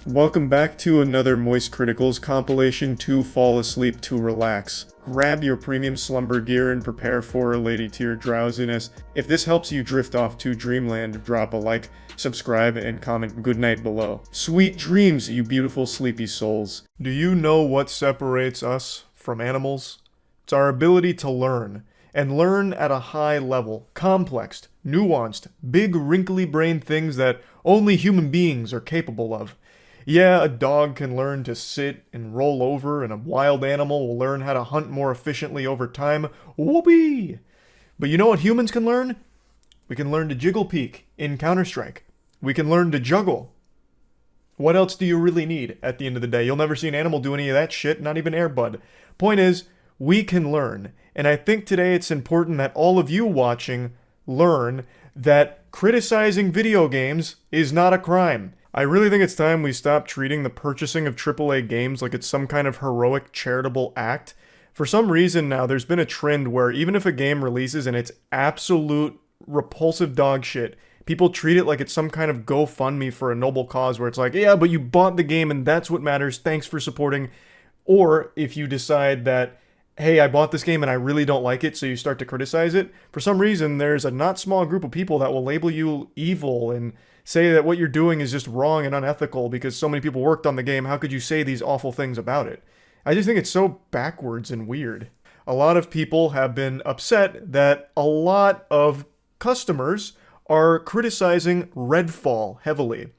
Welcome back to another Moist Criticals compilation to fall asleep to relax. Grab your premium slumber gear and prepare for a lady tier drowsiness. If this helps you drift off to dreamland, drop a like, subscribe, and comment goodnight below. Sweet dreams, you beautiful sleepy souls. Do you know what separates us from animals? It's our ability to learn. And learn at a high level. Complex, nuanced, big wrinkly brained things that only human beings are capable of. Yeah, a dog can learn to sit and roll over, and a wild animal will learn how to hunt more efficiently over time. Whoopee! But you know what humans can learn? We can learn to jiggle peek in Counter-Strike. We can learn to juggle. What else do you really need at the end of the day? You'll never see an animal do any of that shit, not even Air Bud. Point is, we can learn. And I think today it's important that all of you watching learn that criticizing video games is not a crime. I really think it's time we stop treating the purchasing of AAA games like it's some kind of heroic charitable act. For some reason now, there's been a trend where even if a game releases and it's absolute repulsive dog shit, people treat it like it's some kind of GoFundMe for a noble cause where it's like, yeah, but you bought the game and that's what matters, thanks for supporting. Or if you decide that, hey, I bought this game and I really don't like it, so you start to criticize it, for some reason there's a not small group of people that will label you evil and say that what you're doing is just wrong and unethical because so many people worked on the game. How could you say these awful things about it? I just think it's so backwards and weird. A lot of people have been upset that a lot of customers are criticizing Redfall heavily.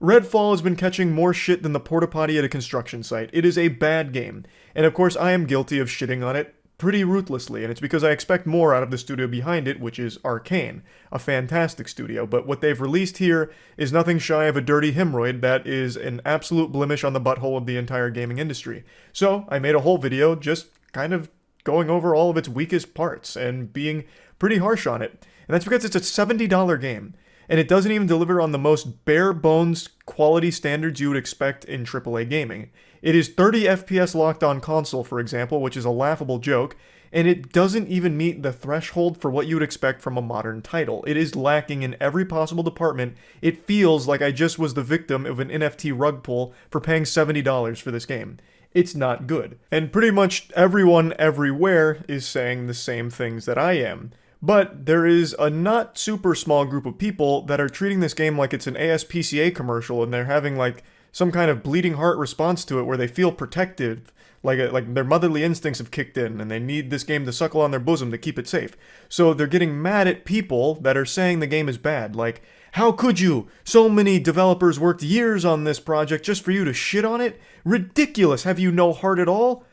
Redfall has been catching more shit than the porta potty at a construction site. It is a bad game. And of course, I am guilty of shitting on it pretty ruthlessly, and it's because I expect more out of the studio behind it, which is Arcane, a fantastic studio, but what they've released here is nothing shy of a dirty hemorrhoid that is an absolute blemish on the butthole of the entire gaming industry. So, I made a whole video just kind of going over all of its weakest parts and being pretty harsh on it. And that's because it's a $70 game. And it doesn't even deliver on the most bare-bones quality standards you would expect in AAA gaming. It is 30 FPS locked on console, for example, which is a laughable joke, and it doesn't even meet the threshold for what you would expect from a modern title. It is lacking in every possible department. It feels like I just was the victim of an NFT rug pull for paying $70 for this game. It's not good. And pretty much everyone everywhere is saying the same things that I am. But there is a not super small group of people that are treating this game like it's an ASPCA commercial and they're having like some kind of bleeding heart response to it where they feel protective, like their motherly instincts have kicked in and they need this game to suckle on their bosom to keep it safe. So they're getting mad at people that are saying the game is bad. Like, how could you? So many developers worked years on this project just for you to shit on it? Ridiculous. Have you no heart at all?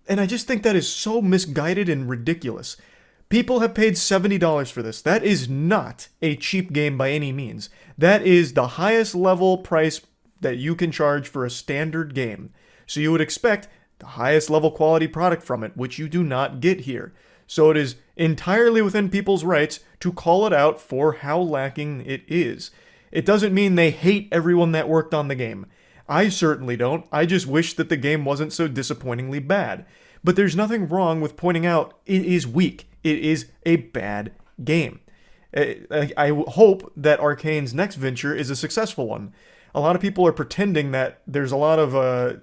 And I just think that is so misguided and ridiculous. People have paid $70 for this. That is not a cheap game by any means. That is the highest level price that you can charge for a standard game. So you would expect the highest level quality product from it, which you do not get here. So it is entirely within people's rights to call it out for how lacking it is. It doesn't mean they hate everyone that worked on the game. I certainly don't. I just wish that the game wasn't so disappointingly bad. But there's nothing wrong with pointing out it is weak. It is a bad game. I hope that Arcane's next venture is a successful one. A lot of people are pretending that there's a lot of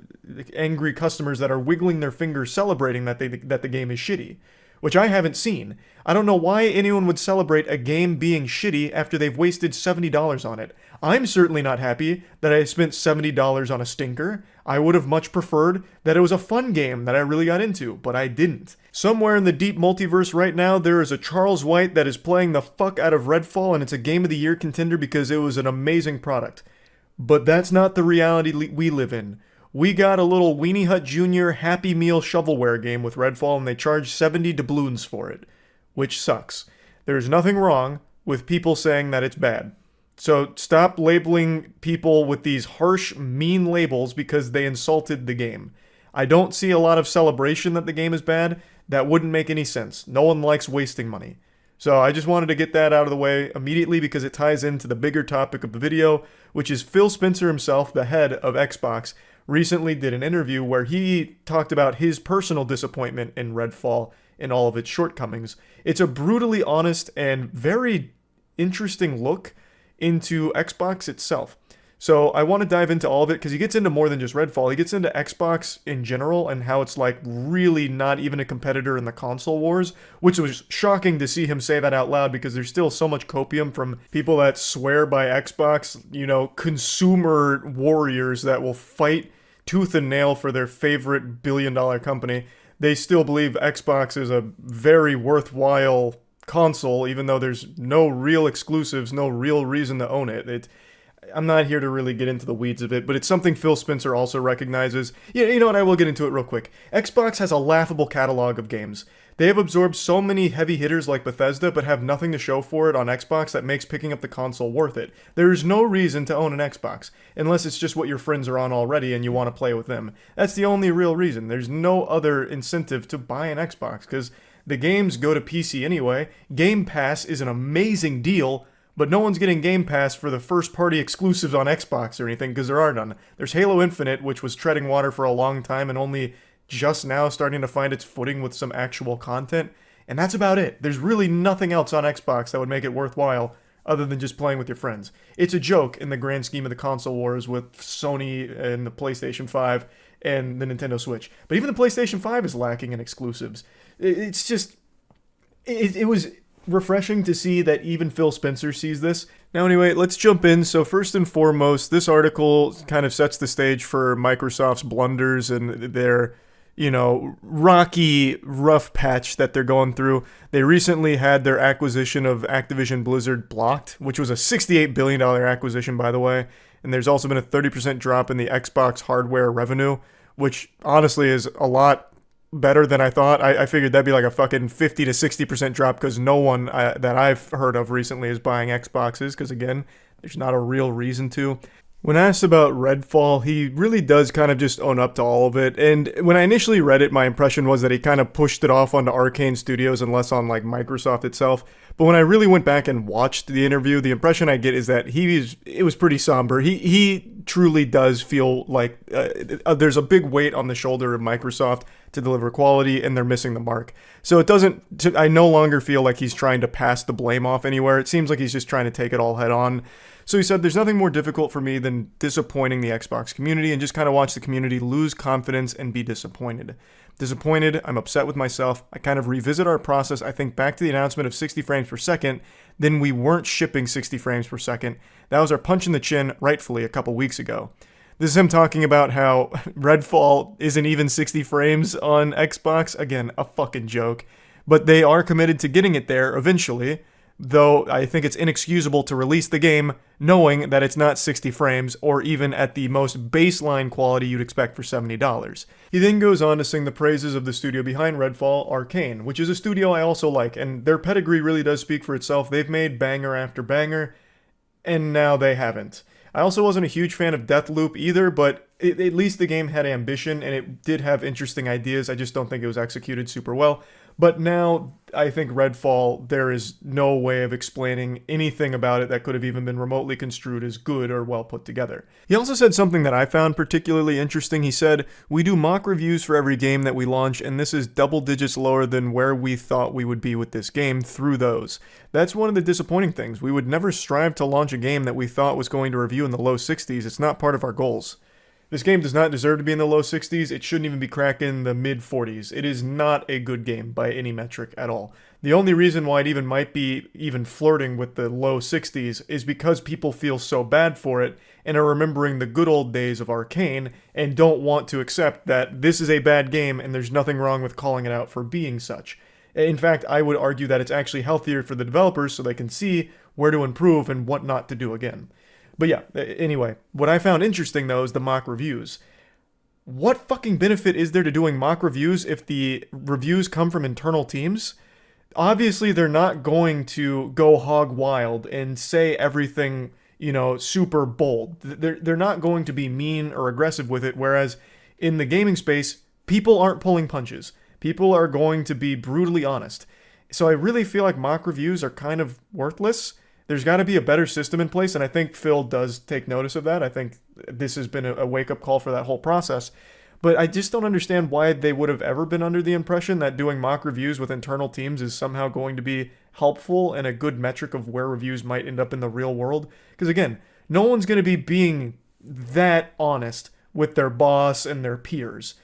angry customers that are wiggling their fingers celebrating that the game is shitty, which I haven't seen. I don't know why anyone would celebrate a game being shitty after they've wasted $70 on it. I'm certainly not happy that I spent $70 on a stinker. I would have much preferred that it was a fun game that I really got into, but I didn't. Somewhere in the deep multiverse right now, there is a Charles White that is playing the fuck out of Redfall, and it's a Game of the Year contender because it was an amazing product. But that's not the reality we live in. We got a little Weenie Hut Jr. Happy Meal shovelware game with Redfall, and they charge 70 doubloons for it, which sucks. There's nothing wrong with people saying that it's bad. So stop labeling people with these harsh, mean labels because they insulted the game. I don't see a lot of celebration that the game is bad. That wouldn't make any sense. No one likes wasting money. So I just wanted to get that out of the way immediately because it ties into the bigger topic of the video, which is Phil Spencer himself, the head of Xbox, recently did an interview where he talked about his personal disappointment in Redfall and all of its shortcomings. It's a brutally honest and very interesting look into Xbox itself. So I want to dive into all of it because he gets into more than just Redfall. He gets into Xbox in general and how it's like really not even a competitor in the console wars, which was shocking to see him say that out loud because there's still so much copium from people that swear by Xbox, you know, consumer warriors that will fight tooth and nail for their favorite billion-dollar company. They still believe Xbox is a very worthwhile console, even though there's no real exclusives, no real reason to own it. I'm not here to really get into the weeds of it, but it's something Phil Spencer also recognizes. Yeah, you know what? I will get into it real quick. Xbox has a laughable catalog of games. They have absorbed so many heavy hitters like Bethesda, but have nothing to show for it on Xbox that makes picking up the console worth it. There is no reason to own an Xbox, unless it's just what your friends are on already and you want to play with them. That's the only real reason. There's no other incentive to buy an Xbox, because the games go to PC anyway. Game Pass is an amazing deal, but no one's getting Game Pass for the first-party exclusives on Xbox or anything, because there are none. There's Halo Infinite, which was treading water for a long time and only just now starting to find its footing with some actual content, and that's about it. There's really nothing else on Xbox that would make it worthwhile other than just playing with your friends. It's a joke in the grand scheme of the console wars with Sony and the PlayStation 5 and the Nintendo Switch. But even the PlayStation 5 is lacking in exclusives. It's just... It was refreshing to see that even Phil Spencer sees this. Now anyway, let's jump in. So first and foremost, this article kind of sets the stage for Microsoft's blunders and their, you know, rocky, rough patch that they're going through. They recently had their acquisition of Activision Blizzard blocked, which was a $68 billion acquisition, by the way. And there's also been a 30% drop in the Xbox hardware revenue, which honestly is a lot better than I thought. I figured that'd be like a fucking 50 to 60% drop because no one that I've heard of recently is buying Xboxes because, again, there's not a real reason to. When asked about Redfall, he really does kind of just own up to all of it. And when I initially read it, my impression was that he kind of pushed it off onto Arcane Studios and less on like Microsoft itself. But when I really went back and watched the interview, the impression I get is that it was pretty somber. He truly does feel like there's a big weight on the shoulder of Microsoft to deliver quality, and they're missing the mark. So I no longer feel like he's trying to pass the blame off anywhere. It seems like he's just trying to take it all head on. So he said, there's nothing more difficult for me than disappointing the Xbox community and just kind of watch the community lose confidence and be disappointed. Disappointed, I'm upset with myself. I kind of revisit our process. I think back to the announcement of 60 frames per second, then we weren't shipping 60 frames per second. That was our punch in the chin, rightfully, a couple weeks ago. This is him talking about how Redfall isn't even 60 frames on Xbox. Again, a fucking joke. But they are committed to getting it there eventually, though I think it's inexcusable to release the game knowing that it's not 60 frames or even at the most baseline quality you'd expect for $70. He then goes on to sing the praises of the studio behind Redfall, Arcane, which is a studio I also like, and their pedigree really does speak for itself. They've made banger after banger, and now they haven't. I also wasn't a huge fan of Deathloop either, but at least the game had ambition and it did have interesting ideas. I just don't think it was executed super well. But now, I think Redfall, there is no way of explaining anything about it that could have even been remotely construed as good or well put together. He also said something that I found particularly interesting. He said, "We do mock reviews for every game that we launch, and this is double digits lower than where we thought we would be with this game through those." That's one of the disappointing things. We would never strive to launch a game that we thought was going to review in the low 60s. It's not part of our goals. This game does not deserve to be in the low 60s. It shouldn't even be cracking the mid 40s. It is not a good game by any metric at all. The only reason why it even might be even flirting with the low 60s is because people feel so bad for it and are remembering the good old days of Arcane and don't want to accept that this is a bad game and there's nothing wrong with calling it out for being such. In fact, I would argue that it's actually healthier for the developers so they can see where to improve and what not to do again. But yeah, anyway, what I found interesting though is the mock reviews. What fucking benefit is there to doing mock reviews if the reviews come from internal teams? Obviously, they're not going to go hog wild and say everything, super bold. They're not going to be mean or aggressive with it, whereas in the gaming space, people aren't pulling punches. People are going to be brutally honest. So I really feel like mock reviews are kind of worthless. There's got to be a better system in place, and I think Phil does take notice of that. I think this has been a wake-up call for that whole process. But I just don't understand why they would have ever been under the impression that doing mock reviews with internal teams is somehow going to be helpful and a good metric of where reviews might end up in the real world. Because again, No one's going to be being that honest with their boss and their peers.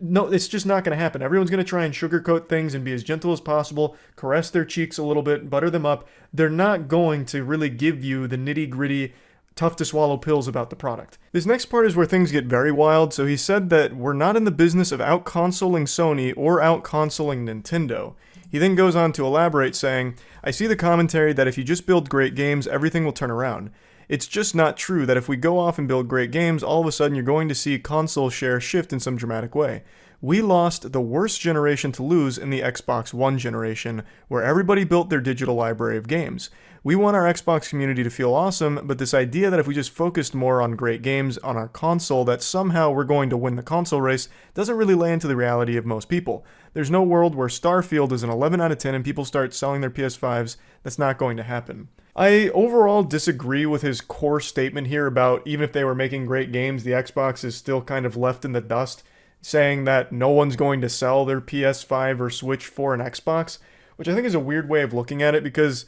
No, it's just not going to happen. Everyone's going to try and sugarcoat things and be as gentle as possible, caress their cheeks a little bit, butter them up. They're not going to really give you the nitty-gritty, tough to swallow pills about the product. This next part is where things get very wild. So he said that we're not in the business of out-consoling Sony or out-consoling Nintendo. He then goes on to elaborate saying, I see the commentary that if you just build great games, everything will turn around. It's just not true that if we go off and build great games, all of a sudden you're going to see console share shift in some dramatic way. We lost the worst generation to lose in the Xbox One generation, where everybody built their digital library of games. We want our Xbox community to feel awesome, but this idea that if we just focused more on great games on our console, that somehow we're going to win the console race, doesn't really lay into the reality of most people. There's no world where Starfield is an 11 out of 10 and people start selling their PS5s. That's not going to happen. I overall disagree with his core statement here about even if they were making great games, the Xbox is still kind of left in the dust, saying that no one's going to sell their PS5 or Switch for an Xbox, which I think is a weird way of looking at it because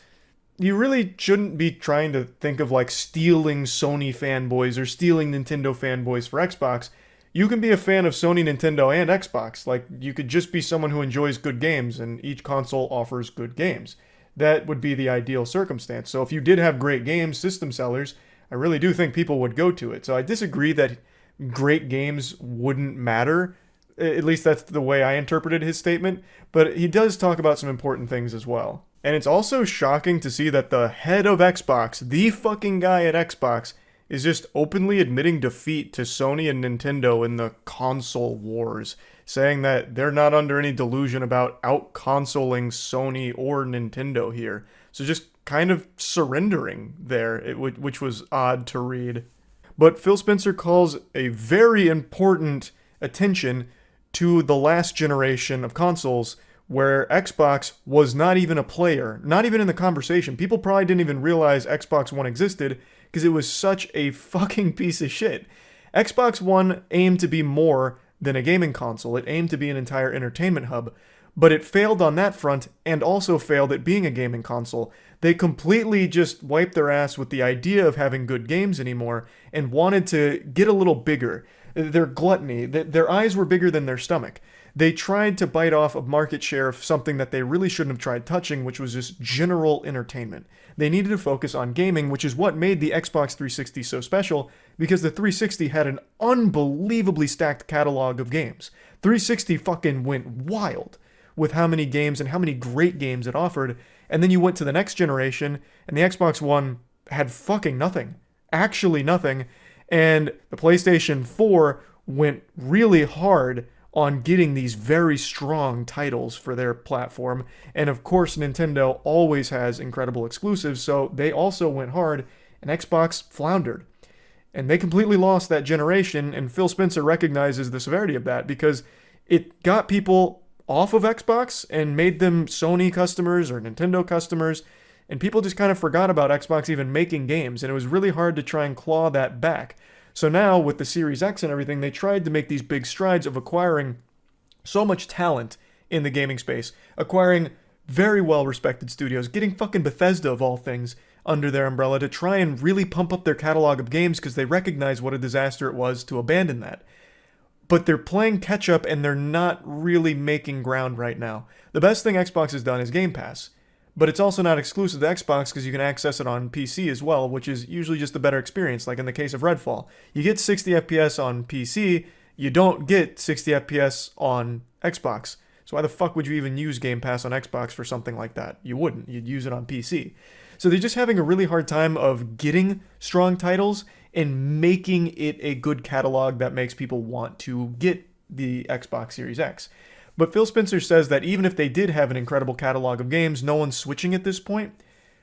you really shouldn't be trying to think of like stealing Sony fanboys or stealing Nintendo fanboys for Xbox. You can be a fan of Sony, Nintendo, and Xbox. Like, you could just be someone who enjoys good games, and each console offers good games. That would be the ideal circumstance. So if you did have great games, system sellers, I really do think people would go to it. So I disagree that great games wouldn't matter. At least that's the way I interpreted his statement. But he does talk about some important things as well. And it's also shocking to see that the head of Xbox, the fucking guy at Xbox, is just openly admitting defeat to Sony and Nintendo in the console wars, saying that they're not under any delusion about out-consoling Sony or Nintendo here. So just kind of surrendering there, which was odd to read. But Phil Spencer calls a very important attention to the last generation of consoles where Xbox was not even a player, not even in the conversation. People probably didn't even realize Xbox One existed because it was such a fucking piece of shit. Xbox One aimed to be more than a gaming console. It aimed to be an entire entertainment hub, but it failed on that front and also failed at being a gaming console. They completely just wiped their ass with the idea of having good games anymore and wanted to get a little bigger. Their gluttony, their eyes were bigger than their stomach. They tried to bite off a market share of something that they really shouldn't have tried touching, which was just general entertainment. They needed to focus on gaming, which is what made the Xbox 360 so special, because the 360 had an unbelievably stacked catalog of games. 360 fucking went wild with how many games and how many great games it offered, and then you went to the next generation, and the Xbox One had fucking nothing. Actually nothing. And the PlayStation 4 went really hard on getting these very strong titles for their platform. And of course, Nintendo always has incredible exclusives, so they also went hard, and Xbox floundered. And they completely lost that generation, and Phil Spencer recognizes the severity of that because it got people off of Xbox and made them Sony customers or Nintendo customers, and people just kind of forgot about Xbox even making games, and it was really hard to try and claw that back. So now, with the Series X and everything, they tried to make these big strides of acquiring so much talent in the gaming space, acquiring very well-respected studios, getting fucking Bethesda, of all things, under their umbrella to try and really pump up their catalog of games because they recognize what a disaster it was to abandon that. But they're playing catch-up and they're not really making ground right now. The best thing Xbox has done is Game Pass. But it's also not exclusive to Xbox because you can access it on PC as well, which is usually just a better experience, like in the case of Redfall. You get 60 FPS on PC, you don't get 60 FPS on Xbox. So why the fuck would you even use Game Pass on Xbox for something like that? You wouldn't. You'd use it on PC. So they're just having a really hard time of getting strong titles and making it a good catalog that makes people want to get the Xbox Series X. But Phil Spencer says that even if they did have an incredible catalog of games, no one's switching at this point,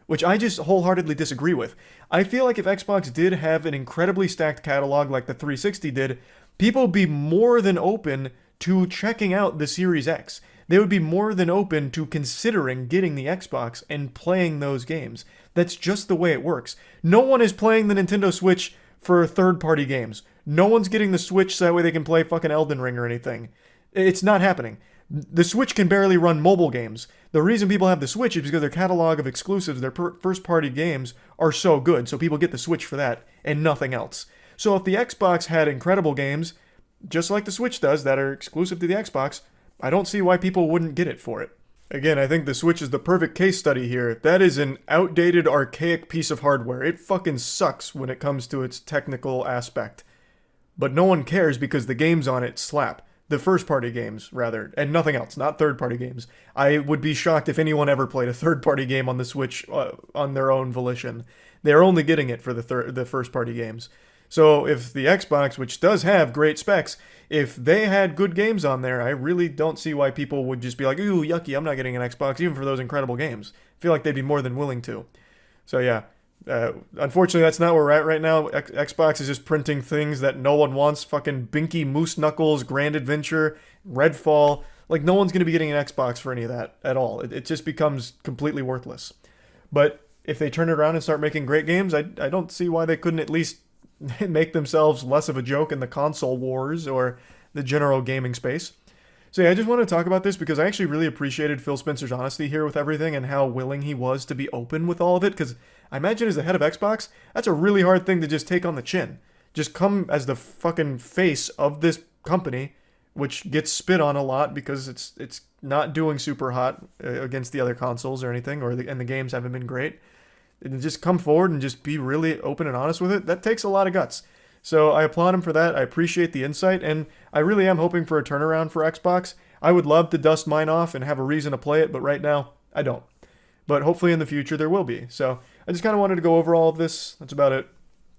which I just wholeheartedly disagree with. I feel like if Xbox did have an incredibly stacked catalog like the 360 did, people would be more than open to checking out the Series X. They would be more than open to considering getting the Xbox and playing those games. That's just the way it works. No one is playing the Nintendo Switch for third-party games. No one's getting the Switch so that way they can play fucking Elden Ring or anything. It's not happening. The Switch can barely run mobile games. The reason people have the Switch is because their catalog of exclusives, their first-party games, are so good, so people get the Switch for that, and nothing else. So if the Xbox had incredible games, just like the Switch does, that are exclusive to the Xbox, I don't see why people wouldn't get it for it. Again, I think the Switch is the perfect case study here. That is an outdated, archaic piece of hardware. It fucking sucks when it comes to its technical aspect. But no one cares because the games on it slap. The first-party games, rather, and nothing else, not third-party games. I would be shocked if anyone ever played a third-party game on the Switch on their own volition. They're only getting it for the first-party games. So if the Xbox, which does have great specs, if they had good games on there, I really don't see why people would just be like, ooh, yucky, I'm not getting an Xbox, even for those incredible games. I feel like they'd be more than willing to. So yeah. Unfortunately, that's not where we're at right now. Xbox is just printing things that no one wants. Fucking Binky Moose Knuckles, Grand Adventure, Redfall. Like, no one's going to be getting an Xbox for any of that at all. It just becomes completely worthless. But if they turn it around and start making great games, I don't see why they couldn't at least make themselves less of a joke in the console wars or the general gaming space. So yeah, I just want to talk about this because I actually really appreciated Phil Spencer's honesty here with everything and how willing he was to be open with all of it, because I imagine as the head of Xbox, that's a really hard thing to just take on the chin. Just come as the fucking face of this company, which gets spit on a lot because it's not doing super hot against the other consoles or anything, and the games haven't been great. And just come forward and just be really open and honest with it. That takes a lot of guts. So I applaud him for that. I appreciate the insight, and I really am hoping for a turnaround for Xbox. I would love to dust mine off and have a reason to play it, but right now, I don't. But hopefully in the future there will be. So I just kind of wanted to go over all of this. That's about it.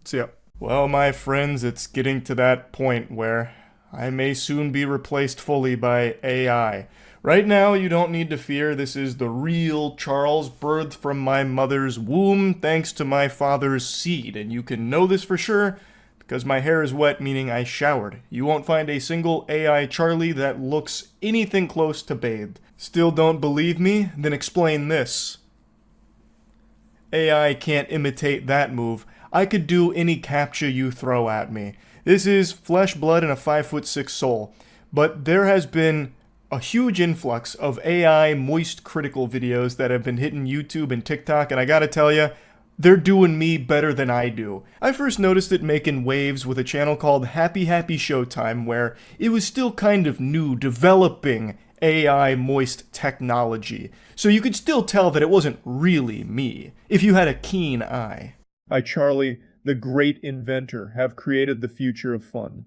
See ya. Well, my friends, it's getting to that point where I may soon be replaced fully by AI. Right now, you don't need to fear. This is the real Charles, birthed from my mother's womb thanks to my father's seed. And you can know this for sure because my hair is wet, meaning I showered. You won't find a single AI Charlie that looks anything close to bathed. Still don't believe me? Then explain this. AI can't imitate that move. I could do any captcha you throw at me. This is flesh, blood, and a 5'6" soul. But there has been a huge influx of AI moistcritikal videos that have been hitting YouTube and TikTok, and I gotta tell ya, they're doing me better than I do. I first noticed it making waves with a channel called Happy Showtime, where it was still kind of new, developing AI moist technology. So you could still tell that it wasn't really me, if you had a keen eye. I, Charlie, the great inventor, have created the future of fun.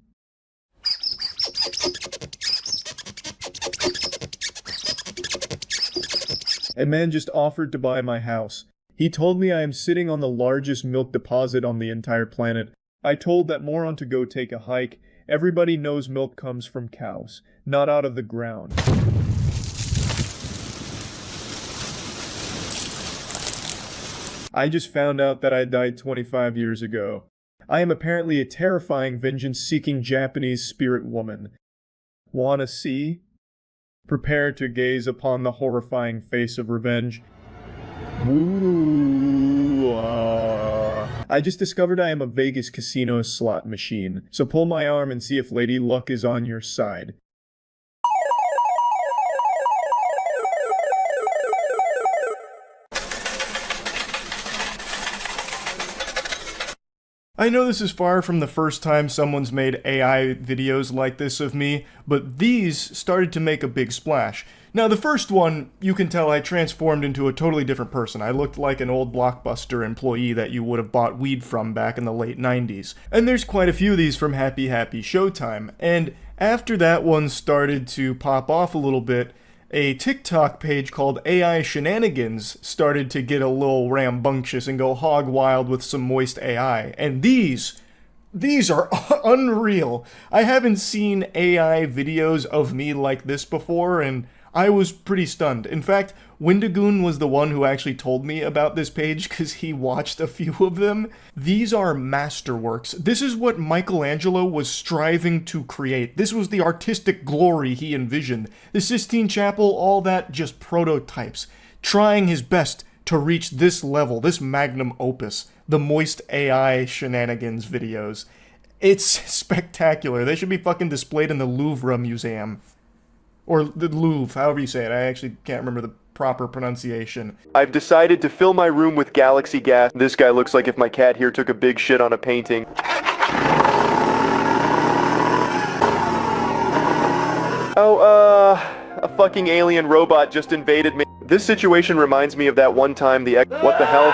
A man just offered to buy my house. He told me I am sitting on the largest milk deposit on the entire planet. I told that moron to go take a hike. Everybody knows milk comes from cows, not out of the ground. I just found out that I died 25 years ago. I am apparently a terrifying vengeance-seeking Japanese spirit woman. Wanna see? Prepare to gaze upon the horrifying face of revenge. Ooh, I just discovered I am a Vegas casino slot machine, so pull my arm and see if Lady Luck is on your side. I know this is far from the first time someone's made AI videos like this of me, but these started to make a big splash. Now the first one, you can tell I transformed into a totally different person. I looked like an old Blockbuster employee that you would have bought weed from back in the late 90s. And there's quite a few of these from Happy Showtime. And after that one started to pop off a little bit, a TikTok page called AI Shenanigans started to get a little rambunctious and go hog wild with some moist AI. And these are unreal. I haven't seen AI videos of me like this before, and I was pretty stunned. In fact, Wendigoon was the one who actually told me about this page because he watched a few of them. These are masterworks. This is what Michelangelo was striving to create. This was the artistic glory he envisioned. The Sistine Chapel, all that, just prototypes. Trying his best to reach this level, this magnum opus, the moist AI Shenanigans videos. It's spectacular. They should be fucking displayed in the Louvre Museum. Or the Louvre, however you say it. I actually can't remember the proper pronunciation. I've decided to fill my room with galaxy gas. This guy looks like if my cat here took a big shit on a painting. Oh, a fucking alien robot just invaded me. This situation reminds me of that one time what the hell?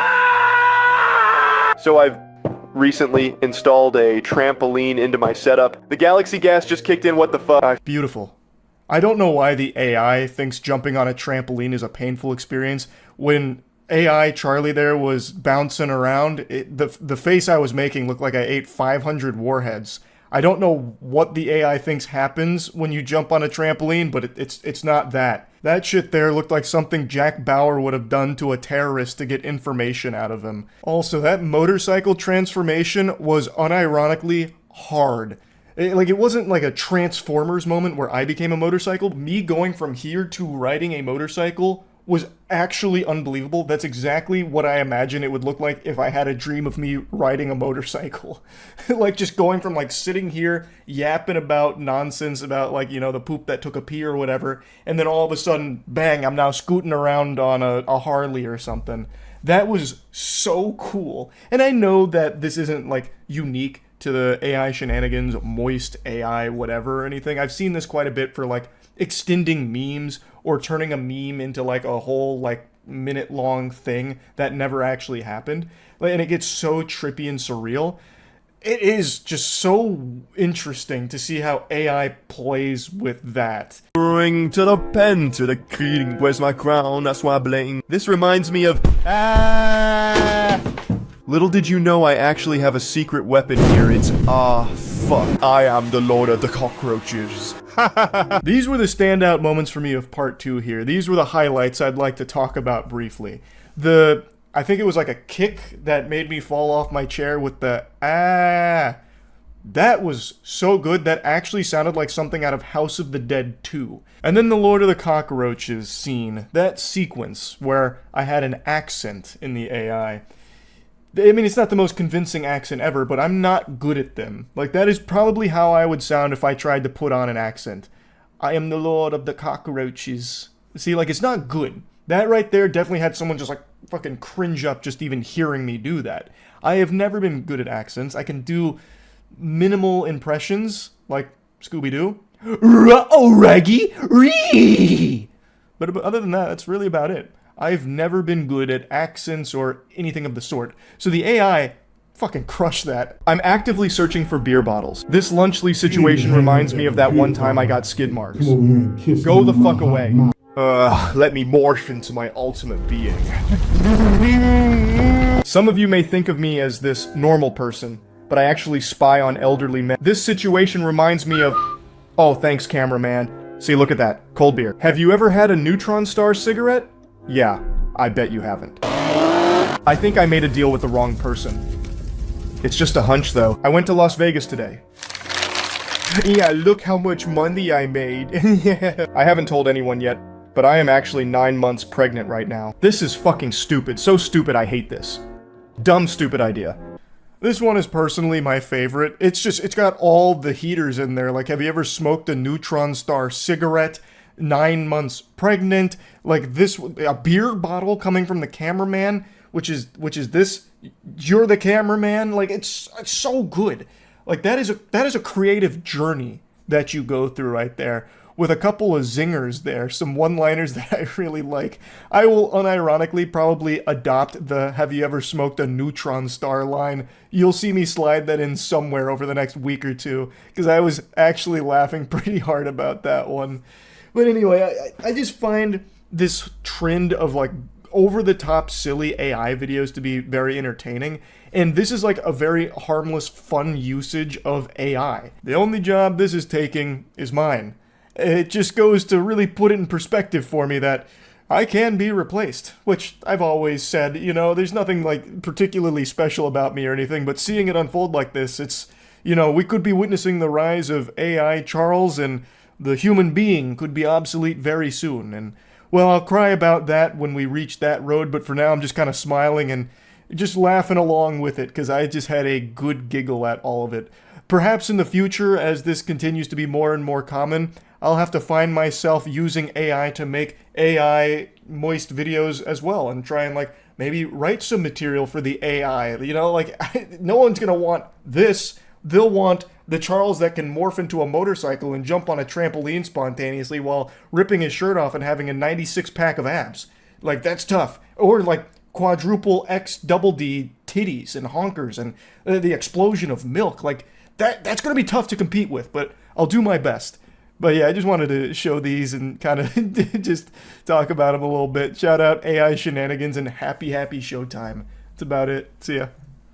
So I've recently installed a trampoline into my setup. The galaxy gas just kicked in, what the fuck? Beautiful. I don't know why the AI thinks jumping on a trampoline is a painful experience. When AI Charlie there was bouncing around, the face I was making looked like I ate 500 warheads. I don't know what the AI thinks happens when you jump on a trampoline, but it's not that. That shit there looked like something Jack Bauer would have done to a terrorist to get information out of him. Also, that motorcycle transformation was unironically hard. It wasn't like a Transformers moment where I became a motorcycle. Me going from here to riding a motorcycle was actually unbelievable. That's exactly what I imagine it would look like if I had a dream of me riding a motorcycle. Like just going from like sitting here yapping about nonsense about like, you know, the poop that took a pee or whatever, and then all of a sudden, bang, I'm now scooting around on a Harley or something. That was so cool. And I know that this isn't like unique to the AI shenanigans, moist AI, whatever, or anything. I've seen this quite a bit for like extending memes or turning a meme into like a whole like minute-long thing that never actually happened. And it gets so trippy and surreal. It is just so interesting to see how AI plays with that. Bring to the pen, to the king, where's my crown, that's why I blame. This reminds me of... Little did you know I actually have a secret weapon here. It's, fuck. I am the lord of the cockroaches. These were the standout moments for me of part 2 here. These were the highlights I'd like to talk about briefly. I think it was like a kick that made me fall off my chair with the, That was so good, that actually sounded like something out of House of the Dead 2. And then the Lord of the Cockroaches scene, that sequence where I had an accent in the AI. I mean, it's not the most convincing accent ever, but I'm not good at them. Like, that is probably how I would sound if I tried to put on an accent. I am the Lord of the Cockroaches. See, like, it's not good. That right there definitely had someone just, like, fucking cringe up just even hearing me do that. I have never been good at accents. I can do minimal impressions, like Scooby-Doo. Oh, Raggy! Ree! But other than that, that's really about it. I've never been good at accents or anything of the sort. So the AI fucking crushed that. I'm actively searching for beer bottles. This Lunchly situation reminds me of that one time I got skid marks. Go the fuck away. Let me morph into my ultimate being. Some of you may think of me as this normal person, but I actually spy on elderly men. This situation reminds me of... Oh, thanks, cameraman. See, look at that. Cold beer. Have you ever had a neutron star cigarette? Yeah, I bet you haven't. I think I made a deal with the wrong person. It's just a hunch, though. I went to Las Vegas today. Yeah, look how much money I made. I haven't told anyone yet, but I am actually 9 months pregnant right now. This is fucking stupid. So stupid, I hate this. Dumb, stupid idea. This one is personally my favorite. It's got all the heaters in there. Like, have you ever smoked a neutron star cigarette? 9 months pregnant, like this, a beer bottle coming from the cameraman, which is this, you're the cameraman, like it's so good. Like that is a creative journey that you go through right there, with a couple of zingers there, some one-liners that I really like. I will unironically probably adopt the "have you ever smoked a neutron star" line. You'll see me slide that in somewhere over the next week or two, because I was actually laughing pretty hard about that one. But anyway, I just find this trend of like over-the-top silly AI videos to be very entertaining, and this is like a very harmless, fun usage of AI. The only job this is taking is mine. It just goes to really put it in perspective for me that I can be replaced, which I've always said, you know, there's nothing like particularly special about me or anything, but seeing it unfold like this, it's, you know, we could be witnessing the rise of AI Charles, and the human being could be obsolete very soon, and, well, I'll cry about that when we reach that road, but for now I'm just kind of smiling and just laughing along with it, because I just had a good giggle at all of it. Perhaps in the future, as this continues to be more and more common, I'll have to find myself using AI to make AI moist videos as well, and try and like maybe write some material for the AI. You know, like no one's gonna want this. They'll want the Charles that can morph into a motorcycle and jump on a trampoline spontaneously while ripping his shirt off and having a 96 pack of abs. Like, that's tough. Or like quadruple X double D titties and honkers and the explosion of milk. Like, that's going to be tough to compete with, but I'll do my best. But yeah, I just wanted to show these and kind of just talk about them a little bit. Shout out AI Shenanigans and happy showtime. That's about it. See ya.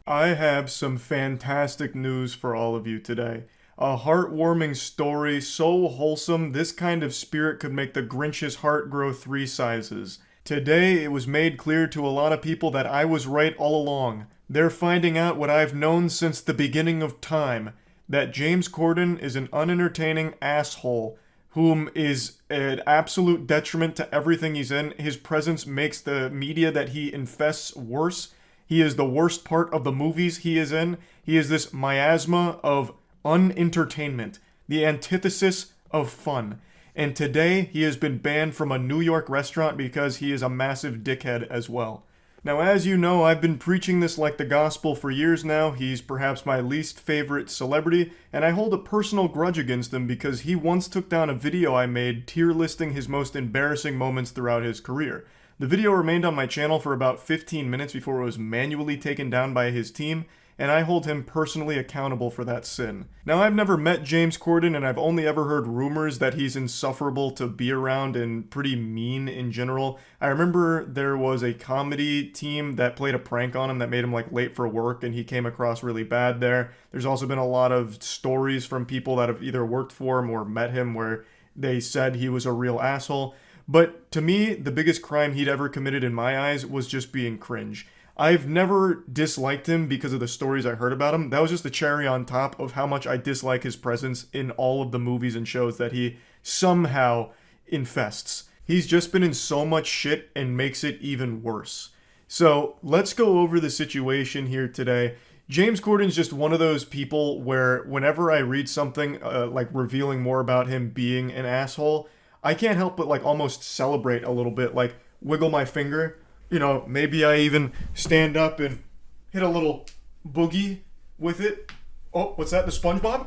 I have some fantastic news for all of you today. A heartwarming story so wholesome, this kind of spirit could make the Grinch's heart grow 3 sizes. Today, it was made clear to a lot of people that I was right all along. They're finding out what I've known since the beginning of time, that James Corden is an unentertaining asshole whom is an absolute detriment to everything he's in. His presence makes the media that he infests worse. He is the worst part of the movies he is in. He is this miasma of unentertainment, the antithesis of fun. And today, he has been banned from a New York restaurant because he is a massive dickhead as well. Now, as you know, I've been preaching this like the gospel for years now. He's perhaps my least favorite celebrity, and I hold a personal grudge against him because he once took down a video I made tier listing his most embarrassing moments throughout his career. The video remained on my channel for about 15 minutes before it was manually taken down by his team, and I hold him personally accountable for that sin. Now, I've never met James Corden, and I've only ever heard rumors that he's insufferable to be around and pretty mean in general. I remember there was a comedy team that played a prank on him that made him like late for work, and he came across really bad there. There's also been a lot of stories from people that have either worked for him or met him where they said he was a real asshole. But to me, the biggest crime he'd ever committed in my eyes was just being cringe. I've never disliked him because of the stories I heard about him. That was just the cherry on top of how much I dislike his presence in all of the movies and shows that he somehow infests. He's just been in so much shit and makes it even worse. So let's go over the situation here today. James Corden's just one of those people where whenever I read something like revealing more about him being an asshole, I can't help but like almost celebrate a little bit, like wiggle my finger. You know, maybe I even stand up and hit a little boogie with it. Oh, what's that, the SpongeBob?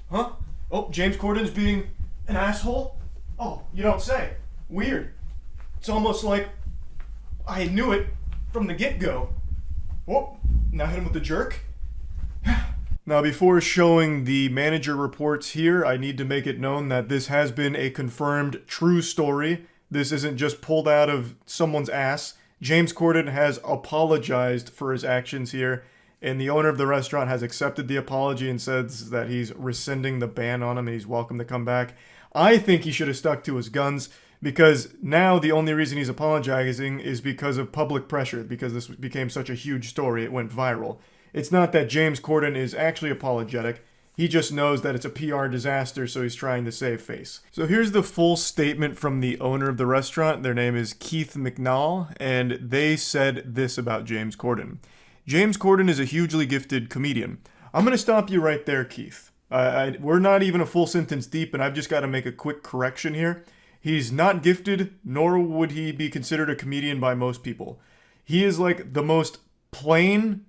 Huh? Oh, James Corden's being an asshole? Oh, you don't say. Weird. It's almost like I knew it from the get-go. Whoop, now hit him with the jerk. Now, before showing the manager reports here, I need to make it known that this has been a confirmed true story. This isn't just pulled out of someone's ass. James Corden has apologized for his actions here, and the owner of the restaurant has accepted the apology and says that he's rescinding the ban on him and he's welcome to come back. I think he should have stuck to his guns, because now the only reason he's apologizing is because of public pressure, because this became such a huge story, it went viral. It's not that James Corden is actually apologetic. He just knows that it's a PR disaster, so he's trying to save face. So here's the full statement from the owner of the restaurant. Their name is Keith McNall, and they said this about James Corden. James Corden is a hugely gifted comedian. I'm going to stop you right there, Keith. We're not even a full sentence deep, and I've just got to make a quick correction here. He's not gifted, nor would he be considered a comedian by most people. He is like the most plain,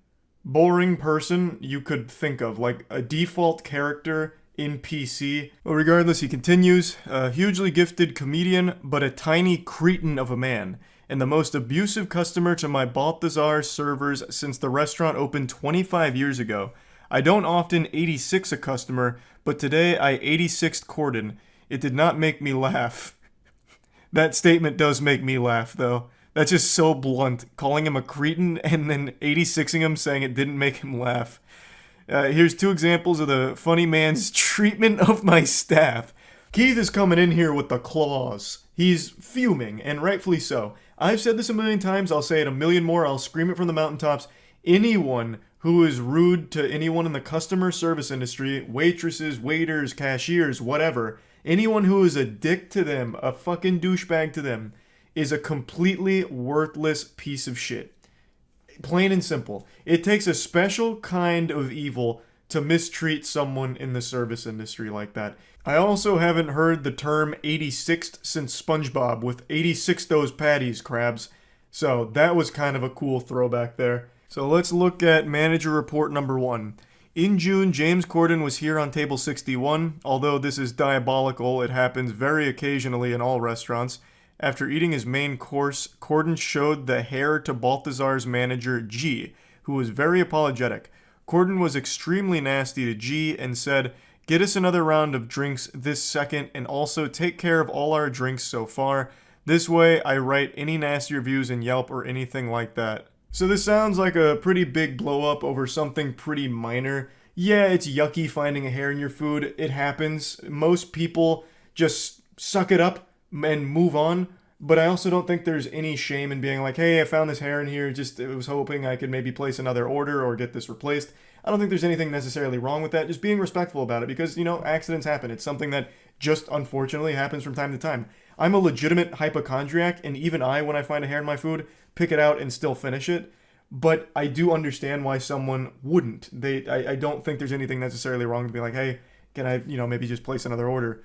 boring person you could think of, like a default character in PC. But regardless, he continues, a hugely gifted comedian, but a tiny cretin of a man, and the most abusive customer to my Balthazar servers since the restaurant opened 25 years ago. I don't often 86 a customer, but today I 86'd Corden. It did not make me laugh. That statement does make me laugh, though. That's just so blunt, calling him a cretin and then 86ing him, saying it didn't make him laugh. Here's 2 examples of the funny man's treatment of my staff. Keith is coming in here with the claws. He's fuming, and rightfully so. I've said this a million times, I'll say it a million more, I'll scream it from the mountaintops. Anyone who is rude to anyone in the customer service industry, waitresses, waiters, cashiers, whatever, anyone who is a dick to them, a fucking douchebag to them, is a completely worthless piece of shit. Plain and simple. It takes a special kind of evil to mistreat someone in the service industry like that. I also haven't heard the term 86th since SpongeBob with 86 those patties, crabs. So that was kind of a cool throwback there. So let's look at manager report number 1. In June, James Corden was here on table 61. Although this is diabolical, it happens very occasionally in all restaurants. After eating his main course, Corden showed the hair to Balthazar's manager, G, who was very apologetic. Corden was extremely nasty to G and said, "Get us another round of drinks this second and also take care of all our drinks so far. This way, I write any nasty reviews in Yelp or anything like that." So this sounds like a pretty big blow up over something pretty minor. Yeah, it's yucky finding a hair in your food. It happens. Most people just suck it up and move on. But I also don't think there's any shame in being like, hey, I found this hair in here, just I was hoping I could maybe place another order or get this replaced. I don't think there's anything necessarily wrong with that. Just being respectful about it because, accidents happen. It's something that just unfortunately happens from time to time. I'm a legitimate hypochondriac, and even I, when I find a hair in my food, pick it out and still finish it. But I do understand why someone wouldn't. I don't think there's anything necessarily wrong to be like, hey, can I, maybe just place another order?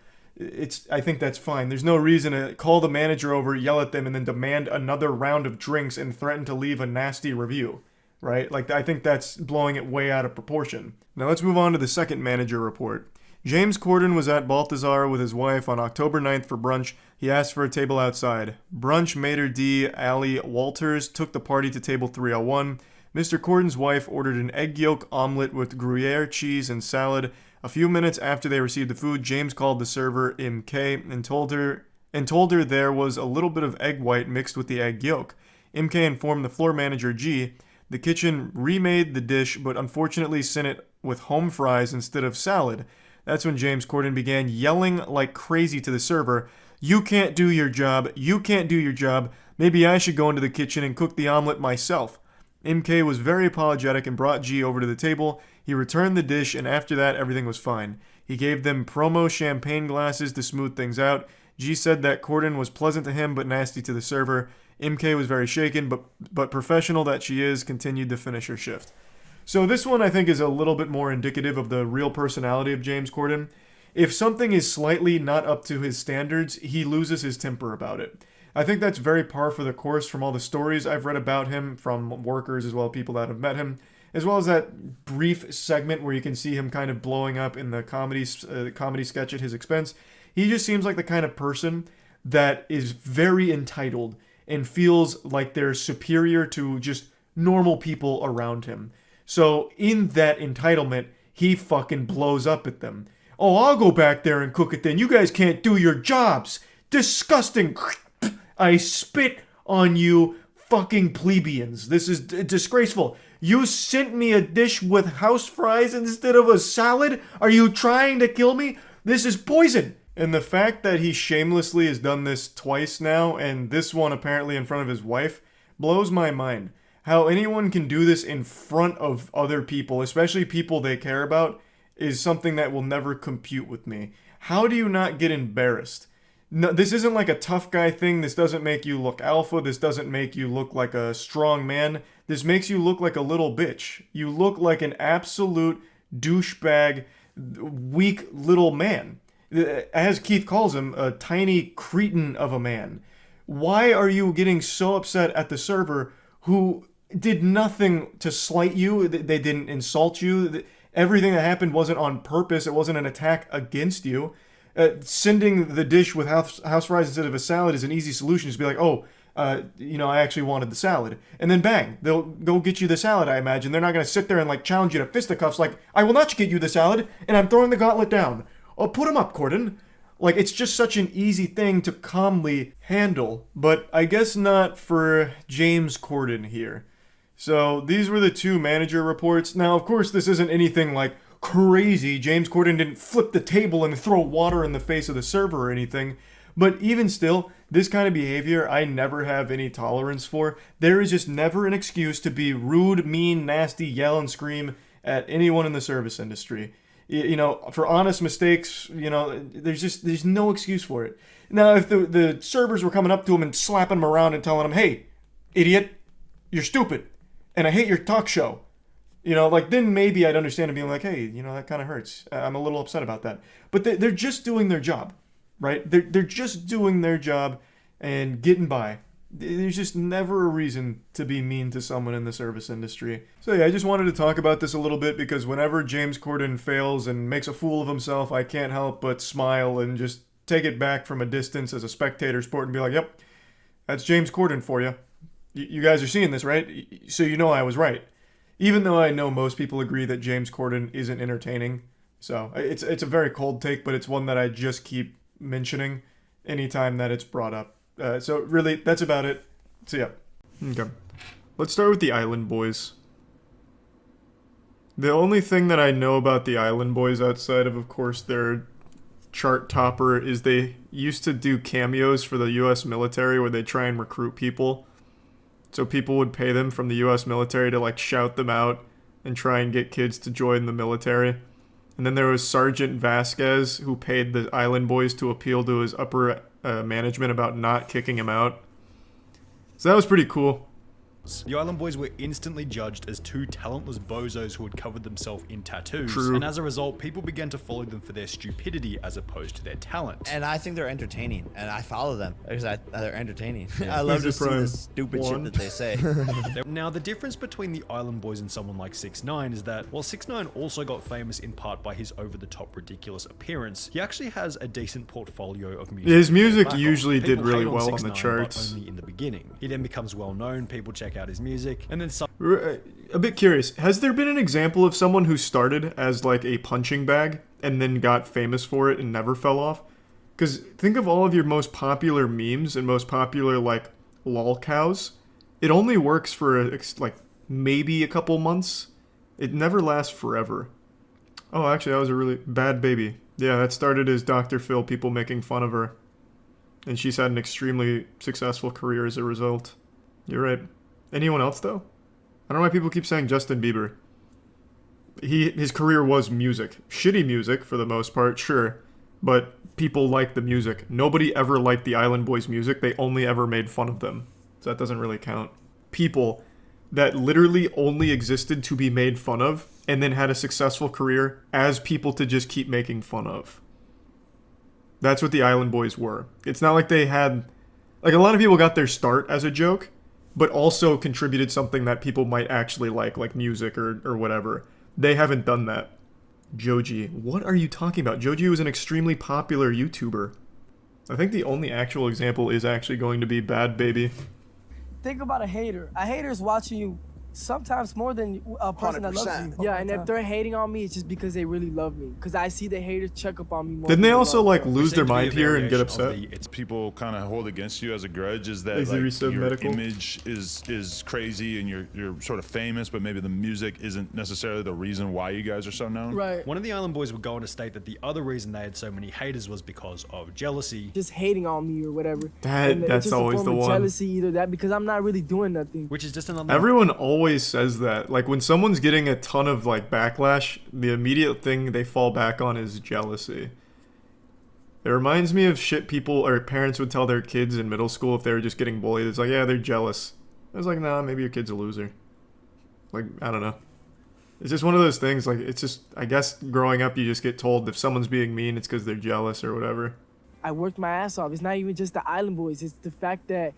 I think that's fine. There's no reason to call the manager over, yell at them, and then demand another round of drinks and threaten to leave a nasty review, right? Like, I think that's blowing it way out of proportion. Now let's move on to the second manager report. James Corden was at Balthazar with his wife on October 9th for brunch. He asked for a table outside. Brunch maitre d' Allie Walters took the party to table 301. Mr. Corden's wife ordered an egg yolk omelet with Gruyere cheese and salad. A few minutes after they received the food, James called the server, MK, and told her there was a little bit of egg white mixed with the egg yolk. MK informed the floor manager, G. The kitchen remade the dish, but unfortunately sent it with home fries instead of salad. That's when James Corden began yelling like crazy to the server, "You can't do your job. You can't do your job. Maybe I should go into the kitchen and cook the omelet myself." MK was very apologetic and brought G over to the table. He returned the dish, and after that, everything was fine. He gave them promo champagne glasses to smooth things out. G said that Corden was pleasant to him but nasty to the server. MK was very shaken, but professional that she is, continued to finish her shift. So this one I think is a little bit more indicative of the real personality of James Corden. If something is slightly not up to his standards, he loses his temper about it. I think that's very par for the course from all the stories I've read about him, from workers as well as people that have met him, as well as that brief segment where you can see him kind of blowing up in the comedy sketch at his expense. He just seems like the kind of person that is very entitled and feels like they're superior to just normal people around him. So in that entitlement, he fucking blows up at them. "Oh, I'll go back there and cook it then. You guys can't do your jobs. Disgusting. I spit on you fucking plebeians. This is disgraceful. You sent me a dish with house fries instead of a salad? Are you trying to kill me? This is poison." And the fact that he shamelessly has done this twice now, and this one apparently in front of his wife, blows my mind. How anyone can do this in front of other people, especially people they care about, is something that will never compute with me. How do you not get embarrassed? No, this isn't like a tough guy thing. This doesn't make you look alpha. This doesn't make you look like a strong man. This makes you look like a little bitch. You look like an absolute douchebag, weak little man. As Keith calls him, a tiny cretin of a man. Why are you getting so upset at the server who did nothing to slight you? They didn't insult you. Everything that happened wasn't on purpose. It wasn't an attack against you. Sending the dish with house fries instead of a salad is an easy solution. Just be like, I actually wanted the salad. And then bang, they'll go get you the salad, I imagine. They're not going to sit there and like challenge you to fisticuffs like, "I will not get you the salad, and I'm throwing the gauntlet down." Oh, put him up, Corden. Like, it's just such an easy thing to calmly handle. But I guess not for James Corden here. So these were the two manager reports. Now, of course, this isn't anything like crazy. James Corden didn't flip the table and throw water in the face of the server or anything. But even still, this kind of behavior I never have any tolerance for. There is just never an excuse to be rude, mean, nasty, yell and scream at anyone in the service industry. For honest mistakes, there's no excuse for it. Now, if the servers were coming up to him and slapping him around and telling him, "Hey, idiot, you're stupid, and I hate your talk show," You know, like, then maybe I'd understand and being like, hey, you know, that kind of hurts. I'm a little upset about that. But they're just doing their job, right? They're just doing their job and getting by. There's just never a reason to be mean to someone in the service industry. So yeah, I just wanted to talk about this a little bit because whenever James Corden fails and makes a fool of himself, I can't help but smile and just take it back from a distance as a spectator sport and be like, yep, that's James Corden for you. You guys are seeing this, right? So you know I was right. Even though I know most people agree that James Corden isn't entertaining. So it's a very cold take, but it's one that I just keep mentioning anytime that it's brought up. So really, that's about it. So yeah. Okay. Let's start with the Island Boys. The only thing that I know about the Island Boys outside of course, their chart topper is they used to do cameos for the U.S. military where they try and recruit people. So people would pay them from the U.S. military to like shout them out and try and get kids to join the military. And then there was Sergeant Vasquez who paid the Island Boys to appeal to his upper management about not kicking him out. So that was pretty cool. The Island Boys were instantly judged as two talentless bozos who had covered themselves in tattoos. True. And as a result, people began to follow them for their stupidity as opposed to their talent. And I think they're entertaining, and I follow them because they're entertaining. I love to see the stupid shit that they say. Now, the difference between the Island Boys and someone like 6ix9ine is that while 6ix9ine also got famous in part by his over-the-top ridiculous appearance, he actually has a decent portfolio of music. His music to back usually on. did People really hate on well on the 6ix9ine, charts. but only in the beginning. He then becomes well known, people check out his music, and then some A bit curious, has there been an example of someone who started as like a punching bag and then got famous for it and never fell off? Because think of all of your most popular memes and most popular like lol cows. It only works for like maybe a couple months. It never lasts forever. Oh, actually, that was a really bad baby. Yeah, that started as Dr. Phil, people making fun of her. And she's had an extremely successful career as a result. You're right. Anyone else, though? I don't know why people keep saying Justin Bieber. His career was music. Shitty music, for the most part, sure. But people liked the music. Nobody ever liked the Island Boys' music. They only ever made fun of them. So that doesn't really count. People that literally only existed to be made fun of and then had a successful career as people to just keep making fun of. That's what the Island Boys were. It's not like they had... Like, a lot of people got their start as a joke, but also contributed something that people might actually like music or whatever. They haven't done that. Joji. What are you talking about? Joji was an extremely popular YouTuber. I think the only actual example is actually going to be Bad Baby. Think about a hater. A hater is watching you sometimes more than a person that loves you. Yeah, and if they're hating on me, it's just because they really love me. Because I see the haters check up on me more. Didn't they also like There lose their seems to be a mind here and get variation of upset? the- It's people kind of hold against you as a grudge is that Is like, there some your medical? image is crazy and you're sort of famous, but maybe the music isn't necessarily the reason why you guys are so known. Right. One of the Island Boys would go on to state that the other reason they had so many haters was because of jealousy, Just hating on me or whatever. That- And it's that's just a always form the of one. Jealousy, either that because I'm not really doing nothing. which is just another... Everyone always says that. Like, when someone's getting a ton of, like, backlash, the immediate thing they fall back on is jealousy. It reminds me of shit people or parents would tell their kids in middle school if they were just getting bullied. It's like, yeah, they're jealous. I was like, nah, maybe your kid's a loser. Like, I don't know. It's just one of those things, like, it's just, I guess growing up you just get told if someone's being mean, it's because they're jealous or whatever. I worked my ass off. It's not even just the Island Boys. It's the fact that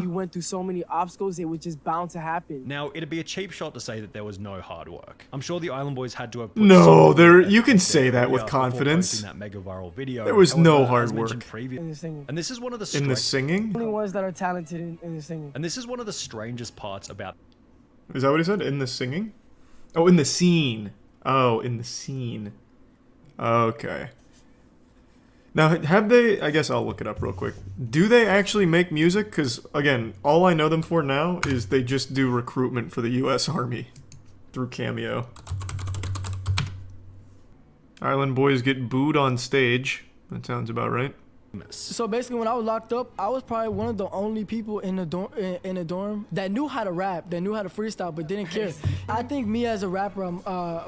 we went through so many obstacles, it was just bound to happen. Now, it'd be a cheap shot to say that there was no hard work. I'm sure the Island Boys had to have put No, some there- effort you can into say their that with career before confidence. posting that mega viral video. There was no However, hard as mentioned work. In the singing. And this is one of the In the strengths- singing? Only ones that are talented in the singing. And this is one of the strangest parts about Is that what he said? In the singing? Oh, in the scene. Oh, in the scene. Okay. Now, have they... I guess I'll look it up real quick. Do they actually make music? Because, again, all I know them for now is they just do recruitment for the U.S. Army through Cameo. Island Boys get booed on stage. That sounds about right. So basically, when I was locked up, I was probably one of the only people in the dorm that knew how to rap, that knew how to freestyle, but didn't care. I think me as a rapper,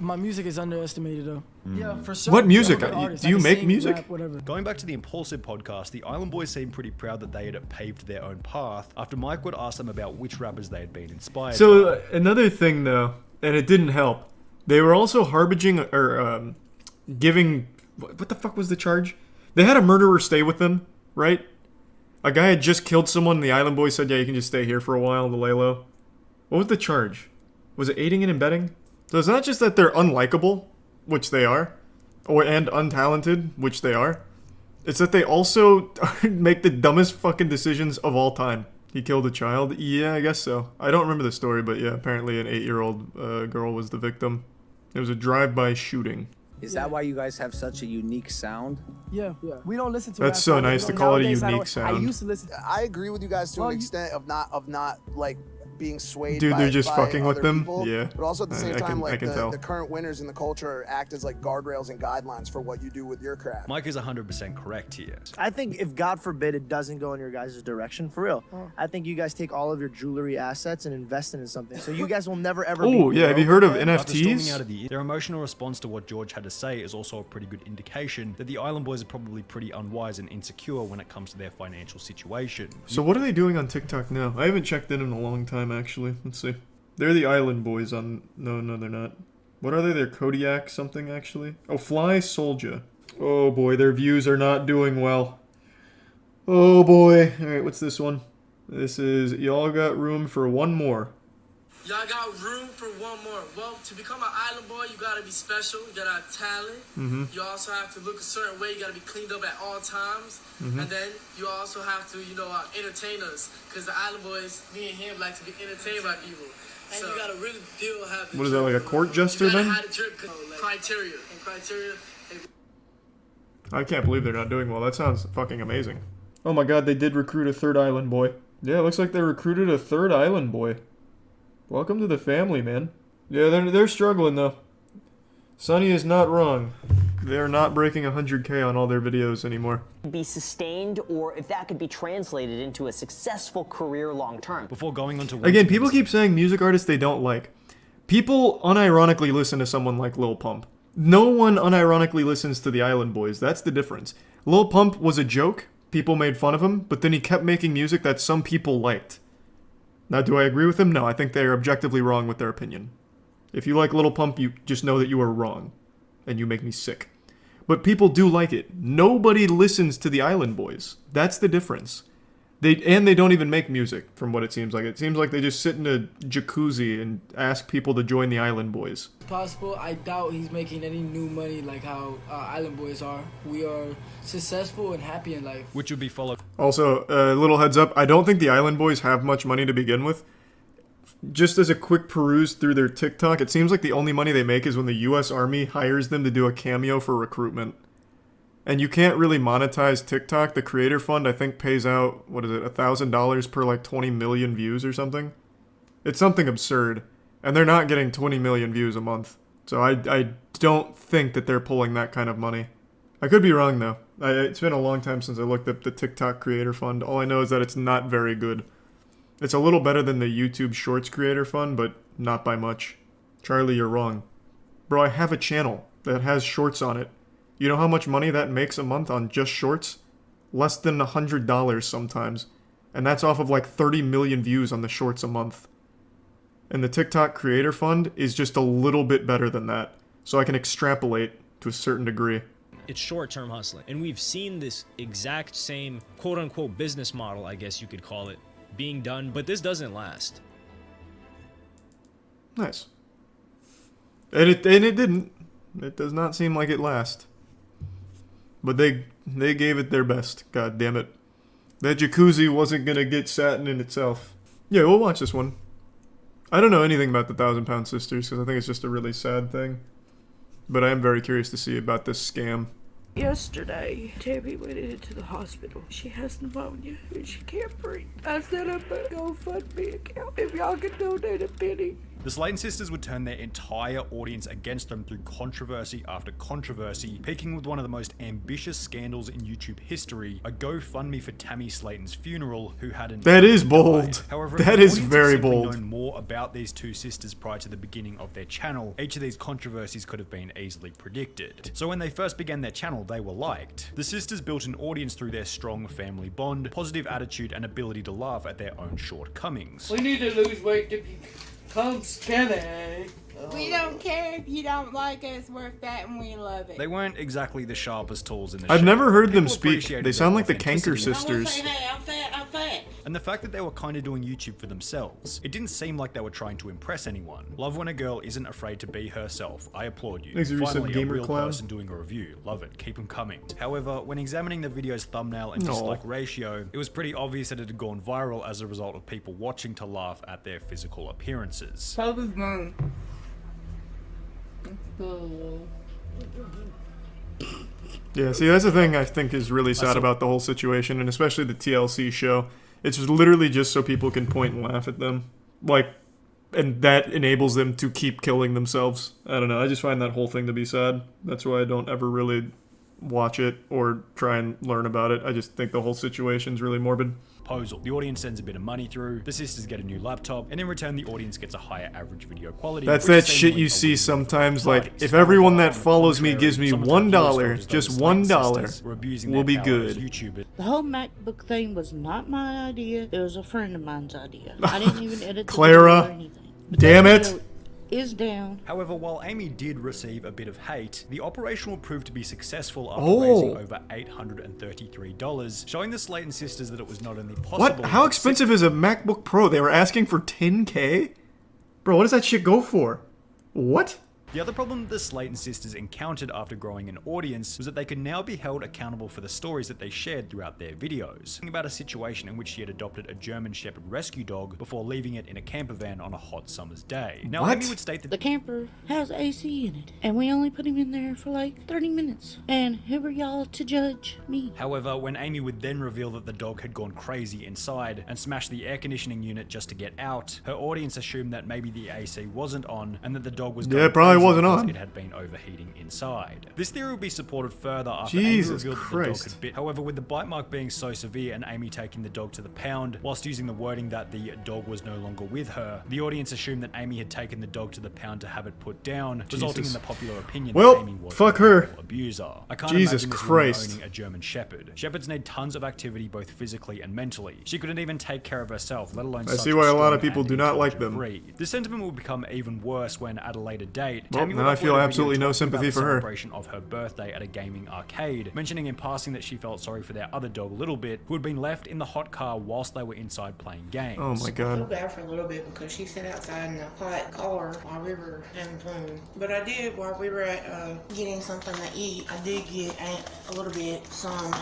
my music is underestimated though. Yeah, for sure. What music? I'm an artist. Do you I can make sing, music? rap, whatever. Going back to the Impulsive podcast, the Island Boys seemed pretty proud that they had paved their own path after Mike would ask them about which rappers they had been inspired So, by. another thing, though, and it didn't help. They were also harbinging or giving. What the fuck was the charge? They had a murderer stay with them, right? A guy had just killed someone, and the Island Boys said, "Yeah, you can just stay here for a while to lay low." What was the charge? Was it aiding and abetting? So it's not just that they're unlikable, which they are, and untalented, which they are. It's that they also make the dumbest fucking decisions of all time. He killed a child? Yeah, I guess so. I don't remember the story, but yeah, apparently an 8-year-old girl was the victim. It was a drive-by shooting. Is that why you guys have such a unique sound? Yeah. We don't listen to That's rap so songs. nice to call it a unique sound. I used to listen. I agree with you guys to an extent of not like being swayed. Dude, by, they're just by fucking with other them. people, Yeah. But also at the same time, like tell. the current winners in the culture act as like guardrails and guidelines for what you do with your craft. Mike is 100% correct here. I think if God forbid it doesn't go in your guys' direction, for real, I think you guys take all of your jewelry assets and invest it in something. So you guys will never ever be Oh, yeah, have you heard of After storming NFTs? out of the, their emotional response to what George had to say is also a pretty good indication that the Island Boys are probably pretty unwise and insecure when it comes to their financial situation. So what are they doing on TikTok now? I haven't checked in a long time, actually. Let's see. They're the Island Boys on... No, they're not. What are they? They're Kodiak something, actually. Oh, Fly Soldier. Oh, boy. Their views are not doing well. Oh, boy. Alright, what's this one? This is... Y'all got room for one more. Y'all got room for one more. Well, to become an Island Boy, you gotta be special. You gotta have talent. You also have to look a certain way. You gotta be cleaned up at all times. And then you also have to, entertain us. Because the Island Boys, me and him, like to be entertained by people. And so you gotta really have the What is that, like a court jester then? Criteria. And criteria. I can't believe they're not doing well. That sounds fucking amazing. Oh my god, they did recruit a third Island Boy. Yeah, it looks like they recruited a third Island Boy. Welcome to the family, man. Yeah, they're struggling though. Sonny is not wrong. They're not breaking 100K on all their videos anymore. Be sustained, or if that could be translated into a successful career long term. Before going on to... Again, people keep saying music artists they don't like. People unironically listen to someone like Lil Pump. No one unironically listens to the Island Boys. That's the difference. Lil Pump was a joke. People made fun of him, but then he kept making music that some people liked. Now, do I agree with him? No, I think they are objectively wrong with their opinion. If you like Lil Pump, you just know that you are wrong. And you make me sick. But people do like it. Nobody listens to the Island Boys. That's the difference. They don't even make music, from what it seems like. It seems like they just sit in a jacuzzi and ask people to join the Island Boys. Possible. I doubt he's making any new money like how Island Boys are. We are successful and happy in life. Which would be followed... Also, a little heads up, I don't think the Island Boys have much money to begin with. Just as a quick peruse through their TikTok, it seems like the only money they make is when the US Army hires them to do a cameo for recruitment. And you can't really monetize TikTok. The Creator Fund, I think, pays out, what is it, $1,000 per like 20 million views or something? It's something absurd. And they're not getting 20 million views a month. So I don't think that they're pulling that kind of money. I could be wrong, though. It's been a long time since I looked up the TikTok Creator Fund. All I know is that it's not very good. It's a little better than the YouTube Shorts Creator Fund, but not by much. Charlie, you're wrong. Bro, I have a channel that has shorts on it. You know how much money that makes a month on just shorts? Less than $100 sometimes. And that's off of like 30 million views on the shorts a month. And the TikTok Creator Fund is just a little bit better than that. So I can extrapolate to a certain degree. It's short-term hustling. And we've seen this exact same quote-unquote business model, I guess you could call it, being done, but this doesn't last. Nice. And it didn't. It does not seem like it lasts. But they gave it their best. God damn it. That jacuzzi wasn't gonna get satin in itself. Yeah, we'll watch this one. I don't know anything about the 1,000-Pound Sisters because I think it's just a really sad thing. But I am very curious to see about this scam. Yesterday, Tammy went into the hospital. She has pneumonia and she can't breathe. I set up a GoFundMe account if y'all can donate a penny. The Slayton sisters would turn their entire audience against them through controversy after controversy, peaking with one of the most ambitious scandals in YouTube history, a GoFundMe for Tammy Slayton's funeral, who hadn't That is bold. However, that is very bold. Known more about these two sisters prior to the beginning of their channel, each of these controversies could have been easily predicted. So when they first began their channel, they were liked. The sisters built an audience through their strong family bond, positive attitude, and ability to laugh at their own shortcomings. We need to lose weight to be I'm skinny. We don't care if you don't like us. We're fat and we love it. They weren't exactly the sharpest tools in the I've shed. never heard them People speak. appreciated They their sound like the authenticity. Kanker sisters. Hey, I'm fat. And the fact that they were kind of doing YouTube for themselves. It didn't seem like they were trying to impress anyone. Love when a girl isn't afraid to be herself. I applaud you. Thanks for Finally, a gamer real clown. person doing a review. Love it. Keep them coming. However, when examining the video's thumbnail and No. dislike ratio, it was pretty obvious that it had gone viral as a result of people watching to laugh at their physical appearances. Toby's mom. Yeah, see, that's the thing I think is really sad about the whole situation, and especially the TLC show. It's literally just so people can point and laugh at them. Like, and that enables them to keep killing themselves. I don't know, I just find that whole thing to be sad. That's why I don't ever really watch it or try and learn about it. I just think the whole situation's really morbid. Proposal. The audience sends a bit of money through, the sisters get a new laptop, and in return the audience gets a higher average video quality. That's which that is shit seemingly you a see win-win sometimes, for like, parties. if everyone that On the follows me contrary, gives me some of the $1, appeals photos just those Slate $1, sisters were abusing we'll their be power as good. YouTubers. The whole MacBook thing was not my idea. It was a friend of mine's idea. I didn't even edit the Clara, video or anything. But damn that it. video is down. However, while Amy did receive a bit of hate, the operation will prove to be successful after Oh. raising over $833, showing the Slayton sisters that it was not only possible... What? How but expensive is a MacBook Pro? They were asking for $10K? Bro, what does that shit go for? What? The other problem the Slayton sisters encountered after growing an audience was that they could now be held accountable for the stories that they shared throughout their videos. Think about a situation in which she had adopted a German Shepherd rescue dog before leaving it in a camper van on a hot summer's day. Now, Amy would state that The camper has AC in it, and we only put him in there for like 30 minutes. And who are y'all to judge me? However, when Amy would then reveal that the dog had gone crazy inside and smashed the air conditioning unit just to get out, her audience assumed that maybe the AC wasn't on and that the dog was Yeah, going it probably crazy wasn't because on. it had been overheating inside. This theory would be supported further after Jesus Amy revealed that the Christ. dog had bit. However, with the bite mark being so severe and Amy taking the dog to the pound, whilst using the wording that the dog was no longer with her, the audience assumed that Amy had taken the dog to the pound to have it put down, resulting in Jesus. the popular opinion Well, that Amy was fuck an her. animal abuser. I can't Jesus imagine this Christ. woman owning a German Shepherd. Shepherds need tons of activity both physically and mentally. She couldn't even take care of herself, let alone I such see why a lot strong of people and do not like intelligent them. breed. This sentiment will become even worse when, at a later date, Well, Tammy then would I feel upload a video absolutely no talking sympathy about the for her. celebration of her birthday at a gaming arcade, mentioning in passing that she felt sorry for their other dog, Little Bit, who had been left in the hot car whilst they were inside playing games. Oh my I feel god. bad for a little bit because she sat outside in the hot car while we were having fun. But I did, while we were at getting something to eat, I did get a little bit some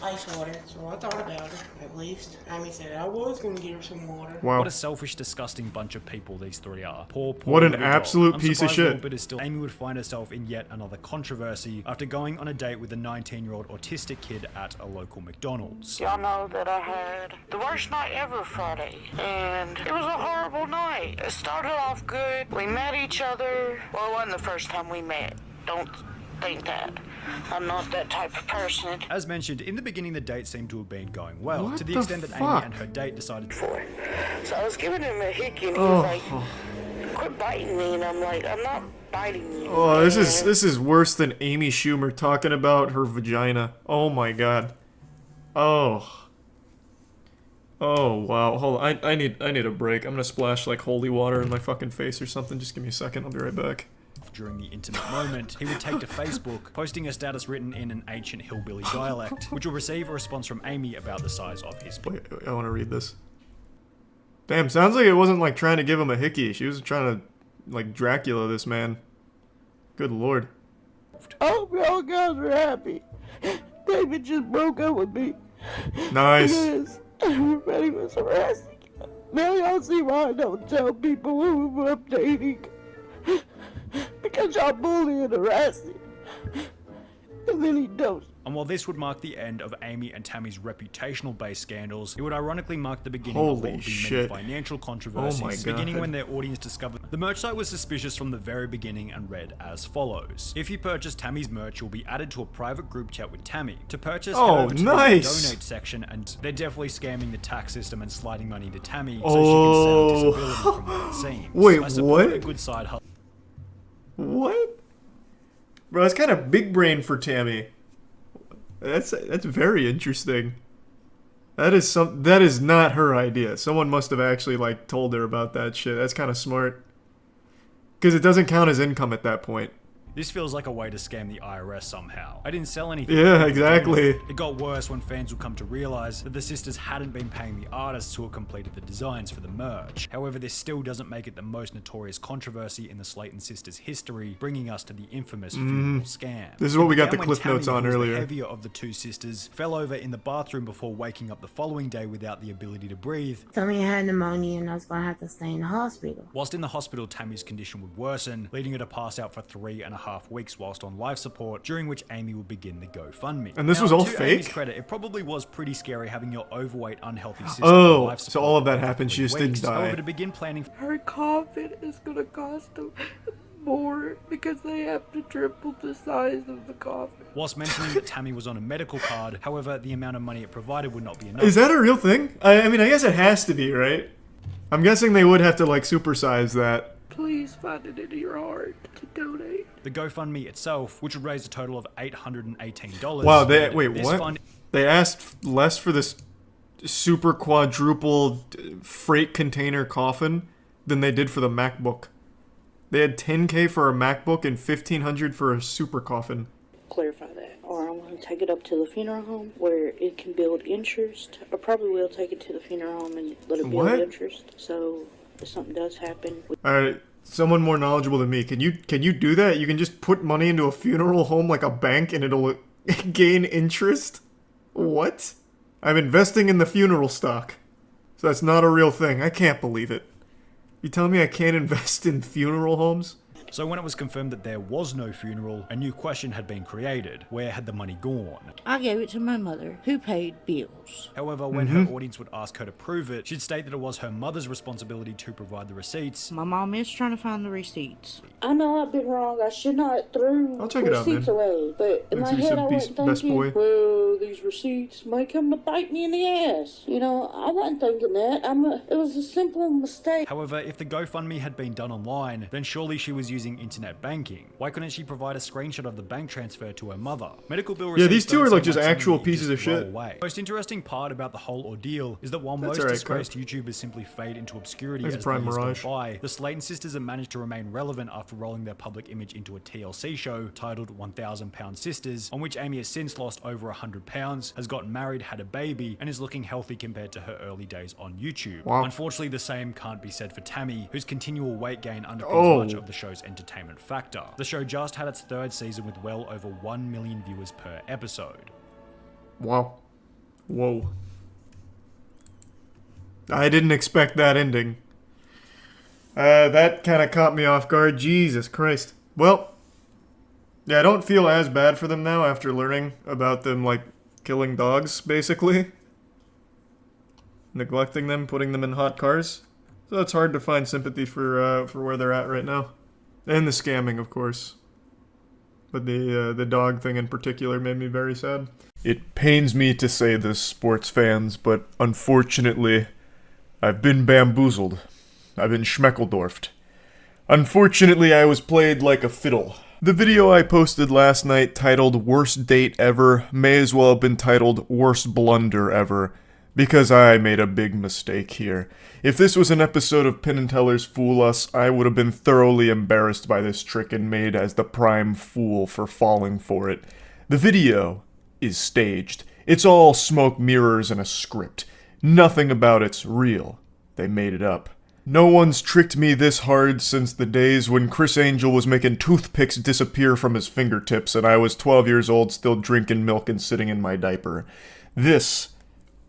ice water. So I thought about her, at least. Amy said I was going to get her some water. Wow. What a selfish, disgusting bunch of people these three are. Poor What an little dog. absolute I'm piece of surprised shit. Little Bit is still. Amy would find herself in yet another controversy after going on a date with a 19-year-old autistic kid at a local McDonald's. Y'all know that I had the worst night ever Friday, and it was a horrible night. It started off good. We met each other. Well, it wasn't the first time we met. Don't think that. I'm not that type of person. As mentioned, in the beginning the date seemed to have been going well, What to the the extent that fuck? Amy and her date decided So I was giving him a hickey, and he Oh. was like, quit biting me, and I'm like, I'm not biting you. Oh, this is worse than Amy Schumer talking about her vagina. Oh my god. Oh. Oh wow. Hold on. I need a break. I'm gonna splash like holy water in my fucking face or something. Just give me a second. I'll be right back. during the intimate moment, he would take to Facebook, posting a status written in an ancient hillbilly dialect, which will receive a response from Amy about the size of his Wait, I want to read this. Damn, sounds like it wasn't like trying to give him a hickey. She was trying to like Dracula this man. Good lord. I hope y'all guys are happy. David just broke up with me. Nice. Because everybody was harassing. Now y'all see why I don't tell people who I'm dating. Because y'all bully and harassing. And then he don't. And while this would mark the end of Amy and Tammy's reputational-based scandals, it would ironically mark the beginning of what Holy would be shit. many financial controversies, Oh my beginning God. when their audience discovered the merch site was suspicious from the very beginning and read as follows. If you purchase Tammy's merch, you'll be added to a private group chat with Tammy. To purchase, Oh, head over to nice. the donate section, and they're definitely scamming the tax system and sliding money to Tammy so Oh. she can sell disability from what it seems. Wait, I support what? a good side hustle. What? Bro, that's kind of big brain for Tammy. That's very interesting. That is not her idea. Someone must have actually, like, told her about that shit. That's kind of smart. Because it doesn't count as income at that point. This feels like a way to scam the IRS somehow. I didn't sell anything. Yeah, exactly. It got worse when fans would come to realize that the sisters hadn't been paying the artists who had completed the designs for the merch. However, this still doesn't make it the most notorious controversy in the Slayton sisters' history, bringing us to the infamous funeral scam. This is what we got the When cliff notes Tammy, on who was earlier. the heavier of the two sisters, fell over in the bathroom before waking up the following day without the ability to breathe. Told me I had pneumonia and I was gonna have to stay in the hospital. Whilst in the hospital, Tammy's condition would worsen, leading her to pass out for 3.5 weeks whilst on life support, during which Amy would begin the GoFundMe. And this was all to Amy's fake? credit, it probably was pretty scary having your overweight, unhealthy sister on life so support all of that for happened, she 3 just didn't weeks. die. However, to begin planning Her coffin is gonna cost them more because they have to triple the size of the coffin. whilst mentioning that Tammy was on a medical card, however, the amount of money it provided would not be enough. Is that a real thing? I mean, I guess it has to be, right? I'm guessing they would have to, like, supersize that. Please find it in your heart to donate. The GoFundMe itself, which would raise a total of $818. Wow, This what? fund- They asked less for this super quadruple freight container coffin than they did for the MacBook. They had $10K for a MacBook and $1,500 for a super coffin. Clarify that. Or I'm going to take it up to the funeral home where it can build interest. I probably will take it to the funeral home and let it build What? interest. So if something does happen... Alright, someone more knowledgeable than me. Can you do that? You can just put money into a funeral home like a bank and it'll gain interest? What? I'm investing in the funeral stock. So that's not a real thing. I can't believe it. You telling me I can't invest in funeral homes? So when it was confirmed that there was no funeral, a new question had been created. Where had the money gone? I gave it to my mother, who paid bills. However, when her audience would ask her to prove it, she'd state that it was her mother's responsibility to provide the receipts. My mom is trying to find the receipts. I know I've been wrong. I should not throw I'll check it out, receipts man. away. But in my Let's see head, some I Beast- wasn't Best thinking, Boy. well, these receipts may come to bite me in the ass. You know, I wasn't thinking that. It was a simple mistake. However, if the GoFundMe had been done online, then surely she was using internet banking. Why couldn't she provide a screenshot of the bank transfer to her mother? Medical bill Yeah, receipts these two don't are like seem just something actual that you pieces of just roll shit. away. Most interesting part about the whole ordeal is that while That's most alright, disgraced YouTubers simply fade into obscurity That's a as Prime the years go Mirage. by, the Slayton sisters have managed to remain relevant after rolling their public image into a TLC show titled 1,000 Pound Sisters, on which Amy has since lost over 100 pounds, has gotten married, had a baby, and is looking healthy compared to her early days on YouTube. Wow. Unfortunately, the same can't be said for Tammy, whose continual weight gain underpins Oh. much of the show's entertainment factor. The show just had its third season with well over 1 million viewers per episode. Wow. Whoa. I didn't expect that ending. That kind of caught me off guard. Jesus Christ. Well, yeah, I don't feel as bad for them now after learning about them, like, killing dogs, basically. Neglecting them, putting them in hot cars. So it's hard to find sympathy for where they're at right now. And the scamming, of course. But the dog thing in particular made me very sad. It pains me to say this, sports fans, but unfortunately, I've been bamboozled. I've been schmeckeldorfed. Unfortunately, I was played like a fiddle. The video I posted last night titled Worst Date Ever may as well have been titled Worst Blunder Ever, because I made a big mistake here. If this was an episode of Penn and Teller's Fool Us, I would have been thoroughly embarrassed by this trick and made as the prime fool for falling for it. The video is staged. It's all smoke mirrors and a script. Nothing about it's real. They made it up. No one's tricked me this hard since the days when Chris Angel was making toothpicks disappear from his fingertips and I was 12 years old still drinking milk and sitting in my diaper. This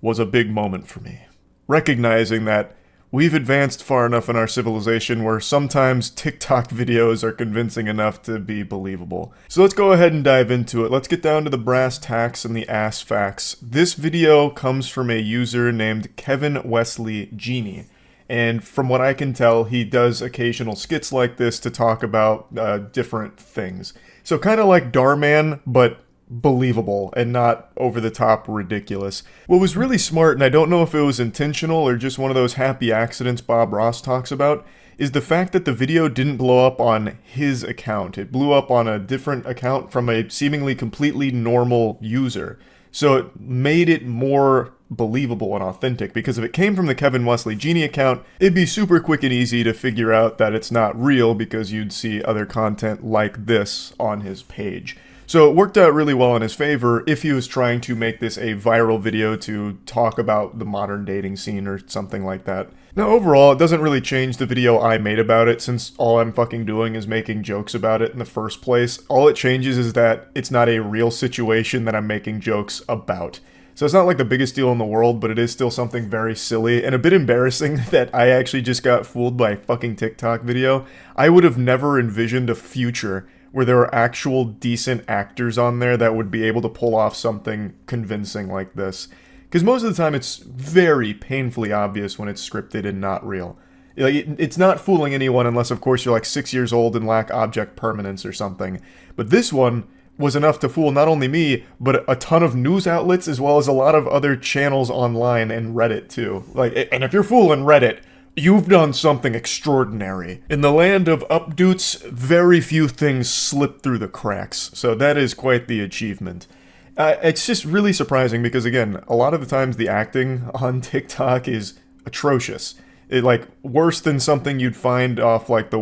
was a big moment for me. Recognizing that we've advanced far enough in our civilization where sometimes TikTok videos are convincing enough to be believable. So let's go ahead and dive into it. Let's get down to the brass tacks and the ass facts. This video comes from a user named Kevin Wesley Genie. And from what I can tell, he does occasional skits like this to talk about different things. So kind of like Darman, but believable and not over-the-top ridiculous. What was really smart, and I don't know if it was intentional or just one of those happy accidents Bob Ross talks about, is the fact that the video didn't blow up on his account. It blew up on a different account from a seemingly completely normal user. So it made it more believable and authentic, because if it came from the Kevin Wesley Genie account, it'd be super quick and easy to figure out that it's not real because you'd see other content like this on his page. So it worked out really well in his favor if he was trying to make this a viral video to talk about the modern dating scene or something like that. Now overall, it doesn't really change the video I made about it, since all I'm fucking doing is making jokes about it in the first place. All it changes is that it's not a real situation that I'm making jokes about. So it's not like the biggest deal in the world, but it is still something very silly and a bit embarrassing that I actually just got fooled by a fucking TikTok video. I would have never envisioned a future where there were actual decent actors on there that would be able to pull off something convincing like this. Because most of the time it's very painfully obvious when it's scripted and not real. Like, it's not fooling anyone unless, of course, you're like 6 years old and lack object permanence or something. But this one was enough to fool not only me, but a ton of news outlets as well as a lot of other channels online and Reddit too. Like, and if you're fooling Reddit, you've done something extraordinary. In the land of updoots, very few things slip through the cracks, so that is quite the achievement. It's just really surprising because, again, a lot of the times the acting on TikTok is atrocious. Like, worse than something you'd find off like the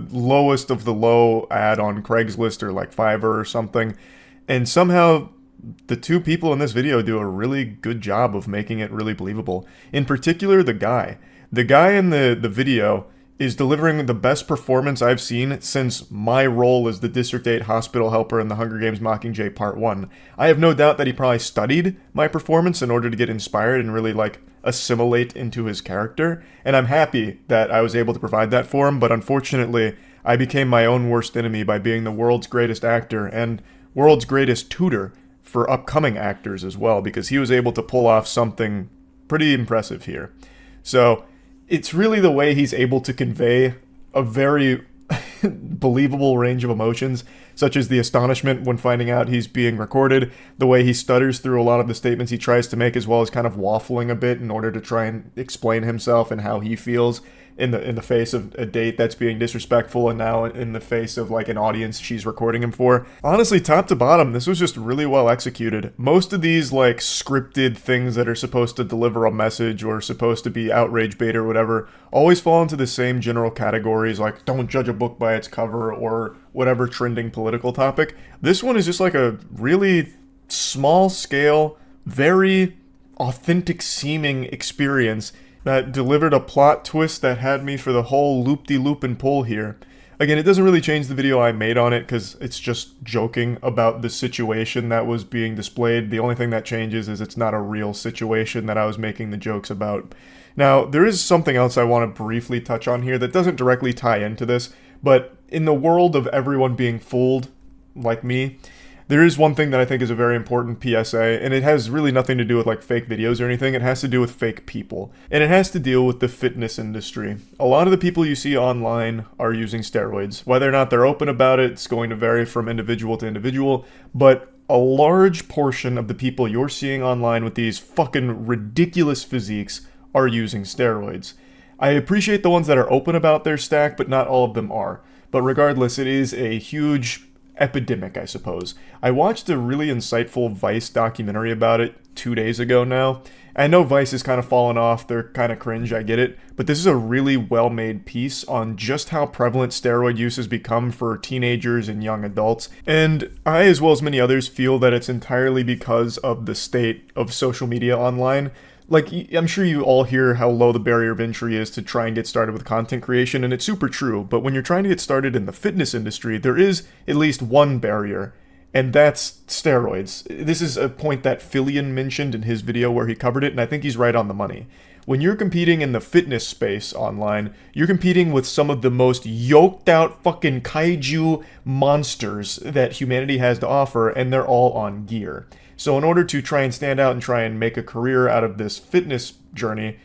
lowest of the low ad on Craigslist or like Fiverr or something. And somehow the two people in this video do a really good job of making it really believable. In particular, the guy. The guy in the video is delivering the best performance I've seen since my role as the District 8 hospital helper in the Hunger Games Mockingjay Part 1. I have no doubt that he probably studied my performance in order to get inspired and really, like, assimilate into his character, and I'm happy that I was able to provide that for him, but unfortunately, I became my own worst enemy by being the world's greatest actor and world's greatest tutor for upcoming actors as well, because he was able to pull off something pretty impressive here. So it's really the way he's able to convey a very believable range of emotions, such as the astonishment when finding out he's being recorded, the way he stutters through a lot of the statements he tries to make, as well as kind of waffling a bit in order to try and explain himself and how he feels in the face of a date that's being disrespectful, and now in the face of like an audience she's recording him for. Honestly, top to bottom, this was just really well executed. Most of these like scripted things that are supposed to deliver a message or supposed to be outrage bait or whatever always fall into the same general categories, like don't judge a book by its cover or whatever trending political topic. This one is just like a really small scale, very authentic seeming experience that delivered a plot twist that had me for the whole loop-de-loop and pull here. Again, it doesn't really change the video I made on it because it's just joking about the situation that was being displayed. The only thing that changes is it's not a real situation that I was making the jokes about. Now, there is something else I want to briefly touch on here that doesn't directly tie into this, but in the world of everyone being fooled, like me, there is one thing that I think is a very important PSA, and it has really nothing to do with like fake videos or anything. It has to do with fake people, and it has to deal with the fitness industry. A lot of the people you see online are using steroids. Whether or not they're open about it, it's going to vary from individual to individual, but a large portion of the people you're seeing online with these fucking ridiculous physiques are using steroids. I appreciate the ones that are open about their stack, but not all of them are. But regardless, it is a huge epidemic, I suppose. I watched a really insightful Vice documentary about it 2 days ago now. I know Vice has kind of fallen off, they're kind of cringe, I get it, but this is a really well-made piece on just how prevalent steroid use has become for teenagers and young adults, and I, as well as many others, feel that it's entirely because of the state of social media online. Like, I'm sure you all hear how low the barrier of entry is to try and get started with content creation, and it's super true, but when you're trying to get started in the fitness industry, there is at least one barrier, and that's steroids. This is a point that Fillion mentioned in his video where he covered it, and I think he's right on the money. When you're competing in the fitness space online, you're competing with some of the most yoked out fucking kaiju monsters that humanity has to offer, and they're all on gear. So in order to try and stand out and try and make a career out of this fitness journey,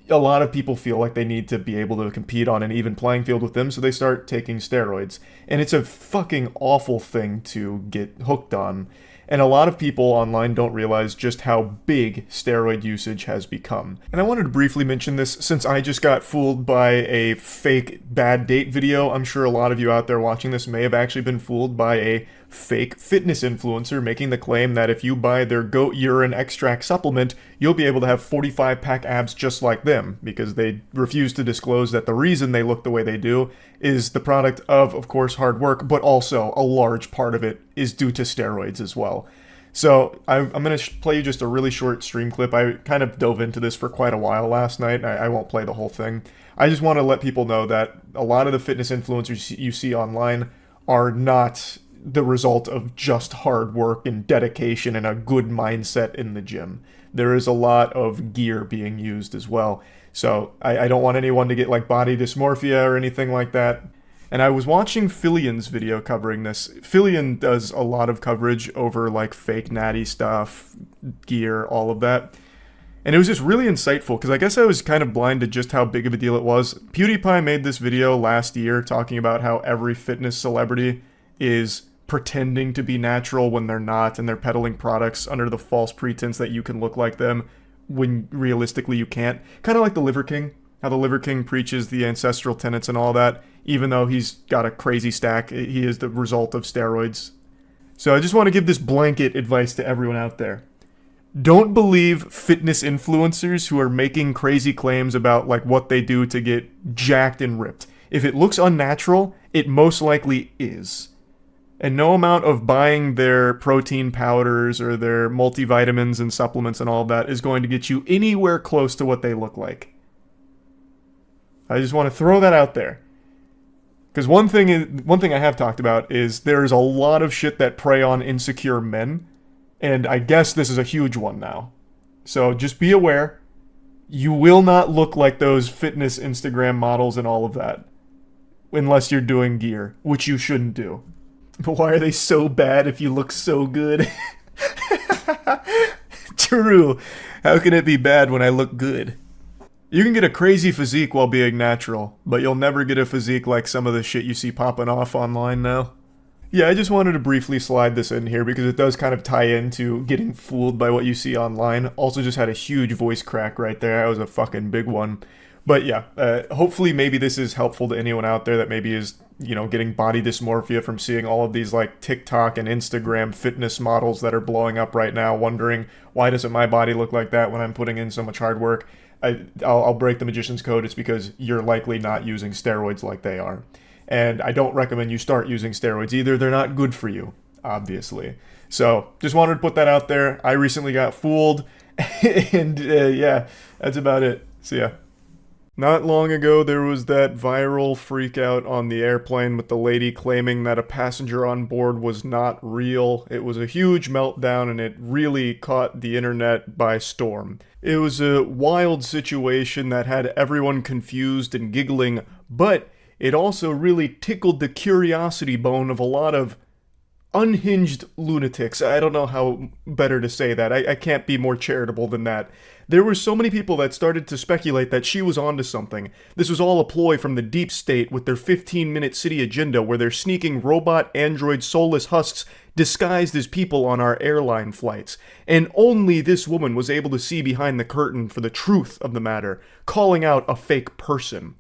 a lot of people feel like they need to be able to compete on an even playing field with them, so they start taking steroids. And it's a fucking awful thing to get hooked on. And a lot of people online don't realize just how big steroid usage has become. And I wanted to briefly mention this since I just got fooled by a fake bad date video. I'm sure a lot of you out there watching this may have actually been fooled by a fake fitness influencer making the claim that if you buy their goat urine extract supplement, you'll be able to have 45-pack abs just like them, because they refuse to disclose that the reason they look the way they do is the product of course, hard work, but also a large part of it is due to steroids as well. So I'm going to play you just a really short stream clip. I kind of dove into this for quite a while last night, and I won't play the whole thing. I just want to let people know that a lot of the fitness influencers you see online are not the result of just hard work and dedication and a good mindset in the gym. There is a lot of gear being used as well. So I don't want anyone to get like body dysmorphia or anything like that. And I was watching Fillion's video covering this. Fillion does a lot of coverage over like fake natty stuff, gear, all of that. And it was just really insightful, because I guess I was kind of blind to just how big of a deal it was. PewDiePie made this video last year talking about how every fitness celebrity is pretending to be natural when they're not, and they're peddling products under the false pretense that you can look like them when realistically you can't. Kind of like the Liver King, how the Liver King preaches the ancestral tenets and all that, even though he's got a crazy stack, he is the result of steroids. So I just want to give this blanket advice to everyone out there. Don't believe fitness influencers who are making crazy claims about like what they do to get jacked and ripped. If it looks unnatural, it most likely is. And no amount of buying their protein powders or their multivitamins and supplements and all of that is going to get you anywhere close to what they look like. I just want to throw that out there. Because one thing I have talked about is there's a lot of shit that prey on insecure men, and I guess this is a huge one now. So just be aware, you will not look like those fitness Instagram models and all of that, unless you're doing gear, which you shouldn't do. But why are they so bad if you look so good? True. How can it be bad when I look good? You can get a crazy physique while being natural, but you'll never get a physique like some of the shit you see popping off online now. Yeah, I just wanted to briefly slide this in here because it does kind of tie into getting fooled by what you see online. Also just had a huge voice crack right there. That was a fucking big one. But yeah, hopefully maybe this is helpful to anyone out there that maybe is, you know, getting body dysmorphia from seeing all of these like TikTok and Instagram fitness models that are blowing up right now, wondering why doesn't my body look like that when I'm putting in so much hard work. I'll break the magician's code. It's because you're likely not using steroids like they are. And I don't recommend you start using steroids either. They're not good for you, obviously. So just wanted to put that out there. I recently got fooled. And yeah, that's about it. See ya. Not long ago, there was that viral freakout on the airplane with the lady claiming that a passenger on board was not real. It was a huge meltdown and it really caught the internet by storm. It was a wild situation that had everyone confused and giggling, but it also really tickled the curiosity bone of a lot of unhinged lunatics. I don't know how better to say that. I can't be more charitable than that. There were so many people that started to speculate that she was onto something. This was all a ploy from the deep state with their 15-minute city agenda where they're sneaking robot, android, soulless husks disguised as people on our airline flights. And only this woman was able to see behind the curtain for the truth of the matter, calling out a fake person.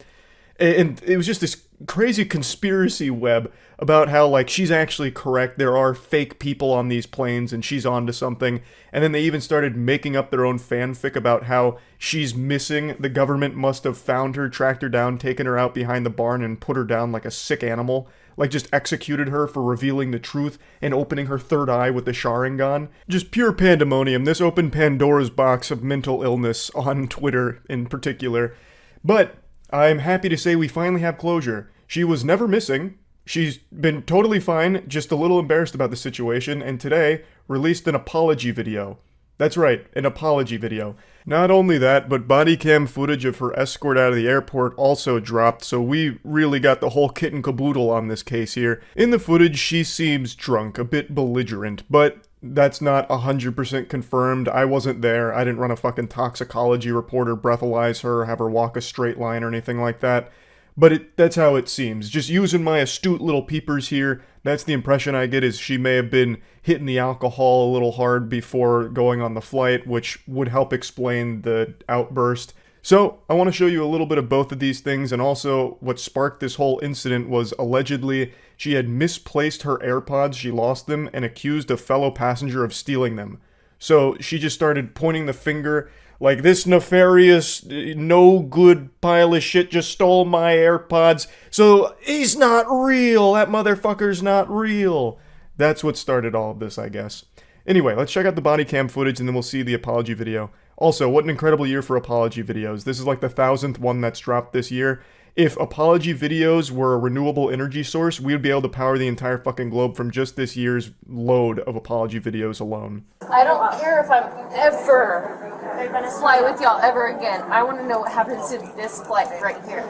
And it was just this crazy conspiracy web about how, like, she's actually correct, there are fake people on these planes and she's onto something. And then they even started making up their own fanfic about how she's missing, the government must have found her, tracked her down, taken her out behind the barn and put her down like a sick animal. Like, just executed her for revealing the truth and opening her third eye with the Sharingan. Just pure pandemonium. This opened Pandora's box of mental illness on Twitter in particular. But I'm happy to say we finally have closure. She was never missing. She's been totally fine, just a little embarrassed about the situation, and today released an apology video. That's right, an apology video. Not only that, but body cam footage of her escort out of the airport also dropped, so we really got the whole kit and caboodle on this case here. In the footage, she seems drunk, a bit belligerent, but that's not 100% confirmed. I wasn't there. I didn't run a fucking toxicology report or breathalyze her, have her walk a straight line or anything like that. But that's how it seems. Just using my astute little peepers here, that's the impression I get, is she may have been hitting the alcohol a little hard before going on the flight, which would help explain the outburst. So, I want to show you a little bit of both of these things, and also what sparked this whole incident was allegedly she had misplaced her AirPods, she lost them, and accused a fellow passenger of stealing them. So, she just started pointing the finger, like, this nefarious, no good pile of shit just stole my AirPods, so he's not real, that motherfucker's not real. That's what started all of this, I guess. Anyway, let's check out the body cam footage and then we'll see the apology video. Also, what an incredible year for apology videos. This is like the 1,000th one that's dropped this year. If apology videos were a renewable energy source, we would be able to power the entire fucking globe from just this year's load of apology videos alone. I don't care if I'm ever gonna fly with y'all ever again. I want to know what happens to this flight right here.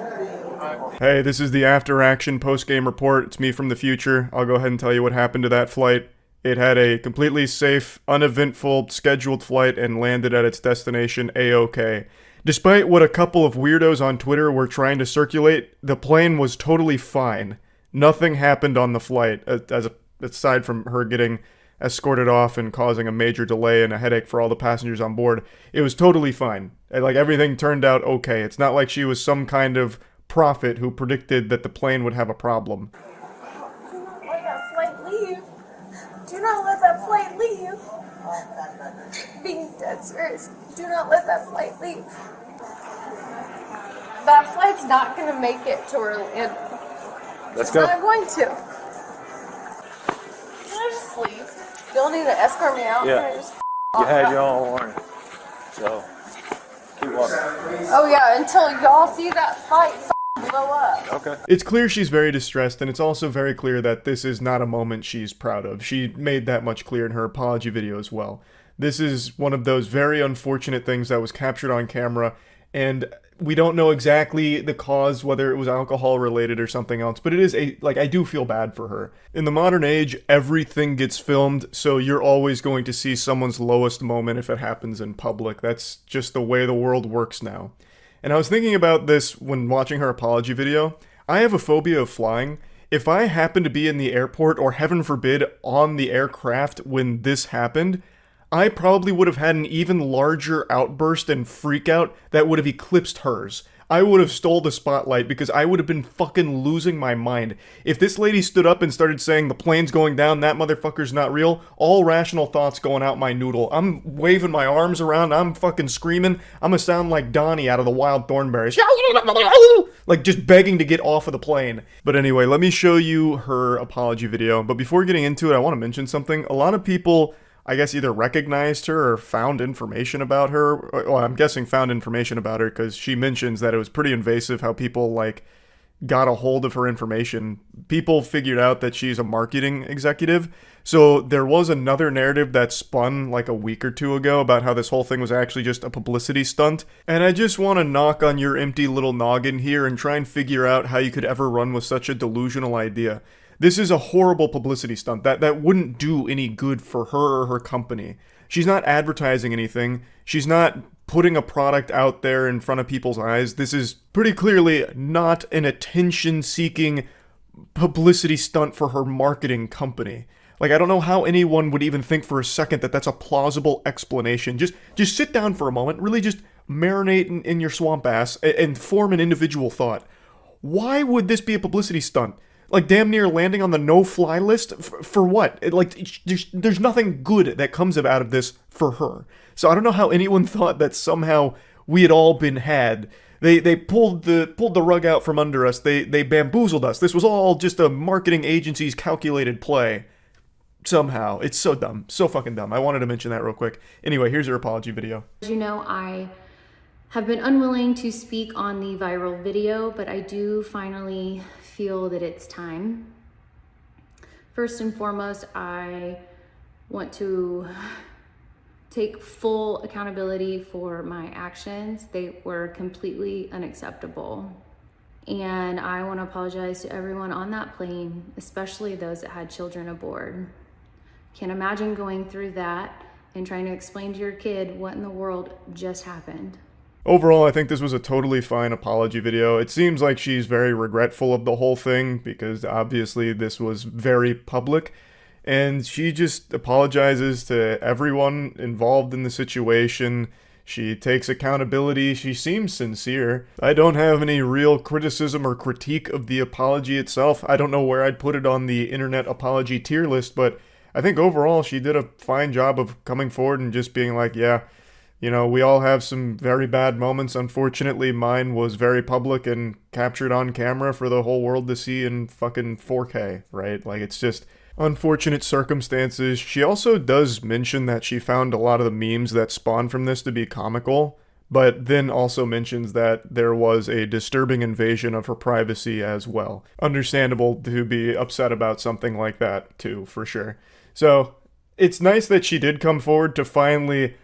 Hey, this is the after action post-game report. It's me from the future. I'll go ahead and tell you what happened to that flight. It had a completely safe, uneventful, scheduled flight and landed at its destination A-OK. Despite what a couple of weirdos on Twitter were trying to circulate, the plane was totally fine. Nothing happened on the flight, aside from her getting escorted off and causing a major delay and a headache for all the passengers on board. It was totally fine. Like, everything turned out okay. It's not like she was some kind of prophet who predicted that the plane would have a problem. Let that flight leave. Do not let that flight leave. Being dead serious. Do not let that flight leave. That flight's not going to make it to Orlando. Let's go. It's not going to. Can I just leave? You don't need to escort me out. Yeah. Can I just You had your own warning. So, keep walking. Oh yeah, until y'all see that fight blow up. Okay. It's clear she's very distressed, and it's also very clear that this is not a moment she's proud of. She made that much clear in her apology video as well. This is one of those very unfortunate things that was captured on camera, and we don't know exactly the cause, whether it was alcohol related or something else, but it is I do feel bad for her. In the modern age, everything gets filmed, so you're always going to see someone's lowest moment if it happens in public. That's just the way the world works now. And I was thinking about this when watching her apology video. I have a phobia of flying. If I happened to be in the airport, or heaven forbid, on the aircraft when this happened, I probably would have had an even larger outburst and freakout that would have eclipsed hers. I would have stole the spotlight because I would have been fucking losing my mind. If this lady stood up and started saying the plane's going down, that motherfucker's not real, all rational thoughts going out my noodle. I'm waving my arms around, I'm fucking screaming. I'm gonna sound like Donnie out of the Wild Thornberrys. Like just begging to get off of the plane. But anyway, let me show you her apology video. But before getting into it, I want to mention something. A lot of people, I guess, either recognized her or found information about her. Well, I'm guessing found information about her because she mentions that it was pretty invasive how people, like, got a hold of her information. People figured out that she's a marketing executive. So there was another narrative that spun like a week or two ago about how this whole thing was actually just a publicity stunt. And I just want to knock on your empty little noggin here and try and figure out how you could ever run with such a delusional idea. This is a horrible publicity stunt. That wouldn't do any good for her or her company. She's not advertising anything. She's not putting a product out there in front of people's eyes. This is pretty clearly not an attention-seeking publicity stunt for her marketing company. Like, I don't know how anyone would even think for a second that that's a plausible explanation. Just sit down for a moment, really just marinate in your swamp ass and form an individual thought. Why would this be a publicity stunt? Like, damn near landing on the no-fly list? For what? There's nothing good that comes out of this for her. So I don't know how anyone thought that somehow we had all been had. They pulled the rug out from under us. They bamboozled us. This was all just a marketing agency's calculated play. Somehow. It's so dumb. So fucking dumb. I wanted to mention that real quick. Anyway, here's her apology video. As you know, I have been unwilling to speak on the viral video, but I do finally feel that it's time. First and foremost, I want to take full accountability for my actions. They were completely unacceptable. And I want to apologize to everyone on that plane, especially those that had children aboard. Can't imagine going through that and trying to explain to your kid what in the world just happened. Overall, I think this was a totally fine apology video. It seems like she's very regretful of the whole thing because obviously this was very public. And she just apologizes to everyone involved in the situation. She takes accountability, she seems sincere. I don't have any real criticism or critique of the apology itself. I don't know where I'd put it on the internet apology tier list, but I think overall she did a fine job of coming forward and just being like, yeah, you know, we all have some very bad moments. Unfortunately, mine was very public and captured on camera for the whole world to see in fucking 4K, right? Like, it's just unfortunate circumstances. She also does mention that she found a lot of the memes that spawned from this to be comical, but then also mentions that there was a disturbing invasion of her privacy as well. Understandable to be upset about something like that too, for sure. So it's nice that she did come forward to finally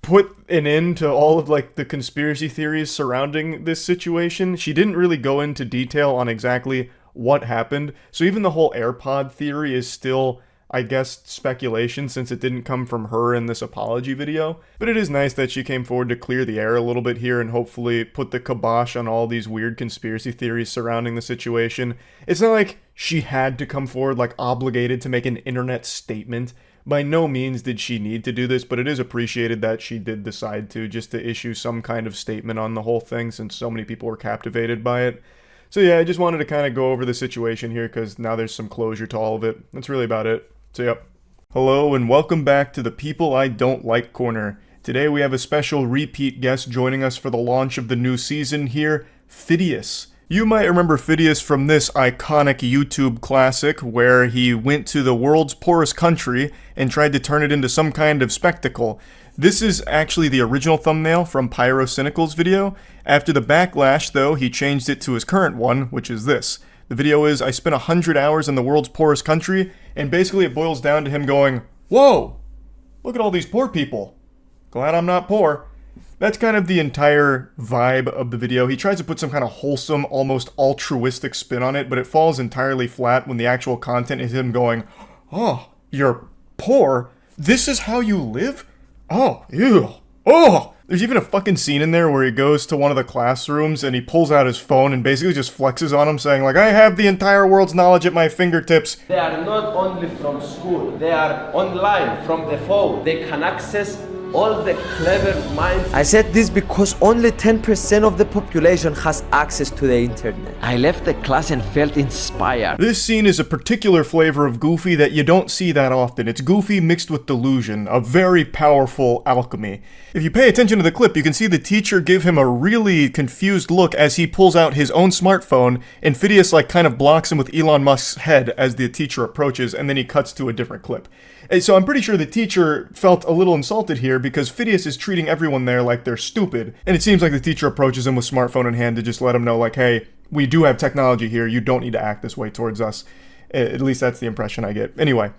put an end to all of like the conspiracy theories surrounding this situation. She didn't really go into detail on exactly what happened, so even the whole AirPod theory is still, I guess, speculation since it didn't come from her in this apology video. But it is nice that she came forward to clear the air a little bit here and hopefully put the kibosh on all these weird conspiracy theories surrounding the situation. It's not like she had to come forward, like obligated to make an internet statement. By no means did she need to do this, but it is appreciated that she did decide to, just to issue some kind of statement on the whole thing since so many people were captivated by it. So yeah, I just wanted to kind of go over the situation here because now there's some closure to all of it. That's really about it. So yep. Hello and welcome back to the People I Don't Like Corner. Today we have a special repeat guest joining us for the launch of the new season here, Phidias. You might remember Phidias from this iconic YouTube classic where he went to the world's poorest country and tried to turn it into some kind of spectacle. This is actually the original thumbnail from Pyrocynical's video. After the backlash, though, he changed it to his current one, which is this. The video is, I spent 100 hours in the world's poorest country, and basically it boils down to him going, whoa, look at all these poor people. Glad I'm not poor. That's kind of the entire vibe of the video. He tries to put some kind of wholesome, almost altruistic spin on it, but it falls entirely flat when the actual content is him going, oh, you're poor? This is how you live? Oh, ew. Oh! There's even a fucking scene in there where he goes to one of the classrooms and he pulls out his phone and basically just flexes on him saying like, I have the entire world's knowledge at my fingertips. They are not only from school, they are online from the phone. They can access all the clever minds. I said this because only 10% of the population has access to the internet. I left the class and felt inspired. This scene is a particular flavor of Goofy that you don't see that often. It's Goofy mixed with delusion, a very powerful alchemy. If you pay attention to the clip, you can see the teacher give him a really confused look as he pulls out his own smartphone, and Phidias like kind of blocks him with Elon Musk's head as the teacher approaches, and then he cuts to a different clip. So I'm pretty sure the teacher felt a little insulted here because Phidias is treating everyone there like they're stupid. And it seems like the teacher approaches him with smartphone in hand to just let him know like, hey, we do have technology here. You don't need to act this way towards us. At least that's the impression I get. Anyway,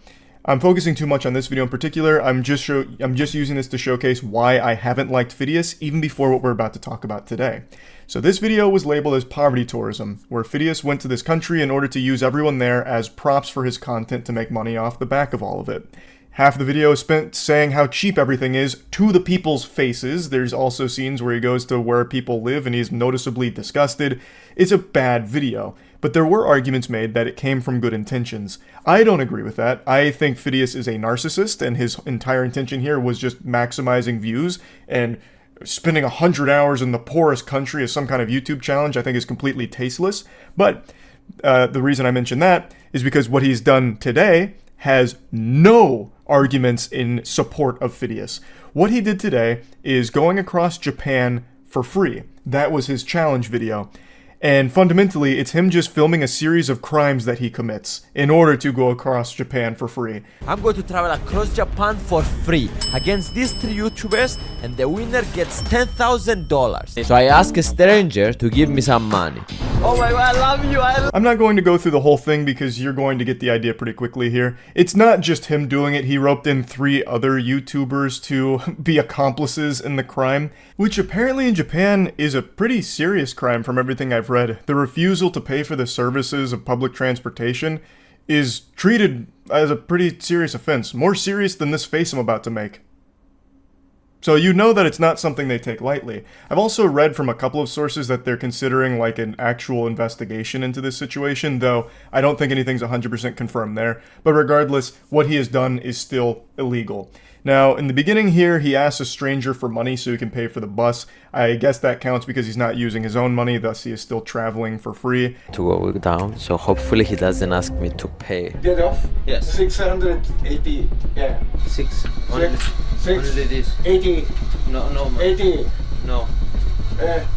I'm focusing too much on this video in particular. I'm just using this to showcase why I haven't liked Phidias even before what we're about to talk about today. So this video was labeled as poverty tourism, where Phidias went to this country in order to use everyone there as props for his content to make money off the back of all of it. Half the video is spent saying how cheap everything is to the people's faces. There's also scenes where he goes to where people live and he's noticeably disgusted. It's a bad video, but there were arguments made that it came from good intentions. I don't agree with that. I think Phidias is a narcissist and his entire intention here was just maximizing views, and spending 100 hours in the poorest country as some kind of YouTube challenge I think is completely tasteless. But the reason I mention that is because what he's done today has no arguments in support of Phidias. What he did today is going across Japan for free. That was his challenge video. And fundamentally, it's him just filming a series of crimes that he commits in order to go across Japan for free. I'm going to travel across Japan for free against these 3 YouTubers, and the winner gets $10,000. So I ask a stranger to give me some money. Oh my god, I love you! I'm not going to go through the whole thing because you're going to get the idea pretty quickly here. It's not just him doing it, he roped in 3 other YouTubers to be accomplices in the crime, which apparently in Japan is a pretty serious crime from everything I've read. The refusal to pay for the services of public transportation is treated as a pretty serious offense, more serious than this face I'm about to make. So you know that it's not something they take lightly. I've also read from a couple of sources that they're considering like an actual investigation into this situation, though I don't think anything's 100% confirmed there. But regardless, what he has done is still illegal. Now, in the beginning here, he asks a stranger for money so he can pay for the bus. I guess that counts because he's not using his own money, thus he is still traveling for free. To go down, so hopefully he doesn't ask me to pay. Get off? Yes. 680, yeah. Only this. 80. No, no. 80. No.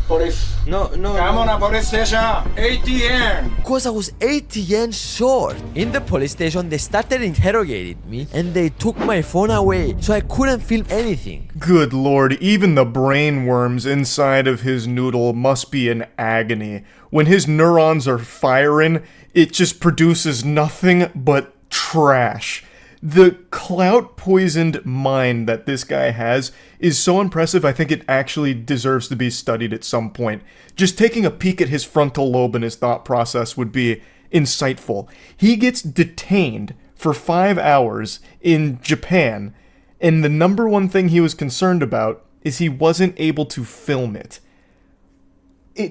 Police. No. Come on, police station. 80 yen. Because I was 80 yen short. In the police station, they started interrogating me and they took my phone away, so I couldn't film anything. Good lord, even the brain worms inside of his noodle must be in agony. When his neurons are firing, it just produces nothing but trash. The clout-poisoned mind that this guy has is so impressive, I think it actually deserves to be studied at some point. Just taking a peek at his frontal lobe and his thought process would be insightful. He gets detained for 5 hours in Japan, and the number one thing he was concerned about is he wasn't able to film it.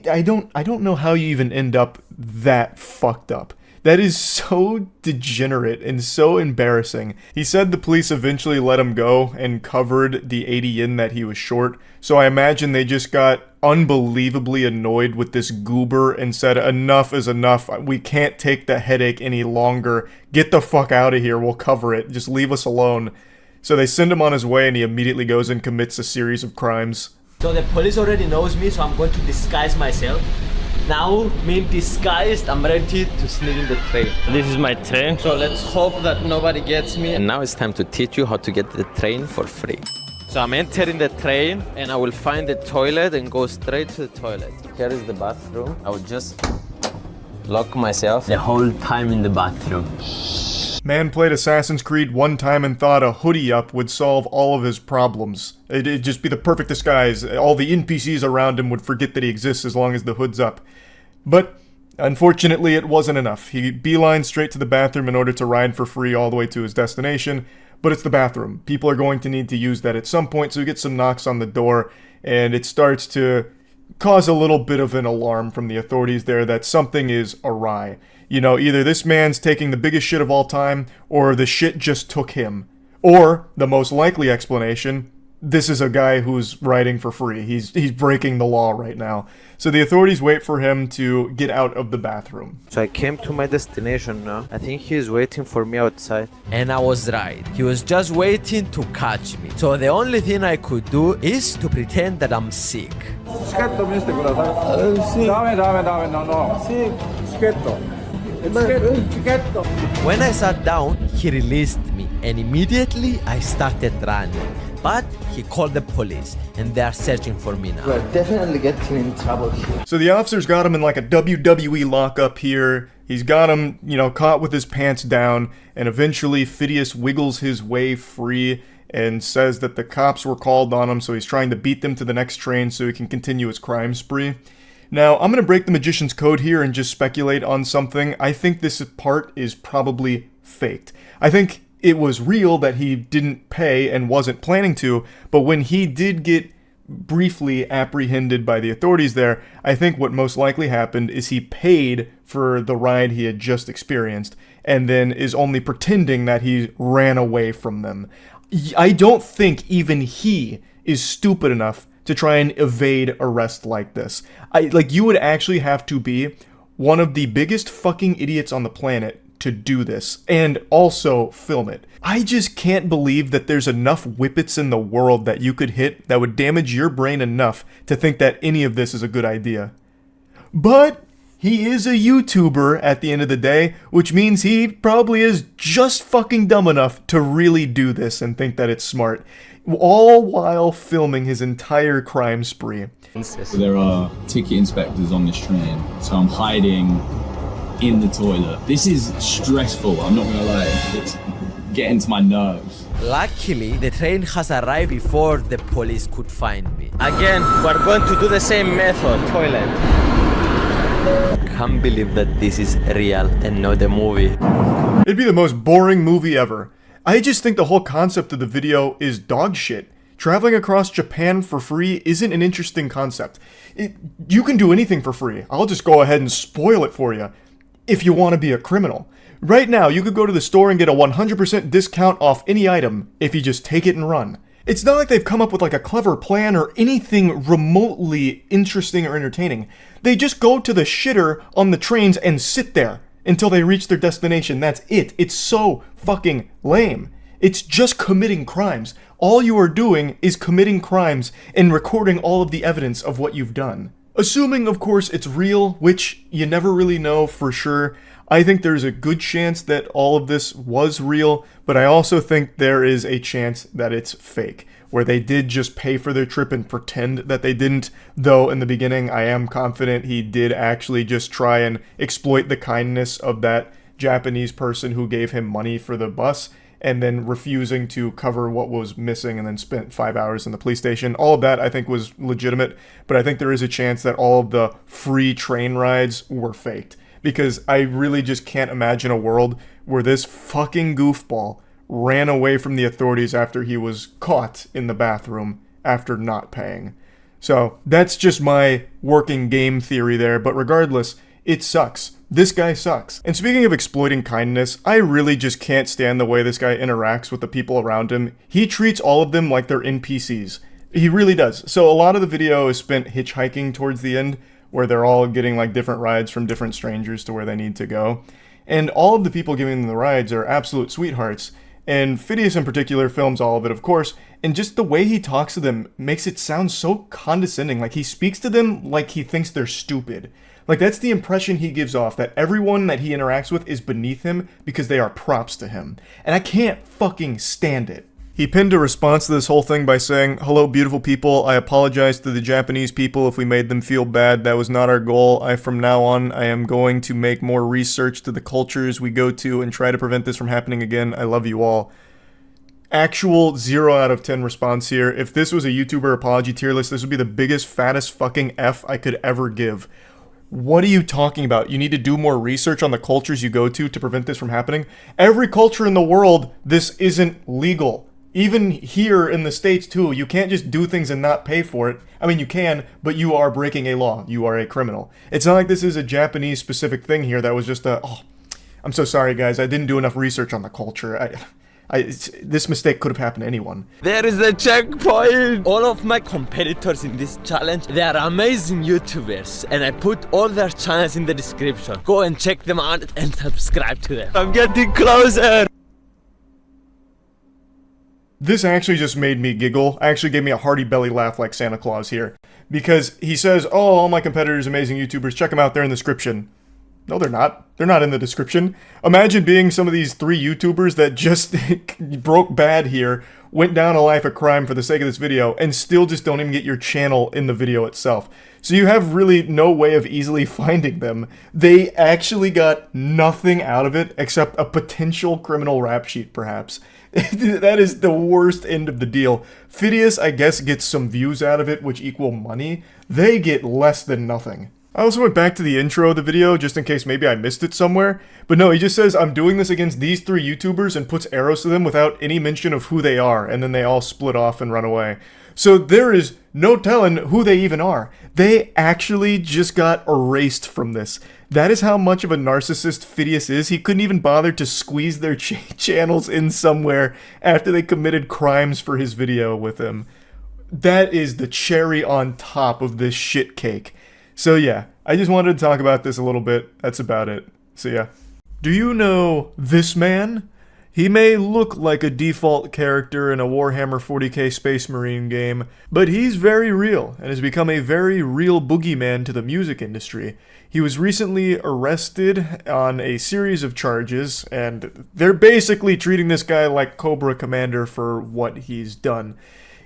I don't know how you even end up that fucked up. That is so degenerate and so embarrassing. He said the police eventually let him go and covered the 80 yen that he was short, so I imagine they just got unbelievably annoyed with this goober and said, enough is enough, we can't take the headache any longer, get the fuck out of here, we'll cover it, just leave us alone. So they send him on his way and he immediately goes and commits a series of crimes. So the police already knows me, so I'm going to disguise myself. Now, being disguised, I'm ready to sneak in the train. This is my train, so let's hope that nobody gets me. And now it's time to teach you how to get the train for free. So I'm entering the train, and I will find the toilet and go straight to the toilet. Here is the bathroom. I will just lock myself the whole time in the bathroom. Man played Assassin's Creed one time and thought a hoodie up would solve all of his problems. It'd just be the perfect disguise. All the NPCs around him would forget that he exists as long as the hood's up. But unfortunately, it wasn't enough. He beelined straight to the bathroom in order to ride for free all the way to his destination. But it's the bathroom. People are going to need to use that at some point, so he gets some knocks on the door, and it starts to cause a little bit of an alarm from the authorities there that something is awry. You know, either this man's taking the biggest shit of all time, or the shit just took him. Or, the most likely explanation, this is a guy who's riding for free. He's breaking the law right now. So the authorities wait for him to get out of the bathroom. So I came to my destination now. I think he's waiting for me outside. And I was right. He was just waiting to catch me. So the only thing I could do is to pretend that I'm sick. When I sat down, he released me, and immediately I started running. But he called the police, and they are searching for me now. We're definitely getting in trouble here. So the officers got him in like a WWE lockup here. He's got him, caught with his pants down, and eventually Phidias wiggles his way free and says that the cops were called on him, so he's trying to beat them to the next train so he can continue his crime spree. Now, I'm going to break the magician's code here and just speculate on something. I think this part is probably faked. I think it was real that he didn't pay and wasn't planning to, but when he did get briefly apprehended by the authorities there, I think what most likely happened is he paid for the ride he had just experienced and then is only pretending that he ran away from them. I don't think even he is stupid enough to try and evade arrest like this. You would actually have to be one of the biggest fucking idiots on the planet to do this, and also film it. I just can't believe that there's enough whippets in the world that you could hit that would damage your brain enough to think that any of this is a good idea. But he is a YouTuber at the end of the day, which means he probably is just fucking dumb enough to really do this and think that it's smart. All while filming his entire crime spree. There are ticket inspectors on this train, so I'm hiding in the toilet. This is stressful, I'm not gonna lie. It's getting to my nerves. Luckily, the train has arrived before the police could find me. Again, we're going to do the same method. Toilet. Can't believe that this is real and not a movie. It'd be the most boring movie ever. I just think the whole concept of the video is dog shit. Traveling across Japan for free isn't an interesting concept. You can do anything for free. I'll just go ahead and spoil it for you. If you want to be a criminal. Right now, you could go to the store and get a 100% discount off any item if you just take it and run. It's not like they've come up with like a clever plan or anything remotely interesting or entertaining. They just go to the shitter on the trains and sit there until they reach their destination. That's it. It's so fucking lame. It's just committing crimes. All you are doing is committing crimes and recording all of the evidence of what you've done. Assuming, of course, it's real, which you never really know for sure. I think there's a good chance that all of this was real, but I also think there is a chance that it's fake, where they did just pay for their trip and pretend that they didn't, though in the beginning I am confident he did actually just try and exploit the kindness of that Japanese person who gave him money for the bus, and then refusing to cover what was missing and then spent 5 hours in the police station. All of that I think was legitimate, but I think there is a chance that all of the free train rides were faked. Because I really just can't imagine a world where this fucking goofball ran away from the authorities after he was caught in the bathroom after not paying. So that's just my working game theory there, but regardless, it sucks. This guy sucks. And speaking of exploiting kindness, I really just can't stand the way this guy interacts with the people around him. He treats all of them like they're NPCs. He really does. So a lot of the video is spent hitchhiking towards the end, where they're all getting like different rides from different strangers to where they need to go. And all of the people giving them the rides are absolute sweethearts. And Phidias in particular films all of it, of course, and just the way he talks to them makes it sound so condescending. Like he speaks to them like he thinks they're stupid. Like that's the impression he gives off, that everyone that he interacts with is beneath him because they are props to him. And I can't fucking stand it. He pinned a response to this whole thing by saying, "Hello, beautiful people. I apologize to the Japanese people if we made them feel bad. That was not our goal. From now on, I am going to make more research to the cultures we go to and try to prevent this from happening again. I love you all." Actual 0 out of 10 response here. If this was a YouTuber apology tier list, this would be the biggest, fattest fucking F I could ever give. What are you talking about? You need to do more research on the cultures you go to prevent this from happening? Every culture in the world, this isn't legal. Even here in the States too, you can't just do things and not pay for it. I mean, you can, but you are breaking a law. You are a criminal. It's not like this is a Japanese specific thing here that was just a, "Oh, I'm so sorry guys, I didn't do enough research on the culture. This mistake could have happened to anyone." There is a checkpoint! All of my competitors in this challenge, they are amazing YouTubers, and I put all their channels in the description. Go and check them out and subscribe to them. I'm getting closer! This actually just made me giggle. Actually gave me a hearty belly laugh like Santa Claus here. Because he says, "Oh, all my competitors, amazing YouTubers, check them out, they're in the description." No, they're not. They're not in the description. Imagine being some of these 3 YouTubers that just broke bad here, went down a life of crime for the sake of this video, and still just don't even get your channel in the video itself. So you have really no way of easily finding them. They actually got nothing out of it except a potential criminal rap sheet, perhaps. That is the worst end of the deal. Phidias, I guess, gets some views out of it, which equal money. They get less than nothing. I also went back to the intro of the video, just in case maybe I missed it somewhere. But no, he just says, "I'm doing this against these 3 YouTubers," and puts arrows to them without any mention of who they are, and then they all split off and run away. So there is no telling who they even are. They actually just got erased from this. That is how much of a narcissist Phidias is. He couldn't even bother to squeeze their channels in somewhere after they committed crimes for his video with him. That is the cherry on top of this shit cake. So yeah, I just wanted to talk about this a little bit. That's about it. So yeah. Do you know this man? He may look like a default character in a Warhammer 40k Space Marine game, but he's very real and has become a very real boogeyman to the music industry. He was recently arrested on a series of charges, and they're basically treating this guy like Cobra Commander for what he's done.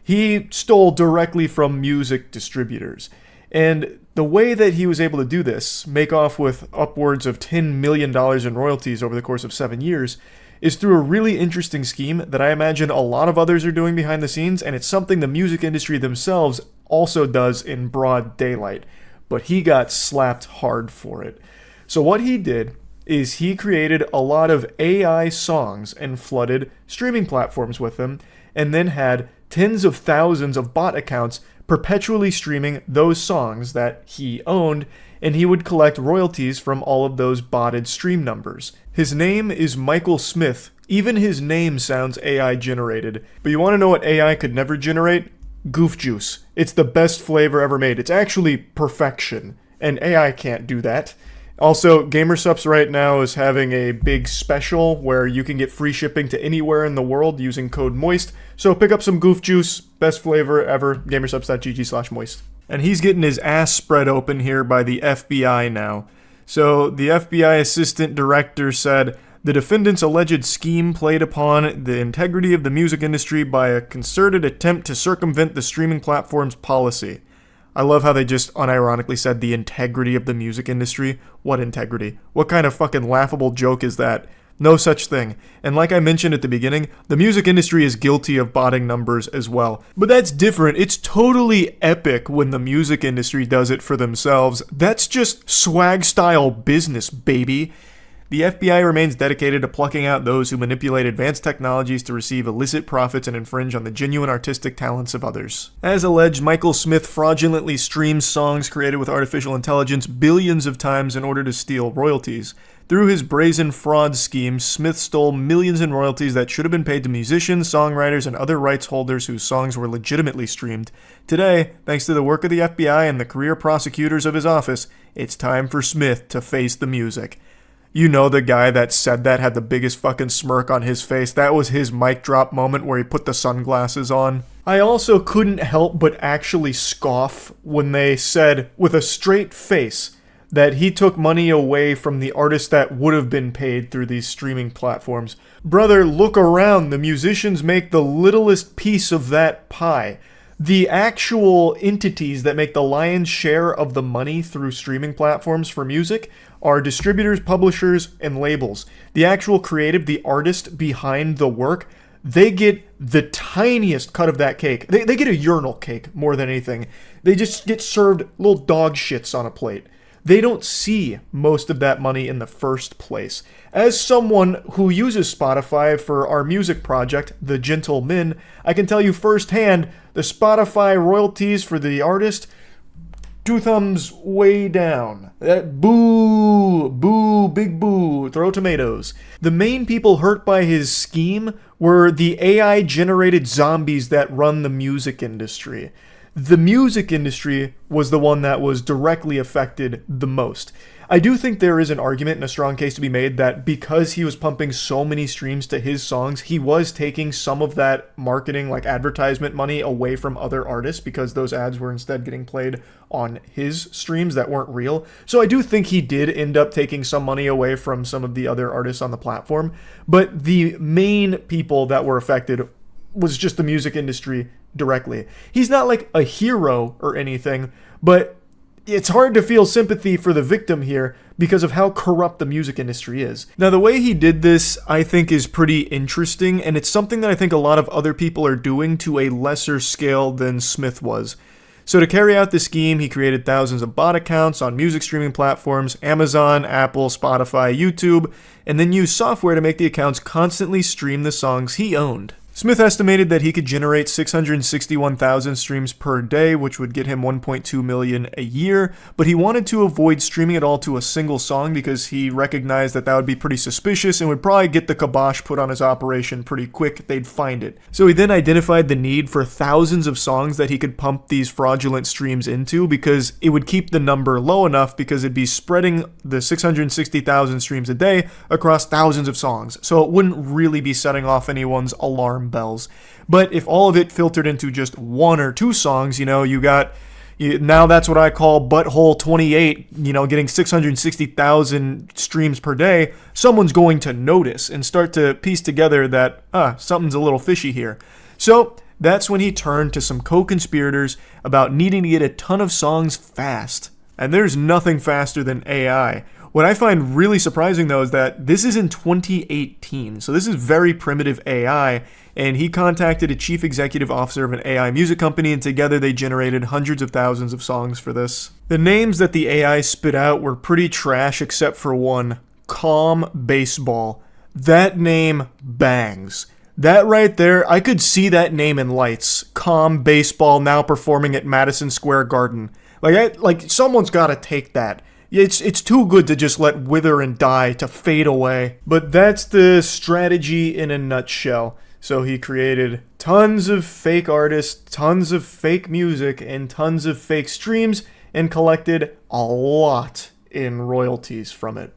He stole directly from music distributors. And the way that he was able to do this, make off with upwards of $10 million in royalties over the course of 7 years, is through a really interesting scheme that I imagine a lot of others are doing behind the scenes, and it's something the music industry themselves also does in broad daylight. But he got slapped hard for it. So what he did is he created a lot of AI songs and flooded streaming platforms with them, and then had tens of thousands of bot accounts perpetually streaming those songs that he owned, and he would collect royalties from all of those botted stream numbers. His name is Michael Smith. Even his name sounds AI generated. But you want to know what AI could never generate? Goof juice. It's the best flavor ever made. It's actually perfection, and AI can't do that. Also, GamerSupps right now is having a big special where you can get free shipping to anywhere in the world using code MOIST. So pick up some goof juice, best flavor ever, gamersupps.gg/moist. And he's getting his ass spread open here by the FBI now. So the FBI assistant director said, the defendant's alleged scheme played upon the integrity of the music industry by a concerted attempt to circumvent the streaming platform's policy. I love how they just unironically said the integrity of the music industry. What integrity? What kind of fucking laughable joke is that? No such thing. And like I mentioned at the beginning, the music industry is guilty of botting numbers as well. But that's different. It's totally epic when the music industry does it for themselves. That's just swag-style business, baby. The FBI remains dedicated to plucking out those who manipulate advanced technologies to receive illicit profits and infringe on the genuine artistic talents of others. As alleged, Michael Smith fraudulently streams songs created with artificial intelligence billions of times in order to steal royalties. Through his brazen fraud scheme, Smith stole millions in royalties that should have been paid to musicians, songwriters, and other rights holders whose songs were legitimately streamed. Today, thanks to the work of the FBI and the career prosecutors of his office, it's time for Smith to face the music. You know the guy that said that had the biggest fucking smirk on his face. That was his mic drop moment where he put the sunglasses on. I also couldn't help but actually scoff when they said, with a straight face, that he took money away from the artists that would have been paid through these streaming platforms. Brother, look around. The musicians make the littlest piece of that pie. The actual entities that make the lion's share of the money through streaming platforms for music are distributors, publishers, and labels. The actual creative, the artist behind the work, they get the tiniest cut of that cake. They get a urinal cake more than anything. They just get served little dog shits on a plate. They don't see most of that money in the first place. As someone who uses Spotify for our music project, The Gentle Min, I can tell you firsthand, the Spotify royalties for the artist, 2 thumbs way down. Boo, boo, big boo, throw tomatoes. The main people hurt by his scheme were the AI-generated zombies that run the music industry. The music industry was the one that was directly affected the most. I do think there is an argument and a strong case to be made that because he was pumping so many streams to his songs, he was taking some of that marketing, like advertisement money, away from other artists because those ads were instead getting played on his streams that weren't real. So I do think he did end up taking some money away from some of the other artists on the platform. But the main people that were affected was just the music industry directly. He's not like a hero or anything, but it's hard to feel sympathy for the victim here because of how corrupt the music industry is. Now, the way he did this, I think, is pretty interesting, and it's something that I think a lot of other people are doing to a lesser scale than Smith was. So to carry out the scheme, he created thousands of bot accounts on music streaming platforms, Amazon, Apple, Spotify, YouTube, and then used software to make the accounts constantly stream the songs he owned. Smith estimated that he could generate 661,000 streams per day, which would get him 1.2 million a year, but he wanted to avoid streaming it all to a single song because he recognized that that would be pretty suspicious and would probably get the kibosh put on his operation pretty quick. They'd find it. So he then identified the need for thousands of songs that he could pump these fraudulent streams into because it would keep the number low enough because it'd be spreading the 660,000 streams a day across thousands of songs. So it wouldn't really be setting off anyone's alarm bells. But if all of it filtered into just 1 or 2 songs, now that's what I call butthole 28, getting 660,000 streams per day, someone's going to notice and start to piece together that, something's a little fishy here. So that's when he turned to some co-conspirators about needing to get a ton of songs fast. And there's nothing faster than AI. What I find really surprising, though, is that this is in 2018, so this is very primitive AI, and he contacted a chief executive officer of an AI music company, and together they generated hundreds of thousands of songs for this. The names that the AI spit out were pretty trash except for one, Calm Baseball. That name bangs. That right there, I could see that name in lights. Calm Baseball now performing at Madison Square Garden. Like someone's got to take that. It's too good to just let wither and die, to fade away. But that's the strategy in a nutshell. So he created tons of fake artists, tons of fake music, and tons of fake streams, and collected a lot in royalties from it.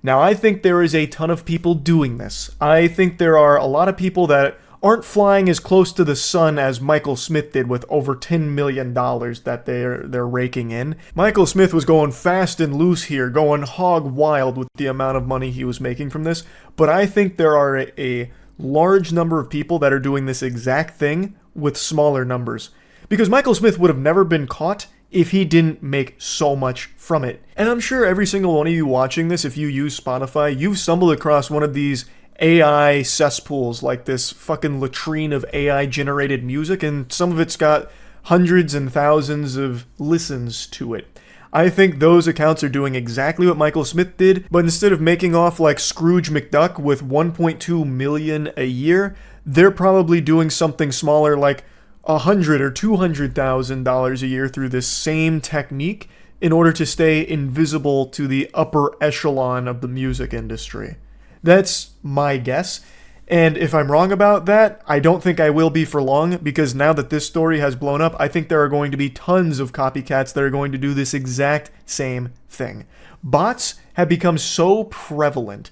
Now, I think there is a ton of people doing this. I think there are a lot of people that aren't flying as close to the sun as Michael Smith did with over $10 million that they're raking in. Michael Smith was going fast and loose here, going hog wild with the amount of money he was making from this, but I think there are a large number of people that are doing this exact thing with smaller numbers. Because Michael Smith would have never been caught if he didn't make so much from it. And I'm sure every single one of you watching this, if you use Spotify, you've stumbled across one of these AI cesspools, like this fucking latrine of AI generated music, and some of it's got hundreds and thousands of listens to it. I think those accounts are doing exactly what Michael Smith did, but instead of making off like Scrooge McDuck with 1.2 million a year, they're probably doing something smaller like $100,000 or $200,000 a year through this same technique in order to stay invisible to the upper echelon of the music industry. That's my guess. And if I'm wrong about that, I don't think I will be for long, because now that this story has blown up, I think there are going to be tons of copycats that are going to do this exact same thing. Bots have become so prevalent.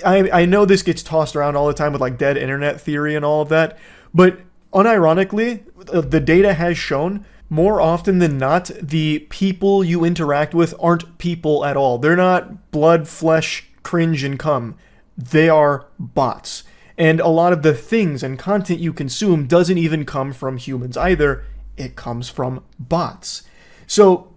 I know this gets tossed around all the time with like dead internet theory and all of that, but unironically, the data has shown more often than not, the people you interact with aren't people at all. They're not blood, flesh, cringe, and cum. They are bots. And a lot of the things and content you consume doesn't even come from humans either. It comes from bots. So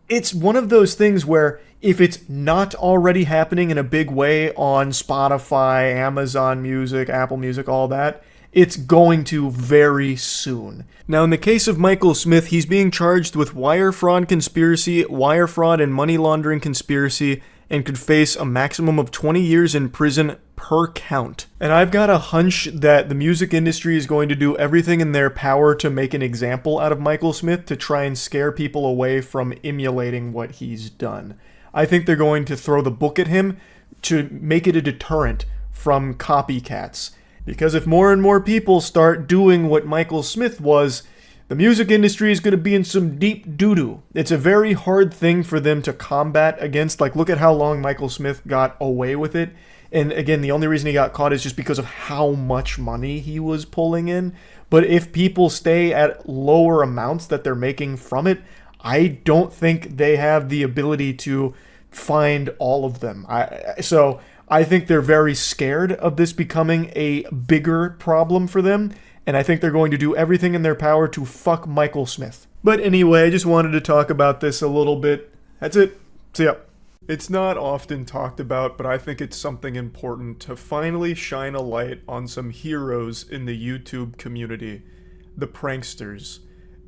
it's one of those things where if it's not already happening in a big way on Spotify, Amazon Music, Apple Music, all that, it's going to very soon. Now, in the case of Michael Smith, he's being charged with wire fraud conspiracy, wire fraud and money laundering conspiracy, and could face a maximum of 20 years in prison per count. And I've got a hunch that the music industry is going to do everything in their power to make an example out of Michael Smith to try and scare people away from emulating what he's done. I think they're going to throw the book at him to make it a deterrent from copycats. Because if more and more people start doing what Michael Smith was, the music industry is going to be in some deep doo-doo. It's a very hard thing for them to combat against. Like, look at how long Michael Smith got away with it. And again, the only reason he got caught is just because of how much money he was pulling in. But if people stay at lower amounts that they're making from it, I don't think they have the ability to find all of them. So I think they're very scared of this becoming a bigger problem for them. And I think they're going to do everything in their power to fuck Michael Smith. But anyway, I just wanted to talk about this a little bit. That's it. See ya. It's not often talked about, but I think it's something important to finally shine a light on some heroes in the YouTube community. The pranksters.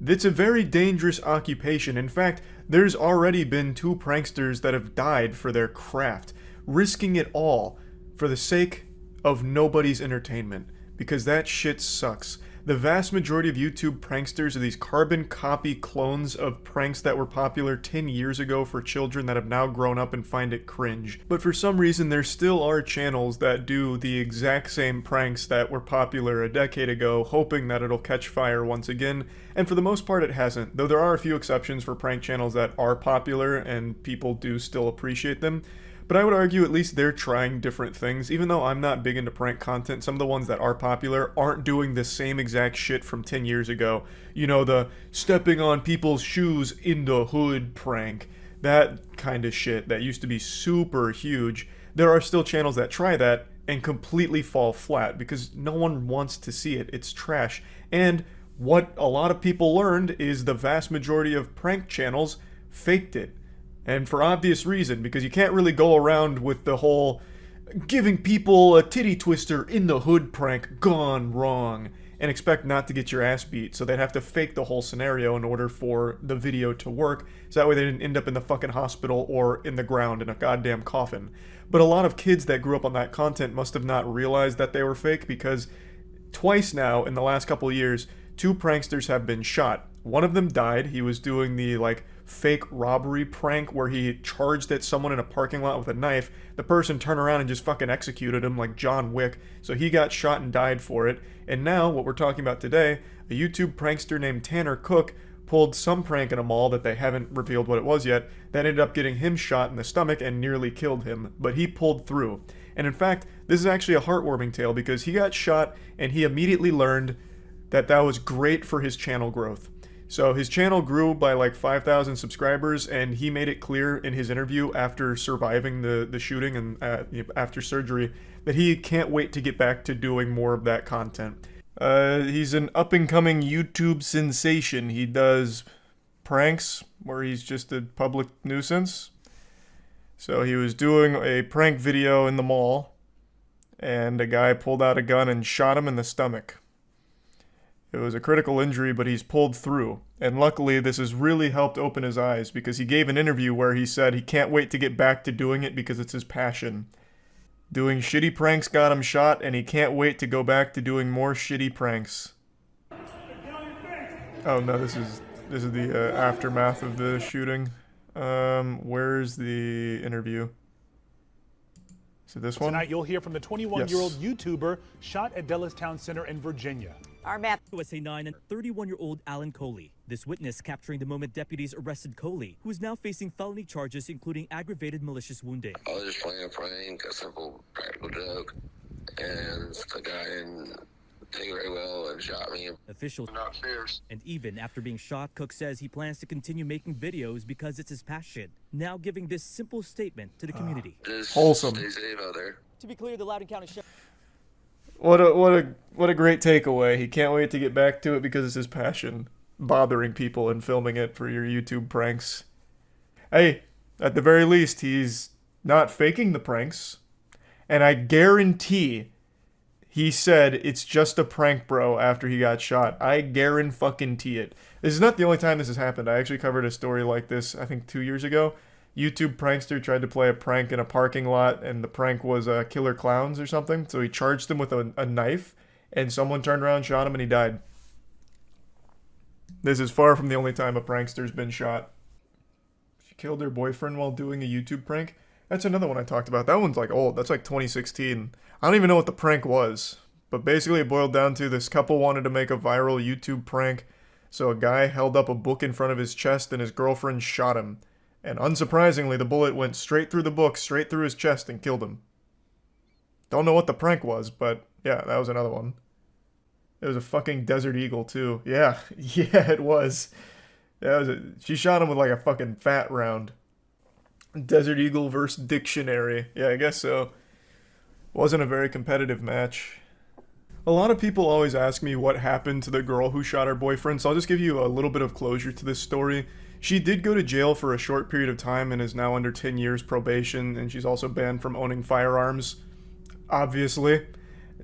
It's a very dangerous occupation. In fact, there's already been 2 pranksters that have died for their craft, risking it all for the sake of nobody's entertainment. Because that shit sucks. The vast majority of YouTube pranksters are these carbon copy clones of pranks that were popular 10 years ago for children that have now grown up and find it cringe. But for some reason, there still are channels that do the exact same pranks that were popular a decade ago, hoping that it'll catch fire once again. And for the most part, it hasn't. Though there are a few exceptions for prank channels that are popular and people do still appreciate them. But I would argue at least they're trying different things. Even though I'm not big into prank content, some of the ones that are popular aren't doing the same exact shit from 10 years ago. You know, the stepping on people's shoes in the hood prank. That kind of shit that used to be super huge. There are still channels that try that and completely fall flat because no one wants to see it. It's trash. And what a lot of people learned is the vast majority of prank channels faked it. And for obvious reason, because you can't really go around with the whole giving people a titty twister in the hood prank gone wrong and expect not to get your ass beat. So they'd have to fake the whole scenario in order for the video to work. So that way they didn't end up in the fucking hospital or in the ground in a goddamn coffin. But a lot of kids that grew up on that content must have not realized that they were fake because twice now in the last couple of years, 2 pranksters have been shot. One of them died. He was doing the like fake robbery prank where he charged at someone in a parking lot with a knife. The person turned around and just fucking executed him like John Wick. So he got shot and died for it. And now what we're talking about today, a YouTube prankster named Tanner Cook pulled some prank in a mall that they haven't revealed what it was yet, that ended up getting him shot in the stomach and nearly killed him, but he pulled through. And in fact, this is actually a heartwarming tale because he got shot and he immediately learned that that was great for his channel growth. So his channel grew by like 5,000 subscribers, and he made it clear in his interview after surviving the shooting and after surgery that he can't wait to get back to doing more of that content. He's an up-and-coming YouTube sensation. He does pranks where he's just a public nuisance. So he was doing a prank video in the mall, and a guy pulled out a gun and shot him in the stomach. It was a critical injury, but he's pulled through. And luckily, this has really helped open his eyes, because he gave an interview where he said he can't wait to get back to doing it because it's his passion. Doing shitty pranks got him shot, and he can't wait to go back to doing more shitty pranks. Oh no, this is the aftermath of the shooting. Where's the interview? Is it this one? Tonight you'll hear from the 21-year-old YouTuber shot at Dellastown Center in Virginia. Our map. USA 9 and 31-year-old Alan Coley. This witness capturing the moment deputies arrested Coley, who is now facing felony charges including aggravated malicious wounding. I was just playing a prank, a simple practical joke, and the guy didn't take it very well and shot me. Officials not fierce. And even after being shot, Cook says he plans to continue making videos because it's his passion. Now giving this simple statement to the community. Just wholesome. Stay safe out there. To be clear, the Loudoun County Sheriff. What a great takeaway. He can't wait to get back to it because it's his passion. Bothering people and filming it for your YouTube pranks. Hey, at the very least, he's not faking the pranks. And I guarantee he said it's just a prank, bro, after he got shot. I guarantee it. This is not the only time this has happened. I actually covered a story like this, I think 2 years ago. YouTube prankster tried to play a prank in a parking lot, and the prank was killer clowns or something. So he charged him with a knife, and someone turned around, shot him, and he died. This is far from the only time a prankster's been shot. She killed her boyfriend while doing a YouTube prank. That's another one I talked about. That one's like old. That's like 2016. I don't even know what the prank was. But basically it boiled down to this couple wanted to make a viral YouTube prank. So a guy held up a book in front of his chest and his girlfriend shot him. And unsurprisingly, the bullet went straight through the book, straight through his chest, and killed him. Don't know what the prank was, but yeah, that was another one. It was a fucking Desert Eagle, too. Yeah, yeah, it was. She shot him with like a fucking fat round. Desert Eagle versus Dictionary. Yeah, I guess so. Wasn't a very competitive match. A lot of people always ask me what happened to the girl who shot her boyfriend, so I'll just give you a little bit of closure to this story. She did go to jail for a short period of time and is now under 10 years probation, and she's also banned from owning firearms, obviously.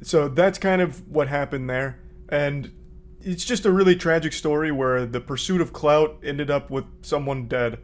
So that's kind of what happened there. And it's just a really tragic story where the pursuit of clout ended up with someone dead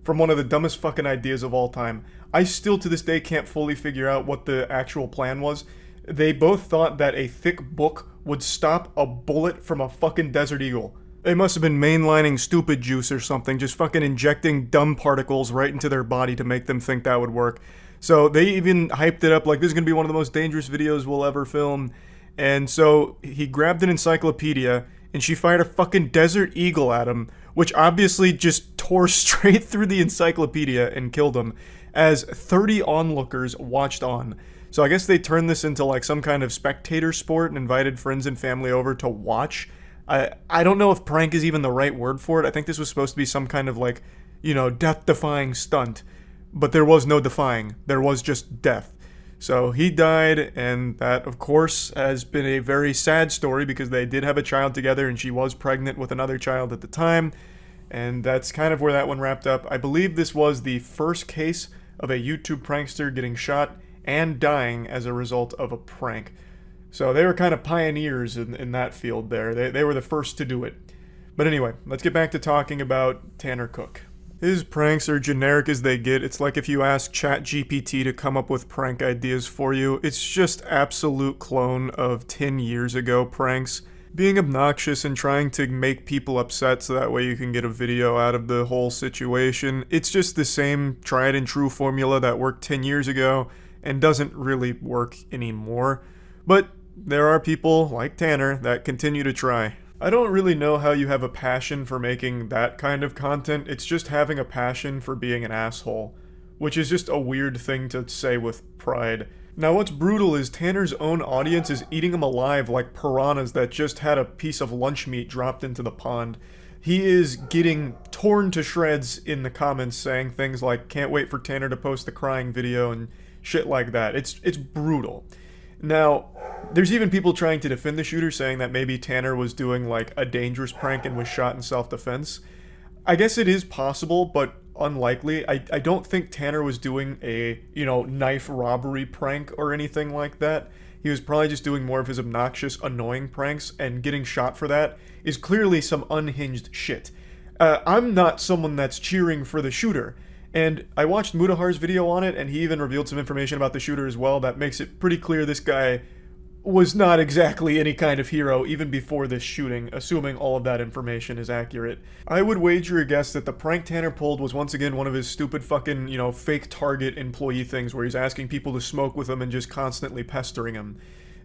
from one of the dumbest fucking ideas of all time. I still to this day can't fully figure out what the actual plan was. They both thought that a thick book would stop a bullet from a fucking Desert Eagle. They must have been mainlining stupid juice or something, just fucking injecting dumb particles right into their body to make them think that would work. So they even hyped it up like this is going to be one of the most dangerous videos we'll ever film. And so he grabbed an encyclopedia and she fired a fucking Desert Eagle at him, which obviously just tore straight through the encyclopedia and killed him, as 30 onlookers watched on. So I guess they turned this into like some kind of spectator sport and invited friends and family over to watch. I don't know if prank is even the right word for it. I think this was supposed to be some kind of like, you know, death-defying stunt. But there was no defying. There was just death. So he died, and that, of course, has been a very sad story because they did have a child together and she was pregnant with another child at the time. And that's kind of where that one wrapped up. I believe this was the first case of a YouTube prankster getting shot and dying as a result of a prank. So they were kind of pioneers in that field there. They were the first to do it. But anyway, let's get back to talking about Tanner Cook. His pranks are generic as they get. It's like if you ask ChatGPT to come up with prank ideas for you. It's just absolute clone of 10 years ago pranks. Being obnoxious and trying to make people upset so that way you can get a video out of the whole situation. It's just the same tried and true formula that worked 10 years ago and doesn't really work anymore. But there are people, like Tanner, that continue to try. I don't really know how you have a passion for making that kind of content. It's just having a passion for being an asshole, which is just a weird thing to say with pride. Now what's brutal is Tanner's own audience is eating him alive like piranhas that just had a piece of lunch meat dropped into the pond. He is getting torn to shreds in the comments saying things like, can't wait for Tanner to post the crying video and shit like that. It's brutal. Now, there's even people trying to defend the shooter, saying that maybe Tanner was doing like a dangerous prank and was shot in self-defense. I guess it is possible, but unlikely. I don't think Tanner was doing a, knife robbery prank or anything like that. He was probably just doing more of his obnoxious, annoying pranks, and getting shot for that is clearly some unhinged shit. I'm not someone that's cheering for the shooter. And I watched Mudahar's video on it, and he even revealed some information about the shooter as well that makes it pretty clear this guy was not exactly any kind of hero even before this shooting, assuming all of that information is accurate. I would wager a guess that the prank Tanner pulled was once again one of his stupid fucking, fake Target employee things where he's asking people to smoke with him and just constantly pestering him.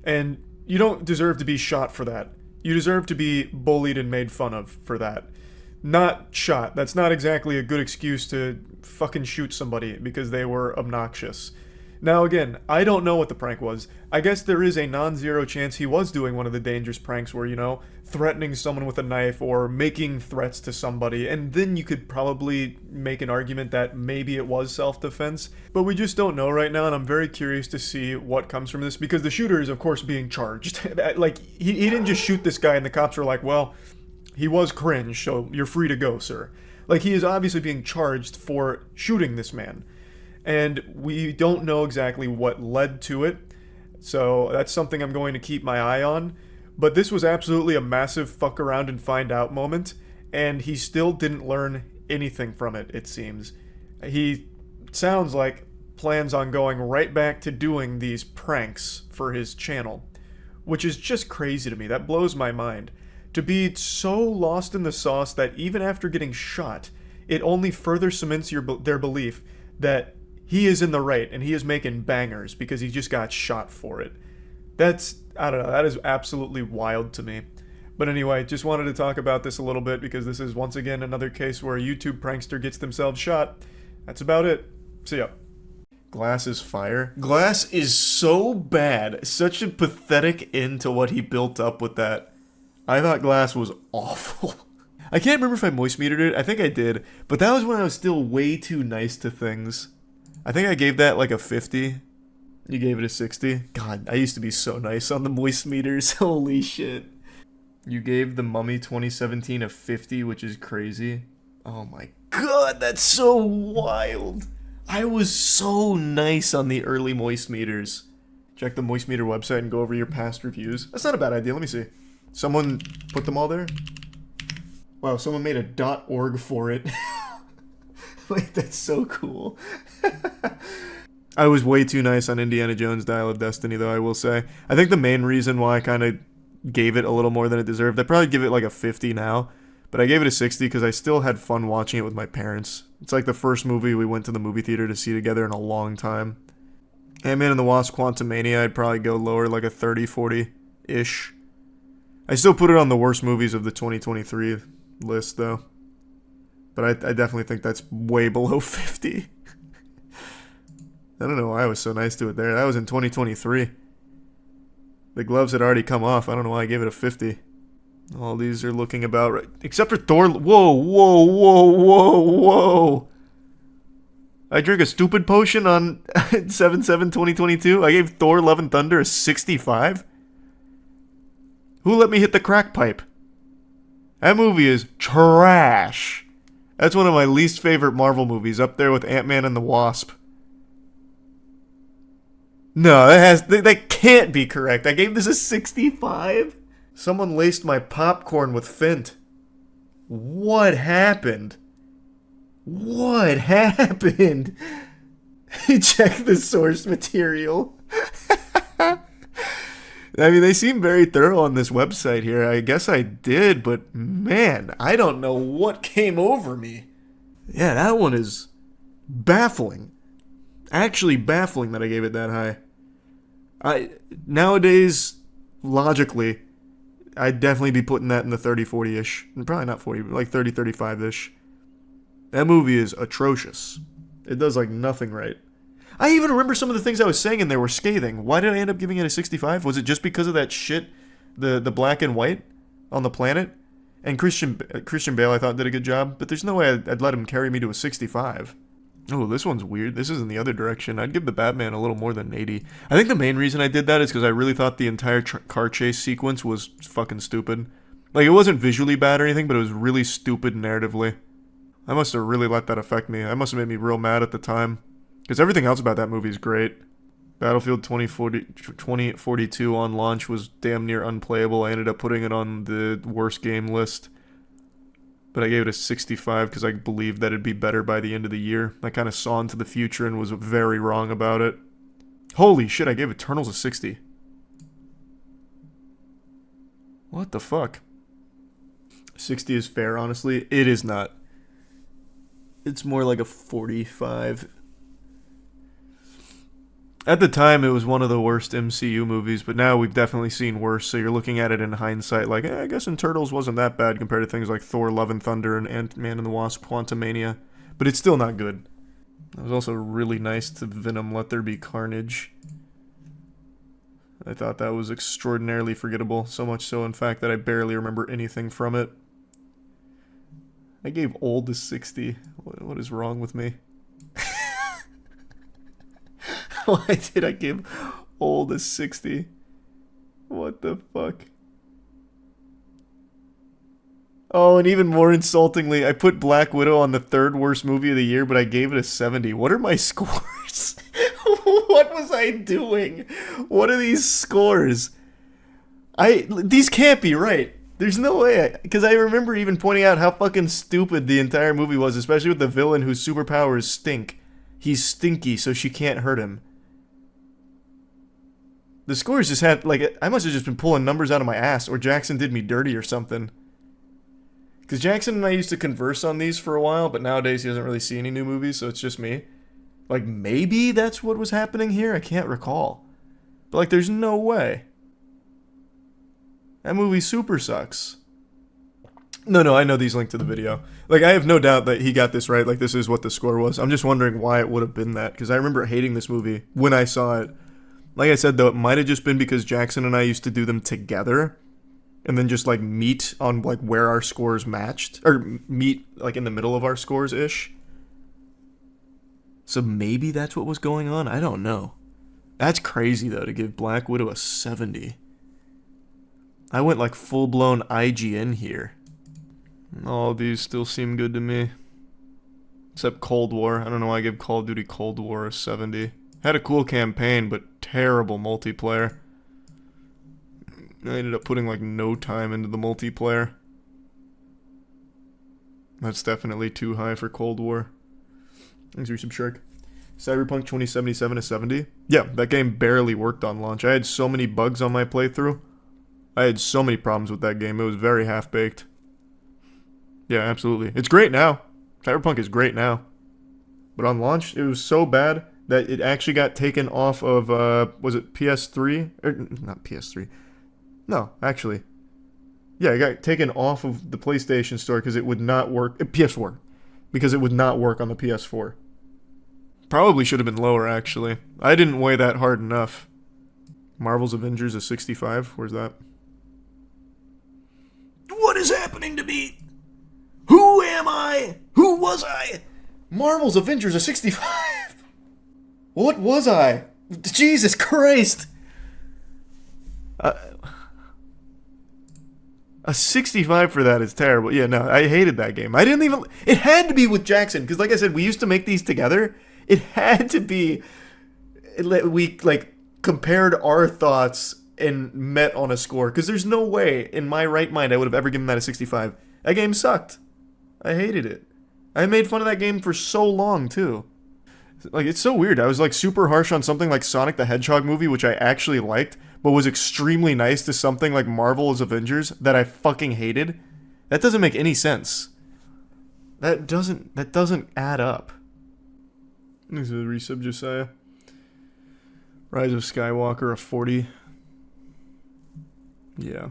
And you don't deserve to be shot for that. You deserve to be bullied and made fun of for that. Not shot. That's not exactly a good excuse to fucking shoot somebody because they were obnoxious. Now again, I don't know what the prank was. I guess there is a non-zero chance he was doing one of the dangerous pranks where, threatening someone with a knife or making threats to somebody, and then you could probably make an argument that maybe it was self-defense. But we just don't know right now, and I'm very curious to see what comes from this because the shooter is of course being charged. Like, he didn't just shoot this guy and the cops are like, well, he was cringe, so you're free to go, sir. Like, he is obviously being charged for shooting this man. And we don't know exactly what led to it, so that's something I'm going to keep my eye on. But this was absolutely a massive fuck around and find out moment, and he still didn't learn anything from it, it seems. He sounds like plans on going right back to doing these pranks for his channel, which is just crazy to me. That blows my mind. To be so lost in the sauce that even after getting shot, it only further cements their belief that he is in the right and he is making bangers because he just got shot for it. I don't know, that is absolutely wild to me. But anyway, just wanted to talk about this a little bit because this is once again another case where a YouTube prankster gets themselves shot. That's about it. See ya. Glass is fire. Glass is so bad. Such a pathetic end to what he built up with that. I thought Glass was awful. I can't remember if I moist metered it. I think I did. But that was when I was still way too nice to things. I think I gave that like a 50. You gave it a 60. God, I used to be so nice on the moist meters. Holy shit. You gave the Mummy 2017 a 50, which is crazy. Oh my god, that's so wild. I was so nice on the early moist meters. Check the moist meter website and go over your past reviews. That's not a bad idea. Let me see. Someone put them all there? Wow, someone made a .org for it. Like, that's so cool. I was way too nice on Indiana Jones Dial of Destiny, though, I will say. I think the main reason why I kind of gave it a little more than it deserved, I'd probably give it like a 50 now, but I gave it a 60 because I still had fun watching it with my parents. It's like the first movie we went to the movie theater to see together in a long time. Ant-Man and the Wasp: Quantumania, I'd probably go lower, like a 30, 40-ish. I still put it on the worst movies of the 2023 list, though. But I definitely think that's way below 50. I don't know why I was so nice to it there. That was in 2023. The gloves had already come off. I don't know why I gave it a 50. All these are looking about right. Except for Thor. Whoa, whoa, whoa, whoa, whoa. I drank a stupid potion on 7/7/2022. I gave Thor: Love and Thunder a 65. Who let me hit the crack pipe? That movie is trash. That's one of my least favorite Marvel movies, up there with Ant-Man and the Wasp. No, that can't be correct. I gave this a 65? Someone laced my popcorn with Fint. What happened? What happened? Check the source material. I mean, they seem very thorough on this website here. I guess I did, but man, I don't know what came over me. Yeah, that one is baffling. Actually baffling that I gave it that high. Nowadays, logically, I'd definitely be putting that in the 30, 40-ish. Probably not 40, but like 30, 35-ish. That movie is atrocious. It does like nothing right. I even remember some of the things I was saying in there were scathing. Why did I end up giving it a 65? Was it just because of that shit, the black and white on the planet? And Christian Bale I thought did a good job, but there's no way I'd let him carry me to a 65. Oh, this one's weird. This is in the other direction. I'd give the Batman a little more than 80. I think the main reason I did that is because I really thought the entire car chase sequence was fucking stupid. Like, it wasn't visually bad or anything, but it was really stupid narratively. I must have really let that affect me. That must have made me real mad at the time. Because everything else about that movie is great. Battlefield 2042 on launch was damn near unplayable. I ended up putting it on the worst game list. But I gave it a 65 because I believed that it'd be better by the end of the year. I kind of saw into the future and was very wrong about it. Holy shit, I gave Eternals a 60. What the fuck? 60 is fair, honestly. It is not. It's more like a 45. At the time, it was one of the worst MCU movies, but now we've definitely seen worse, so you're looking at it in hindsight like, I guess in Turtles wasn't that bad compared to things like Thor, Love and Thunder, and Ant-Man and the Wasp, Quantumania. But it's still not good. It was also really nice to Venom Let There Be Carnage. I thought that was extraordinarily forgettable, so much so, in fact, that I barely remember anything from it. I gave Old a 60. What is wrong with me? Why did I give Old a 60? What the fuck? Oh, and even more insultingly, I put Black Widow on the third worst movie of the year, but I gave it a 70. What are my scores? What was I doing? What are these scores? These can't be right. There's no way. Because I remember even pointing out how fucking stupid the entire movie was, especially with the villain whose superpowers stink. He's stinky, so she can't hurt him. The scores just had, like, I must have just been pulling numbers out of my ass, or Jackson did me dirty or something. Because Jackson and I used to converse on these for a while, but nowadays he doesn't really see any new movies, so it's just me. Like, maybe that's what was happening here? I can't recall. But, like, there's no way. That movie super sucks. No, I know these link to the video. Like, I have no doubt that he got this right, like, this is what the score was. I'm just wondering why it would have been that, because I remember hating this movie when I saw it. Like I said, though, it might have just been because Jackson and I used to do them together, and then just, like, meet on, like, where our scores matched, or meet, like, in the middle of our scores-ish. So maybe that's what was going on? I don't know. That's crazy, though, to give Black Widow a 70. I went, like, full-blown IGN here. All these still seem good to me. Except Cold War. I don't know why I give Call of Duty Cold War a 70. Had a cool campaign, but terrible multiplayer. I ended up putting, like, no time into the multiplayer. That's definitely too high for Cold War. Thanks, Resub Shark. Cyberpunk 2077 a 70. Yeah, that game barely worked on launch. I had so many bugs on my playthrough. I had so many problems with that game. It was very half-baked. Yeah, absolutely. It's great now. Cyberpunk is great now. But on launch, it was so bad that it actually got taken off of, was it PS3? Or, not PS3. No, actually. Yeah, it got taken off of the PlayStation Store because it would not work. PS4. Because it would not work on the PS4. Probably should have been lower, actually. I didn't weigh that hard enough. Marvel's Avengers is 65. Where's that? What is happening to me? Who am I? Who was I? Marvel's Avengers is 65. What was I? Jesus Christ. A 65 for that is terrible. Yeah, no, I hated that game. I didn't even... It had to be with Jackson, because like I said, we used to make these together. It had to be... We, like, compared our thoughts and met on a score, because there's no way in my right mind I would have ever given that a 65. That game sucked. I hated it. I made fun of that game for so long, too. Like, it's so weird. I was, like, super harsh on something like Sonic the Hedgehog movie, which I actually liked, but was extremely nice to something like Marvel's Avengers that I fucking hated. That doesn't make any sense. That doesn't add up. This is a resub, Josiah. Rise of Skywalker, a 40. Yeah.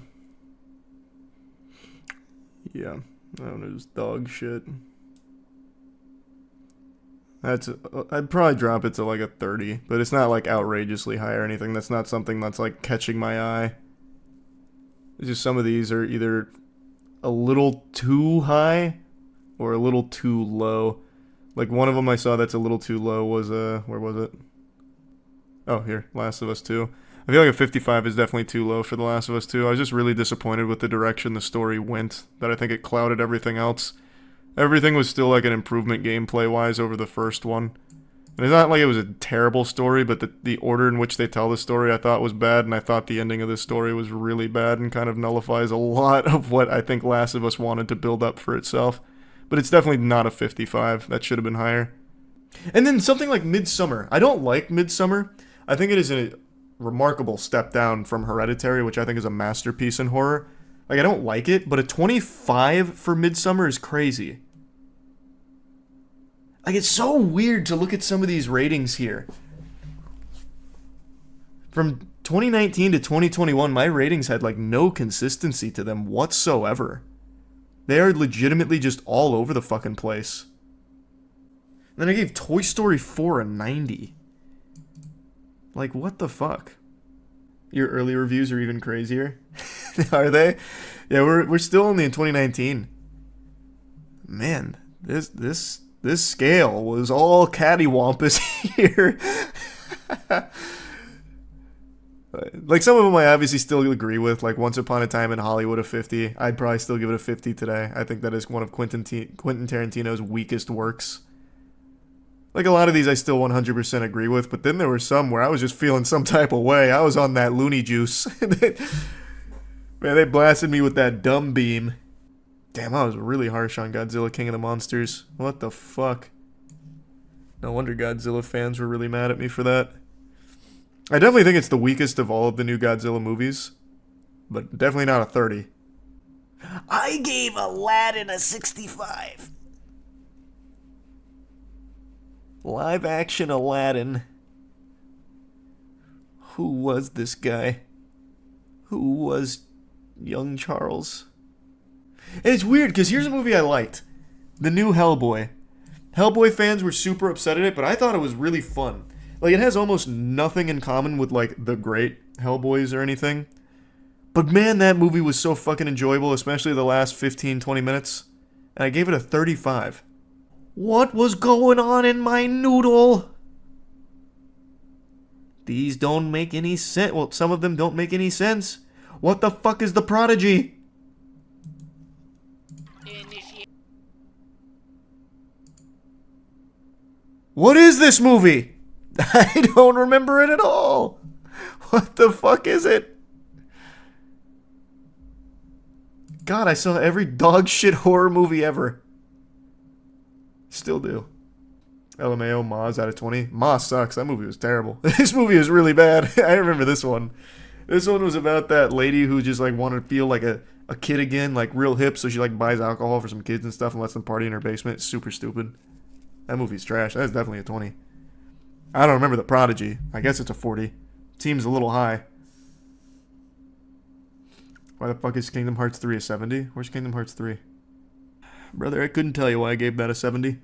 Yeah. I don't know, just dog shit. I'd probably drop it to like a 30, but it's not like outrageously high or anything. That's not something that's like catching my eye. It's just some of these are either a little too high or a little too low. Like one of them I saw that's a little too low was, where was it? Oh, here, Last of Us 2. I feel like a 55 is definitely too low for The Last of Us 2. I was just really disappointed with the direction the story went, that I think it clouded everything else. Everything was still like an improvement gameplay-wise over the first one. And it's not like it was a terrible story, but the order in which they tell the story I thought was bad, and I thought the ending of this story was really bad and kind of nullifies a lot of what I think Last of Us wanted to build up for itself. But it's definitely not a 55. That should have been higher. And then something like Midsummer. I don't like Midsummer. I think it is a remarkable step down from Hereditary, which I think is a masterpiece in horror. Like, I don't like it, but a 25 for Midsummer is crazy. Like, it's so weird to look at some of these ratings here. From 2019 to 2021, my ratings had, like, no consistency to them whatsoever. They are legitimately just all over the fucking place. And then I gave Toy Story 4 a 90. Like, what the fuck? Your early reviews are even crazier. Are they? Yeah, we're still only in 2019. Man, this scale was all cattywampus here. Like, some of them I obviously still agree with, like Once Upon a Time in Hollywood, a 50. I'd probably still give it a 50 today. I think that is one of Quentin Tarantino's weakest works. Like, a lot of these I still 100% agree with, but then there were some where I was just feeling some type of way. I was on that loony juice. Man, they blasted me with that dumb beam. Damn, I was really harsh on Godzilla King of the Monsters. What the fuck? No wonder Godzilla fans were really mad at me for that. I definitely think it's the weakest of all of the new Godzilla movies, but definitely not a 30. I gave Aladdin a 65. Live action Aladdin. Who was this guy? Who was young Charles? And it's weird, because here's a movie I liked. The new Hellboy. Hellboy fans were super upset at it, but I thought it was really fun. Like, it has almost nothing in common with, like, the great Hellboys or anything. But man, that movie was so fucking enjoyable, especially the last 15-20 minutes. And I gave it a 35. What was going on in my noodle? These don't make any sense. Well, some of them don't make any sense. What the fuck is The Prodigy? What is this movie? I don't remember it at all. What the fuck is it? God, I saw every dog shit horror movie ever. Still do. LMAO, Moz out of 20. Moz sucks. That movie was terrible. This movie is really bad. I remember this one. This one was about that lady who just like wanted to feel like a kid again, like real hip, so she like buys alcohol for some kids and stuff and lets them party in her basement. It's super stupid. That movie's trash. That's definitely a 20. I don't remember The Prodigy. I guess it's a 40. Seems a little high. Why the fuck is Kingdom Hearts 3 a 70? Where's Kingdom Hearts 3? Brother, I couldn't tell you why I gave that a 70.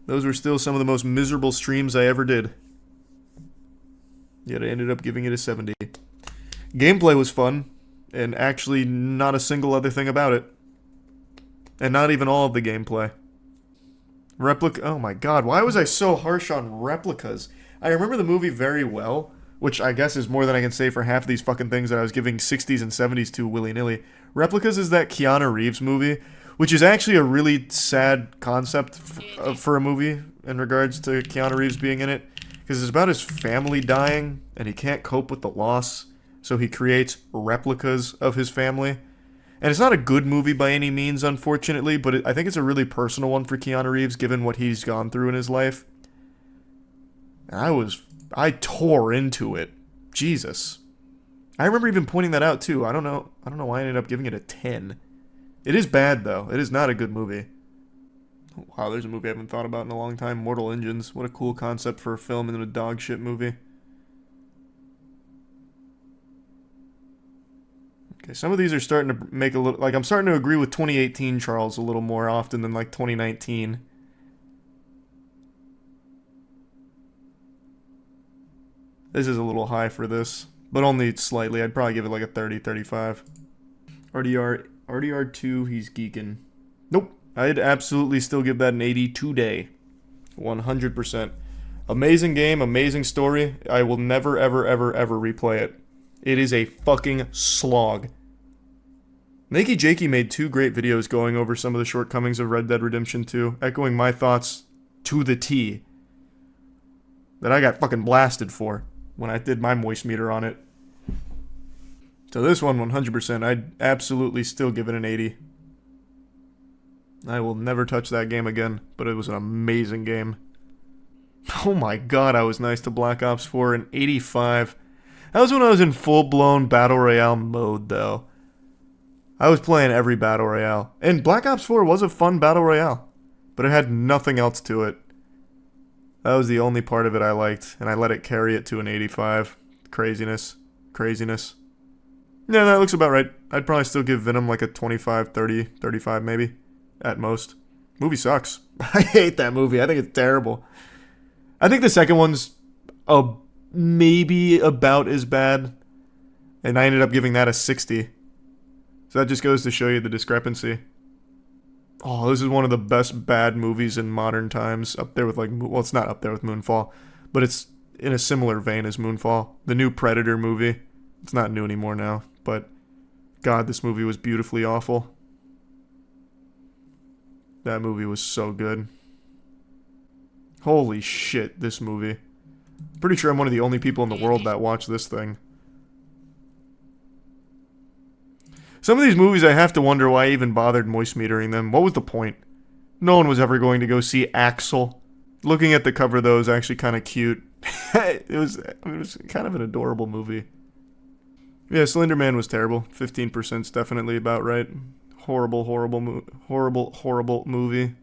Those were still some of the most miserable streams I ever did. Yet I ended up giving it a 70. Gameplay was fun, and actually not a single other thing about it. And not even all of the gameplay. Oh my god, why was I so harsh on replicas? I remember the movie very well, which I guess is more than I can say for half of these fucking things that I was giving 60s and 70s to willy-nilly. Replicas is that Keanu Reeves movie, which is actually a really sad concept for a movie in regards to Keanu Reeves being in it. Because it's about his family dying, and he can't cope with the loss, so he creates replicas of his family. And it's not a good movie by any means, unfortunately, but I think it's a really personal one for Keanu Reeves, given what he's gone through in his life. And I tore into it. Jesus. I remember even pointing that out, too. I don't know why I ended up giving it a 10. It is bad, though. It is not a good movie. Oh, wow, there's a movie I haven't thought about in a long time. Mortal Engines. What a cool concept for a film and a dog shit movie. Okay, some of these are starting to make a little... Like, I'm starting to agree with 2018 Charles a little more often than, like, 2019. This is a little high for this, but only slightly. I'd probably give it, like, a 30, 35. RDR2, he's geeking. Nope. I'd absolutely still give that an 80 today. 100%. Amazing game, amazing story. I will never, ever, ever, ever replay it. It is a fucking slog. Nakey Jakey made 2 great videos going over some of the shortcomings of Red Dead Redemption 2, echoing my thoughts to the T. That I got fucking blasted for when I did my moist meter on it. So this one, 100%, I'd absolutely still give it an 80. I will never touch that game again, but it was an amazing game. Oh my god, I was nice to Black Ops 4, an 85. That was when I was in full-blown Battle Royale mode, though. I was playing every Battle Royale. And Black Ops 4 was a fun Battle Royale, but it had nothing else to it. That was the only part of it I liked, and I let it carry it to an 85. Craziness. Craziness. Yeah, that looks about right. I'd probably still give Venom like a 25, 30, 35 maybe. At most. Movie sucks. I hate that movie. I think it's terrible. I think the second one's maybe about as bad. And I ended up giving that a 60. So that just goes to show you the discrepancy. Oh, this is one of the best bad movies in modern times. Up there with like... Well, it's not up there with Moonfall. But it's in a similar vein as Moonfall. The new Predator movie. It's not new anymore now. But... God, this movie was beautifully awful. That movie was so good. Holy shit, this movie. Pretty sure I'm one of the only people in the world that watch this thing. Some of these movies I have to wonder why I even bothered moist metering them. What was the point? No one was ever going to go see Axel. Looking at the cover though is actually kind of cute. it was kind of an adorable movie. Yeah, Slender Man was terrible. 15%'s definitely about right. Horrible movie.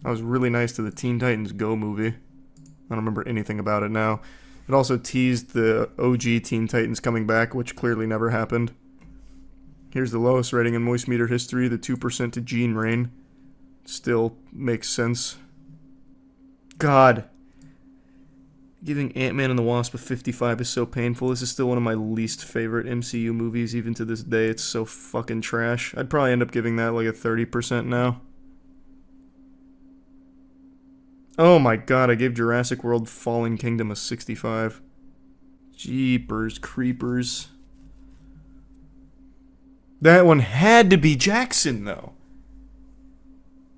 I was really nice to the Teen Titans Go movie. I don't remember anything about it now. It also teased the OG Teen Titans coming back, which clearly never happened. Here's the lowest rating in moist meter history, the 2% to Gene Rain. Still makes sense. God. Giving Ant-Man and the Wasp a 55 is so painful. This is still one of my least favorite MCU movies, even to this day. It's so fucking trash. I'd probably end up giving that like a 30% now. Oh my god, I gave Jurassic World Fallen Kingdom a 65. Jeepers creepers. That one had to be Jackson, though.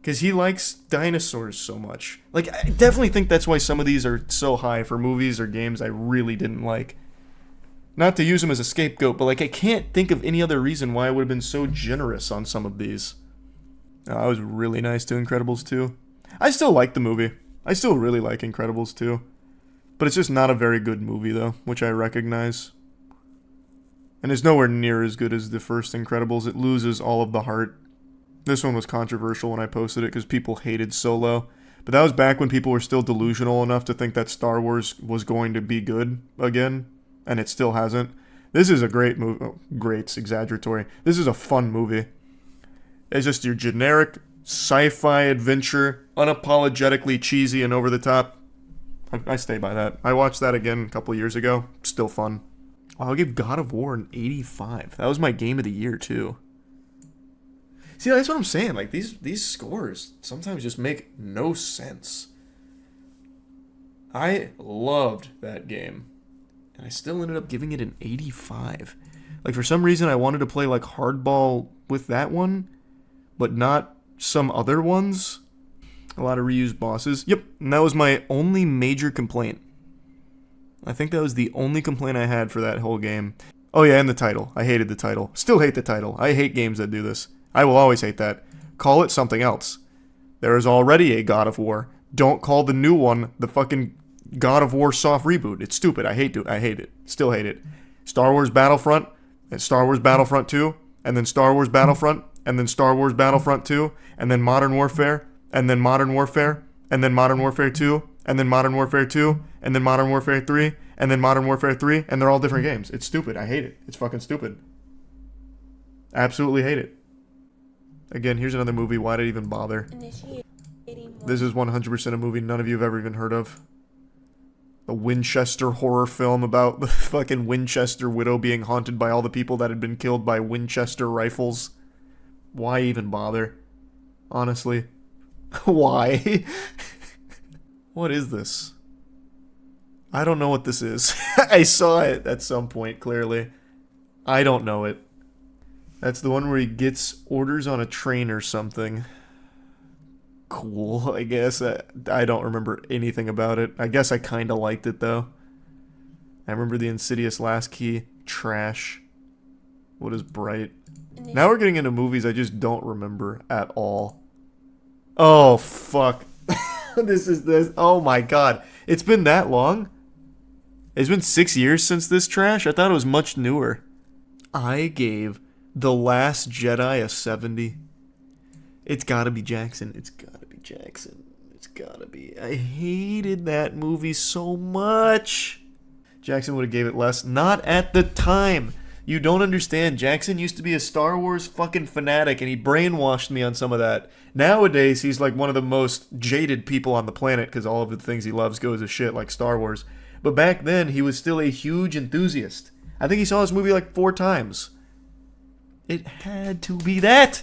Because he likes dinosaurs so much. Like, I definitely think that's why some of these are so high for movies or games I really didn't like. Not to use him as a scapegoat, but like, I can't think of any other reason why I would have been so generous on some of these. I was really nice to Incredibles 2. I still like the movie. I still really like Incredibles 2. But it's just not a very good movie, though, which I recognize. And it's nowhere near as good as the first Incredibles. It loses all of the heart. This one was controversial when I posted it because people hated Solo. But that was back when people were still delusional enough to think that Star Wars was going to be good again. And it still hasn't. This is a great movie. Oh, great's exaggeratory. This is a fun movie. It's just your generic sci-fi adventure, unapologetically cheesy and over the top. I stay by that. I watched that again a couple years ago. Still fun. Oh, I'll give God of War an 85. That was my game of the year, too. See, that's what I'm saying. Like, these scores sometimes just make no sense. I loved that game. And I still ended up giving it an 85. Like, for some reason, I wanted to play, like, Hardball with that one, but not some other ones. A lot of reused bosses. Yep, and that was my only major complaint. I think that was the only complaint I had for that whole game. Oh yeah, and the title. I hated the title. Still hate the title. I hate games that do this. I will always hate that. Call it something else. There is already a God of War. Don't call the new one the fucking God of War soft reboot. It's stupid. I hate it. Still hate it. Star Wars Battlefront, and Star Wars Battlefront 2, and then Star Wars Battlefront, and then Star Wars Battlefront 2, and then Modern Warfare, and then Modern Warfare, and then Modern Warfare 2, and then Modern Warfare 2, and then Modern Warfare 3, and then Modern Warfare 3, and they're all different games. It's stupid. I hate it. It's fucking stupid. Absolutely hate it. Again, here's another movie. Why did I even bother? This is 100% a movie none of you have ever even heard of. The Winchester horror film about the fucking Winchester widow being haunted by all the people that had been killed by Winchester rifles. Why even bother? Honestly. Why? What is this? I don't know what this is. I saw it at some point, clearly. I don't know it. That's the one where he gets orders on a train or something. Cool, I guess. I don't remember anything about it. I guess I kind of liked it, though. I remember the Insidious Last Key. Trash. What is Bright? Now we're getting into movies I just don't remember at all. Oh, fuck. This. Oh, my God. It's been that long? It's been 6 years since this trash? I thought it was much newer. I gave The Last Jedi a 70. It's gotta be Jackson. It's gotta be Jackson. It's gotta be. I hated that movie so much. Jackson would have gave it less. Not at the time. You don't understand. Jackson used to be a Star Wars fucking fanatic, and he brainwashed me on some of that. Nowadays, he's like one of the most jaded people on the planet because all of the things he loves goes to shit, like Star Wars. But back then, he was still a huge enthusiast. I think he saw this movie like 4 times. It had to be that.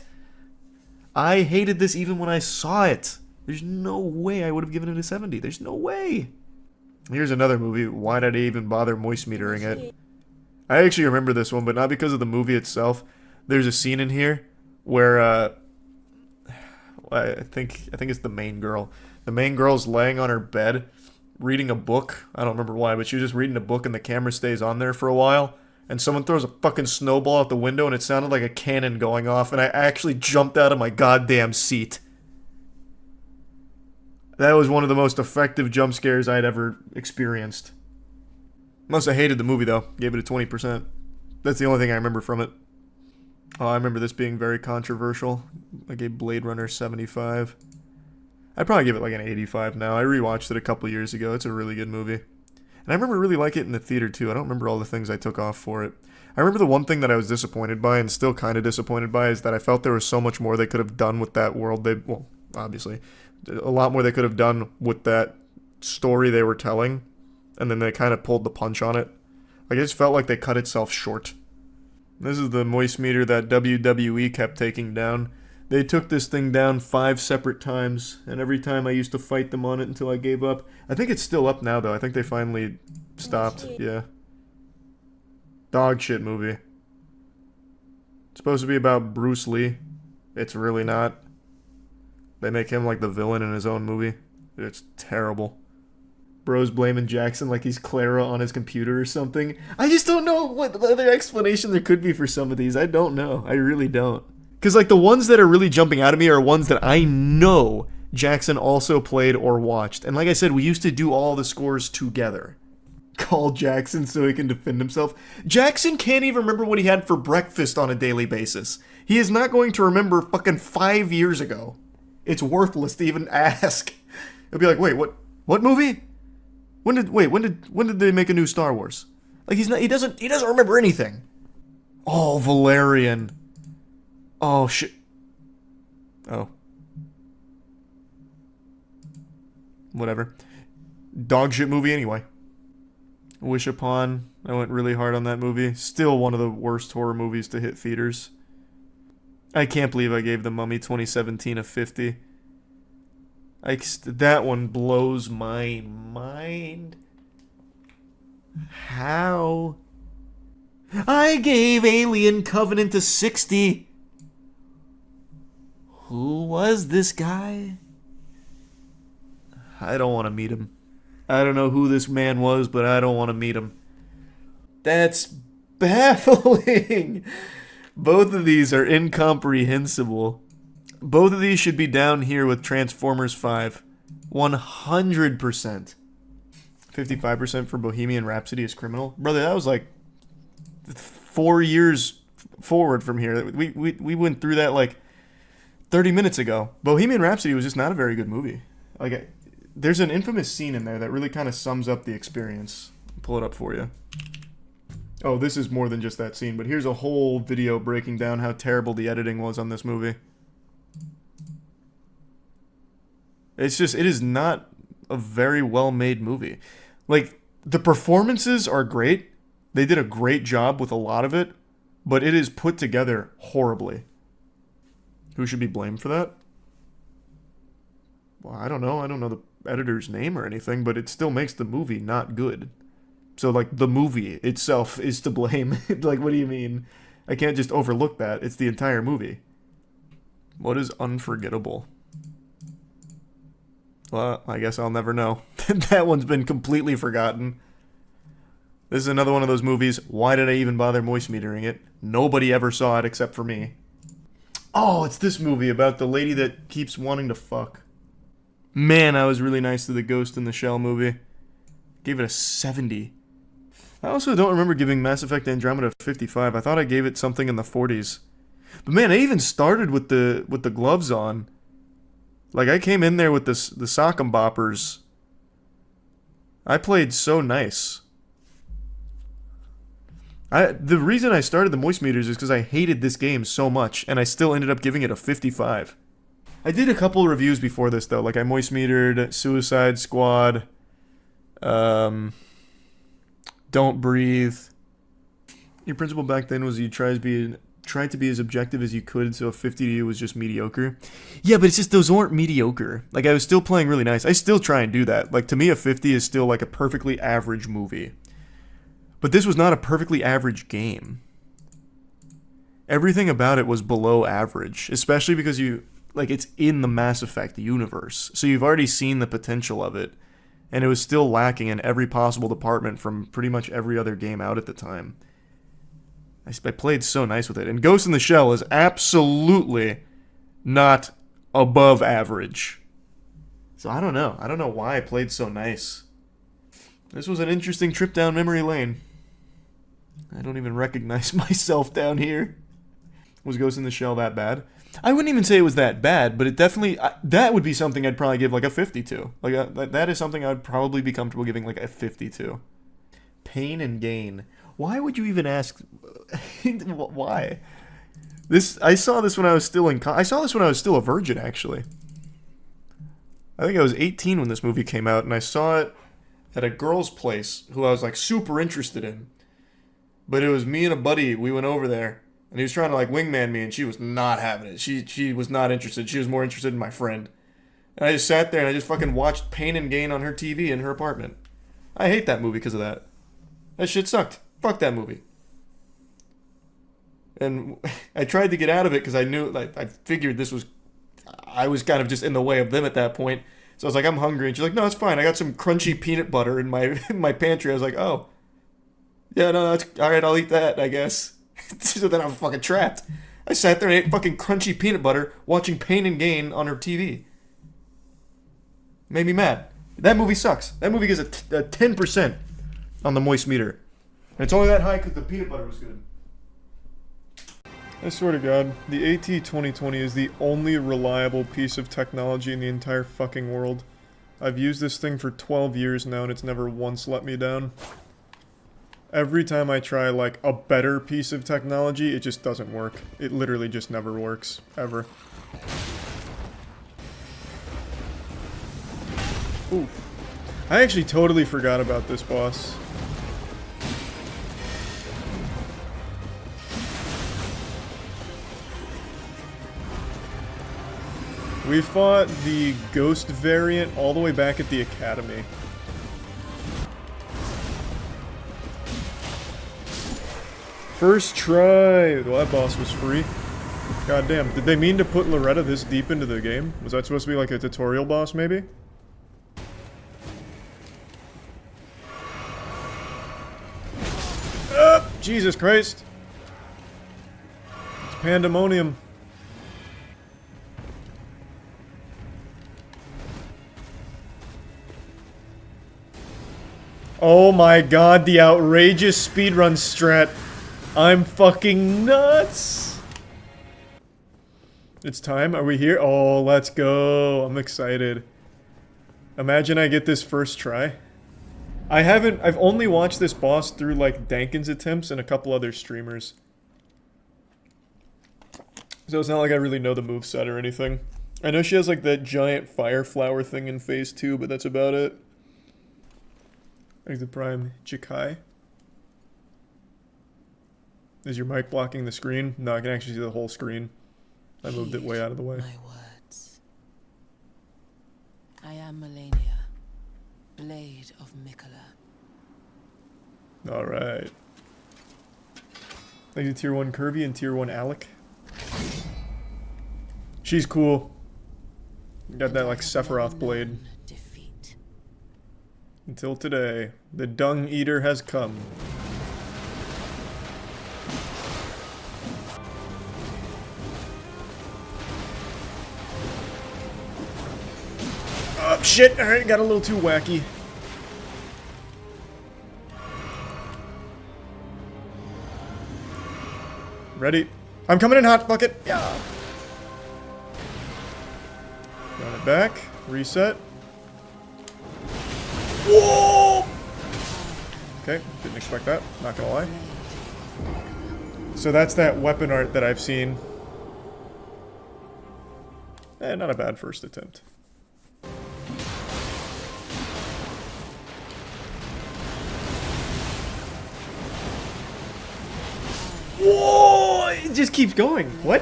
I hated this even when I saw it. There's no way I would have given it a 70. There's no way. Here's another movie. Why did I even bother moist metering it? I actually remember this one, but not because of the movie itself. There's a scene in here where I think it's the main girl. The main girl's laying on her bed reading a book. I don't remember why, but she was just reading a book and the camera stays on there for a while. And someone throws a fucking snowball out the window and it sounded like a cannon going off, and I actually jumped out of my goddamn seat. That was one of the most effective jump scares I'd ever experienced. Must have hated the movie though. Gave it a 20%. That's the only thing I remember from it. Oh, I remember this being very controversial. I gave Blade Runner 75. I'd probably give it like an 85 now. I rewatched it a couple years ago. It's a really good movie. And I remember really liking it in the theater too. I don't remember all the things I took off for it. I remember the one thing that I was disappointed by, and still kind of disappointed by, is that I felt there was so much more they could have done with that world. Well, obviously, a lot more they could have done with that story they were telling, and then they kind of pulled the punch on it. I just felt like they cut itself short. This is the moist meter that WWE kept taking down. They took this thing down 5 separate times, and every time I used to fight them on it until I gave up. I think it's still up now, though. I think they finally stopped. Yeah. Dog shit movie. It's supposed to be about Bruce Lee. It's really not. They make him like the villain in his own movie. It's terrible. Bro's blaming Jackson like he's Clara on his computer or something. I just don't know what other explanation there could be for some of these. I don't know. I really don't. Because, like, the ones that are really jumping out at me are ones that I know Jackson also played or watched. And like I said, we used to do all the scores together. Call Jackson so he can defend himself. Jackson can't even remember what he had for breakfast on a daily basis. He is not going to remember fucking 5 years ago. It's worthless to even ask. He'll be like, wait, what movie? When did they make a new Star Wars? Like, he doesn't remember anything. Oh, Valerian. Oh, shit. Oh. Whatever. Dog shit movie anyway. Wish Upon. I went really hard on that movie. Still one of the worst horror movies to hit theaters. I can't believe I gave The Mummy 2017 a 50. That one blows my mind. How? I gave Alien Covenant a 60. Who was this guy? I don't want to meet him. I don't know who this man was, but I don't want to meet him. That's baffling. Both of these are incomprehensible. Both of these should be down here with Transformers 5. 100%. 55% for Bohemian Rhapsody is Criminal. Brother, that was like 4 years forward from here. We went through that like 30 minutes ago. Bohemian Rhapsody was just not a very good movie. Like, there's an infamous scene in there that really kind of sums up the experience. I'll pull it up for you. Oh, this is more than just that scene, but here's a whole video breaking down how terrible the editing was on this movie. It's just, it is not a very well-made movie. Like, the performances are great. They did a great job with a lot of it, but it is put together horribly. Who should be blamed for that? Well, I don't know. I don't know the editor's name or anything, but it still makes the movie not good. So, like, the movie itself is to blame. Like, what do you mean? I can't just overlook that. It's the entire movie. What is unforgettable? Well, I guess I'll never know. That one's been completely forgotten. This is another one of those movies. Why did I even bother moist metering it? Nobody ever saw it except for me. Oh, it's this movie about the lady that keeps wanting to fuck. Man, I was really nice to the Ghost in the Shell movie. Gave it a 70. I also don't remember giving Mass Effect Andromeda a 55. I thought I gave it something in the 40s. But man, I even started with the gloves on. Like, I came in there with the sock'em boppers. I played so nice. The reason I started the moist meters is because I hated this game so much, and I still ended up giving it a 55. I did a couple reviews before this, though. Like, I moist metered Suicide Squad, Don't Breathe. Your principle back then was you tried to be as objective as you could, so a 50 to you was just mediocre. Yeah, but it's just those weren't mediocre. Like, I was still playing really nice. I still try and do that. Like, to me, a 50 is still like a perfectly average movie. But this was not a perfectly average game. Everything about it was below average, especially because it's in the Mass Effect universe. So you've already seen the potential of it, and it was still lacking in every possible department from pretty much every other game out at the time. I played so nice with it. And Ghost in the Shell is absolutely not above average. So I don't know. I don't know why I played so nice. This was an interesting trip down memory lane. I don't even recognize myself down here. Was Ghost in the Shell that bad? I wouldn't even say it was that bad, but it definitely... that would be something I'd probably give like a 52. Like that is something I'd probably be comfortable giving like a 52. Pain and Gain. Why would you even ask? Why? I saw this when I was still I saw this when I was still a virgin, actually. I think I was 18 when this movie came out, and I saw it at a girl's place who I was like super interested in. But it was me and a buddy. We went over there, and he was trying to like wingman me, and she was not having it. She was not interested. She was more interested in my friend. And I just sat there and I just fucking watched Pain and Gain on her TV in her apartment. I hate that movie because of that. That shit sucked. Fuck that movie. And I tried to get out of it because I knew, like, I figured I was kind of just in the way of them at that point. So I was like, I'm hungry. And she's like, no, it's fine. I got some crunchy peanut butter in my pantry. I was like, oh. Yeah, no, that's all right. I'll eat that, I guess. So then I'm fucking trapped. I sat there and ate fucking crunchy peanut butter watching Pain and Gain on her TV. Made me mad. That movie sucks. That movie gets a 10% on the moist meter. And it's only that high because the peanut butter was good. I swear to God, the AT2020 is the only reliable piece of technology in the entire fucking world. I've used this thing for 12 years now and it's never once let me down. Every time I try, like, a better piece of technology, it just doesn't work. It literally just never works. Ever. Ooh. I actually totally forgot about this boss. We fought the Ghost variant all the way back at the Academy. First try! Well, that boss was free. God damn, did they mean to put Loretta this deep into the game? Was that supposed to be like a tutorial boss, maybe? Jesus Christ. It's pandemonium. Oh my god, the outrageous speedrun strat. I'm fucking nuts. It's time. Are we here? Oh, let's go. I'm excited. Imagine I get this first try. I've only watched this boss through like Dankin's attempts and a couple other streamers. So it's not like I really know the moveset or anything. I know she has like that giant fire flower thing in phase 2, but that's about it. There's the prime Chikai. Is your mic blocking the screen? No, I can actually see the whole screen. I moved it way out of the way. My words. I am Melania, Blade of Mikola. Alright. Thank you, Tier 1 Kirby and Tier 1 Alec. She's cool. Got that like Sephiroth blade. Until today, the Dung Eater has come. Oh shit, alright, got a little too wacky. Ready? I'm coming in hot, fuck it! Yeah! Run it back, reset. Whoa! Okay, didn't expect that, not gonna lie. So that's that weapon art that I've seen. Not a bad first attempt. Whoa! It just keeps going. What?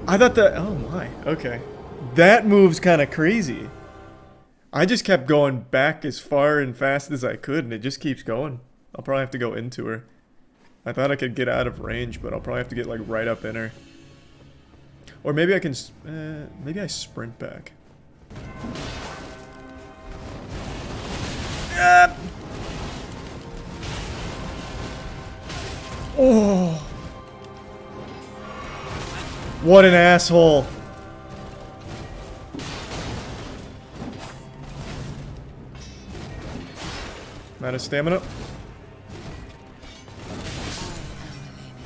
I thought that... Oh my, okay. That move's kind of crazy. I just kept going back as far and fast as I could, and it just keeps going. I'll probably have to go into her. I thought I could get out of range, but I'll probably have to get like right up in her. Or maybe I can... maybe I sprint back. Oh! What an asshole! I'm out of stamina.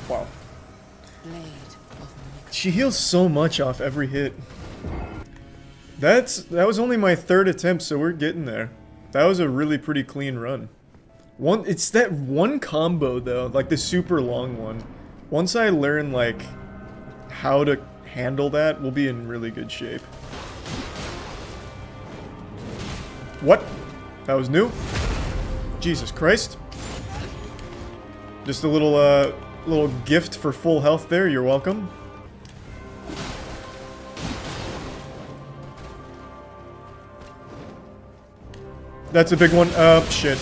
Wow. She heals so much off every hit. That was only my third attempt, so we're getting there. That was a really pretty clean run. It's that one combo though, like the super long one. Once I learn like how to handle that, we'll be in really good shape. What? That was new? Jesus Christ. Just a little gift for full health there, you're welcome. That's a big one. Oh, shit.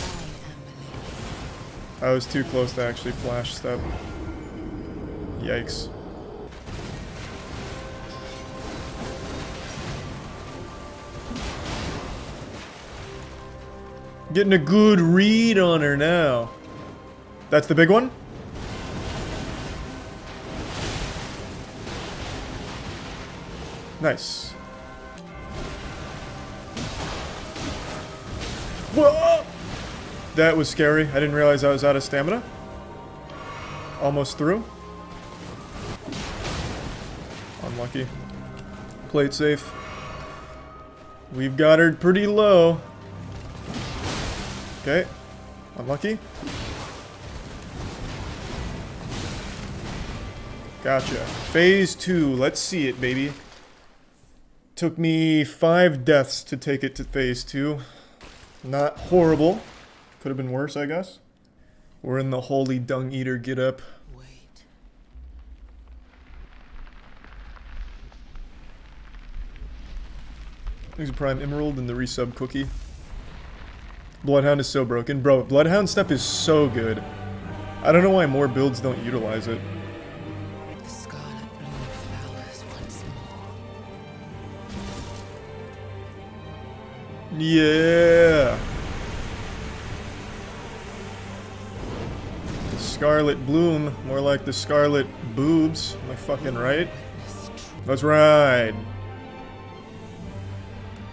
I was too close to actually flash step. Yikes. Getting a good read on her now. That's the big one? Nice. Whoa! That was scary. I didn't realize I was out of stamina. Almost through. Unlucky. Played safe. We've got her pretty low. Okay. Unlucky. Gotcha. Phase 2. Let's see it, baby. Took me 5 deaths to take it to phase 2. Not horrible. Could have been worse, I guess. We're in the holy dung eater get up. Wait. There's a prime emerald and the resub cookie. Bloodhound is so broken. Bro, Bloodhound stuff is so good. I don't know why more builds don't utilize it. The scarlet bloom flowers once more. Yeah. Scarlet Bloom, more like the Scarlet Boobs. Am I fucking right? That's right.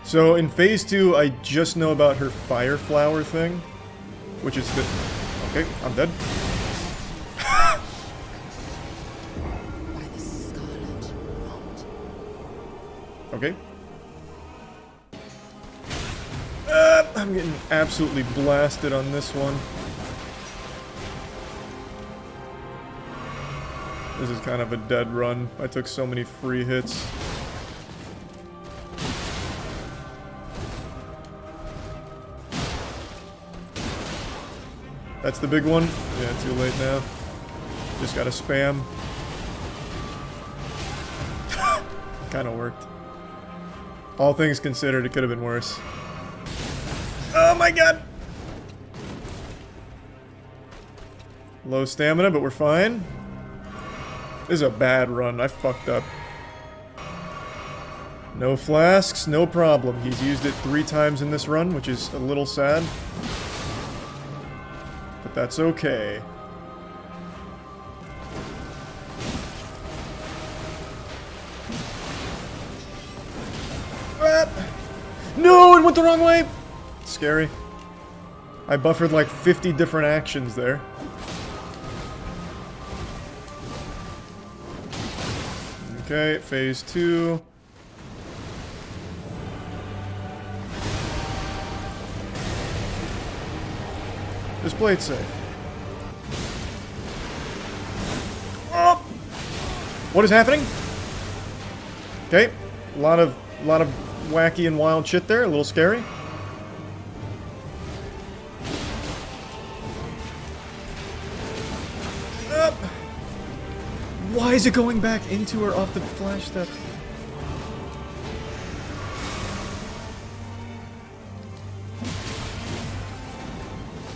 So in Phase 2, I just know about her Fire Flower thing, which is the... Okay, I'm dead. Okay. I'm getting absolutely blasted on this one. This is kind of a dead run. I took so many free hits. That's the big one? Yeah, too late now. Just gotta spam. Kinda worked. All things considered, it could have been worse. Oh my god! Low stamina, but we're fine. This is a bad run. I fucked up. No flasks, no problem. He's used it 3 times in this run, which is a little sad. But that's okay. No, it went the wrong way! Scary. I buffered like 50 different actions there. Okay, Phase 2. Just play it safe. Oh! What is happening? Okay, a lot of wacky and wild shit there, a little scary. Why is it going back into her off the flash step?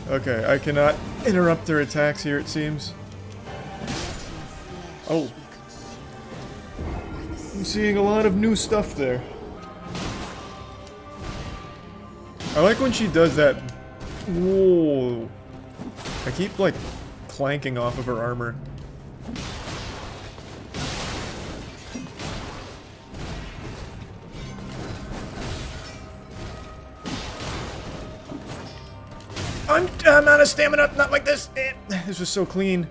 Okay, I cannot interrupt their attacks here, it seems. Oh. I'm seeing a lot of new stuff there. I like when she does that. Whoa. I keep, like, clanking off of her armor. I'm out of stamina, not like this. This was so clean.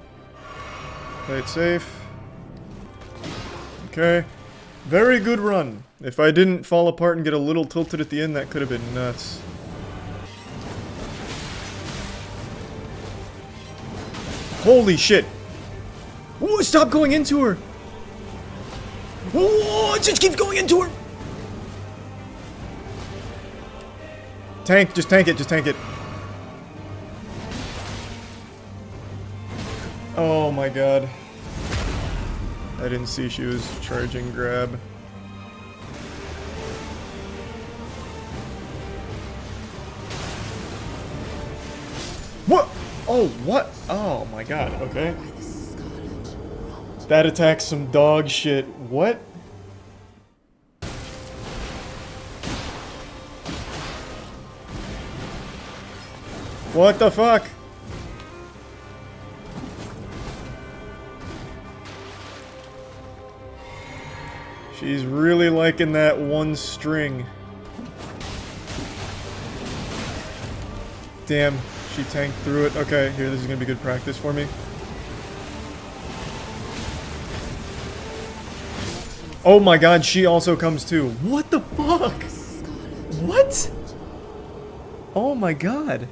Play it safe. Okay. Very good run. If I didn't fall apart and get a little tilted at the end, that could have been nuts. Holy shit. Ooh, stop going into her. Ooh, it just keeps going into her. Tank, just tank it, just tank it. Oh my god. I didn't see she was charging grab. What? Oh, what? Oh my god, okay. That attack's some dog shit. What? What the fuck? She's really liking that one string. Damn, she tanked through it. Okay, here, this is gonna be good practice for me. Oh my god, she also comes too. What the fuck? What? Oh my god.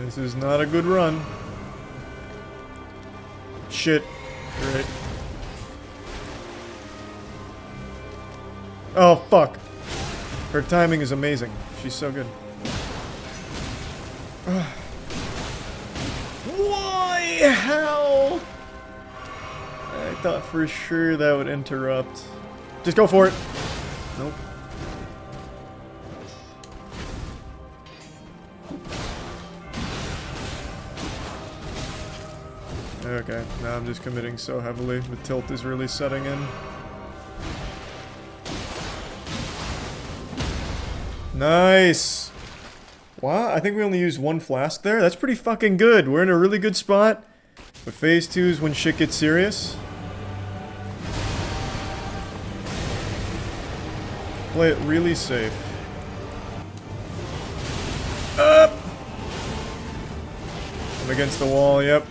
This is not a good run. Shit. Right. Oh, fuck. Her timing is amazing. She's so good. Why? How? I thought for sure that would interrupt. Just go for it. Nope. Okay, now I'm just committing so heavily. The tilt is really setting in. Nice! Wow, I think we only used 1 flask there. That's pretty fucking good. We're in a really good spot. But phase 2 is when shit gets serious. Play it really safe. Up! I'm against the wall, yep.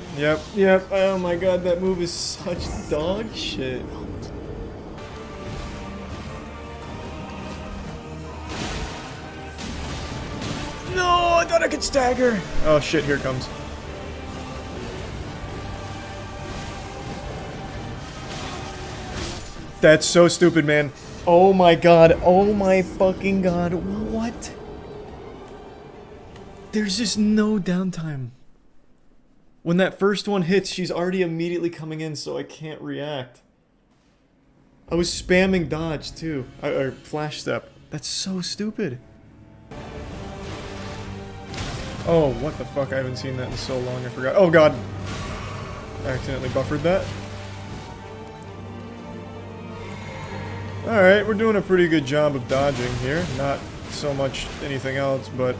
Oh my god, that move is such dog shit. No, I thought I could stagger. Oh shit, here it comes. That's so stupid, man. Oh my god, oh my fucking god, what? There's just no downtime. When that first one hits, she's already immediately coming in, so I can't react. I was spamming dodge, too. Or flash step. That's so stupid. Oh, what the fuck? I haven't seen that in so long, I forgot. Oh god. I accidentally buffered that. Alright, we're doing a pretty good job of dodging here. Not so much anything else, but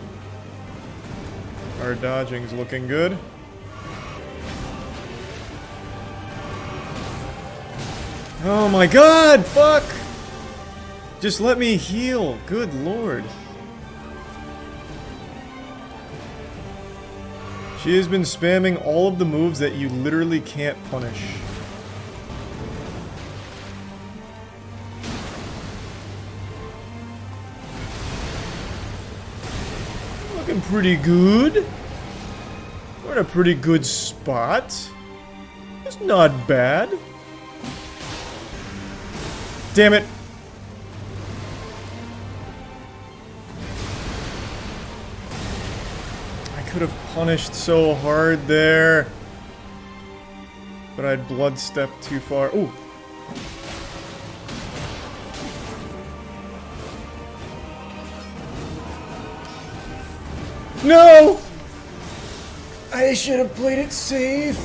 our dodging's looking good. Oh my god, fuck! Just let me heal, good lord. She has been spamming all of the moves that you literally can't punish. Looking pretty good. We're in a pretty good spot. It's not bad. Damn it. I could have punished so hard there. But I'd blood stepped too far. Ooh. No! I should have played it safe.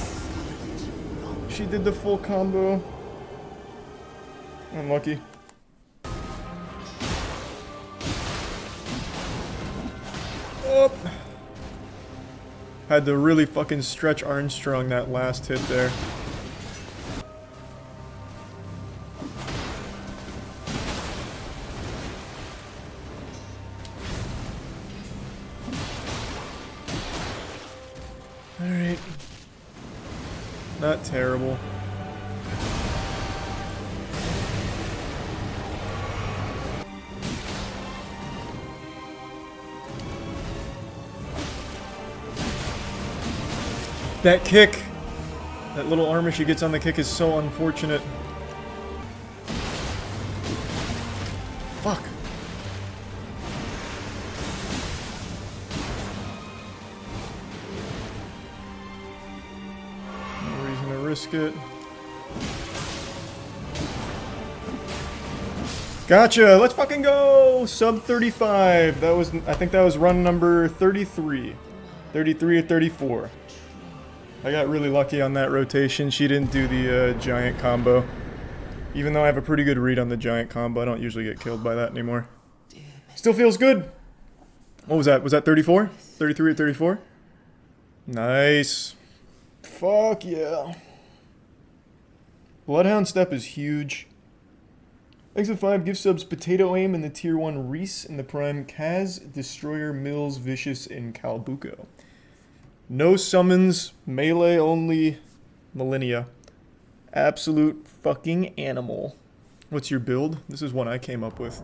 She did the full combo. Unlucky. Up. Had to really fucking stretch Armstrong that last hit there. Alright. Not terrible. That kick! That little armor she gets on the kick is so unfortunate. Fuck. No reason to risk it. Gotcha! Let's fucking go! Sub 35. That was, I think that was run number 33. 33 or 34. I got really lucky on that rotation. She didn't do the giant combo. Even though I have a pretty good read on the giant combo, I don't usually get killed by that anymore. Still feels good. What was that? Was that 34? 33 or 34? Nice. Fuck yeah. Bloodhound step is huge. Exit 5 gift subs Potato Aim in the tier 1 Reese in the prime Kaz, Destroyer, Mills, Vicious, and Calbuco. No summons, melee only, Millennia. Absolute fucking animal. What's your build? This is one I came up with.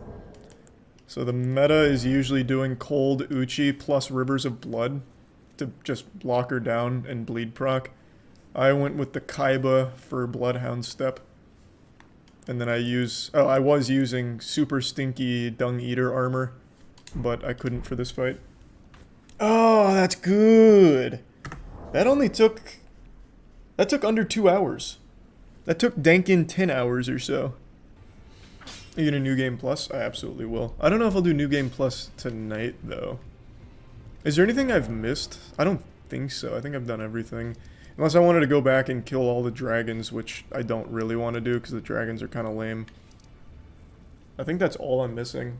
So the meta is usually doing cold Uchi plus Rivers of Blood to just lock her down and bleed proc. I went with the Kaiba for Bloodhound step. And then I was using super stinky Dung Eater armor, but I couldn't for this fight. Oh, that's good. That took under 2 hours. That took Dankin 10 hours or so. Are you gonna New Game Plus? I absolutely will. I don't know if I'll do New Game Plus tonight, though. Is there anything I've missed? I don't think so. I think I've done everything. Unless I wanted to go back and kill all the dragons, which I don't really want to do because the dragons are kind of lame. I think that's all I'm missing.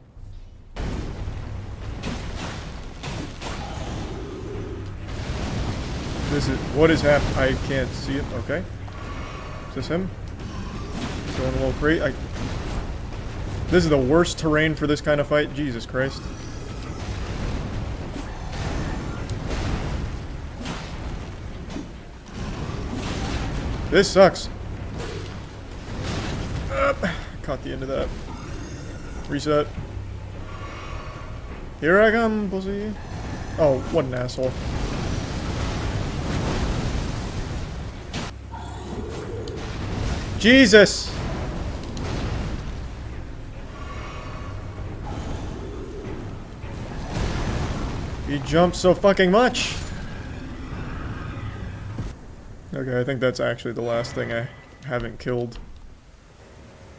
This is... What is happening? I can't see it. Okay. Is this him? Going a little crazy. This is the worst terrain for this kind of fight. Jesus Christ. This sucks. Caught the end of that. Reset. Here I come, pussy. Oh, what an asshole. Jesus! He jumps so fucking much! Okay, I think that's actually the last thing I haven't killed.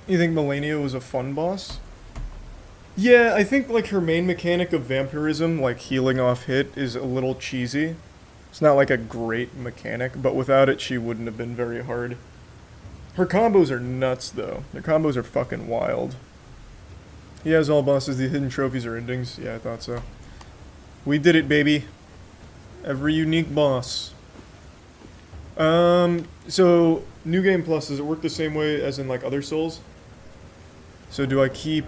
You think Melania was a fun boss? Yeah, I think like her main mechanic of vampirism, like healing off hit, is a little cheesy. It's not like a great mechanic, but without it she wouldn't have been very hard. Her combos are nuts though. Their combos are fucking wild. He has all bosses, the hidden trophies are endings. Yeah, I thought so. We did it, baby. Every unique boss. So, New Game Plus, does it work the same way as in, like, other Souls? So do I keep,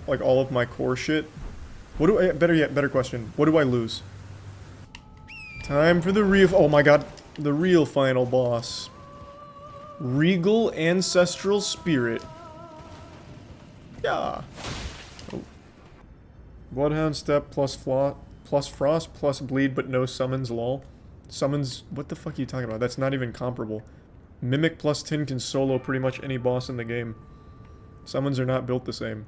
like, all of my core shit? What do I, better question, what do I lose? Time for the real, oh my god, the real final boss. Regal Ancestral Spirit. Yeah. Oh. Bloodhound Step plus Frost plus Bleed but no summons, lol. Summons, what the fuck are you talking about? That's not even comparable. Mimic plus Tin can solo pretty much any boss in the game. Summons are not built the same.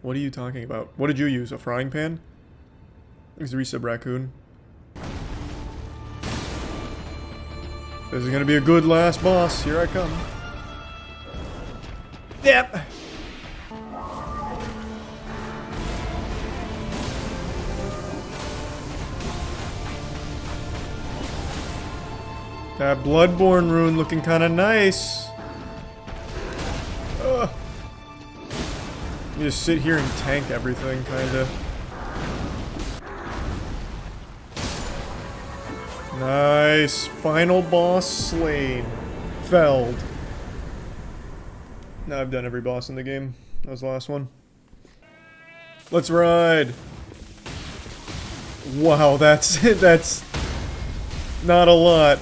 What are you talking about? What did you use? A frying pan? Thanks to Resub Raccoon. This is gonna be a good last boss. Here I come. Yep. That Bloodborne rune looking kind of nice. You just sit here and tank everything, kind of. Nice. Final boss slain. Felled. Now I've done every boss in the game. That was the last one. Let's ride. Wow, that's not a lot.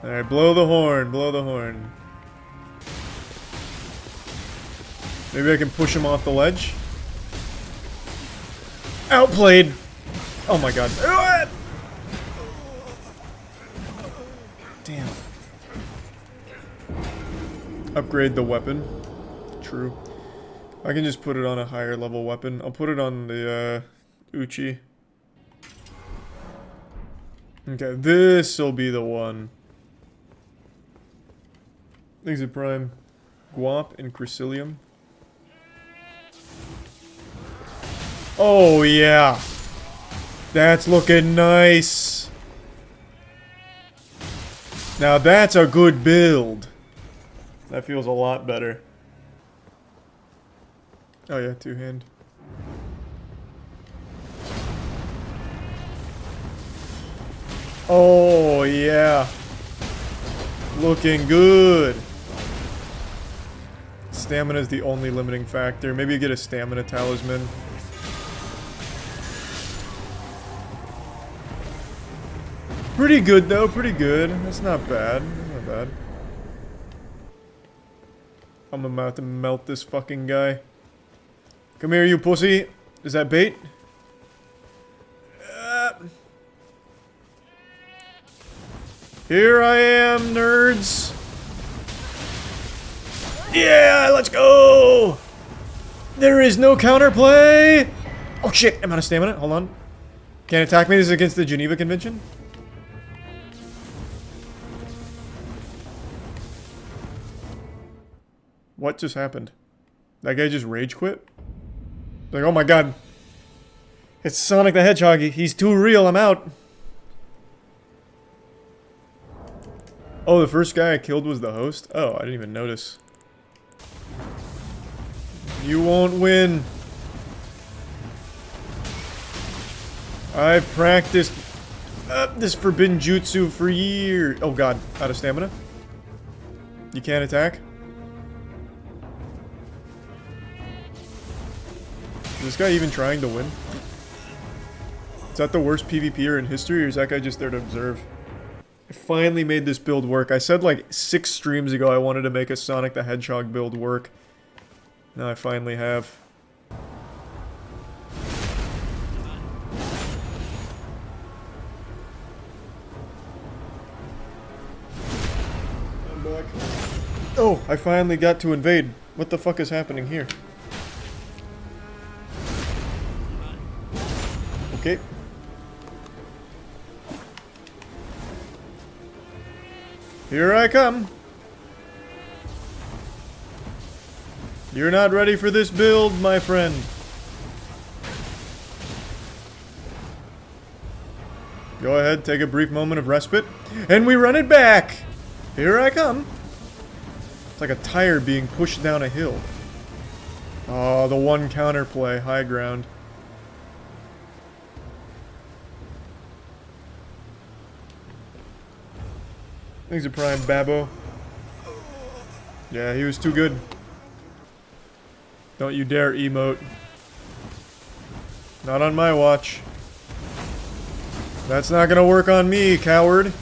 Alright, blow the horn, blow the horn. Maybe I can push him off the ledge? Outplayed! Oh my god. Damn. Upgrade the weapon. True. I can just put it on a higher level weapon. I'll put it on the, Uchi. Okay, this'll be the one. Things at Prime. Guap and Chrysilium. Oh, yeah. That's looking nice. Now that's a good build. That feels a lot better. Oh yeah, two-hand. Oh, yeah. Looking good. Stamina is the only limiting factor. Maybe you get a stamina talisman. Pretty good though, pretty good. That's not bad. That's not bad. I'm about to melt this fucking guy. Come here, you pussy. Is that bait? Here I am, nerds. Yeah, let's go! There is no counterplay! Oh shit, I'm out of stamina. Hold on. Can't attack me. This is against the Geneva Convention. What just happened? That guy just rage quit? Like, oh my god. It's Sonic the Hedgehog. He's too real. I'm out. Oh, the first guy I killed was the host? Oh, I didn't even notice. You won't win. I've practiced this forbidden jutsu for years. Oh god, out of stamina. You can't attack. Is this guy even trying to win? Is that the worst PvPer in history, or is that guy just there to observe? I finally made this build work. I said like 6 streams ago I wanted to make a Sonic the Hedgehog build work. Now I finally have. I'm back. Oh, I finally got to invade. What the fuck is happening here? Okay. Here I come. You're not ready for this build, my friend. Go ahead, take a brief moment of respite, and we run it back. Here I come. It's like a tire being pushed down a hill. Oh, the one counterplay, high ground. Thanks a prime, Babbo. Yeah, he was too good. Don't you dare emote. Not on my watch. That's not gonna work on me, coward.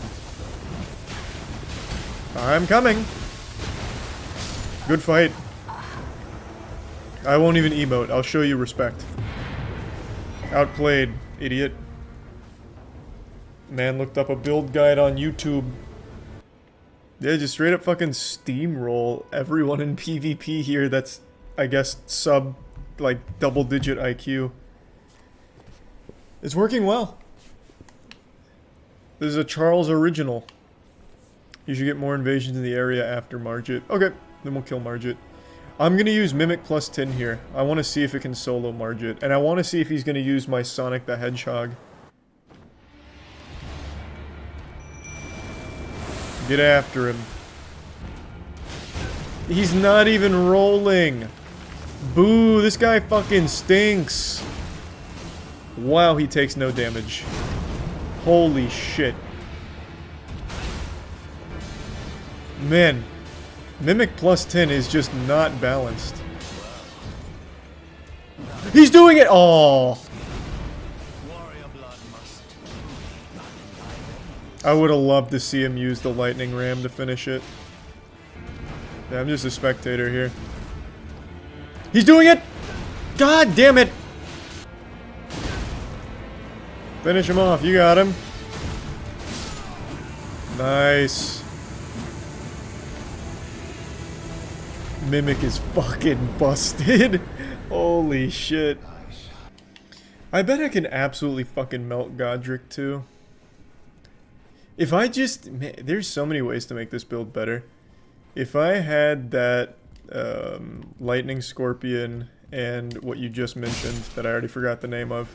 I'm coming. Good fight. I won't even emote. I'll show you respect. Outplayed, idiot. Man looked up a build guide on YouTube. Yeah, just straight up fucking steamroll everyone in PvP here that's, I guess, sub, like, double-digit IQ. It's working well. This is a Charles original. You should get more invasions in the area after Margit. Okay, then we'll kill Margit. I'm gonna use Mimic plus Tin here. I want to see if it can solo Margit. And I want to see if he's gonna use my Sonic the Hedgehog. Get after him. He's not even rolling. Boo, this guy fucking stinks. Wow, he takes no damage. Holy shit. Man, Mimic plus 10 is just not balanced. He's doing it! Oh! I would have loved to see him use the lightning ram to finish it. Yeah, I'm just a spectator here. He's doing it! God damn it! Finish him off, you got him. Nice. Mimic is fucking busted. Holy shit. I bet I can absolutely fucking melt Godric too. If I just... Man, there's so many ways to make this build better. If I had that Lightning Scorpion and what you just mentioned that I already forgot the name of.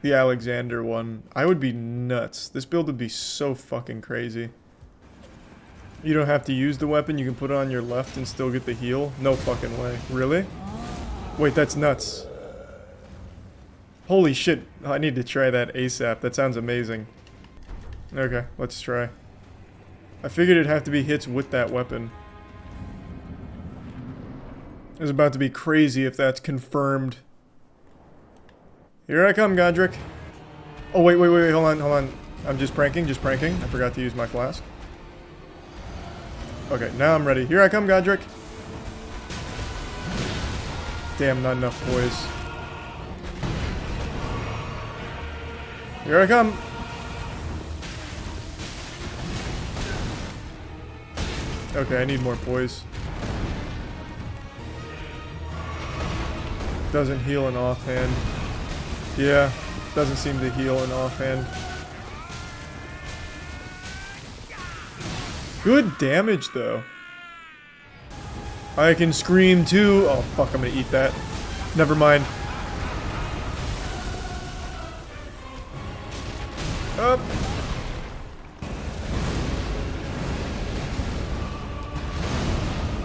The Alexander one. I would be nuts. This build would be so fucking crazy. You don't have to use the weapon. You can put it on your left and still get the heal. No fucking way. Really? Wait, that's nuts. Holy shit. I need to try that ASAP. That sounds amazing. Okay, let's try. I figured it'd have to be hits with that weapon. It's about to be crazy if that's confirmed. Here I come, Godric. Oh, wait, hold on. I'm just pranking. I forgot to use my flask. Okay, now I'm ready. Here I come, Godric. Damn, not enough poise. Here I come. Okay, I need more poise. Doesn't heal an offhand. Yeah, doesn't seem to heal an offhand. Good damage, though. I can scream, too. Oh, fuck, I'm gonna eat that. Never mind. Up.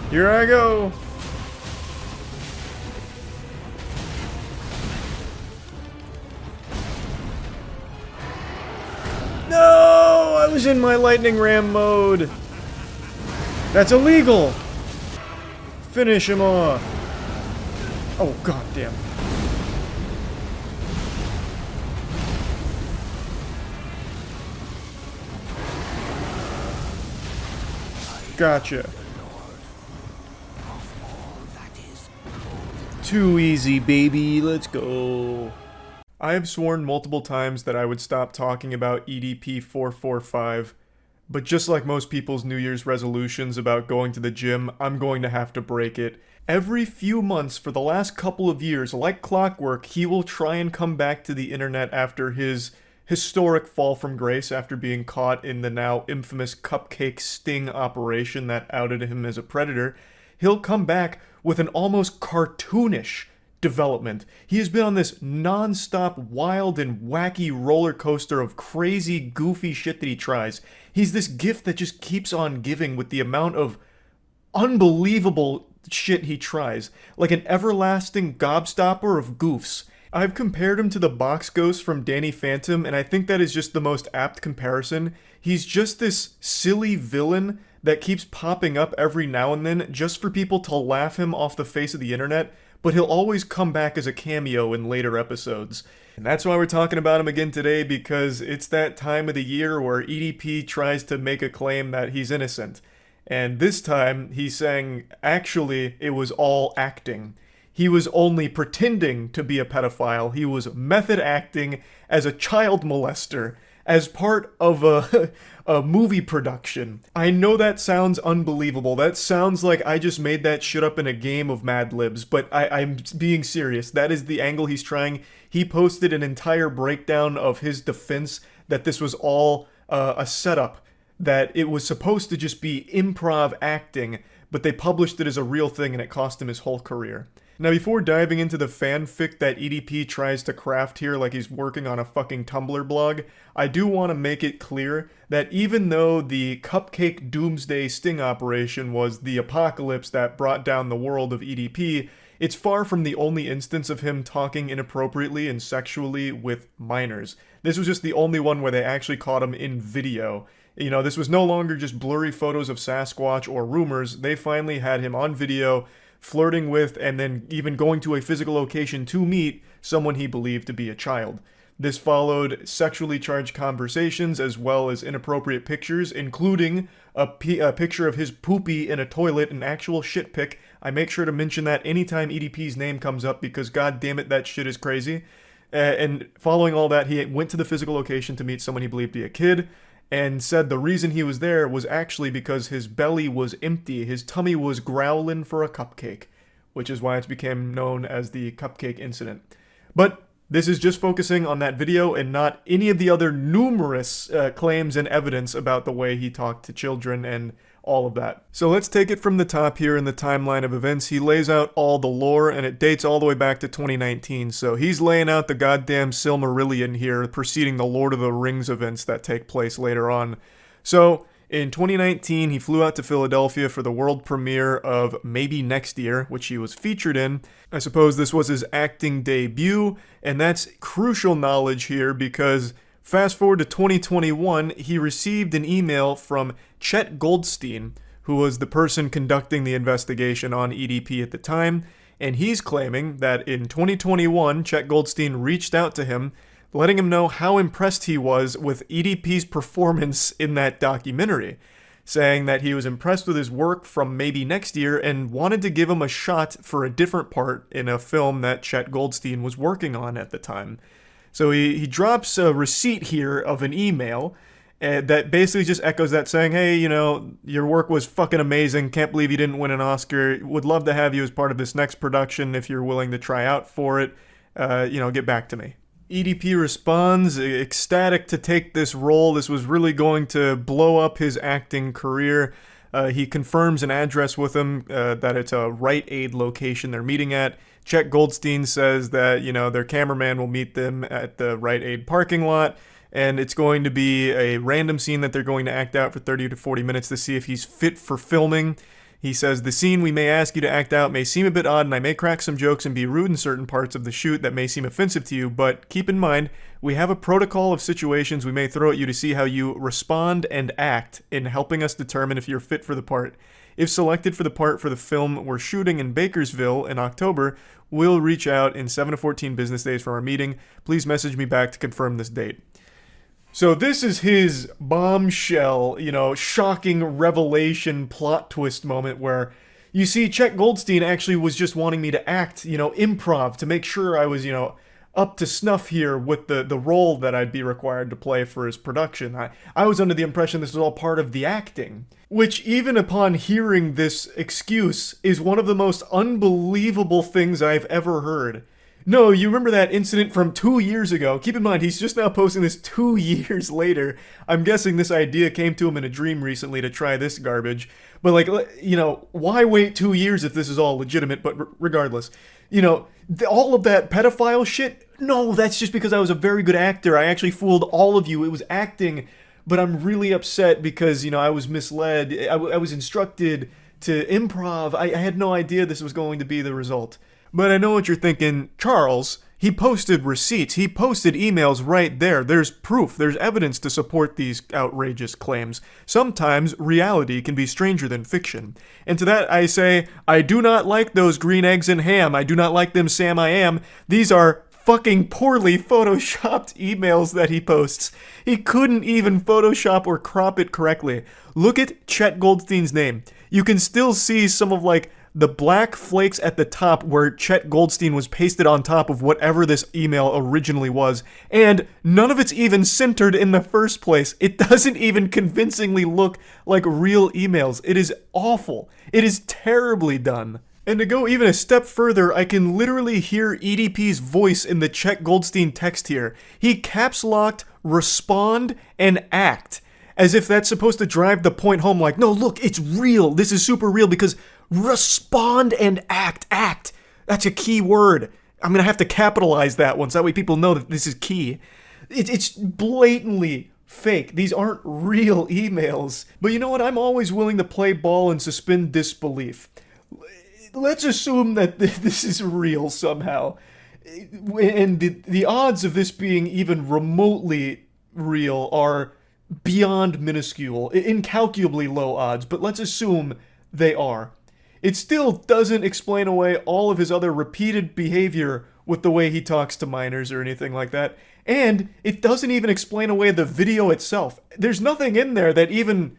Here I go. was in my lightning ram mode! That's illegal! Finish him off! Oh, goddamn. Gotcha. Too easy, baby. Let's go. I have sworn multiple times that I would stop talking about EDP445, but just like most people's New Year's resolutions about going to the gym, I'm going to have to break it. Every few months for the last couple of years, like clockwork, he will try and come back to the internet after his historic fall from grace after being caught in the now infamous cupcake sting operation that outed him as a predator. He'll come back with an almost cartoonish development. He has been on this non-stop wild and wacky roller coaster of crazy, goofy shit that he tries. He's this gift that just keeps on giving with the amount of unbelievable shit he tries. Like an everlasting gobstopper of goofs. I've compared him to the box ghost from Danny Phantom, and I think that is just the most apt comparison. He's just this silly villain that keeps popping up every now and then just for people to laugh him off the face of the internet, but he'll always come back as a cameo in later episodes. And that's why we're talking about him again today, because it's that time of the year where EDP tries to make a claim that he's innocent. And this time, he's saying, actually, it was all acting. He was only pretending to be a pedophile. He was method acting as a child molester, as part of a movie production. I know that sounds unbelievable. That sounds like I just made that shit up in a game of Mad Libs, but I'm being serious. That is the angle he's trying. He posted an entire breakdown of his defense that this was all a setup, that it was supposed to just be improv acting, but they published it as a real thing and it cost him his whole career. Now, before diving into the fanfic that EDP tries to craft here like he's working on a fucking Tumblr blog, I do want to make it clear that even though the Cupcake Doomsday sting operation was the apocalypse that brought down the world of EDP, it's far from the only instance of him talking inappropriately and sexually with minors. This was just the only one where they actually caught him in video. You know, this was no longer just blurry photos of Sasquatch or rumors. They finally had him on video, flirting with, and then even going to a physical location to meet someone he believed to be a child. This followed sexually charged conversations as well as inappropriate pictures, including a picture of his poopy in a toilet, an actual shit pic. I make sure to mention that anytime EDP's name comes up because god damn it, that shit is crazy. And following all that, he went to the physical location to meet someone he believed to be a kid, and said the reason he was there was actually because his belly was empty, his tummy was growling for a cupcake, which is why it became known as the cupcake incident. But this is just focusing on that video and not any of the other numerous claims and evidence about the way he talked to children and all of that. So let's take it from the top here in the timeline of events. He lays out all the lore, and it dates all the way back to 2019. So he's laying out the goddamn Silmarillion here, preceding the Lord of the Rings events that take place later on. So in 2019, he flew out to Philadelphia for the world premiere of Maybe Next Year, which he was featured in. I suppose this was his acting debut, and that's crucial knowledge here because fast forward to 2021, he received an email from Chet Goldstein, who was the person conducting the investigation on EDP at the time, and he's claiming that in 2021, Chet Goldstein reached out to him, letting him know how impressed he was with EDP's performance in that documentary, saying that he was impressed with his work from Maybe Next Year and wanted to give him a shot for a different part in a film that Chet Goldstein was working on at the time. So he drops a receipt here of an email that basically just echoes that, saying, hey, you know, your work was fucking amazing, can't believe you didn't win an Oscar, would love to have you as part of this next production if you're willing to try out for it, get back to me. EDP responds, ecstatic to take this role. This was really going to blow up his acting career. He confirms an address with him, that it's a Rite Aid location they're meeting at. Chet Goldstein says that, their cameraman will meet them at the Rite Aid parking lot, and it's going to be a random scene that they're going to act out for 30 to 40 minutes to see if he's fit for filming. He says, the scene we may ask you to act out may seem a bit odd and I may crack some jokes and be rude in certain parts of the shoot that may seem offensive to you, but keep in mind, we have a protocol of situations we may throw at you to see how you respond and act in helping us determine if you're fit for the part. If selected for the part for the film we're shooting in Bakersville in October, we'll reach out in 7 to 14 business days for our meeting. Please message me back to confirm this date. So this is his bombshell, shocking revelation plot twist moment where you see Chet Goldstein actually was just wanting me to act, improv to make sure I was, up to snuff here with the role that I'd be required to play for his production. I was under the impression this was all part of the acting, which even upon hearing this excuse is one of the most unbelievable things I've ever heard. No, you remember that incident from 2 years ago. Keep in mind, he's just now posting this 2 years later. I'm guessing this idea came to him in a dream recently to try this garbage. But, why wait 2 years if this is all legitimate? But regardless, all of that pedophile shit, no, that's just because I was a very good actor. I actually fooled all of you. It was acting, but I'm really upset because, I was misled. I was instructed to improv. I had no idea this was going to be the result. But I know what you're thinking, Charles, he posted receipts, he posted emails right there. There's proof, there's evidence to support these outrageous claims. Sometimes reality can be stranger than fiction. And to that I say, I do not like those green eggs and ham. I do not like them, Sam I am. These are fucking poorly photoshopped emails that he posts. He couldn't even Photoshop or crop it correctly. Look at Chet Goldstein's name. You can still see some of the black flakes at the top where Chet Goldstein was pasted on top of whatever this email originally was, and none of it's even centered in the first place. It doesn't even convincingly look like real emails. It is awful. It is terribly done. And to go even a step further, I can literally hear EDP's voice in the Chet Goldstein text here. He caps locked respond and act, as if that's supposed to drive the point home, no, look, it's real. This is super real because respond and act. That's a key word. I'm going to have to capitalize that one so that way people know that this is key. It's blatantly fake. These aren't real emails. But you know what? I'm always willing to play ball and suspend disbelief. Let's assume that this is real somehow. And the odds of this being even remotely real are beyond minuscule, incalculably low odds, but let's assume they are. It still doesn't explain away all of his other repeated behavior with the way he talks to minors or anything like that, and it doesn't even explain away the video itself. There's nothing in there that even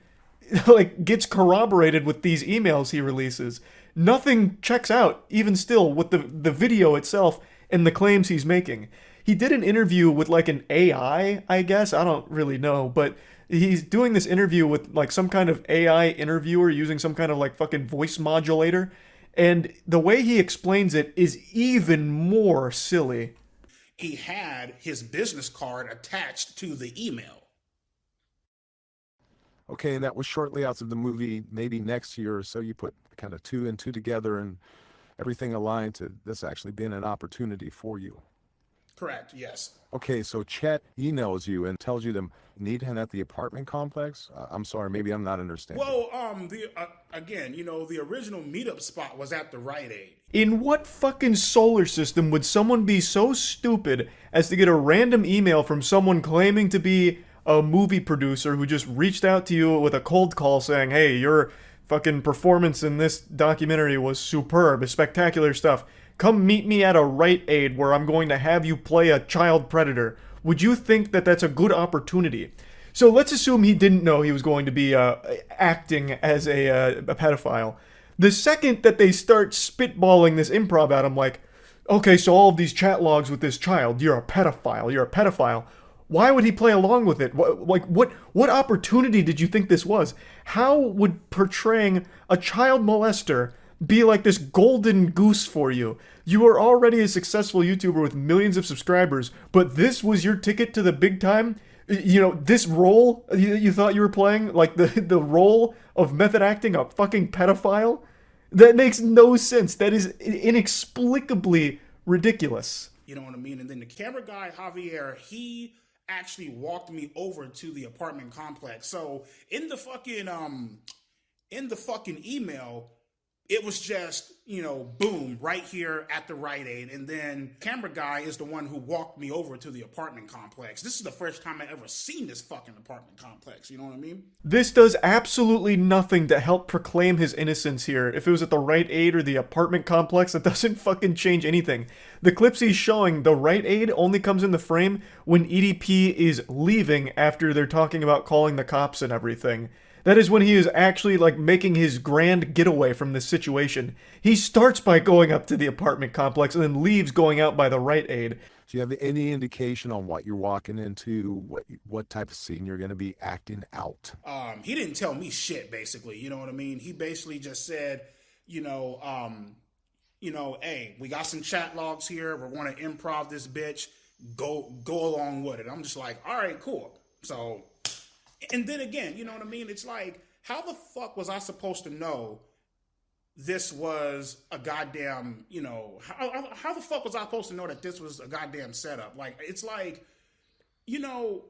gets corroborated with these emails he releases. Nothing checks out, even still, with the video itself and the claims he's making. He did an interview with an AI, I guess. I don't really know, but he's doing this interview with some kind of AI interviewer using some kind of fucking voice modulator. And the way he explains it is even more silly. He had his business card attached to the email. Okay, and that was shortly after the movie, maybe next year or so. You put kind of 2 and 2 together and everything aligned to this actually being an opportunity for you. Correct, yes. Okay, so Chet emails you and tells you to meet him at the apartment complex? I'm sorry, maybe I'm not understanding. Well, the original meetup spot was at the Rite Aid. In what fucking solar system would someone be so stupid as to get a random email from someone claiming to be a movie producer who just reached out to you with a cold call saying, hey, your fucking performance in this documentary was superb, spectacular stuff. Come meet me at a Rite Aid where I'm going to have you play a child predator. Would you think that that's a good opportunity? So let's assume he didn't know he was going to be acting as a pedophile. The second that they start spitballing this improv at him, okay, so all of these chat logs with this child, you're a pedophile. Why would he play along with it? What opportunity did you think this was? How would portraying a child molester be this golden goose for you? You are already a successful YouTuber with millions of subscribers, but this was your ticket to the big time? This role you thought you were playing, the role of method acting a fucking pedophile? That makes no sense. That is inexplicably ridiculous. You know what I mean? And then the camera guy, Javier, he actually walked me over to the apartment complex. So in the fucking email, It was just, you know, boom, right here at the Rite Aid. And then camera guy is the one who walked me over to the apartment complex. This is the first time I ever seen this fucking apartment complex. You know what I mean? This does absolutely nothing to help proclaim his innocence here. If it was at the Rite Aid or the apartment complex, it doesn't fucking change anything. The clips he's showing, the Rite Aid only comes in the frame when EDP is leaving after they're talking about calling the cops and everything. That is when he is actually, like, making his grand getaway from this situation. He starts by going up to the apartment complex and then leaves going out by the Rite Aid. Do you have any indication on what you're walking into, what type of scene you're going to be acting out? He didn't tell me shit, basically. You know what I mean? He basically just said, hey, we got some chat logs here. We're going to improv this bitch. Go along with it. I'm just like, all right, cool. So... And then again, you know what I mean? It's like, how the fuck was I supposed to know this was a goddamn, how the fuck was I supposed to know that this was a goddamn setup? Like, it's like, you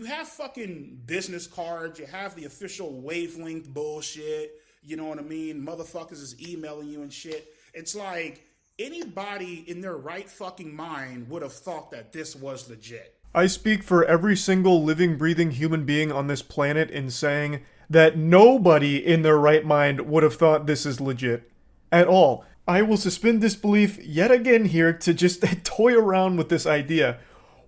have fucking business cards, you have the official wavelength bullshit, you know what I mean? Motherfuckers is emailing you and shit. It's like, anybody in their right fucking mind would have thought that this was legit. I speak for every single living, breathing human being on this planet in saying that nobody in their right mind would have thought this is legit. At all. I will suspend disbelief yet again here to just toy around with this idea.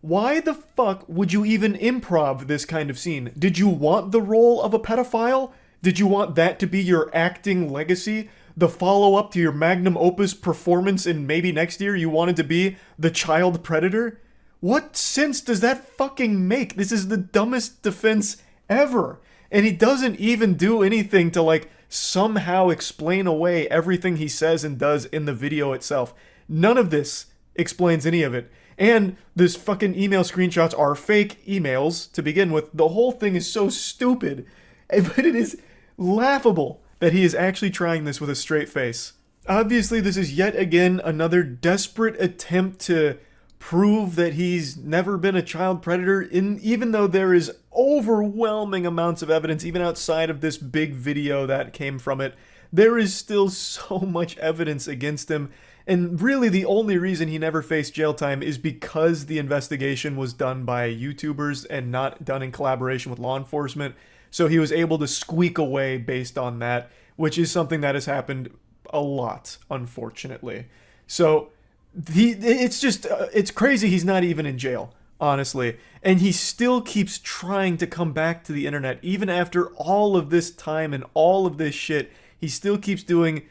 Why the fuck would you even improv this kind of scene? Did you want the role of a pedophile? Did you want that to be your acting legacy? The follow-up to your magnum opus performance in maybe next year you wanted to be the child predator? What sense does that fucking make? This is the dumbest defense ever. And he doesn't even do anything to, like, somehow explain away everything he says and does in the video itself. None of this explains any of it. And this fucking email screenshots are fake emails to begin with. The whole thing is so stupid. But it is laughable that he is actually trying this with a straight face. Obviously, this is yet again another desperate attempt to prove that he's never been a child predator, even though there is overwhelming amounts of evidence, even outside of this big video that came from it. There is still so much evidence against him, and really the only reason he never faced jail time is because the investigation was done by YouTubers and not done in collaboration with law enforcement, so he was able to squeak away based on that, which is something that has happened a lot, unfortunately. So it's crazy he's not even in jail, honestly. And he still keeps trying to come back to the internet. Even after all of this time and all of this shit, he still keeps doing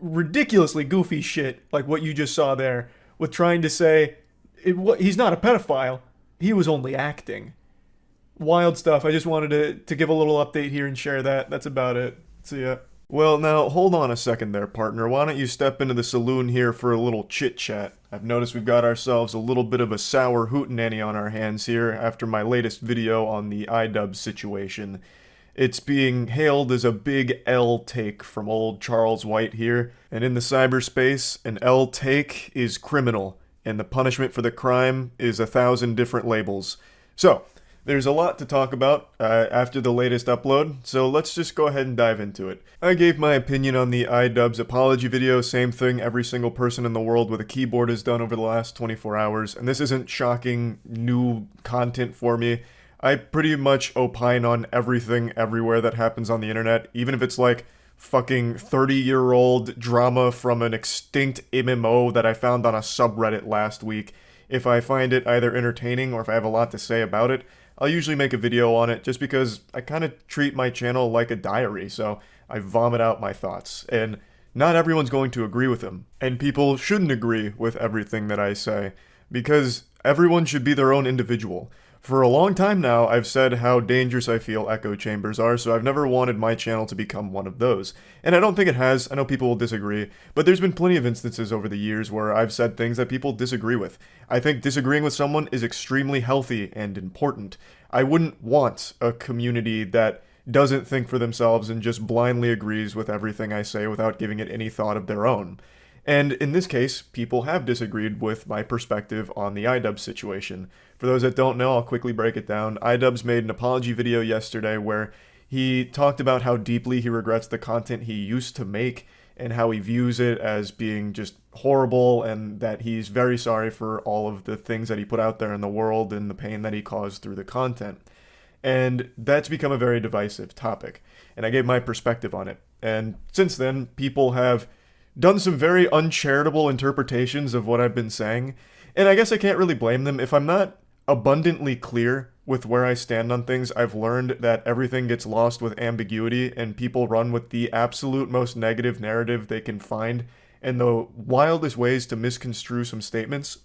ridiculously goofy shit like what you just saw there, with trying to say he's not a pedophile, he was only acting. Wild stuff. I just wanted to give a little update here and share that. That's about it. See ya. Well, now, hold on a second there, partner. Why don't you step into the saloon here for a little chit-chat? I've noticed we've got ourselves a little bit of a sour hootenanny on our hands here after my latest video on the iDub situation. It's being hailed as a big L take from old Charles White here, and in the cyberspace, an L take is criminal, and the punishment for the crime is 1,000 different labels. So, there's a lot to talk about after the latest upload, so let's just go ahead and dive into it. I gave my opinion on the iDubbbz apology video, same thing every single person in the world with a keyboard has done over the last 24 hours, and this isn't shocking new content for me. I pretty much opine on everything everywhere that happens on the internet, even if it's like fucking 30-year-old drama from an extinct MMO that I found on a subreddit last week. If I find it either entertaining or if I have a lot to say about it, I'll usually make a video on it just because I kind of treat my channel like a diary, so I vomit out my thoughts. And not everyone's going to agree with them. And people shouldn't agree with everything that I say, because everyone should be their own individual. For a long time now, I've said how dangerous I feel echo chambers are, so I've never wanted my channel to become one of those. And I don't think it has. I know people will disagree, but there's been plenty of instances over the years where I've said things that people disagree with. I think disagreeing with someone is extremely healthy and important. I wouldn't want a community that doesn't think for themselves and just blindly agrees with everything I say without giving it any thought of their own. And in this case, people have disagreed with my perspective on the iDubbbz situation. For those that don't know, I'll quickly break it down. iDubbbz made an apology video yesterday where He talked about how deeply he regrets the content he used to make and how he views it as being just horrible, and that he's very sorry for all of the things that he put out there in the world and the pain that he caused through the content. And that's become a very divisive topic, and I gave my perspective on it. And since then, people have done some very uncharitable interpretations of what I've been saying, and I guess I can't really blame them. If I'm not abundantly clear with where I stand on things, I've learned that everything gets lost with ambiguity, and people run with the absolute most negative narrative they can find and the wildest ways to misconstrue some statements.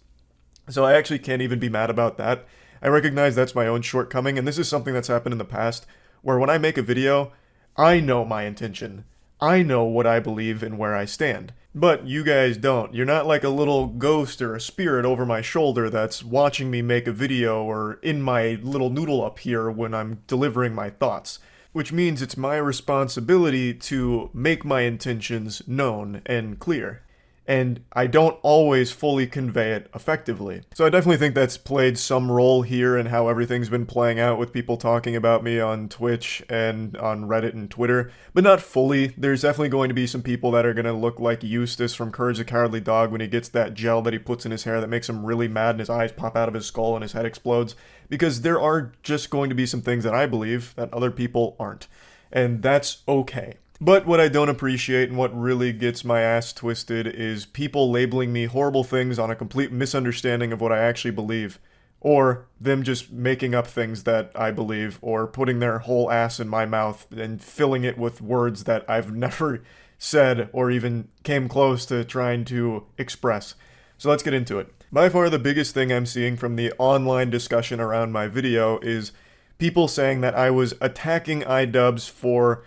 So I actually can't even be mad about that. I recognize that's my own shortcoming, and this is something that's happened in the past, where when I make a video, I know my intention. I know what I believe and where I stand. But you guys don't. You're not like a little ghost or a spirit over my shoulder that's watching me make a video or in my little noodle up here when I'm delivering my thoughts. Which means it's my responsibility to make my intentions known and clear. And I don't always fully convey it effectively. So I definitely think that's played some role here in how everything's been playing out with people talking about me on Twitch and on Reddit and Twitter, but not fully. There's definitely going to be some people that are going to look like Eustace from Courage the Cowardly Dog when he gets that gel that he puts in his hair that makes him really mad and his eyes pop out of his skull and his head explodes, because there are just going to be some things that I believe that other people aren't. And that's okay. But what I don't appreciate and what really gets my ass twisted is people labeling me horrible things on a complete misunderstanding of what I actually believe, or them just making up things that I believe, or putting their whole ass in my mouth and filling it with words that I've never said or even came close to trying to express. So let's get into it. By far the biggest thing I'm seeing from the online discussion around my video is people saying that I was attacking iDubbbz for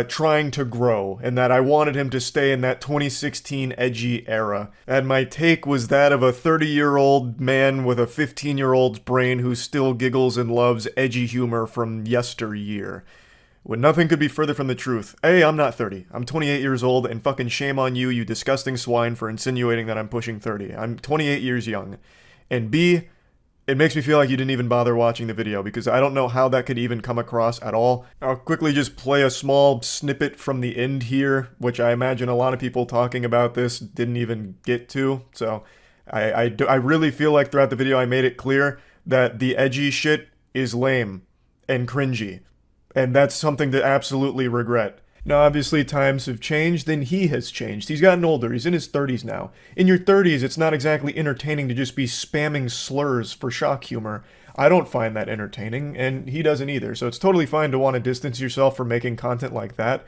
trying to grow, and that I wanted him to stay in that 2016 edgy era. And my take was that of a 30-year-old man with a 15-year-old's brain who still giggles and loves edgy humor from yesteryear. When nothing could be further from the truth. A, I'm not 30. I'm 28 years old, and fucking shame on you, you disgusting swine, for insinuating that I'm pushing 30. I'm 28 years young. And B, it makes me feel like you didn't even bother watching the video, because I don't know how that could even come across at all. I'll quickly just play a small snippet from the end here, which I imagine a lot of people talking about this didn't even get to. So I really feel like throughout the video I made it clear that the edgy shit is lame and cringy. And that's something to absolutely regret. Now, obviously, times have changed, and he has changed. He's gotten older. He's in his 30s now. In your 30s, it's not exactly entertaining to just be spamming slurs for shock humor. I don't find that entertaining, and he doesn't either. So it's totally fine to want to distance yourself from making content like that.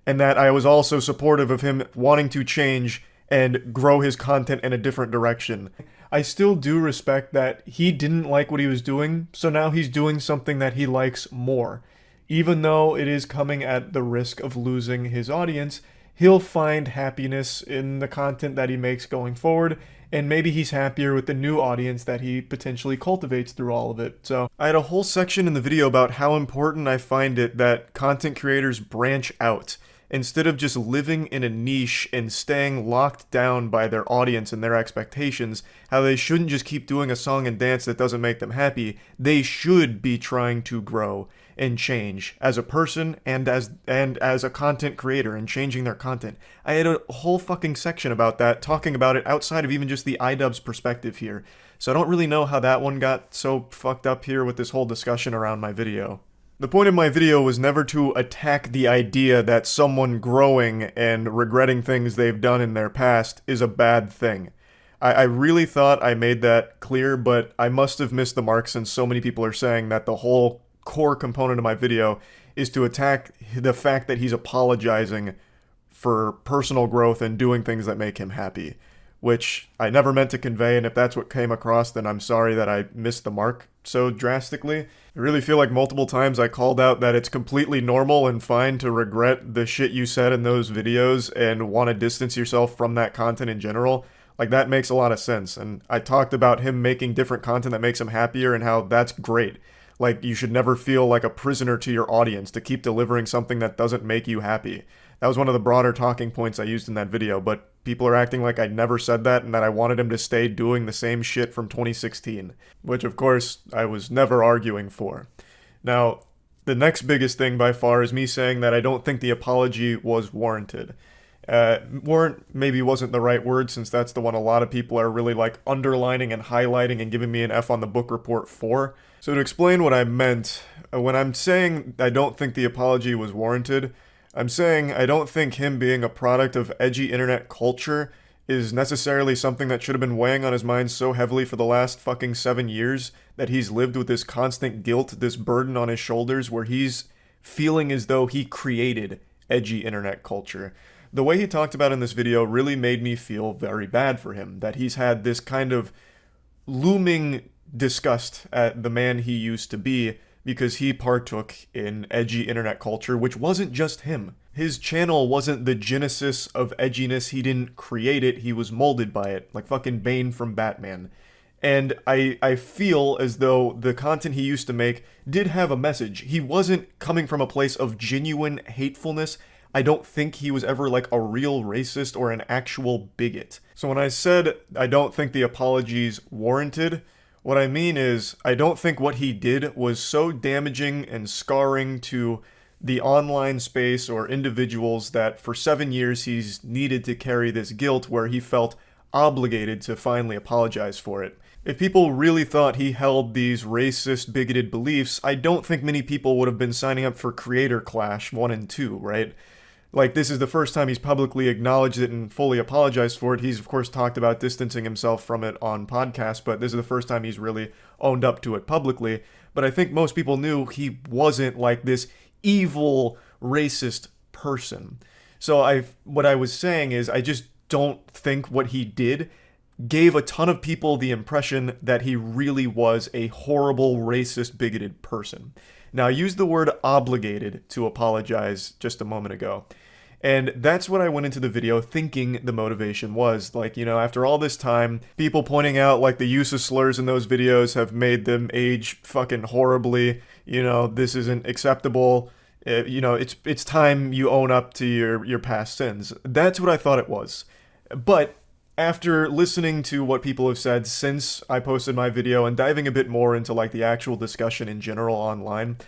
And that I was also supportive of him wanting to change and grow his content in a different direction. I still do respect that he didn't like what he was doing, so now he's doing something that he likes more. Even though it is coming at the risk of losing his audience, he'll find happiness in the content that he makes going forward, and maybe he's happier with the new audience that he potentially cultivates through all of it. So I had a whole section in the video about how important I find it that content creators branch out, instead of just living in a niche and staying locked down by their audience and their expectations. How they shouldn't just keep doing a song and dance that doesn't make them happy. They should be trying to grow and change as a person and as a content creator, and changing their content. I had a whole fucking section about that, talking about it outside of even just the iDubbbz perspective here. So I don't really know how that one got so fucked up here with this whole discussion around my video. The point of my video was never to attack the idea that someone growing and regretting things they've done in their past is a bad thing. I really thought I made that clear, but I must have missed the mark, since so many people are saying that the whole core component of my video is to attack the fact that he's apologizing for personal growth and doing things that make him happy, which I never meant to convey, and if that's what came across, then I'm sorry that I missed the mark so drastically. I really feel like multiple times I called out that it's completely normal and fine to regret the shit you said in those videos and want to distance yourself from that content in general. Like, that makes a lot of sense, and I talked about him making different content that makes him happier and how that's great. Like, you should never feel like a prisoner to your audience to keep delivering something that doesn't make you happy. That was one of the broader talking points I used in that video, but people are acting like I never said that and that I wanted him to stay doing the same shit from 2016, which of course I was never arguing for. Now, The next biggest thing by far is me saying that I don't think the apology was warranted. Warrant maybe wasn't the right word, since that's the one a lot of people are really like underlining and highlighting and giving me an F on the book report for. So to explain what I meant, when I'm saying I don't think the apology was warranted, I'm saying I don't think him being a product of edgy internet culture is necessarily something that should have been weighing on his mind so heavily for the last fucking 7 years, that he's lived with this constant guilt, this burden on his shoulders, where he's feeling as though he created edgy internet culture. The way he talked about in this video really made me feel very bad for him, that he's had this kind of looming disgust at the man he used to be because he partook in edgy internet culture, which wasn't just him. His channel wasn't the genesis of edginess. He didn't create it, he was molded by it, like fucking Bane from Batman. And I feel as though the content he used to make did have a message. He wasn't coming from a place of genuine hatefulness. I don't think he was ever like a real racist or an actual bigot. So when I said I don't think the apology's warranted, what I mean is I don't think what he did was so damaging and scarring to the online space or individuals that for 7 years he's needed to carry this guilt where he felt obligated to finally apologize for it. If people really thought he held these racist, bigoted beliefs, I don't think many people would have been signing up for Creator Clash 1 and 2, right? Like, this is the first time he's publicly acknowledged it and fully apologized for it. He's, of course, talked about distancing himself from it on podcasts, but this is the first time he's really owned up to it publicly. But I think most people knew he wasn't, like, this evil, racist person. So what I was saying is I just don't think what he did gave a ton of people the impression that he really was a horrible, racist, bigoted person. Now, I used the word obligated to apologize just a moment ago. And that's what I went into the video thinking the motivation was. Like, you know, after all this time, people pointing out, like, the use of slurs in those videos have made them age fucking horribly. You know, this isn't acceptable. You know, it's time you own up to your past sins. That's what I thought it was. But after listening to what people have said since I posted my video and diving a bit more into, like, the actual discussion in general online,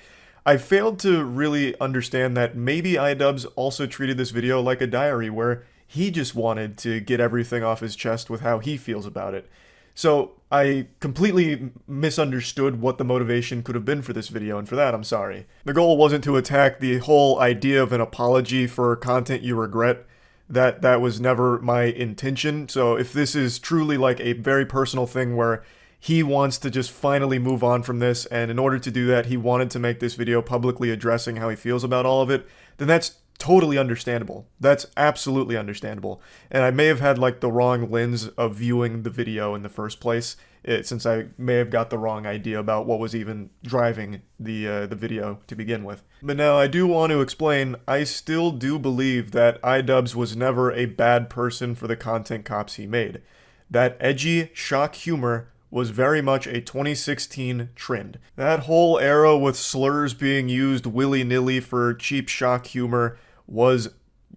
I failed to really understand that maybe iDubbbz also treated this video like a diary where he just wanted to get everything off his chest with how he feels about it. So I completely misunderstood what the motivation could have been for this video, and for that I'm sorry. The goal wasn't to attack the whole idea of an apology for content you regret. That was never my intention. So if this is truly like a very personal thing where he wants to just finally move on from this, and in order to do that he wanted to make this video publicly addressing how he feels about all of it, then that's totally understandable. That's absolutely understandable. And I may have had like the wrong lens of viewing the video in the first place, since I may have got the wrong idea about what was even driving the video to begin with. But now I do want to explain, I still do believe that iDubbbz was never a bad person for the content cops he made. That edgy shock humor was very much a 2016 trend. That whole era with slurs being used willy-nilly for cheap shock humor was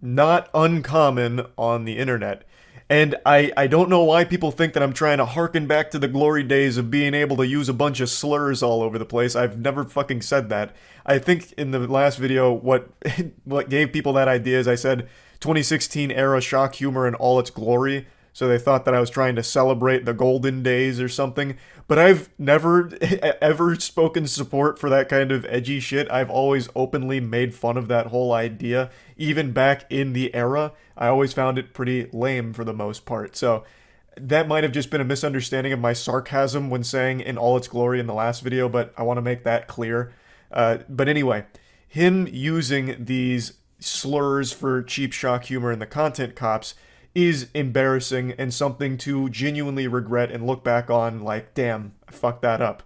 not uncommon on the internet. And I don't know why people think that I'm trying to harken back to the glory days of being able to use a bunch of slurs all over the place. I've never fucking said that. I think in the last video, what gave people that idea is I said 2016 era shock humor in all its glory. So they thought that I was trying to celebrate the golden days or something. But I've never ever spoken support for that kind of edgy shit. I've always openly made fun of that whole idea. Even back in the era, I always found it pretty lame for the most part. So that might have just been a misunderstanding of my sarcasm when saying in all its glory in the last video, but I want to make that clear. But anyway, him using these slurs for cheap shock humor in the content cops is embarrassing and something to genuinely regret and look back on like, damn, I fucked that up.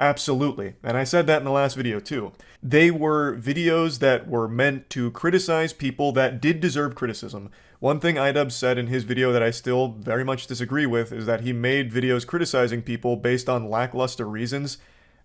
Absolutely. And I said that in the last video too. They were videos that were meant to criticize people that did deserve criticism. One thing iDubbbz said in his video that I still very much disagree with is that he made videos criticizing people based on lackluster reasons.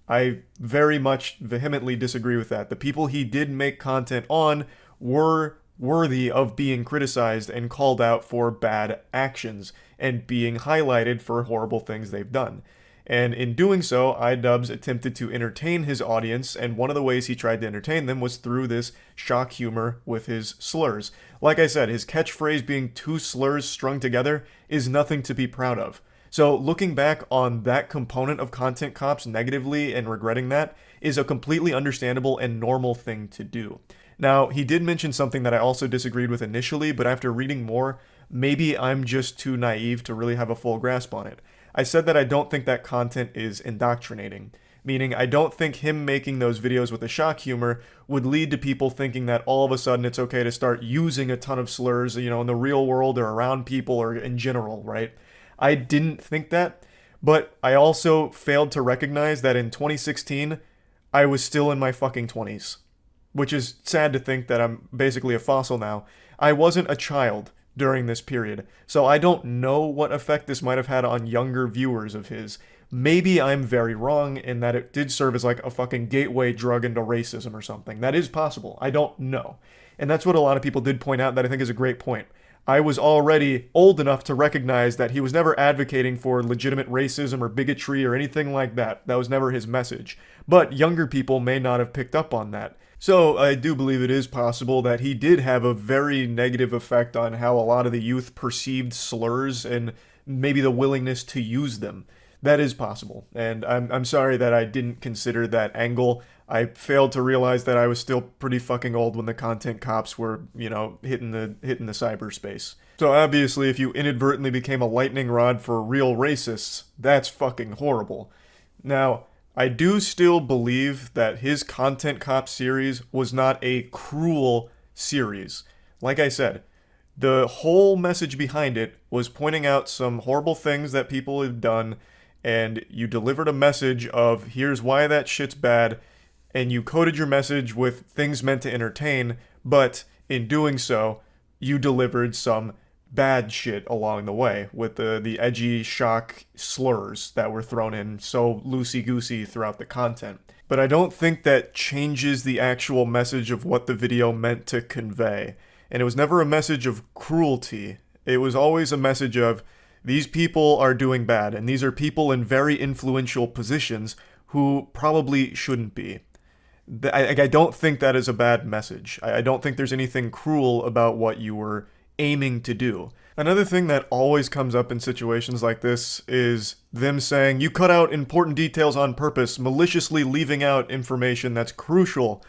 I very much vehemently disagree with that. The people he did make content on were worthy of being criticized and called out for bad actions and being highlighted for horrible things they've done. And in doing so, iDubbbz attempted to entertain his audience, and one of the ways he tried to entertain them was through this shock humor with his slurs. Like I said, his catchphrase being 2 slurs strung together is nothing to be proud of. So looking back on that component of Content Cops negatively and regretting that is a completely understandable and normal thing to do. Now, he did mention something that I also disagreed with initially, but after reading more, maybe I'm just too naive to really have a full grasp on it. I said that I don't think that content is indoctrinating, meaning I don't think him making those videos with the shock humor would lead to people thinking that all of a sudden it's okay to start using a ton of slurs, you know, in the real world or around people or in general, right? I didn't think that, but I also failed to recognize that in 2016, I was still in my fucking 20s, which is sad to think that I'm basically a fossil now. I wasn't a child during this period, so I don't know what effect this might have had on younger viewers of his. Maybe I'm very wrong in that it did serve as like a fucking gateway drug into racism or something. That is possible. I don't know. And that's what a lot of people did point out that I think is a great point. I was already old enough to recognize that he was never advocating for legitimate racism or bigotry or anything like that. That was never his message. But younger people may not have picked up on that. So I do believe it is possible that he did have a very negative effect on how a lot of the youth perceived slurs and maybe the willingness to use them. That is possible, and I'm sorry that I didn't consider that angle. I failed to realize that I was still pretty fucking old when the Content Cops were, you know, hitting the cyberspace. So obviously, if you inadvertently became a lightning rod for real racists, that's fucking horrible. Now, I do still believe that his Content Cop series was not a cruel series. Like I said, the whole message behind it was pointing out some horrible things that people have done, and you delivered a message of here's why that shit's bad, and you coded your message with things meant to entertain, but in doing so, you delivered some bad shit along the way with the edgy shock slurs that were thrown in so loosey-goosey throughout the content. But I don't think that changes the actual message of what the video meant to convey. And it was never a message of cruelty. It was always a message of these people are doing bad, and these are people in very influential positions who probably shouldn't be. I don't think that is a bad message. I don't think there's anything cruel about what you were aiming to do. Another thing that always comes up in situations like this is them saying, you cut out important details on purpose, maliciously leaving out information that's crucial.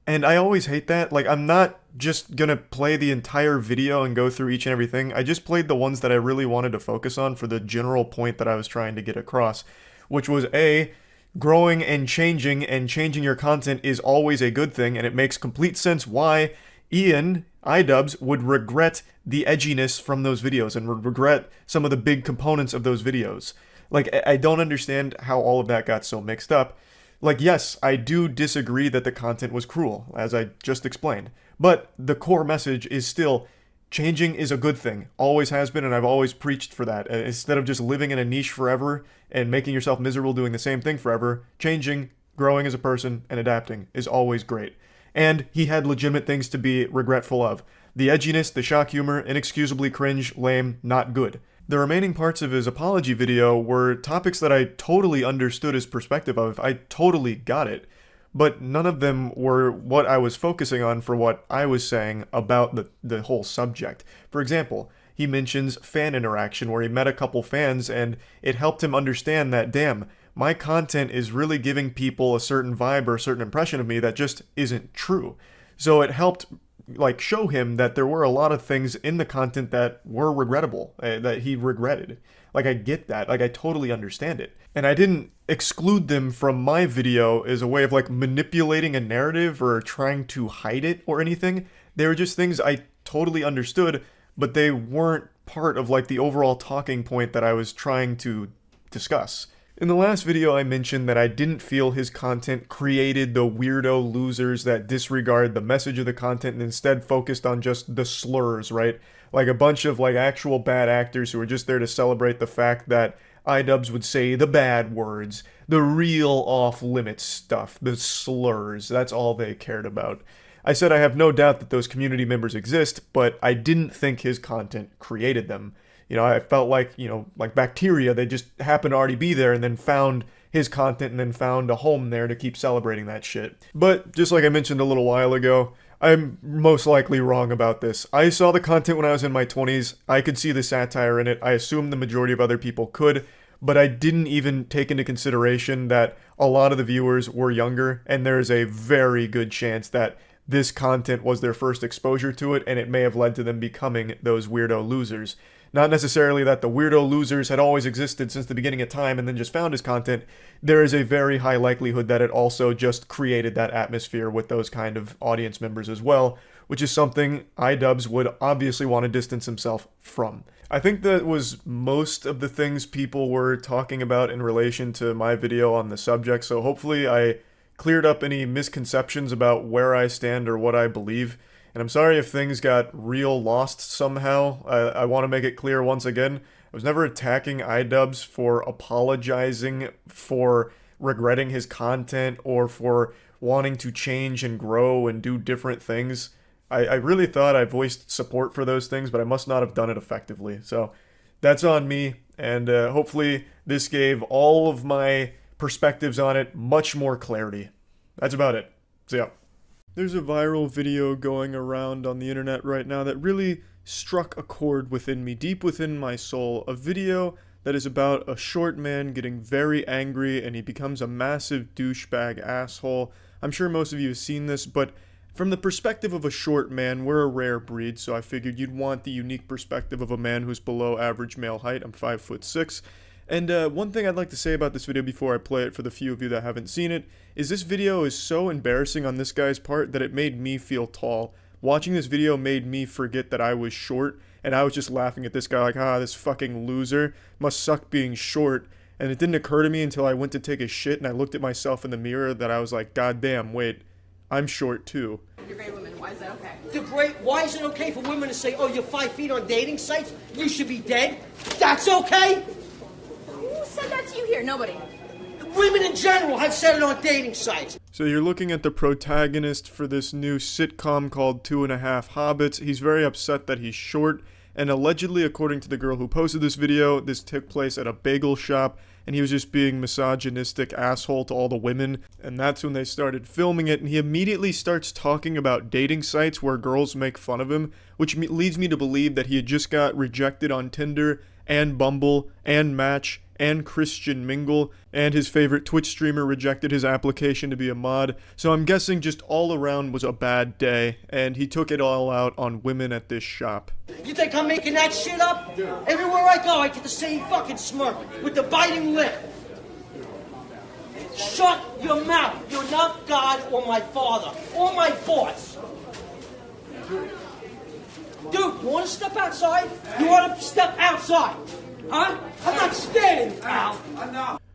And I always hate that. Like, I'm not just gonna play the entire video and go through each and everything. I just played the ones that I really wanted to focus on for the general point that I was trying to get across, which was A, growing and changing your content is always a good thing, and it makes complete sense why iDubbbz would regret the edginess from those videos and would regret some of the big components of those videos. Like, I don't understand how all of that got so mixed up. Like, yes, I do disagree that the content was cruel, as I just explained, but the core message is still changing is a good thing, always has been, and I've always preached for that. Instead of just living in a niche forever and making yourself miserable doing the same thing forever, changing, growing as a person, and adapting is always great. And he had legitimate things to be regretful of. The edginess, the shock humor, inexcusably cringe, lame, not good. The remaining parts of his apology video were topics that I totally understood his perspective of. I totally got it. But none of them were what I was focusing on for what I was saying about the whole subject. For example, he mentions fan interaction where he met a couple fans and it helped him understand that, damn, my content is really giving people a certain vibe or a certain impression of me that just isn't true. So it helped like show him that there were a lot of things in the content that were regrettable, that he regretted. Like, I get that. Like, I totally understand it. And I didn't exclude them from my video as a way of like manipulating a narrative or trying to hide it or anything. They were just things I totally understood, but they weren't part of like the overall talking point that I was trying to discuss. In the last video, I mentioned that I didn't feel his content created the weirdo losers that disregard the message of the content and instead focused on just the slurs, right? Like a bunch of like actual bad actors who are just there to celebrate the fact that iDubbbz would say the bad words, the real off-limits stuff, the slurs. That's all they cared about. I said I have no doubt that those community members exist, but I didn't think his content created them. You know, I felt like, you know, like bacteria, they just happened to already be there and then found his content and then found a home there to keep celebrating that shit. But just like I mentioned a little while ago, I'm most likely wrong about this. I saw the content when I was in my 20s. I could see the satire in it. I assume the majority of other people could, but I didn't even take into consideration that a lot of the viewers were younger, and there's a very good chance that this content was their first exposure to it, and it may have led to them becoming those weirdo losers. Not necessarily that the weirdo losers had always existed since the beginning of time and then just found his content. There is a very high likelihood that it also just created that atmosphere with those kind of audience members as well, which is something iDubbbz would obviously want to distance himself from. I think that was most of the things people were talking about in relation to my video on the subject, so hopefully I cleared up any misconceptions about where I stand or what I believe. And I'm sorry if things got real lost somehow. I want to make it clear once again, I was never attacking iDubbbz for apologizing for regretting his content or for wanting to change and grow and do different things. I really thought I voiced support for those things, but I must not have done it effectively. So that's on me, and hopefully this gave all of my perspectives on it much more clarity. That's about it. See ya. There's a viral video going around on the internet right now that really struck a chord within me, deep within my soul. A video that is about a short man getting very angry and he becomes a massive douchebag asshole. I'm sure most of you have seen this, but from the perspective of a short man, we're a rare breed, so I figured you'd want the unique perspective of a man who's below average male height. I'm 5'6". And one thing I'd like to say about this video before I play it for the few of you that haven't seen it, is this video is so embarrassing on this guy's part that it made me feel tall. Watching this video made me forget that I was short, and I was just laughing at this guy like, this fucking loser, must suck being short. And it didn't occur to me until I went to take a shit and I looked at myself in the mirror that I was like, God damn, wait, I'm short too. You're great women, why is that okay? Why is it okay for women to say, oh, you're 5 feet on dating sites? You should be dead? That's okay? Who said that to you here? Nobody. Women in general have said it on dating sites. So you're looking at the protagonist for this new sitcom called 2.5 Hobbits. He's very upset that he's short, and allegedly, according to the girl who posted this video, this took place at a bagel shop, and he was just being misogynistic asshole to all the women, and that's when they started filming it, and he immediately starts talking about dating sites where girls make fun of him, which leads me to believe that he had just got rejected on Tinder, and Bumble, and Match, and Christian Mingle, and his favorite Twitch streamer rejected his application to be a mod, so I'm guessing just all around was a bad day, and he took it all out on women at this shop. You think I'm making that shit up? Everywhere I go, I get the same fucking smirk with the biting lip. Shut your mouth. You're not God or my father or my boss. Dude, you want to step outside? You want to step outside? Huh? I'm not standing, pal.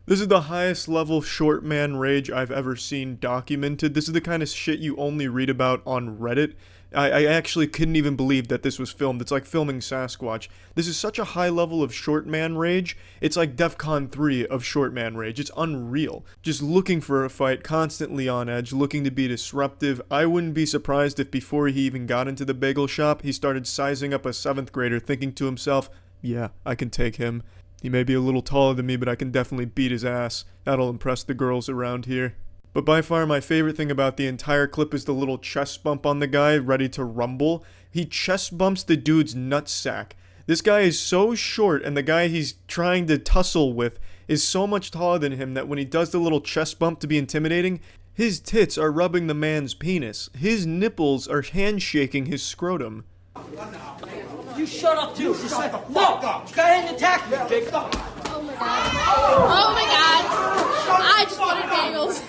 This is the highest level short man rage I've ever seen documented. This is the kind of shit you only read about on Reddit. I actually couldn't even believe that this was filmed. It's like filming Sasquatch. This is such a high level of short man rage. It's like DEFCON 3 of short man rage. It's unreal. Just looking for a fight, constantly on edge, looking to be disruptive. I wouldn't be surprised if before he even got into the bagel shop, he started sizing up a 7th grader, thinking to himself, yeah, I can take him. He may be a little taller than me, but I can definitely beat his ass. That'll impress the girls around here. But by far my favorite thing about the entire clip is the little chest bump on the guy ready to rumble. He chest bumps the dude's nutsack. This guy is so short, and the guy he's trying to tussle with is so much taller than him that when he does the little chest bump to be intimidating, his tits are rubbing the man's penis. His nipples are handshaking his scrotum. You shut up too. Just like, no, go ahead and attack me, big. Oh my god. Oh my god. I just wanted bagels.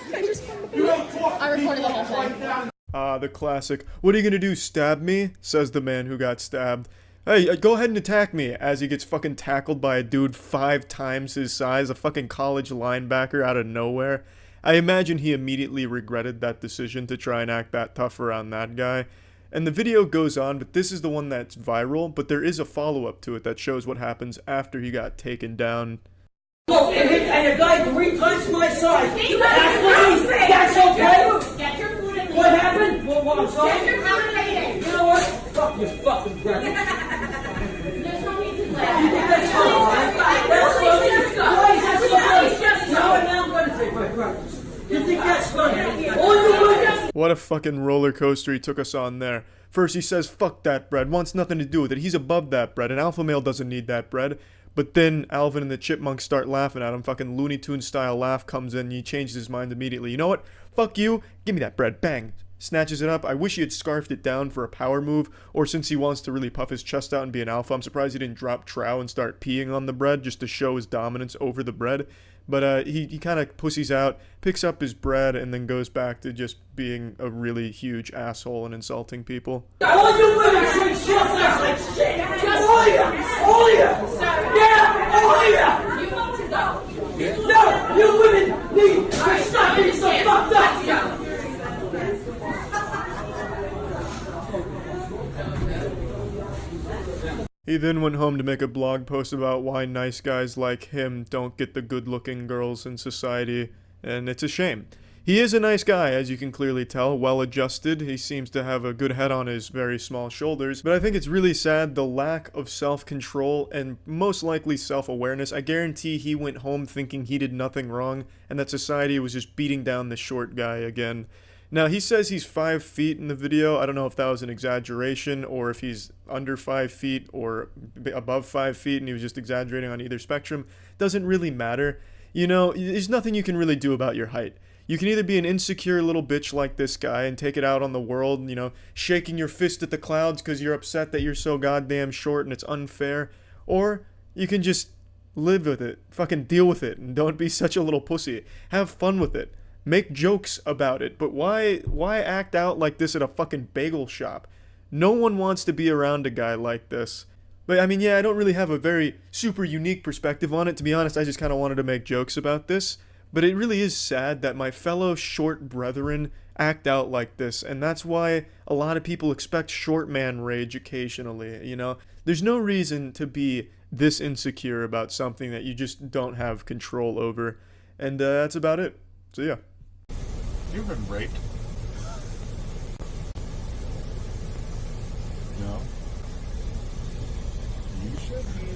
I recorded the whole thing. The classic, what are you gonna do, stab me? Says the man who got stabbed. Hey, go ahead and attack me, as he gets fucking tackled by a dude 5 times his size, a fucking college linebacker out of nowhere. I imagine he immediately regretted that decision to try and act that tough around that guy. And the video goes on, but this is the one that's viral, but there is a follow-up to it that shows what happens after he got taken down. Oh, and a guy 3 times my size. That's okay? Get your food and What happened? What, I'm sorry? Get your food and You know what? Fuck your fucking breath. There's no need to laugh. that's fun? That's fun? That's fun? Now I'm going to take my practice. You think that's funny? All you women. What a fucking roller coaster he took us on there. First he says, fuck that bread, wants nothing to do with it, he's above that bread, an alpha male doesn't need that bread. But then Alvin and the Chipmunks start laughing at him, fucking Looney Tunes style laugh comes in, and he changes his mind immediately. You know what? Fuck you, give me that bread, bang. Snatches it up. I wish he had scarfed it down for a power move, or since he wants to really puff his chest out and be an alpha, I'm surprised he didn't drop trow and start peeing on the bread just to show his dominance over the bread. But he kind of pussies out, picks up his bread, and then goes back to just being a really huge asshole and insulting people. All you women treat shit like shit. All of you. All of you. Yeah, all of you. You want to go. No, you women need to stop being so fucked up. He then went home to make a blog post about why nice guys like him don't get the good-looking girls in society, and it's a shame. He is a nice guy, as you can clearly tell, well-adjusted. He seems to have a good head on his very small shoulders, but I think it's really sad the lack of self-control and most likely self-awareness. I guarantee he went home thinking he did nothing wrong, and that society was just beating down the short guy again. Now, he says he's 5 feet in the video. I don't know if that was an exaggeration or if he's under 5 feet or above 5 feet and he was just exaggerating on either spectrum. Doesn't really matter. You know, there's nothing you can really do about your height. You can either be an insecure little bitch like this guy and take it out on the world, you know, shaking your fist at the clouds because you're upset that you're so goddamn short and it's unfair, or you can just live with it, fucking deal with it, and don't be such a little pussy. Have fun with it. Make jokes about it, but why act out like this at a fucking bagel shop? No one wants to be around a guy like this. But I mean, yeah, I don't really have a very super unique perspective on it. To be honest, I just kind of wanted to make jokes about this. But it really is sad that my fellow short brethren act out like this, and that's why a lot of people expect short man rage occasionally, you know? There's no reason to be this insecure about something that you just don't have control over. And that's about it. So yeah. You've been raped. No. You should be.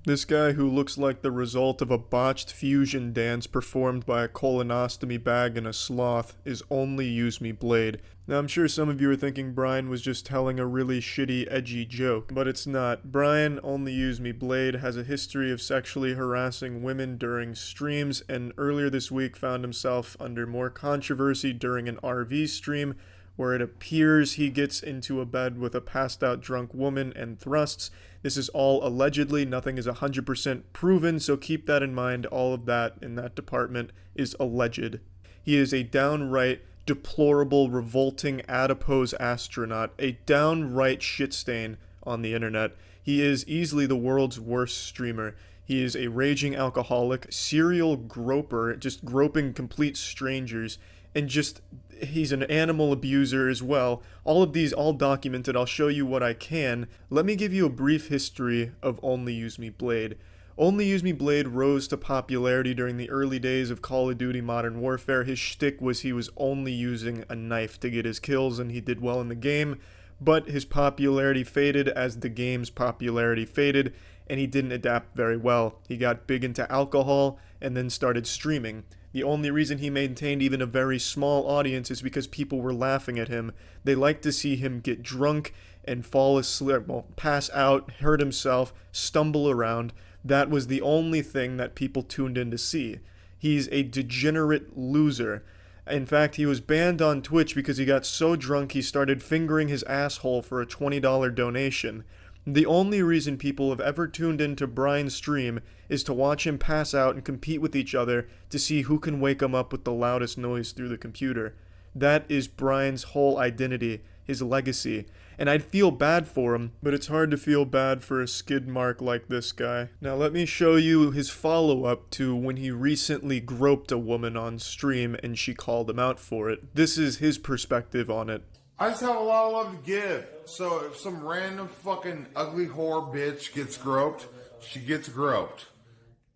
This guy who looks like the result of a botched fusion dance performed by a colonostomy bag and a sloth is Only Use Me Blade. Now I'm sure some of you are thinking Brian was just telling a really shitty, edgy joke, but it's not. Brian, Only Use Me Blade, has a history of sexually harassing women during streams, and earlier this week found himself under more controversy during an RV stream where it appears he gets into a bed with a passed out drunk woman and thrusts. This is all allegedly, nothing is 100% proven, so keep that in mind. All of that in that department is alleged. He is a downright deplorable, revolting, adipose astronaut, a downright shit stain on the internet. He is easily the world's worst streamer. He is a raging alcoholic, serial groper, just groping complete strangers, and just, he's an animal abuser as well. All of these, all documented. I'll show you what I can. Let me give you a brief history of Only Use Me Blade. Only Use Me Blade rose to popularity during the early days of Call of Duty Modern Warfare. His shtick was he was only using a knife to get his kills, and he did well in the game, but his popularity faded as the game's popularity faded, and he didn't adapt very well. He got big into alcohol, and then started streaming. The only reason he maintained even a very small audience is because people were laughing at him. They liked to see him get drunk and fall asleep, well, pass out, hurt himself, stumble around. That was the only thing that people tuned in to see. He's a degenerate loser. In fact, he was banned on Twitch because he got so drunk he started fingering his asshole for a $20 donation. The only reason people have ever tuned into Brian's stream is to watch him pass out and compete with each other to see who can wake him up with the loudest noise through the computer. That is Brian's whole identity, his legacy. And I'd feel bad for him, but it's hard to feel bad for a skid mark like this guy. Now let me show you his follow-up to when he recently groped a woman on stream and she called him out for it. This is his perspective on it. I just have a lot of love to give. So if some random fucking ugly whore bitch gets groped, she gets groped.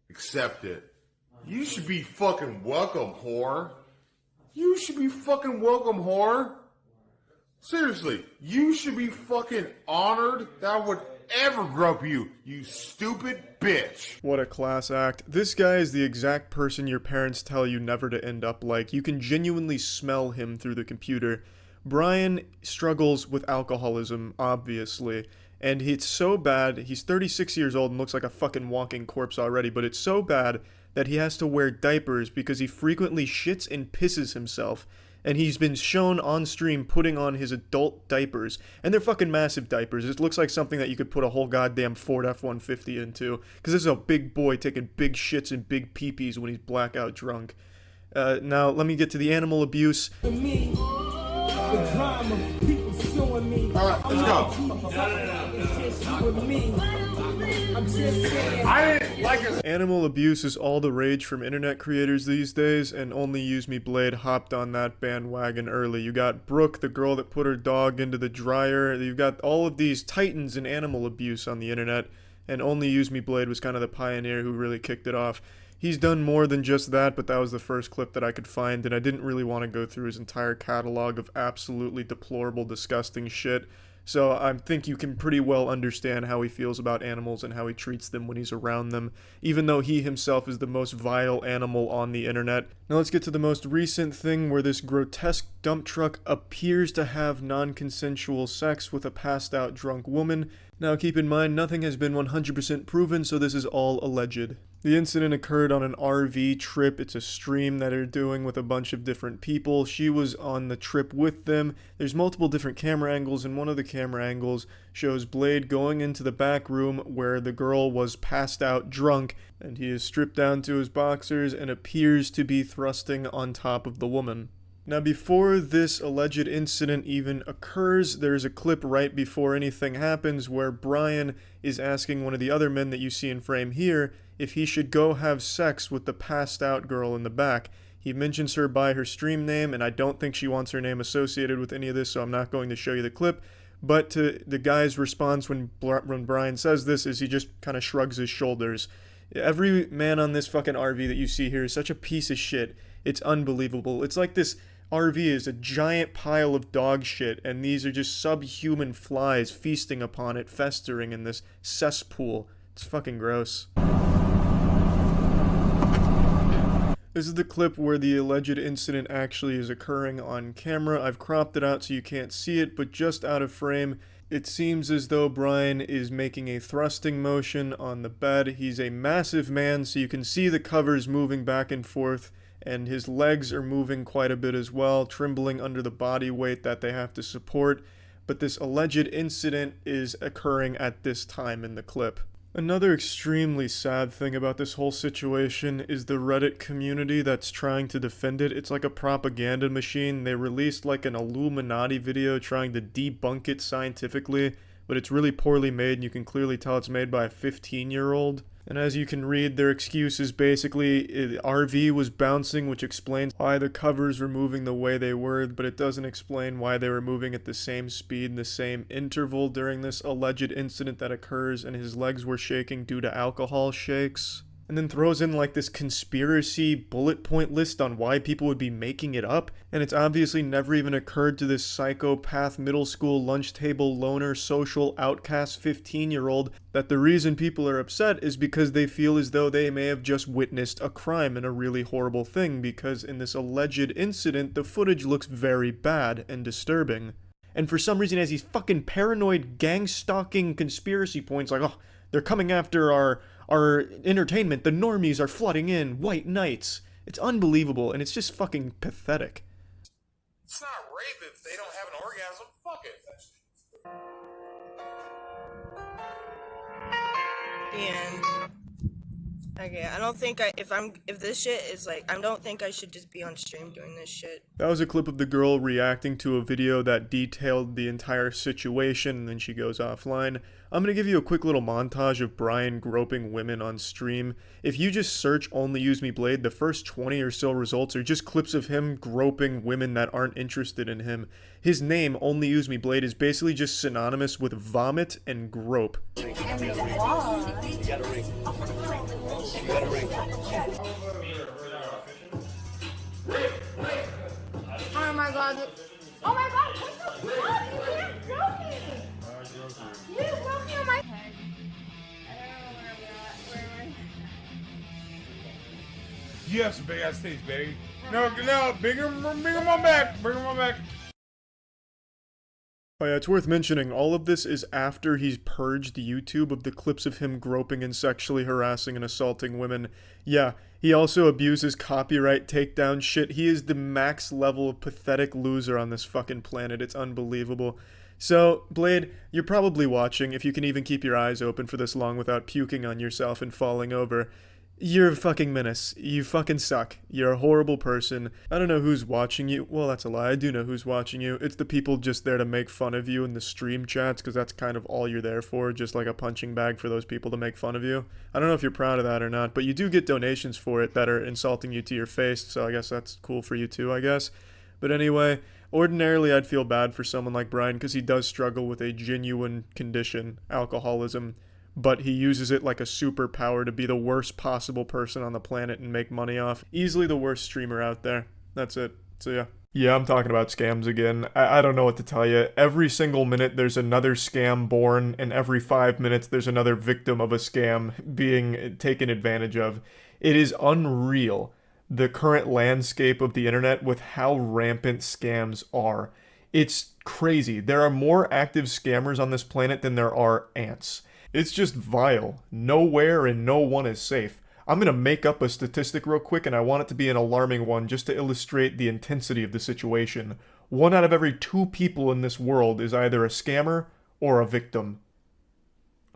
Accept it. You should be fucking welcome, whore. You should be fucking welcome, whore. Seriously, you should be fucking honored. That would ever grope you, you stupid bitch. What a class act. This guy is the exact person your parents tell you never to end up like. You can genuinely smell him through the computer. Brian struggles with alcoholism, obviously. And it's so bad, he's 36 years old and looks like a fucking walking corpse already, but it's so bad that he has to wear diapers because he frequently shits and pisses himself. And he's been shown on stream putting on his adult diapers. And they're fucking massive diapers. It looks like something that you could put a whole goddamn Ford F-150 into. Because this is a big boy taking big shits and big pee-pees when he's blackout drunk. Now, let me get to the animal abuse. Alright, let's go. I didn't like it. Animal abuse is all the rage from internet creators these days, and Only Use Me Blade hopped on that bandwagon early. You got Brooke, the girl that put her dog into the dryer. You've got all of these titans in animal abuse on the internet, and Only Use Me Blade was kind of the pioneer who really kicked it off. He's done more than just that, but that was the first clip that I could find, and I didn't really want to go through his entire catalog of absolutely deplorable, disgusting shit. So I think you can pretty well understand how he feels about animals and how he treats them when he's around them, even though he himself is the most vile animal on the internet. Now let's get to the most recent thing where this grotesque dump truck appears to have non-consensual sex with a passed out drunk woman. Now keep in mind, nothing has been 100% proven, so this is all alleged. The incident occurred on an RV trip. It's a stream that they're doing with a bunch of different people. She was on the trip with them. There's multiple different camera angles, and one of the camera angles shows Blade going into the back room where the girl was passed out drunk, and he is stripped down to his boxers and appears to be thrusting on top of the woman. Now, before this alleged incident even occurs, there's a clip right before anything happens where Brian is asking one of the other men that you see in frame here if he should go have sex with the passed out girl in the back. He mentions her by her stream name, and I don't think she wants her name associated with any of this, so I'm not going to show you the clip. But to the guy's response when Brian says this is he just kind of shrugs his shoulders. Every man on this fucking RV that you see here is such a piece of shit. It's unbelievable. It's like this RV is a giant pile of dog shit, and these are just subhuman flies feasting upon it, festering in this cesspool. It's fucking gross. This is the clip where the alleged incident actually is occurring on camera. I've cropped it out so you can't see it, but just out of frame, it seems as though Brian is making a thrusting motion on the bed. He's a massive man, so you can see the covers moving back and forth, and his legs are moving quite a bit as well, trembling under the body weight that they have to support. But this alleged incident is occurring at this time in the clip. Another extremely sad thing about this whole situation is the Reddit community that's trying to defend it. It's like a propaganda machine. They released like an Illuminati video trying to debunk it scientifically, but it's really poorly made, and you can clearly tell it's made by a 15-year-old. And as you can read, their excuse is basically the RV was bouncing, which explains why the covers were moving the way they were, but it doesn't explain why they were moving at the same speed and the same interval during this alleged incident that occurs, and his legs were shaking due to alcohol shakes. And then throws in like this conspiracy bullet point list on why people would be making it up, and it's obviously never even occurred to this psychopath middle school lunch table loner social outcast 15-year-old that the reason people are upset is because they feel as though they may have just witnessed a crime and a really horrible thing, because in this alleged incident the footage looks very bad and disturbing. And for some reason, as these fucking paranoid gang-stalking conspiracy points like, oh, they're coming after our entertainment, the normies are flooding in, white knights. It's unbelievable, and it's just fucking pathetic. It's not rape if they don't have an orgasm. Fuck it. And okay, I don't think if this shit is like, I don't think I should just be on stream doing this shit. That was a clip of the girl reacting to a video that detailed the entire situation, and then she goes offline. I'm going to give you a quick little montage of Brian groping women on stream. If you just search Only Use Me Blade, the first 20 or so results are just clips of him groping women that aren't interested in him. His name, Only Use Me Blade, is basically just synonymous with vomit and grope. Oh my god. Oh my god, what the fuck? You can't grope me! You broke me on my head. Yes, big ass titties, baby. No, bring him on back. Bring him on back. Oh yeah, it's worth mentioning, all of this is after he's purged YouTube of the clips of him groping and sexually harassing and assaulting women. Yeah, he also abuses copyright takedown shit. He is the max level of pathetic loser on this fucking planet. It's unbelievable. So, Blade, you're probably watching, if you can even keep your eyes open for this long without puking on yourself and falling over. You're a fucking menace. You fucking suck. You're a horrible person. I don't know who's watching you. Well, that's a lie. I do know who's watching you. It's the people just there to make fun of you in the stream chats, because that's kind of all you're there for, just like a punching bag for those people to make fun of you. I don't know if you're proud of that or not, but you do get donations for it that are insulting you to your face, so I guess that's cool for you too, I guess. But anyway, ordinarily I'd feel bad for someone like Brian, because he does struggle with a genuine condition, alcoholism. But he uses it like a superpower to be the worst possible person on the planet and make money off. Easily the worst streamer out there. That's it. So yeah. Yeah, I'm talking about scams again. I don't know what to tell you. Every single minute there's another scam born, and every 5 minutes there's another victim of a scam being taken advantage of. It is unreal, the current landscape of the internet with how rampant scams are. It's crazy. There are more active scammers on this planet than there are ants. It's just vile. Nowhere and no one is safe. I'm gonna make up a statistic real quick, and I want it to be an alarming one just to illustrate the intensity of the situation. 1 out of every 2 people in this world is either a scammer or a victim.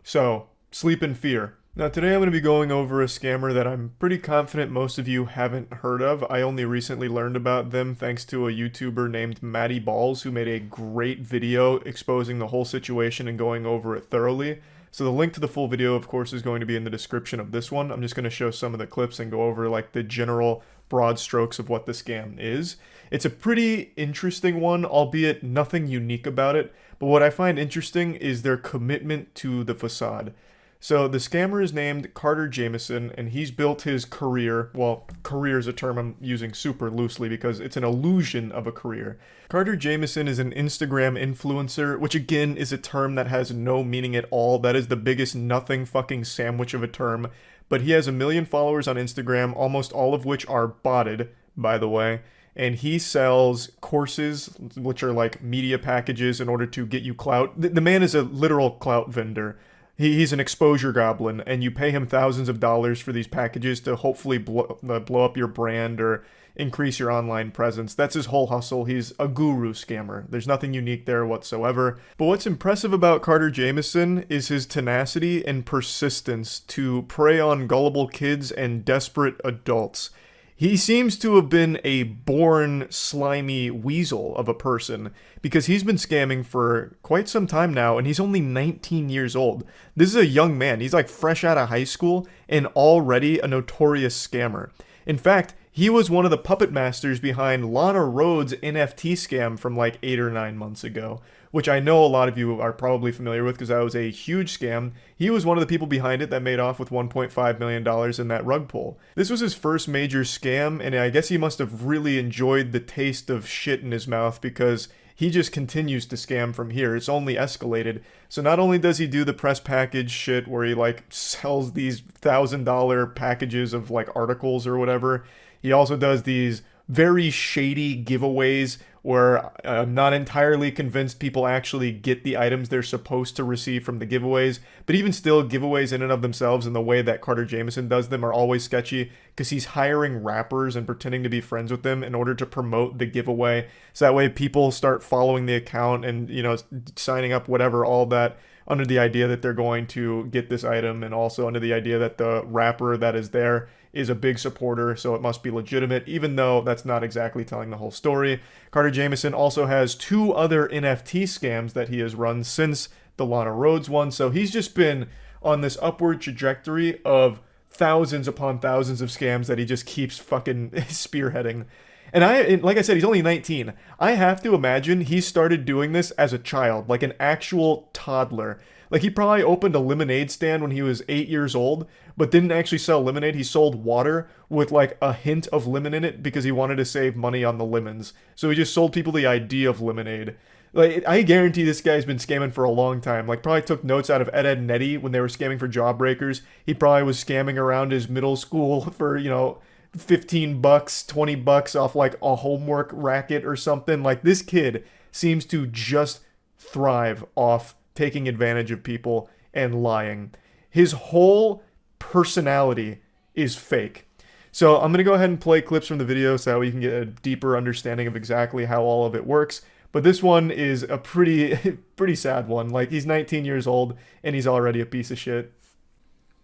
So, sleep in fear. Now today I'm going to be going over a scammer that I'm pretty confident most of you haven't heard of. I only recently learned about them thanks to a YouTuber named Maddie Balls, who made a great video exposing the whole situation and going over it thoroughly. So the link to the full video, of course, is going to be in the description of this one. I'm just going to show some of the clips and go over like the general broad strokes of what the scam is. It's a pretty interesting one, albeit nothing unique about it. But what I find interesting is their commitment to the facade. So the scammer is named Carter Jameson, and he's built his career, well, career is a term I'm using super loosely because it's an illusion of a career. Carter Jameson is an Instagram influencer, which again is a term that has no meaning at all. That is the biggest nothing fucking sandwich of a term. But he has 1 million followers on Instagram, almost all of which are botted, by the way. And he sells courses, which are like media packages in order to get you clout. The man is a literal clout vendor. He's an exposure goblin, and you pay him thousands of dollars for these packages to hopefully blow up your brand or increase your online presence. That's his whole hustle. He's a guru scammer. There's nothing unique there whatsoever. But what's impressive about Carter Jameson is his tenacity and persistence to prey on gullible kids and desperate adults. He seems to have been a born slimy weasel of a person, because he's been scamming for quite some time now, and he's only 19 years old. This is a young man. He's like fresh out of high school and already a notorious scammer. In fact, he was one of the puppet masters behind Lana Rhoades' NFT scam from like 8 or 9 months ago, which I know a lot of you are probably familiar with because that was a huge scam. He was one of the people behind it that made off with $1.5 million in that rug pull. This was his first major scam, and I guess he must have really enjoyed the taste of shit in his mouth, because he just continues to scam from here. It's only escalated. So not only does he do the press package shit where he like sells these $1,000 packages of like articles or whatever, he also does these very shady giveaways where I'm not entirely convinced people actually get the items they're supposed to receive from the giveaways. But even still, giveaways in and of themselves and the way that Carter Jameson does them are always sketchy, because he's hiring rappers and pretending to be friends with them in order to promote the giveaway. So that way people start following the account and, you know, signing up, whatever, all that, under the idea that they're going to get this item, and also under the idea that the rapper that is there is a big supporter, so it must be legitimate, even though that's not exactly telling the whole story. Carter Jameson also has 2 other NFT scams that he has run since the Lana Rhoades one, so he's just been on this upward trajectory of thousands upon thousands of scams that he just keeps fucking spearheading. And like I said, he's only 19. I have to imagine he started doing this as a child, like an actual toddler. Like, he probably opened a lemonade stand when he was 8 years old, but didn't actually sell lemonade. He sold water with like a hint of lemon in it because he wanted to save money on the lemons. So he just sold people the idea of lemonade. Like, I guarantee this guy's been scamming for a long time. Like, probably took notes out of Ed, Edd n Eddy when they were scamming for Jawbreakers. He probably was scamming around his middle school for, you know, 15 bucks, 20 bucks off like a homework racket or something. Like, this kid seems to just thrive off taking advantage of people and lying. His whole personality is fake. So I'm going to go ahead and play clips from the video so that we can get a deeper understanding of exactly how all of it works. But this one is a pretty sad one. Like, he's 19 years old and he's already a piece of shit.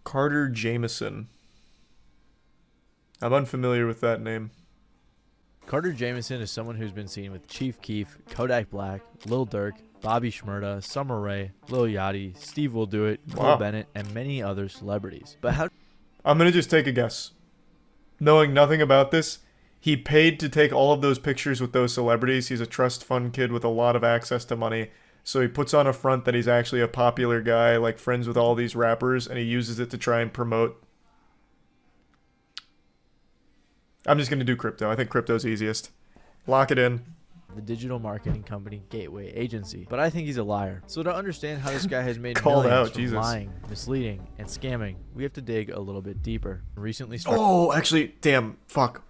Carter Jameson. I'm unfamiliar with that name. Carter Jameson is someone who's been seen with Chief Keef, Kodak Black, Lil Durk, Bobby Shmurda, Summer Rae, Lil Yachty, Steve Will Do It, Cole Bennett, and many other celebrities. But how... I'm going to just take a guess. Knowing nothing about this, he paid to take all of those pictures with those celebrities. He's a trust fund kid with a lot of access to money. So he puts on a front that he's actually a popular guy, like friends with all these rappers, and he uses it to try and promote. I'm just going to do crypto. I think crypto's easiest. Lock it in. The digital marketing company Gateway Agency. But I think he's a liar. So to understand how this guy has made Called millions out, from Jesus. lying, misleading, and scamming, we have to dig a little bit deeper. Recently Oh, actually, damn, fuck.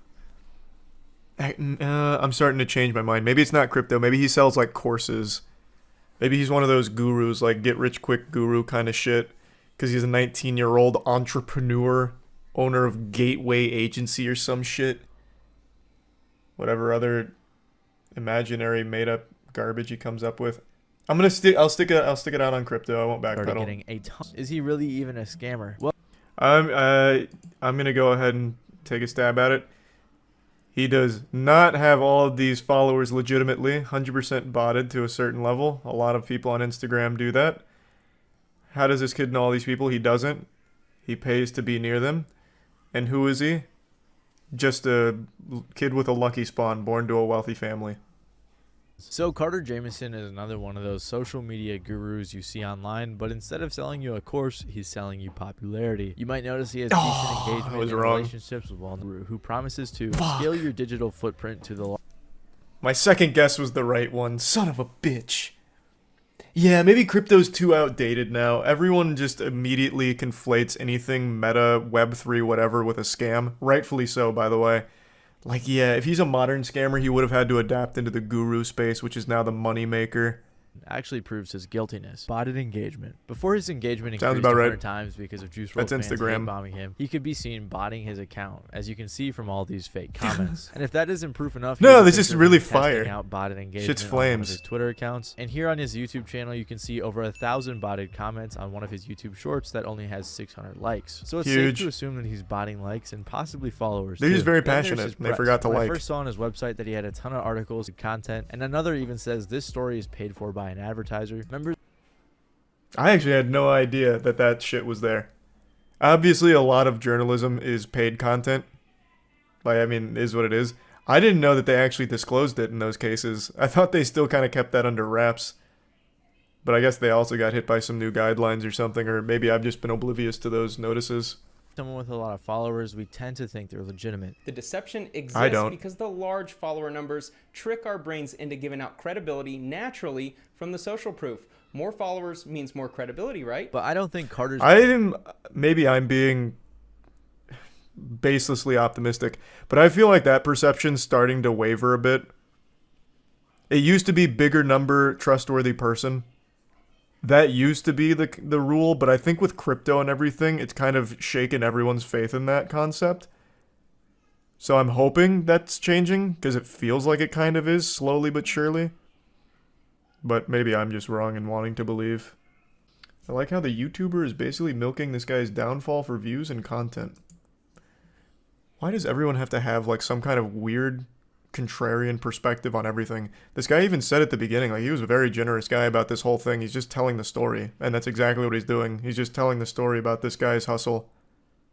I'm starting to change my mind. Maybe it's not crypto. Maybe he sells, like, courses. Maybe he's one of those gurus, like get-rich-quick guru kind of shit. Because he's a 19-year-old entrepreneur, owner of Gateway Agency or some shit. Whatever other imaginary made-up garbage he comes up with. I'll stick it out on crypto. I won't backpedal. getting a ton. Is he really even a scammer? Well, I'm gonna go ahead and take a stab at it. He does not have all of these followers legitimately, 100% botted to a certain level. A lot of people on Instagram do that. How does this kid know all these people? He doesn't. He pays to be near them. And who is he? Just a kid with a lucky spawn, born to a wealthy family. so Carter Jameson is another one of those social media gurus you see online, but instead of selling you a course, he's selling you popularity. You might notice he has decent engagement and relationships with one guru who promises to scale your digital footprint to the... My second guess was the right one. Son of a bitch. Yeah, maybe crypto's too outdated now. Everyone just immediately conflates anything meta, Web3, whatever with a scam. Rightfully so, by the way. Like, yeah, if he's a modern scammer, he would have had to adapt into the guru space, which is now the money maker. Actually proves his guiltiness. Botted engagement. Before his engagement Sounds increased about 100 right. times because of Juice That's WRLD fans Instagram. hate bombing him, he could be seen botting his account, as you can see from all these fake comments. And if that isn't proof enough, No, here's a this is picture of really him testing fire. out botted engagement Shit's on one of flames. his Twitter accounts. And here on his YouTube channel, you can see over 1,000 botted comments on one of his YouTube shorts that only has 600 likes. So it's Huge. safe to assume that he's botting likes and possibly followers. They're just too. very Then there's passionate, his and they press. forgot to When like. I first saw on his website that he had a ton of articles and content, and another even says this story is paid for by an advertiser. Members I actually had no idea that that shit was there. Obviously, a lot of journalism is paid content. Like, I mean, is what it is. I didn't know that they actually disclosed it in those cases. I thought they still kind of kept that under wraps. But I guess they also got hit by some new guidelines or something, or maybe I've just been oblivious to those notices. someone with a lot of followers, we tend to think they're legitimate. The deception I exists don't. because the large follower numbers trick our brains into giving out credibility naturally from the social proof. More followers means more credibility, right? But I don't think Carter's... Maybe I'm being baselessly optimistic, but I feel like that perception's starting to waver a bit. It used to be bigger number, trustworthy person. That used to be the rule, but I think with crypto and everything, it's kind of shaken everyone's faith in that concept. So I'm hoping that's changing, because it feels like it kind of is, slowly but surely. But maybe I'm just wrong in wanting to believe. I like how the YouTuber is basically milking this guy's downfall for views and content. Why does everyone have to have like some kind of weird contrarian perspective on everything? This guy even said at the beginning, like, he was a very generous guy about this whole thing. He's just telling the story, and that's exactly what he's doing. He's just telling the story about this guy's hustle,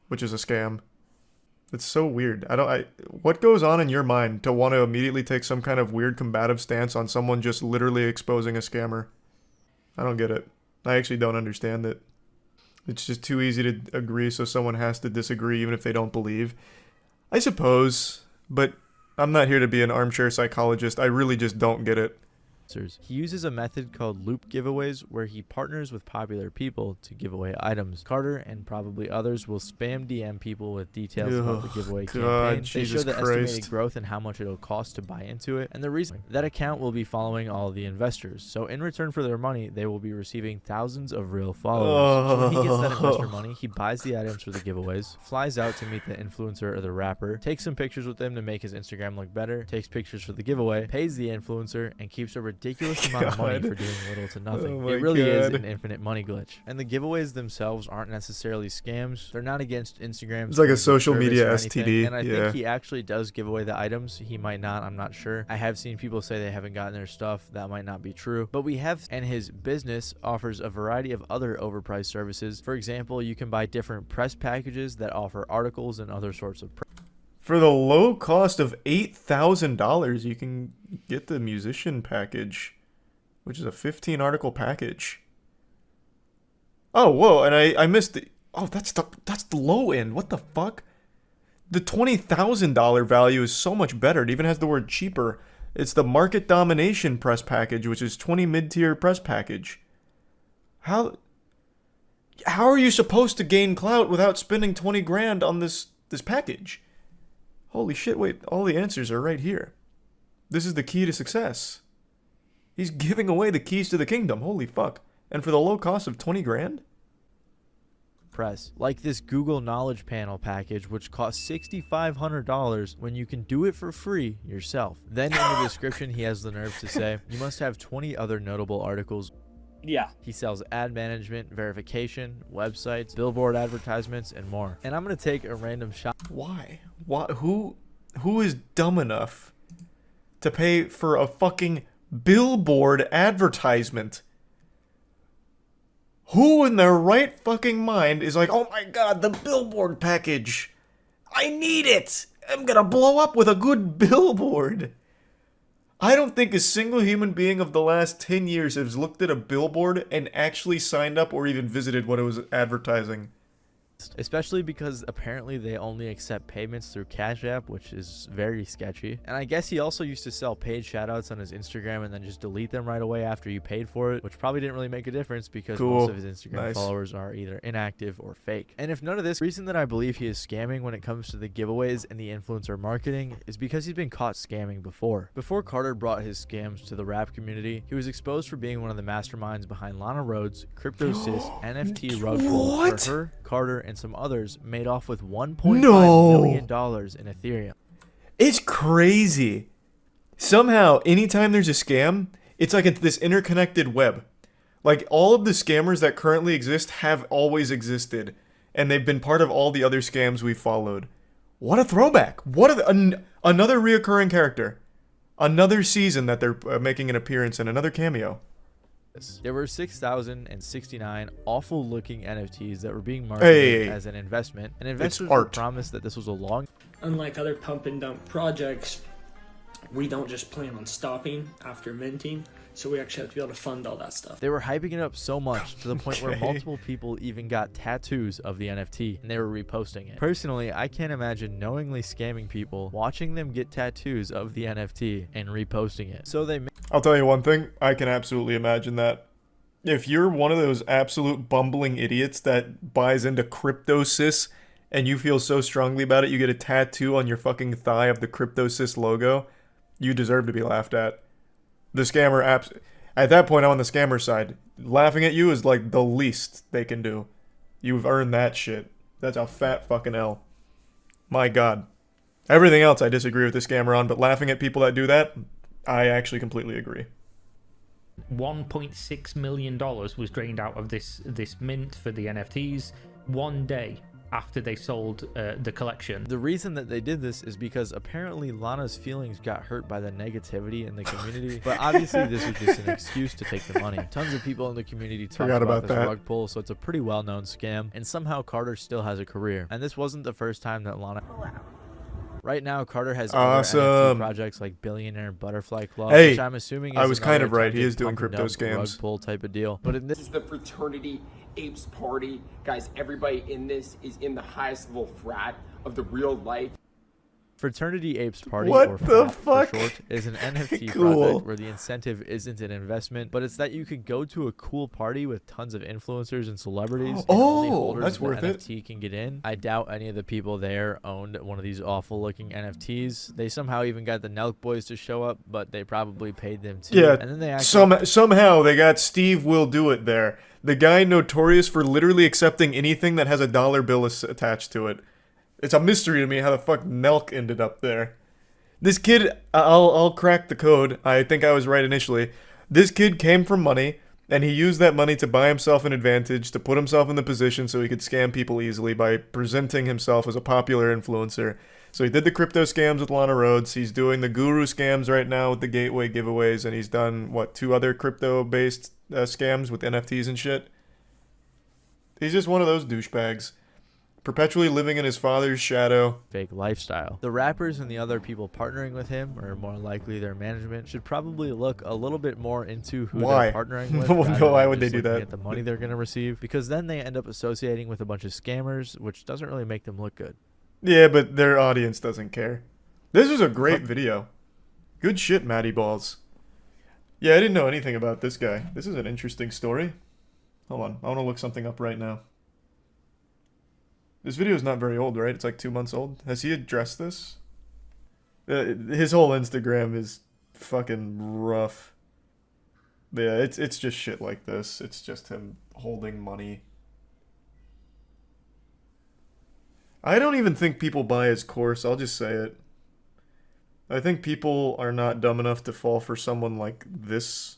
which is a scam. It's so weird. What goes on in your mind to want to immediately take some kind of weird combative stance on someone just literally exposing a scammer? I don't get it. I actually don't understand it. It's just too easy to agree, so someone has to disagree even if they don't believe. I suppose, but I'm not here to be an armchair psychologist. I really just don't get it. He uses a method called loop giveaways where he partners with popular people to give away items. Carter and probably others will spam DM people with details about the giveaway campaign. They show the estimated growth and how much it'll cost to buy into it, and the reason that account will be following all of the investors. So in return for their money, they will be receiving thousands of real followers. So when he gets that investor money, he buys the items for the giveaways, flies out to meet the influencer or the rapper, takes some pictures with them to make his Instagram look better, takes pictures for the giveaway, pays the influencer, and keeps a ridiculous amount of money for doing little to nothing. It really is an infinite money glitch. And the giveaways themselves aren't necessarily scams. They're not against Instagram. It's like a social media STD. And I think he actually does give away the items. He might not. I'm not sure. I have seen people say they haven't gotten their stuff. That might not be true. But we have, and his business offers a variety of other overpriced services. For example, you can buy different press packages that offer articles and other sorts of For the low cost of $8,000, you can get the musician package, which is a 15 article package. Oh, whoa, and I missed the... Oh, that's the low end. What the fuck? The $20,000 value is so much better. It even has the word cheaper. It's the market domination press package, which is 20 mid-tier press package. How are you supposed to gain clout without spending 20 grand on this package? Holy shit, wait, all the answers are right here. This is the key to success. He's giving away the keys to the kingdom. Holy fuck. And for the low cost of 20 grand? Press, like this Google Knowledge Panel package, which costs $6,500 when you can do it for free yourself. Then in the description, he has the nerve to say, you must have 20 other notable articles. Yeah. He sells ad management, verification, websites, billboard advertisements, and more. And I'm going to take a random shot. Why? Who is dumb enough to pay for a fucking billboard advertisement? Who in their right fucking mind is like, oh my god, the billboard package. I need it. I'm gonna blow up with a good billboard. I don't think a single human being of the last 10 years has looked at a billboard and actually signed up or even visited what it was advertising. Especially because apparently they only accept payments through Cash App, which is very sketchy. And I guess he also used to sell paid shoutouts on his Instagram and then just delete them right away after you paid for it, which probably didn't really make a difference because most of his Instagram followers are either inactive or fake. And if none of this, the reason that I believe he is scamming when it comes to the giveaways and the influencer marketing is because he's been caught scamming before. Before Carter brought his scams to the rap community, he was exposed for being one of the masterminds behind Lana Rhoades' CryptoSys NFT rug pull, where her, Carter, and some others made off with $1.5 million in Ethereum. It's crazy. Somehow, anytime there's a scam, it's like this interconnected web. Like, all of the scammers that currently exist have always existed, and they've been part of all the other scams we've followed. What a throwback. What another reoccurring character. Another season that they're making an appearance in, another cameo. There were 6,069 awful looking NFTs that were being marketed as an investment, and investors were promised that this was a long... Unlike other pump and dump projects, we don't just plan on stopping after minting, so we actually have to be able to fund all that stuff. They were hyping it up so much to the point where multiple people even got tattoos of the NFT and they were reposting it. Personally, I can't imagine knowingly scamming people, watching them get tattoos of the NFT and reposting it. So they... I'll tell you one thing, I can absolutely imagine that. If you're one of those absolute bumbling idiots that buys into CryptoSys and you feel so strongly about it, you get a tattoo on your fucking thigh of the CryptoSys logo, you deserve to be laughed at. The scammer at that point, I'm on the scammer side. Laughing at you is like the least they can do. You've earned that shit. That's a fat fucking L. My god. Everything else I disagree with the scammer on, but laughing at people that do that, I actually completely agree. $1.6 million was drained out of this mint for the NFTs one day after they sold the collection. The reason that they did this is because apparently Lana's feelings got hurt by the negativity in the community, but obviously this was just an excuse to take the money. Tons of people in the community talked about this rug pull, so it's a pretty well-known scam, and somehow Carter still has a career. And this wasn't the first time that Lana... Right now, Carter has other NFT projects like Billionaire Butterfly Club, which I'm assuming is I was kind of right. He is doing crypto scams. Rug pull type of deal. But in this is the fraternity apes party, guys. Everybody in this is in the highest level frat of the real life. Fraternity Apes Party, What or the FAP fuck? for short, is an NFT Cool. project where the incentive isn't an investment, but it's that you could go to a cool party with tons of influencers and celebrities, and only holders that's of the worth it. NFT can get in. I doubt any of the people there owned one of these awful-looking NFTs. They somehow even got the Nelk Boys to show up, but they probably paid them too. Yeah, and then they actually somehow they got Steve Will Do It there. The guy notorious for literally accepting anything that has a dollar bill attached to it. It's a mystery to me how the fuck Nelk ended up there. This kid, I'll crack the code. I think I was right initially. This kid came from money, and he used that money to buy himself an advantage, to put himself in the position so he could scam people easily by presenting himself as a popular influencer. So he did the crypto scams with Lana Rhodes. He's doing the guru scams right now with the gateway giveaways, and he's done, what, 2 other crypto-based scams with NFTs and shit? He's just one of those douchebags. Perpetually living in his father's shadow. Fake lifestyle. The rappers and the other people partnering with him, or more likely their management, should probably look a little bit more into who Why? they're partnering with. Why would they do that? At the money they're going to receive, because then they end up associating with a bunch of scammers, which doesn't really make them look good. Yeah, but their audience doesn't care. This was a great video. Good shit, Matty Balls. Yeah, I didn't know anything about this guy. This is an interesting story. Hold on, I want to look something up right now. This video is not very old, right? It's like 2 months old. Has he addressed this? His whole Instagram is fucking rough. Yeah, it's just shit like this. It's just him holding money. I don't even think people buy his course, I'll just say it. I think people are not dumb enough to fall for someone like this.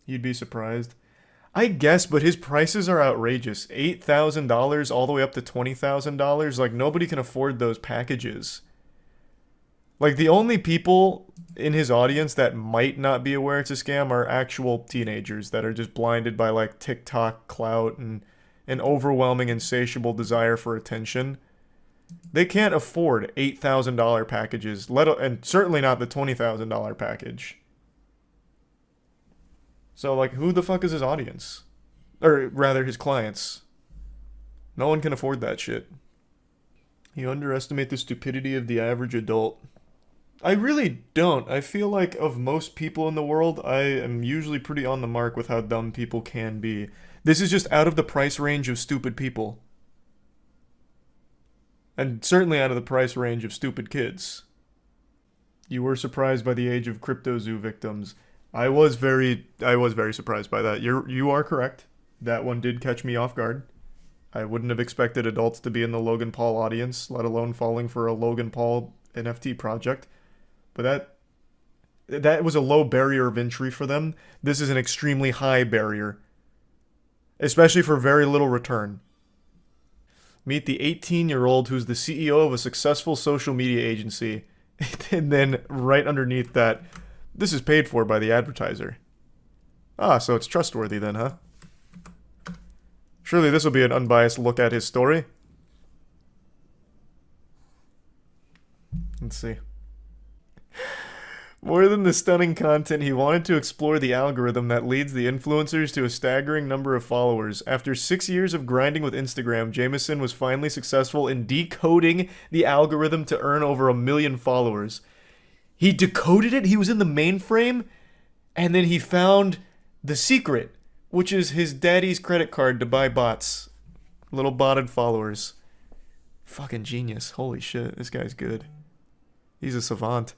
You'd be surprised. I guess, but his prices are outrageous. $8,000 all the way up to $20,000. Like, nobody can afford those packages. Like, the only people in his audience that might not be aware it's a scam are actual teenagers that are just blinded by, like, TikTok clout and an overwhelming, insatiable desire for attention. They can't afford $8,000 packages, and certainly not the $20,000 package. So, like, who the fuck is his audience? Or, rather, his clients. No one can afford that shit. You underestimate the stupidity of the average adult. I really don't. I feel like of most people in the world, I am usually pretty on the mark with how dumb people can be. This is just out of the price range of stupid people. And certainly out of the price range of stupid kids. You were surprised by the age of CryptoZoo victims. I was very surprised by that. You are correct. That one did catch me off guard. I wouldn't have expected adults to be in the Logan Paul audience, let alone falling for a Logan Paul NFT project. But that was a low barrier of entry for them. This is an extremely high barrier. Especially for very little return. Meet the 18-year-old who's the CEO of a successful social media agency. And then right underneath that, this is paid for by the advertiser. Ah, so it's trustworthy then, huh? Surely this will be an unbiased look at his story. Let's see. More than the stunning content, he wanted to explore the algorithm that leads the influencers to a staggering number of followers. After 6 years of grinding with Instagram, Jameson was finally successful in decoding the algorithm to earn over 1 million followers. He decoded it, he was in the mainframe, and then he found the secret, which is his daddy's credit card to buy bots. Little botted followers. Fucking genius. Holy shit, this guy's good. He's a savant.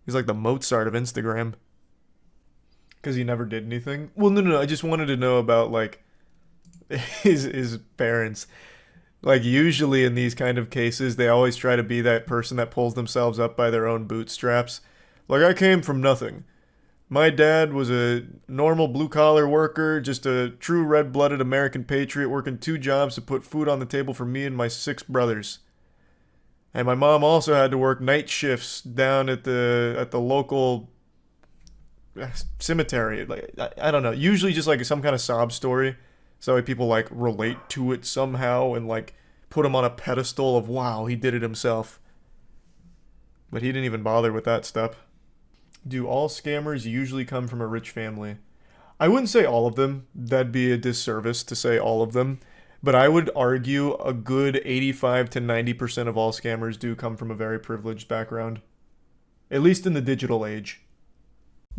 He's like the Mozart of Instagram. Because he never did anything. Well, no, I just wanted to know about, like, his parents. Like, usually in these kind of cases, they always try to be that person that pulls themselves up by their own bootstraps. Like, I came from nothing. My dad was a normal blue-collar worker, just a true red-blooded American patriot working 2 jobs to put food on the table for me and my 6 brothers. And my mom also had to work night shifts down at the local cemetery. Like, I don't know. Usually just like some kind of sob story. So like people like relate to it somehow and like put him on a pedestal of, wow, he did it himself. But he didn't even bother with that step. Do all scammers usually come from a rich family? I wouldn't say all of them. That'd be a disservice to say all of them. but I would argue a good 85 to 90% of all scammers do come from a very privileged background. At least in the digital age.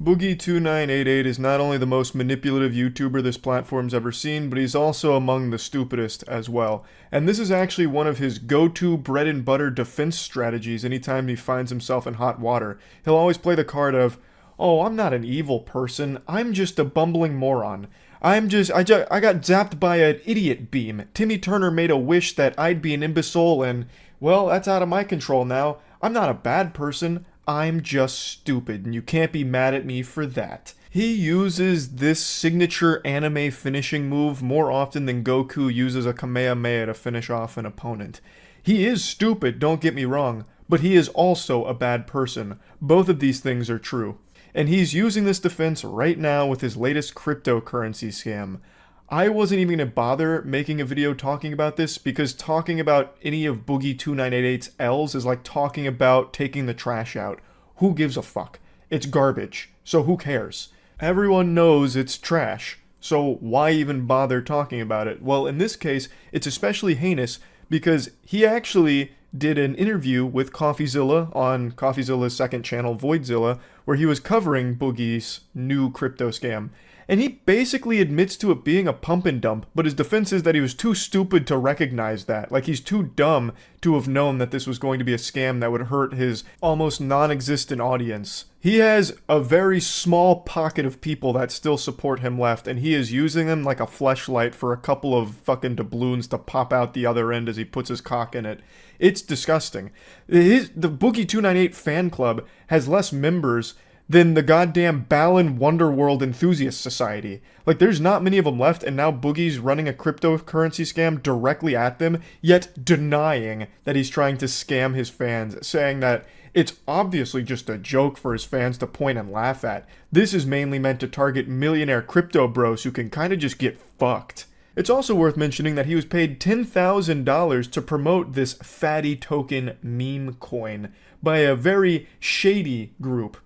Boogie2988 is not only the most manipulative YouTuber this platform's ever seen, but he's also among the stupidest as well. And this is actually one of his go-to bread and butter defense strategies anytime he finds himself in hot water. He'll always play the card of, oh, I'm not an evil person, I'm just a bumbling moron. I got zapped by an idiot beam. Timmy Turner made a wish that I'd be an imbecile and, well, that's out of my control now. I'm not a bad person. I'm just stupid, and you can't be mad at me for that. He uses this signature anime finishing move more often than Goku uses a Kamehameha to finish off an opponent. He is stupid, don't get me wrong, but he is also a bad person. Both of these things are true. And he's using this defense right now with his latest cryptocurrency scam. I wasn't even going to bother making a video talking about this because talking about any of Boogie2988's L's is like talking about taking the trash out. Who gives a fuck? It's garbage, so who cares? Everyone knows it's trash, so why even bother talking about it? Well, in this case, it's especially heinous because he actually did an interview with CoffeeZilla on CoffeeZilla's second channel, Voidzilla, where he was covering Boogie's new crypto scam. And he basically admits to it being a pump and dump, but his defense is that he was too stupid to recognize that. Like, he's too dumb to have known that this was going to be a scam that would hurt his almost non-existent audience. He has a very small pocket of people that still support him left, and he is using them like a fleshlight for a couple of fucking doubloons to pop out the other end as he puts his cock in it. It's disgusting. The Boogie298 fan club has less members than the goddamn Balan Wonderworld Enthusiast Society. Like, there's not many of them left, and now Boogie's running a cryptocurrency scam directly at them, yet denying that he's trying to scam his fans, saying that it's obviously just a joke for his fans to point and laugh at. This is mainly meant to target millionaire crypto bros who can kind of just get fucked. It's also worth mentioning that he was paid $10,000 to promote this fatty token meme coin by a very shady group.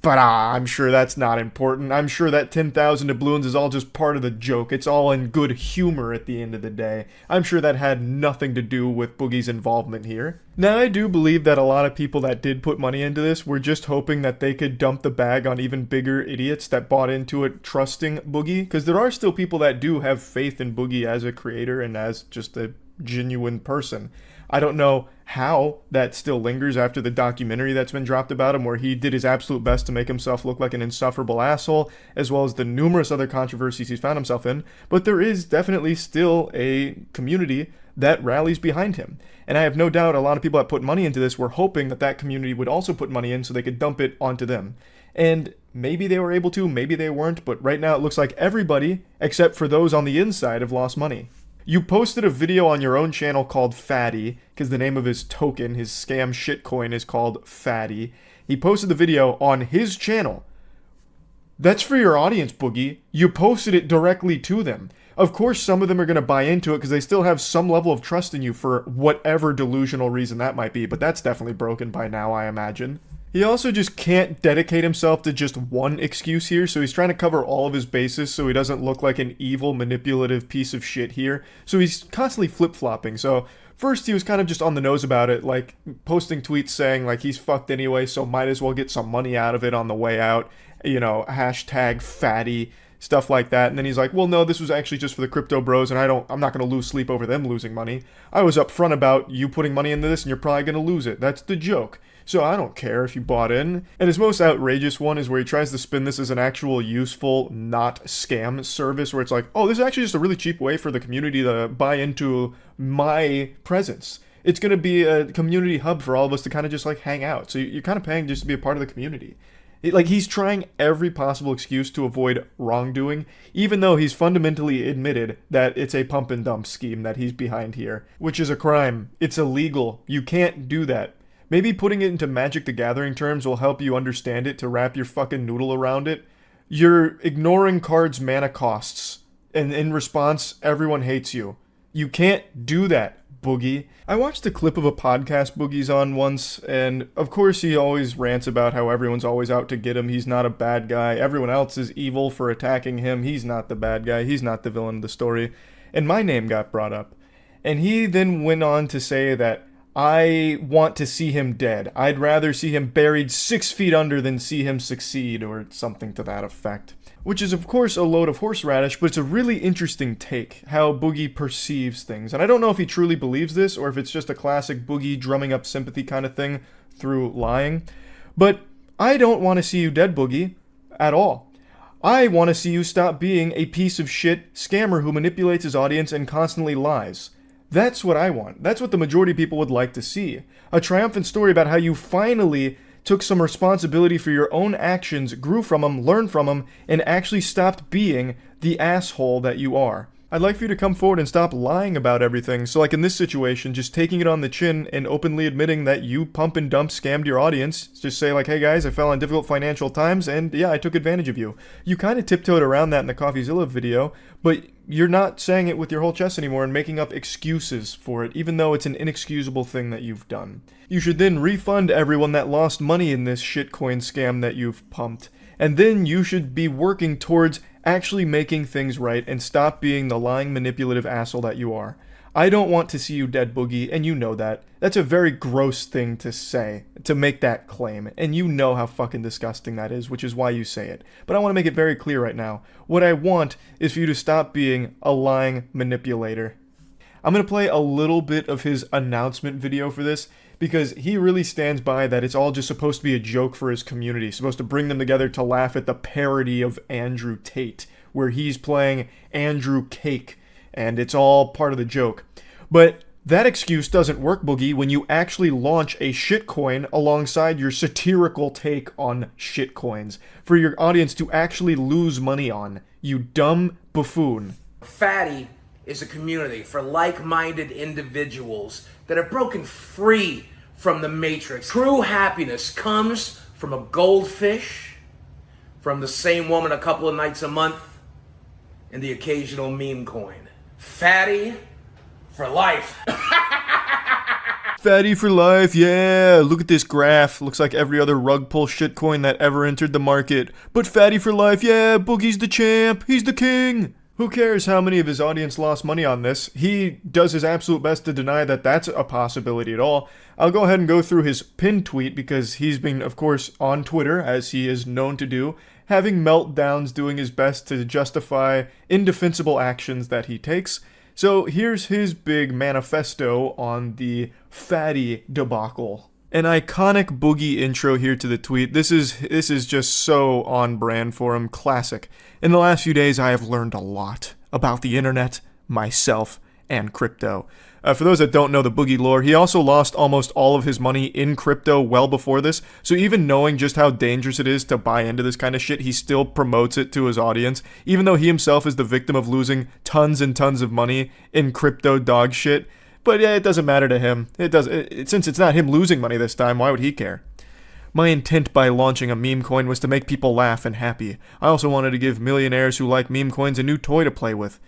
But I'm sure that's not important. I'm sure that 10,000 doubloons is all just part of the joke. It's all in good humor at the end of the day. I'm sure that had nothing to do with Boogie's involvement here. Now, I do believe that a lot of people that did put money into this were just hoping that they could dump the bag on even bigger idiots that bought into it trusting Boogie, because there are still people that do have faith in Boogie as a creator and as just a genuine person. I don't know how that still lingers after the documentary that's been dropped about him, where he did his absolute best to make himself look like an insufferable asshole, as well as the numerous other controversies he's found himself in, but there is definitely still a community that rallies behind him. And I have no doubt a lot of people that put money into this were hoping that that community would also put money in so they could dump it onto them. And maybe they were able to, maybe they weren't, but right now it looks like everybody, except for those on the inside, have lost money. You posted a video on your own channel called Fatty, because the name of his token, his scam shitcoin, is called Fatty. He posted the video on his channel. That's for your audience, Boogie. You posted it directly to them. Of course, some of them are going to buy into it because they still have some level of trust in you for whatever delusional reason that might be, but that's definitely broken by now, I imagine. He also just can't dedicate himself to just one excuse here, so he's trying to cover all of his bases so he doesn't look like an evil, manipulative piece of shit here. So he's constantly flip-flopping. So first he was kind of just on the nose about it, like posting tweets saying like he's fucked anyway, so might as well get some money out of it on the way out. You know, hashtag fatty, stuff like that. And then he's like, well, no, this was actually just for the crypto bros, and I'm not going to lose sleep over them losing money. I was upfront about you putting money into this, and you're probably going to lose it. That's the joke. So I don't care if you bought in. And his most outrageous one is where he tries to spin this as an actual useful, not scam service, where it's like, oh, this is actually just a really cheap way for the community to buy into my presence. It's going to be a community hub for all of us to kind of just like hang out. So you're kind of paying just to be a part of the community. Like, he's trying every possible excuse to avoid wrongdoing, even though he's fundamentally admitted that it's a pump and dump scheme that he's behind here, which is a crime. It's illegal. You can't do that. Maybe putting it into Magic the Gathering terms will help you understand it to wrap your fucking noodle around it. You're ignoring cards' mana costs, and in response, everyone hates you. You can't do that, Boogie. I watched a clip of a podcast Boogie's on once, and of course he always rants about how everyone's always out to get him. He's not a bad guy. Everyone else is evil for attacking him. He's not the bad guy. He's not the villain of the story. and my name got brought up. And he then went on to say that I want to see him dead. I'd rather see him buried 6 feet under than see him succeed, or something to that effect. Which is, of course, a load of horseradish, but it's a really interesting take, how Boogie perceives things. And I don't know if he truly believes this, or if it's just a classic Boogie drumming up sympathy kind of thing through lying. But I don't want to see you dead, Boogie, at all. I want to see you stop being a piece of shit scammer who manipulates his audience and constantly lies. That's what I want. That's what the majority of people would like to see. A triumphant story about how you finally took some responsibility for your own actions, grew from them, learned from them, and actually stopped being the asshole that you are. I'd like for you to come forward and stop lying about everything. So like in this situation, just taking it on the chin and openly admitting that you pump and dump scammed your audience. Just say like, hey guys, I fell on difficult financial times and yeah, I took advantage of you. You kind of tiptoed around that in the CoffeeZilla video, but you're not saying it with your whole chest anymore and making up excuses for it, even though it's an inexcusable thing that you've done. You should then refund everyone that lost money in this shitcoin scam that you've pumped. And then you should be working towards actually making things right and stop being the lying, manipulative asshole that you are. I don't want to see you dead, Boogie, and you know that. That's a very gross thing to say, to make that claim, and you know how fucking disgusting that is, which is why you say it. But I want to make it very clear right now. What I want is for you to stop being a lying manipulator. I'm going to play a little bit of his announcement video for this, because he really stands by that it's all just supposed to be a joke for his community, supposed to bring them together to laugh at the parody of Andrew Tate, where he's playing Andrew Cake, and it's all part of the joke. But that excuse doesn't work, Boogie, when you actually launch a shitcoin alongside your satirical take on shitcoins, for your audience to actually lose money on, you dumb buffoon. Fatty is a community for like-minded individuals that have broken free from the matrix. True happiness comes from a goldfish, from the same woman a couple of nights a month, and the occasional meme coin. Fatty for life. Fatty for life, yeah. Look at this graph. Looks like every other rug pull shitcoin that ever entered the market. But Fatty for life, yeah. Boogie's the champ. He's the king. Who cares how many of his audience lost money on this? He does his absolute best to deny that that's a possibility at all. I'll go ahead and go through his pinned tweet because he's been, of course, on Twitter, as he is known to do, having meltdowns, doing his best to justify indefensible actions that he takes. So here's his big manifesto on the Fatty debacle. An iconic Boogie intro here to the tweet. This is just so on brand for him. Classic. In the last few days, I have learned a lot about the internet, myself, and crypto. For those that don't know the Boogie lore, he also lost almost all of his money in crypto well before this, so even knowing just how dangerous it is to buy into this kind of shit, he still promotes it to his audience, even though he himself is the victim of losing tons and tons of money in crypto dog shit. But yeah, it doesn't matter to him. Since it's not him losing money this time, why would he care? My intent by launching a meme coin was to make people laugh and happy. I also wanted to give millionaires who like meme coins a new toy to play with.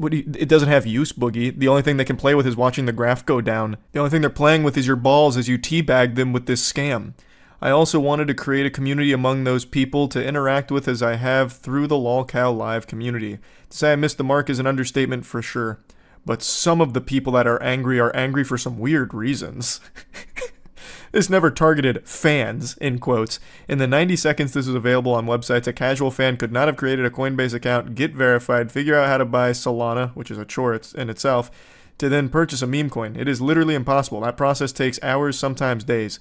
It doesn't have use, Boogie. The only thing they can play with is watching the graph go down. The only thing they're playing with is your balls as you teabag them with this scam. I also wanted to create a community among those people to interact with as I have through the LolCow Live community. To say I missed the mark is an understatement for sure. But some of the people that are angry for some weird reasons. This never targeted fans, in quotes. In the 90 seconds this was available on websites, a casual fan could not have created a Coinbase account, get verified, figure out how to buy Solana, which is a chore in itself, to then purchase a meme coin. It is literally impossible. That process takes hours, sometimes days.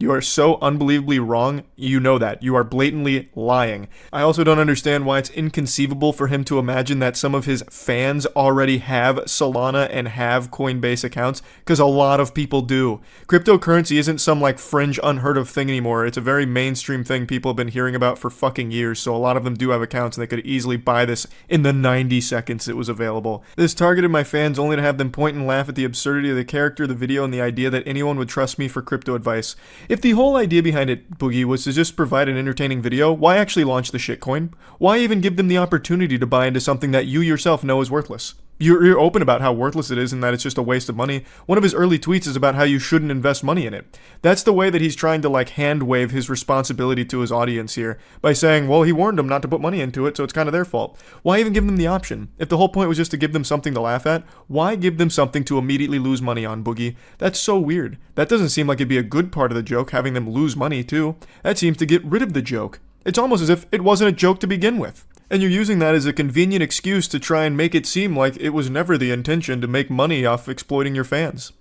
You are so unbelievably wrong, you know that. You are blatantly lying. I also don't understand why it's inconceivable for him to imagine that some of his fans already have Solana and have Coinbase accounts, because a lot of people do. Cryptocurrency isn't some like fringe unheard of thing anymore. It's a very mainstream thing people have been hearing about for fucking years, so a lot of them do have accounts and they could easily buy this in the 90 seconds it was available. This targeted my fans only to have them point and laugh at the absurdity of the character, the video, and the idea that anyone would trust me for crypto advice. If the whole idea behind it, Boogie, was to just provide an entertaining video, why actually launch the shitcoin? Why even give them the opportunity to buy into something that you yourself know is worthless? You're open about how worthless it is and that it's just a waste of money. One of his early tweets is about how you shouldn't invest money in it. That's the way that he's trying to hand wave his responsibility to his audience here by saying, well, he warned them not to put money into it, so it's kind of their fault. Why even give them the option? If the whole point was just to give them something to laugh at, why give them something to immediately lose money on, Boogie? That's so weird. That doesn't seem like it'd be a good part of the joke, having them lose money too. That seems to get rid of the joke. It's almost as if it wasn't a joke to begin with. And you're using that as a convenient excuse to try and make it seem like it was never the intention to make money off exploiting your fans.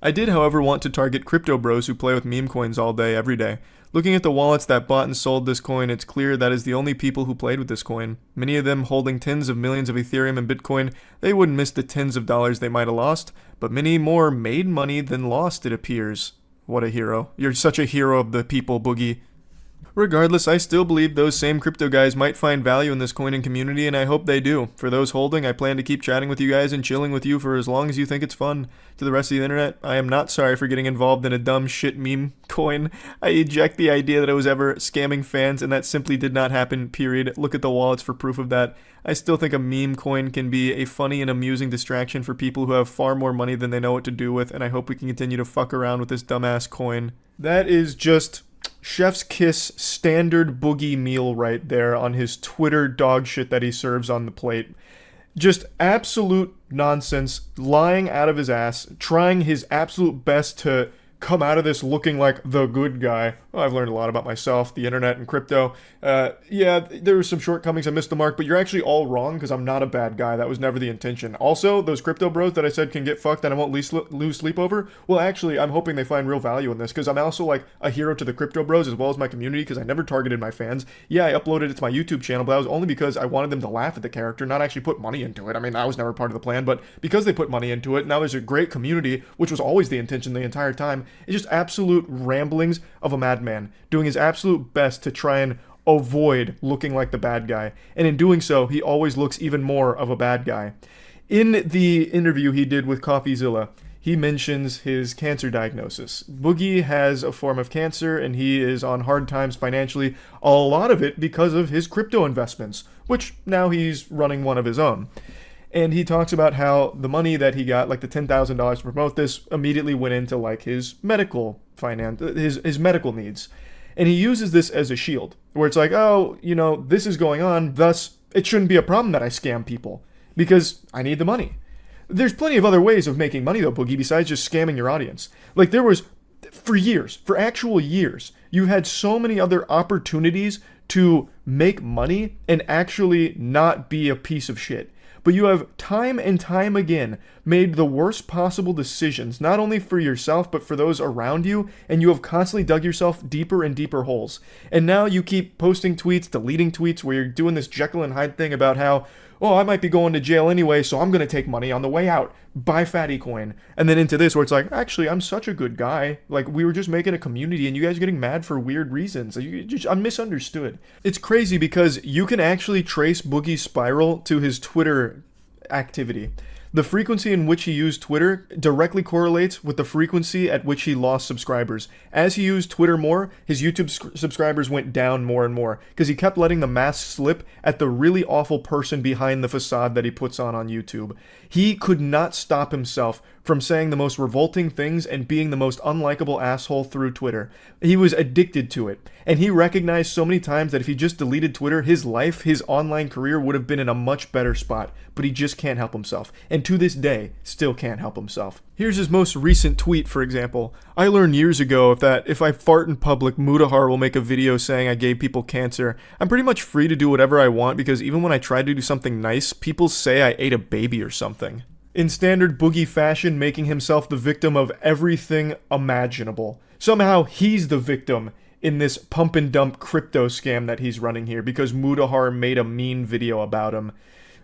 I did, however, want to target crypto bros who play with meme coins all day, every day. Looking at the wallets that bought and sold this coin, it's clear that is the only people who played with this coin. Many of them holding tens of millions of Ethereum and Bitcoin, they wouldn't miss the tens of dollars they might have lost, but many more made money than lost, it appears. What a hero. You're such a hero of the people, Boogie. Regardless, I still believe those same crypto guys might find value in this coining community, and I hope they do. For those holding, I plan to keep chatting with you guys and chilling with you for as long as you think it's fun. To the rest of the internet, I am not sorry for getting involved in a dumb shit meme coin. I eject the idea that I was ever scamming fans, and that simply did not happen, period. Look at the wallets for proof of that. I still think a meme coin can be a funny and amusing distraction for people who have far more money than they know what to do with, and I hope we can continue to fuck around with this dumbass coin. That is just chef's kiss standard Boogie meal right there on his Twitter dog shit that he serves on the plate. Just absolute nonsense, lying out of his ass, trying his absolute best to come out of this looking like the good guy. Well, I've learned a lot about myself, the internet, and crypto. Yeah, there were some shortcomings. I missed the mark, but you're actually all wrong because I'm not a bad guy. That was never the intention. Also, those crypto bros that I said can get fucked and I won't lose sleep over, well, actually, I'm hoping they find real value in this because I'm also like a hero to the crypto bros as well as my community because I never targeted my fans. Yeah, I uploaded it to my YouTube channel, but that was only because I wanted them to laugh at the character, not actually put money into it. I mean, that was never part of the plan, but because they put money into it, now there's a great community, which was always the intention the entire time. It's just absolute ramblings of a madman doing his absolute best to try and avoid looking like the bad guy. And in doing so, he always looks even more of a bad guy. In the interview he did with CoffeeZilla, he mentions his cancer diagnosis. Boogie has a form of cancer and he is on hard times financially, a lot of it because of his crypto investments, which now he's running one of his own. And he talks about how the money that he got, like the $10,000 to promote this, immediately went into like his medical his medical needs. And he uses this as a shield, where it's like, oh, you know, this is going on, thus it shouldn't be a problem that I scam people, because I need the money. There's plenty of other ways of making money though, Boogie, besides just scamming your audience. Like there was, for actual years, you had so many other opportunities to make money and actually not be a piece of shit. But you have time and time again made the worst possible decisions, not only for yourself, but for those around you, and you have constantly dug yourself deeper and deeper holes. And now you keep posting tweets, deleting tweets, where you're doing this Jekyll and Hyde thing about how, oh, I might be going to jail anyway, so I'm going to take money on the way out. Buy Fatty Coin. And then into this where it's like, actually, I'm such a good guy. Like, we were just making a community and you guys are getting mad for weird reasons. I'm misunderstood. It's crazy because you can actually trace Boogie's spiral to his Twitter activity. The frequency in which he used Twitter directly correlates with the frequency at which he lost subscribers. As he used Twitter more, his YouTube subscribers went down more and more because he kept letting the mask slip at the really awful person behind the facade that he puts on YouTube. He could not stop himself from saying the most revolting things and being the most unlikable asshole through Twitter. He was addicted to it, and he recognized so many times that if he just deleted Twitter, his life, his online career would have been in a much better spot, but he just can't help himself, and to this day, still can't help himself. Here's his most recent tweet, for example. I learned years ago that if I fart in public, Mudahar will make a video saying I gave people cancer. I'm pretty much free to do whatever I want because even when I try to do something nice, people say I ate a baby or something. In standard Boogie fashion, making himself the victim of everything imaginable. Somehow he's the victim in this pump and dump crypto scam that he's running here because Mudahar made a mean video about him.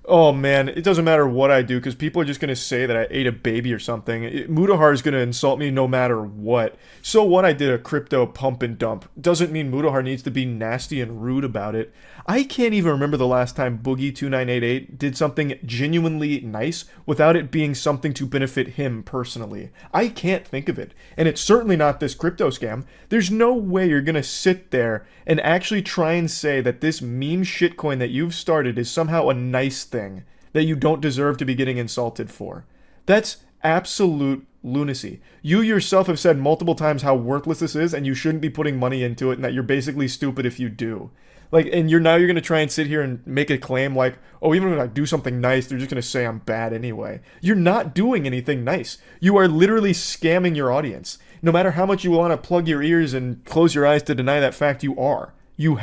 Oh man, it doesn't matter what I do because people are just going to say that I ate a baby or something. Mudahar is going to insult me no matter what. So what, I did a crypto pump and dump doesn't mean Mudahar needs to be nasty and rude about it. I can't even remember the last time Boogie2988 did something genuinely nice without it being something to benefit him personally. I can't think of it. And it's certainly not this crypto scam. There's no way you're going to sit there and actually try and say that this meme shitcoin that you've started is somehow a nice thing. that you don't deserve to be getting insulted for. That's absolute lunacy. You yourself have said multiple times how worthless this is, and you shouldn't be putting money into it, and that you're basically stupid if you do. Like, and you're gonna try and sit here and make a claim like, oh, even when I do something nice, they're just gonna say I'm bad anyway. You're not doing anything nice. You are literally scamming your audience. No matter how much you want to plug your ears and close your eyes to deny that fact, you are. You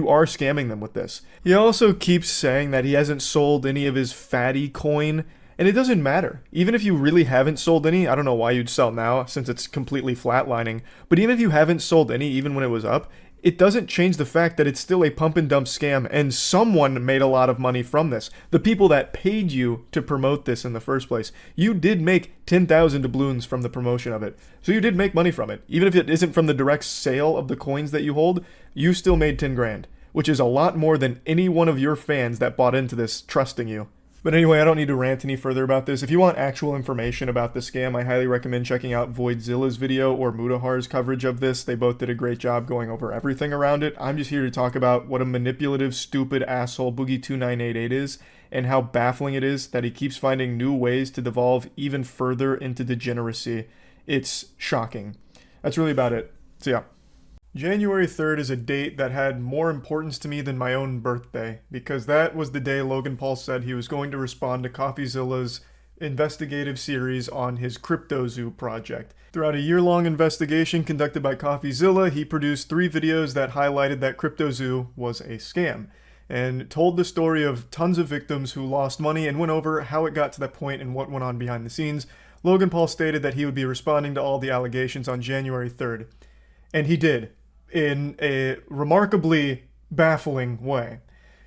are scamming them with this. He also keeps saying that he hasn't sold any of his fatty coin, and it doesn't matter. Even if you really haven't sold any, I don't know why you'd sell now since it's completely flatlining, but even if you haven't sold any, even when it was up, it doesn't change the fact that it's still a pump and dump scam, and someone made a lot of money from this. The people that paid you to promote this in the first place. You did make 10,000 doubloons from the promotion of it. So you did make money from it. Even if it isn't from the direct sale of the coins that you hold, you still made 10 grand, which is a lot more than any one of your fans that bought into this trusting you. But anyway, I don't need to rant any further about this. If you want actual information about the scam, I highly recommend checking out Voidzilla's video or Mudahar's coverage of this. They both did a great job going over everything around it. I'm just here to talk about what a manipulative, stupid asshole Boogie2988 is, and how baffling it is that he keeps finding new ways to devolve even further into degeneracy. It's shocking. That's really about it. So yeah. January 3rd is a date that had more importance to me than my own birthday, because that was the day Logan Paul said he was going to respond to CoffeeZilla's investigative series on his CryptoZoo project. Throughout a year-long investigation conducted by CoffeeZilla, he produced 3 videos that highlighted that CryptoZoo was a scam, and told the story of tons of victims who lost money and went over how it got to that point and what went on behind the scenes. Logan Paul stated that he would be responding to all the allegations on January 3rd. And he did, in a remarkably baffling way.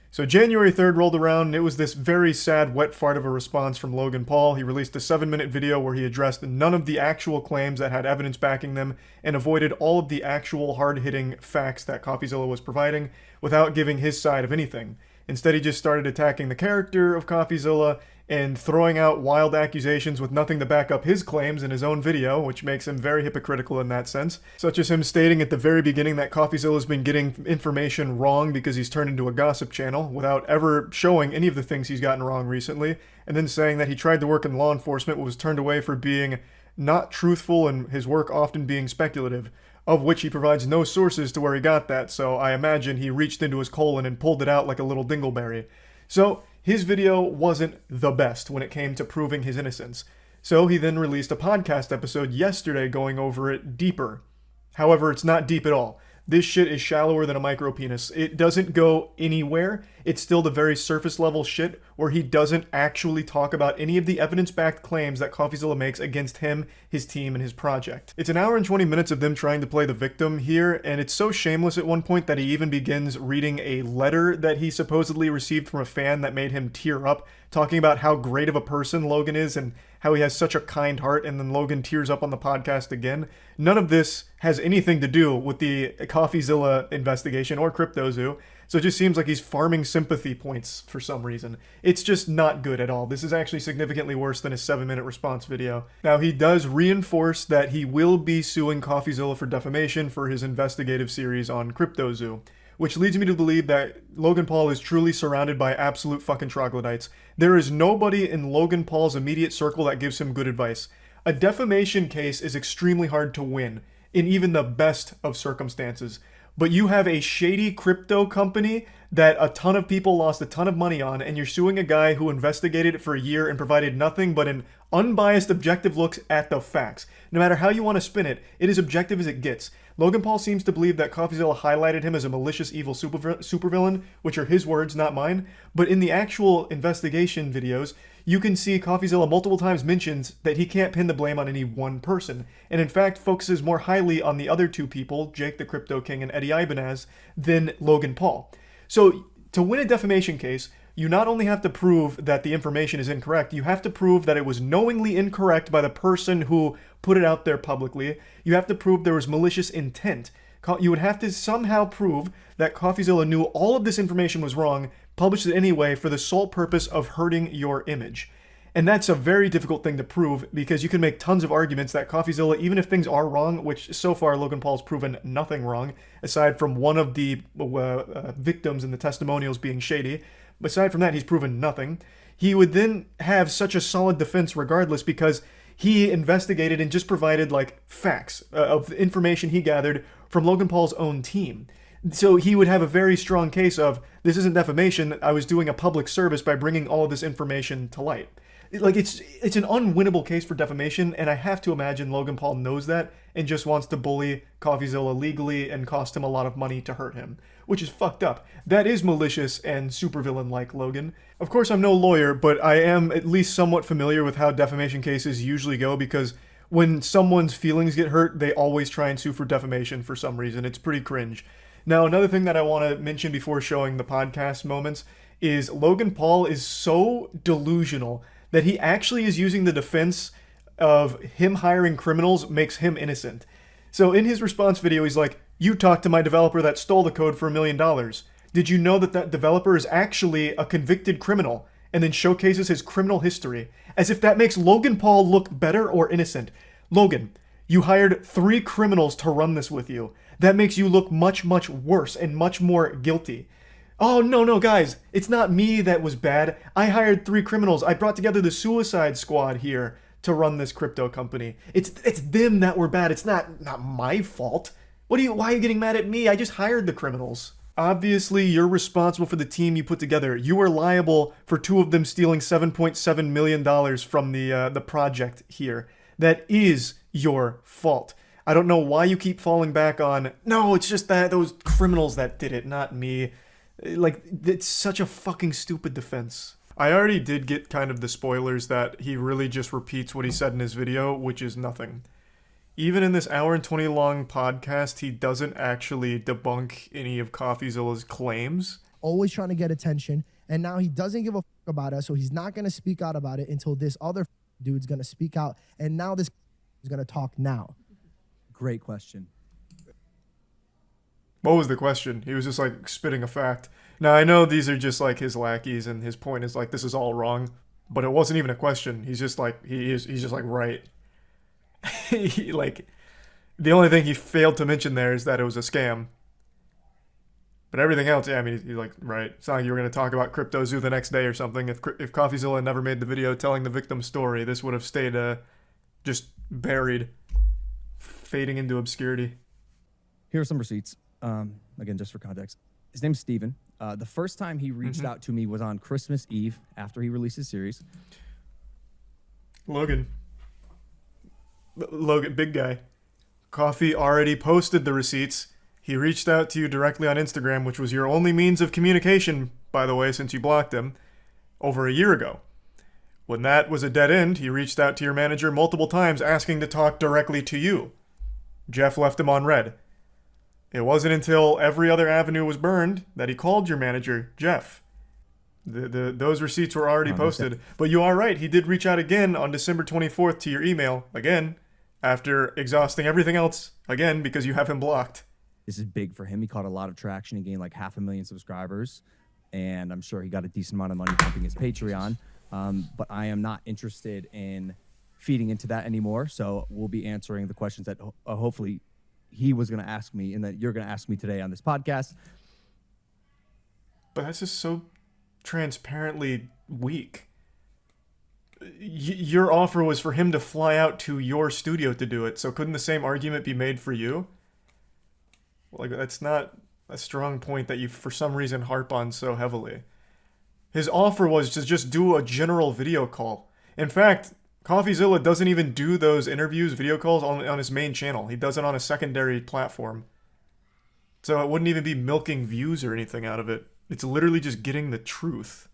So January 3rd rolled around, and it was this very sad wet fart of a response from Logan Paul. He released a 7-minute video where he addressed none of the actual claims that had evidence backing them, and avoided all of the actual hard-hitting facts that CoffeeZilla was providing, without giving his side of anything. Instead, he just started attacking the character of CoffeeZilla and throwing out wild accusations with nothing to back up his claims in his own video, which makes him very hypocritical in that sense, such as him stating at the very beginning that CoffeeZilla's been getting information wrong because he's turned into a gossip channel, without ever showing any of the things he's gotten wrong recently, and then saying that he tried to work in law enforcement but was turned away for being not truthful and his work often being speculative, of which he provides no sources to where he got that, so I imagine he reached into his colon and pulled it out like a little dingleberry. So his video wasn't the best when it came to proving his innocence. So he then released a podcast episode yesterday going over it deeper. However, it's not deep at all. This shit is shallower than a micro penis. It doesn't go anywhere. It's still the very surface level shit where he doesn't actually talk about any of the evidence-backed claims that CoffeeZilla makes against him, his team, and his project. It's an hour and 20 minutes of them trying to play the victim here, and it's so shameless at one point that he even begins reading a letter that he supposedly received from a fan that made him tear up, talking about how great of a person Logan is and how he has such a kind heart, and then Logan tears up on the podcast again. None of this has anything to do with the CoffeeZilla investigation or CryptoZoo, so it just seems like he's farming sympathy points for some reason. It's just not good at all. This is actually significantly worse than his 7-minute response video. Now, he does reinforce that he will be suing CoffeeZilla for defamation for his investigative series on CryptoZoo, which leads me to believe that Logan Paul is truly surrounded by absolute fucking troglodytes. There is nobody in Logan Paul's immediate circle that gives him good advice. A defamation case is extremely hard to win, in even the best of circumstances. But you have a shady crypto company that a ton of people lost a ton of money on, and you're suing a guy who investigated it for a year and provided nothing but an unbiased, objective look at the facts. No matter how you want to spin it, it is objective as it gets. Logan Paul seems to believe that CoffeeZilla highlighted him as a malicious, evil supervillain, which are his words, not mine. But in the actual investigation videos, you can see CoffeeZilla multiple times mentions that he can't pin the blame on any one person, and in fact focuses more highly on the other 2 people, Jake the Crypto King and Eddie Ibanez, than Logan Paul. So to win a defamation case, you not only have to prove that the information is incorrect, you have to prove that it was knowingly incorrect by the person who put it out there publicly. You have to prove there was malicious intent. You would have to somehow prove that CoffeeZilla knew all of this information was wrong, published it anyway for the sole purpose of hurting your image. And that's a very difficult thing to prove, because you can make tons of arguments that CoffeeZilla, even if things are wrong, which so far Logan Paul's proven nothing wrong, aside from one of the victims in the testimonials being shady, aside from that he's proven nothing. he would then have such a solid defense regardless because he investigated and just provided like facts of the information he gathered from Logan Paul's own team. So he would have a very strong case of, this isn't defamation, I was doing a public service by bringing all of this information to light. Like, it's an unwinnable case for defamation, and I have to imagine Logan Paul knows that and just wants to bully CoffeeZilla legally and cost him a lot of money to hurt him, which is fucked up. That is malicious and supervillain-like, Logan. Of course, I'm no lawyer, but I am at least somewhat familiar with how defamation cases usually go, because when someone's feelings get hurt, they always try and sue for defamation for some reason. It's pretty cringe. Now, another thing that I want to mention before showing the podcast moments is Logan Paul is so delusional that he actually is using the defense of him hiring criminals makes him innocent. So in his response video, he's like, you talked to my developer that stole the code for $1 million. Did you know that that developer is actually a convicted criminal? And then showcases his criminal history, as if that makes Logan Paul look better or innocent. Logan, you hired 3 criminals to run this with you. That makes you look much, much worse and much more guilty. Oh, no, guys, it's not me that was bad. I hired 3 criminals. I brought together the Suicide Squad here to run this crypto company. It's them that were bad. It's not my fault. Why are you getting mad at me? I just hired the criminals. Obviously, you're responsible for the team you put together. You are liable for 2 of them stealing $7.7 million from the project here. That is your fault. I don't know why you keep falling back on, no, it's just those criminals that did it, not me. Like, it's such a fucking stupid defense. I already did get kind of the spoilers that he really just repeats what he said in his video, which is nothing. Even in this hour and 20 long podcast, he doesn't actually debunk any of CoffeeZilla's claims. Always trying to get attention, and now he doesn't give a fuck about us, so he's not going to speak out about it until this other dude's going to speak out, and now this is going to talk now. Great question. What was the question? He was just like spitting a fact. Now I know these are just like his lackeys, and his point is like this is all wrong, but it wasn't even a question. He's just like he's just like right. Like the only thing he failed to mention there is that it was a scam. But everything else, yeah, I mean, he's like right. It's not like you were gonna talk about Crypto Zoo the next day or something. If CoffeeZilla never made the video telling the victim's story, this would have stayed just buried, fading into obscurity. Here are some receipts. Again, just for context. His name's Steven. The first time he reached out to me was on Christmas Eve after he released his series. Logan, big guy. Coffee already posted the receipts. He reached out to you directly on Instagram, which was your only means of communication, by the way, since you blocked him, over a year ago. When that was a dead end, he reached out to your manager multiple times asking to talk directly to you. Jeff left him on red. It wasn't until every other avenue was burned that he called your manager, Jeff. Those receipts were already posted. But you are right, he did reach out again on December 24th to your email, again, after exhausting everything else, again, because you have him blocked. This is big for him. He caught a lot of traction. He gained like 500,000 subscribers, and I'm sure he got a decent amount of money pumping his Patreon. But I am not interested in feeding into that anymore, so we'll be answering the questions that hopefully he was going to ask me and that you're going to ask me today on this podcast. But that's just so transparently weak. Your offer was for him to fly out to your studio to do it, so couldn't the same argument be made for you? Like, that's not a strong point that you for some reason harp on so heavily. His offer was to just do a general video call. In fact, CoffeeZilla doesn't even do those interviews, video calls on his main channel. He does it on a secondary platform. So it wouldn't even be milking views or anything out of it. It's literally just getting the truth.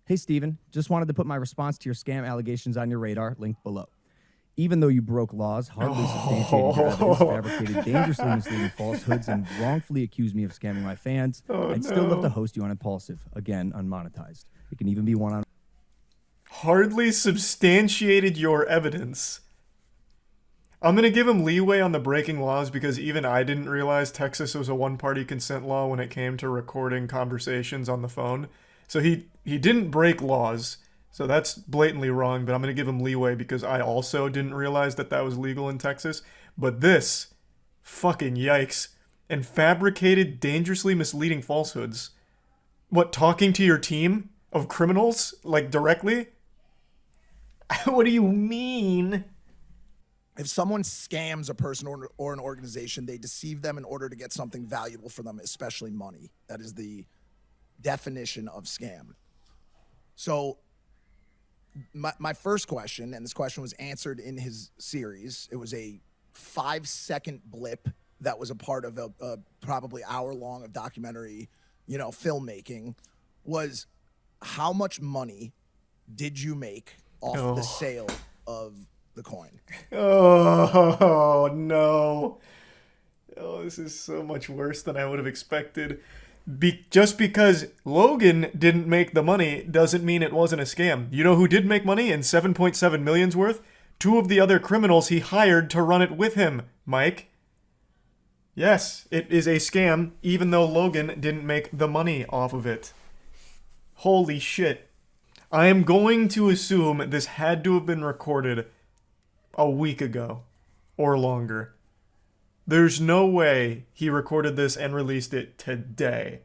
Hey, Steven, just wanted to put my response to your scam allegations on your radar, linked below. Even though you broke laws, hardly substantiated your evidence, fabricated dangerously misleading falsehoods, and wrongfully accused me of scamming my fans, I'd still love to host you on Impulsive, again, unmonetized. It can even be one-on-one. Hardly substantiated your evidence. I'm going to give him leeway on the breaking laws because even I didn't realize Texas was a one-party consent law when it came to recording conversations on the phone. So he didn't break laws, so that's blatantly wrong, but I'm going to give him leeway because I also didn't realize that that was legal in Texas. But this, fucking yikes, and fabricated dangerously misleading falsehoods. What, talking to your team? of criminals, like directly? What do you mean? If someone scams a person or an organization, they deceive them in order to get something valuable for them, especially money. That is the definition of scam. So my first question, and this question was answered in his series, it was a 5-second blip that was a part of a probably hour-long of documentary, filmmaking, was how much money did you make off the sale of the coin? Oh, no. Oh, this is so much worse than I would have expected. Just because Logan didn't make the money doesn't mean it wasn't a scam. You know who did make money and 7.7 million's worth? 2 of the other criminals he hired to run it with him, Mike. Yes, it is a scam, even though Logan didn't make the money off of it. Holy shit. I am going to assume this had to have been recorded a week ago or longer. There's no way he recorded this and released it today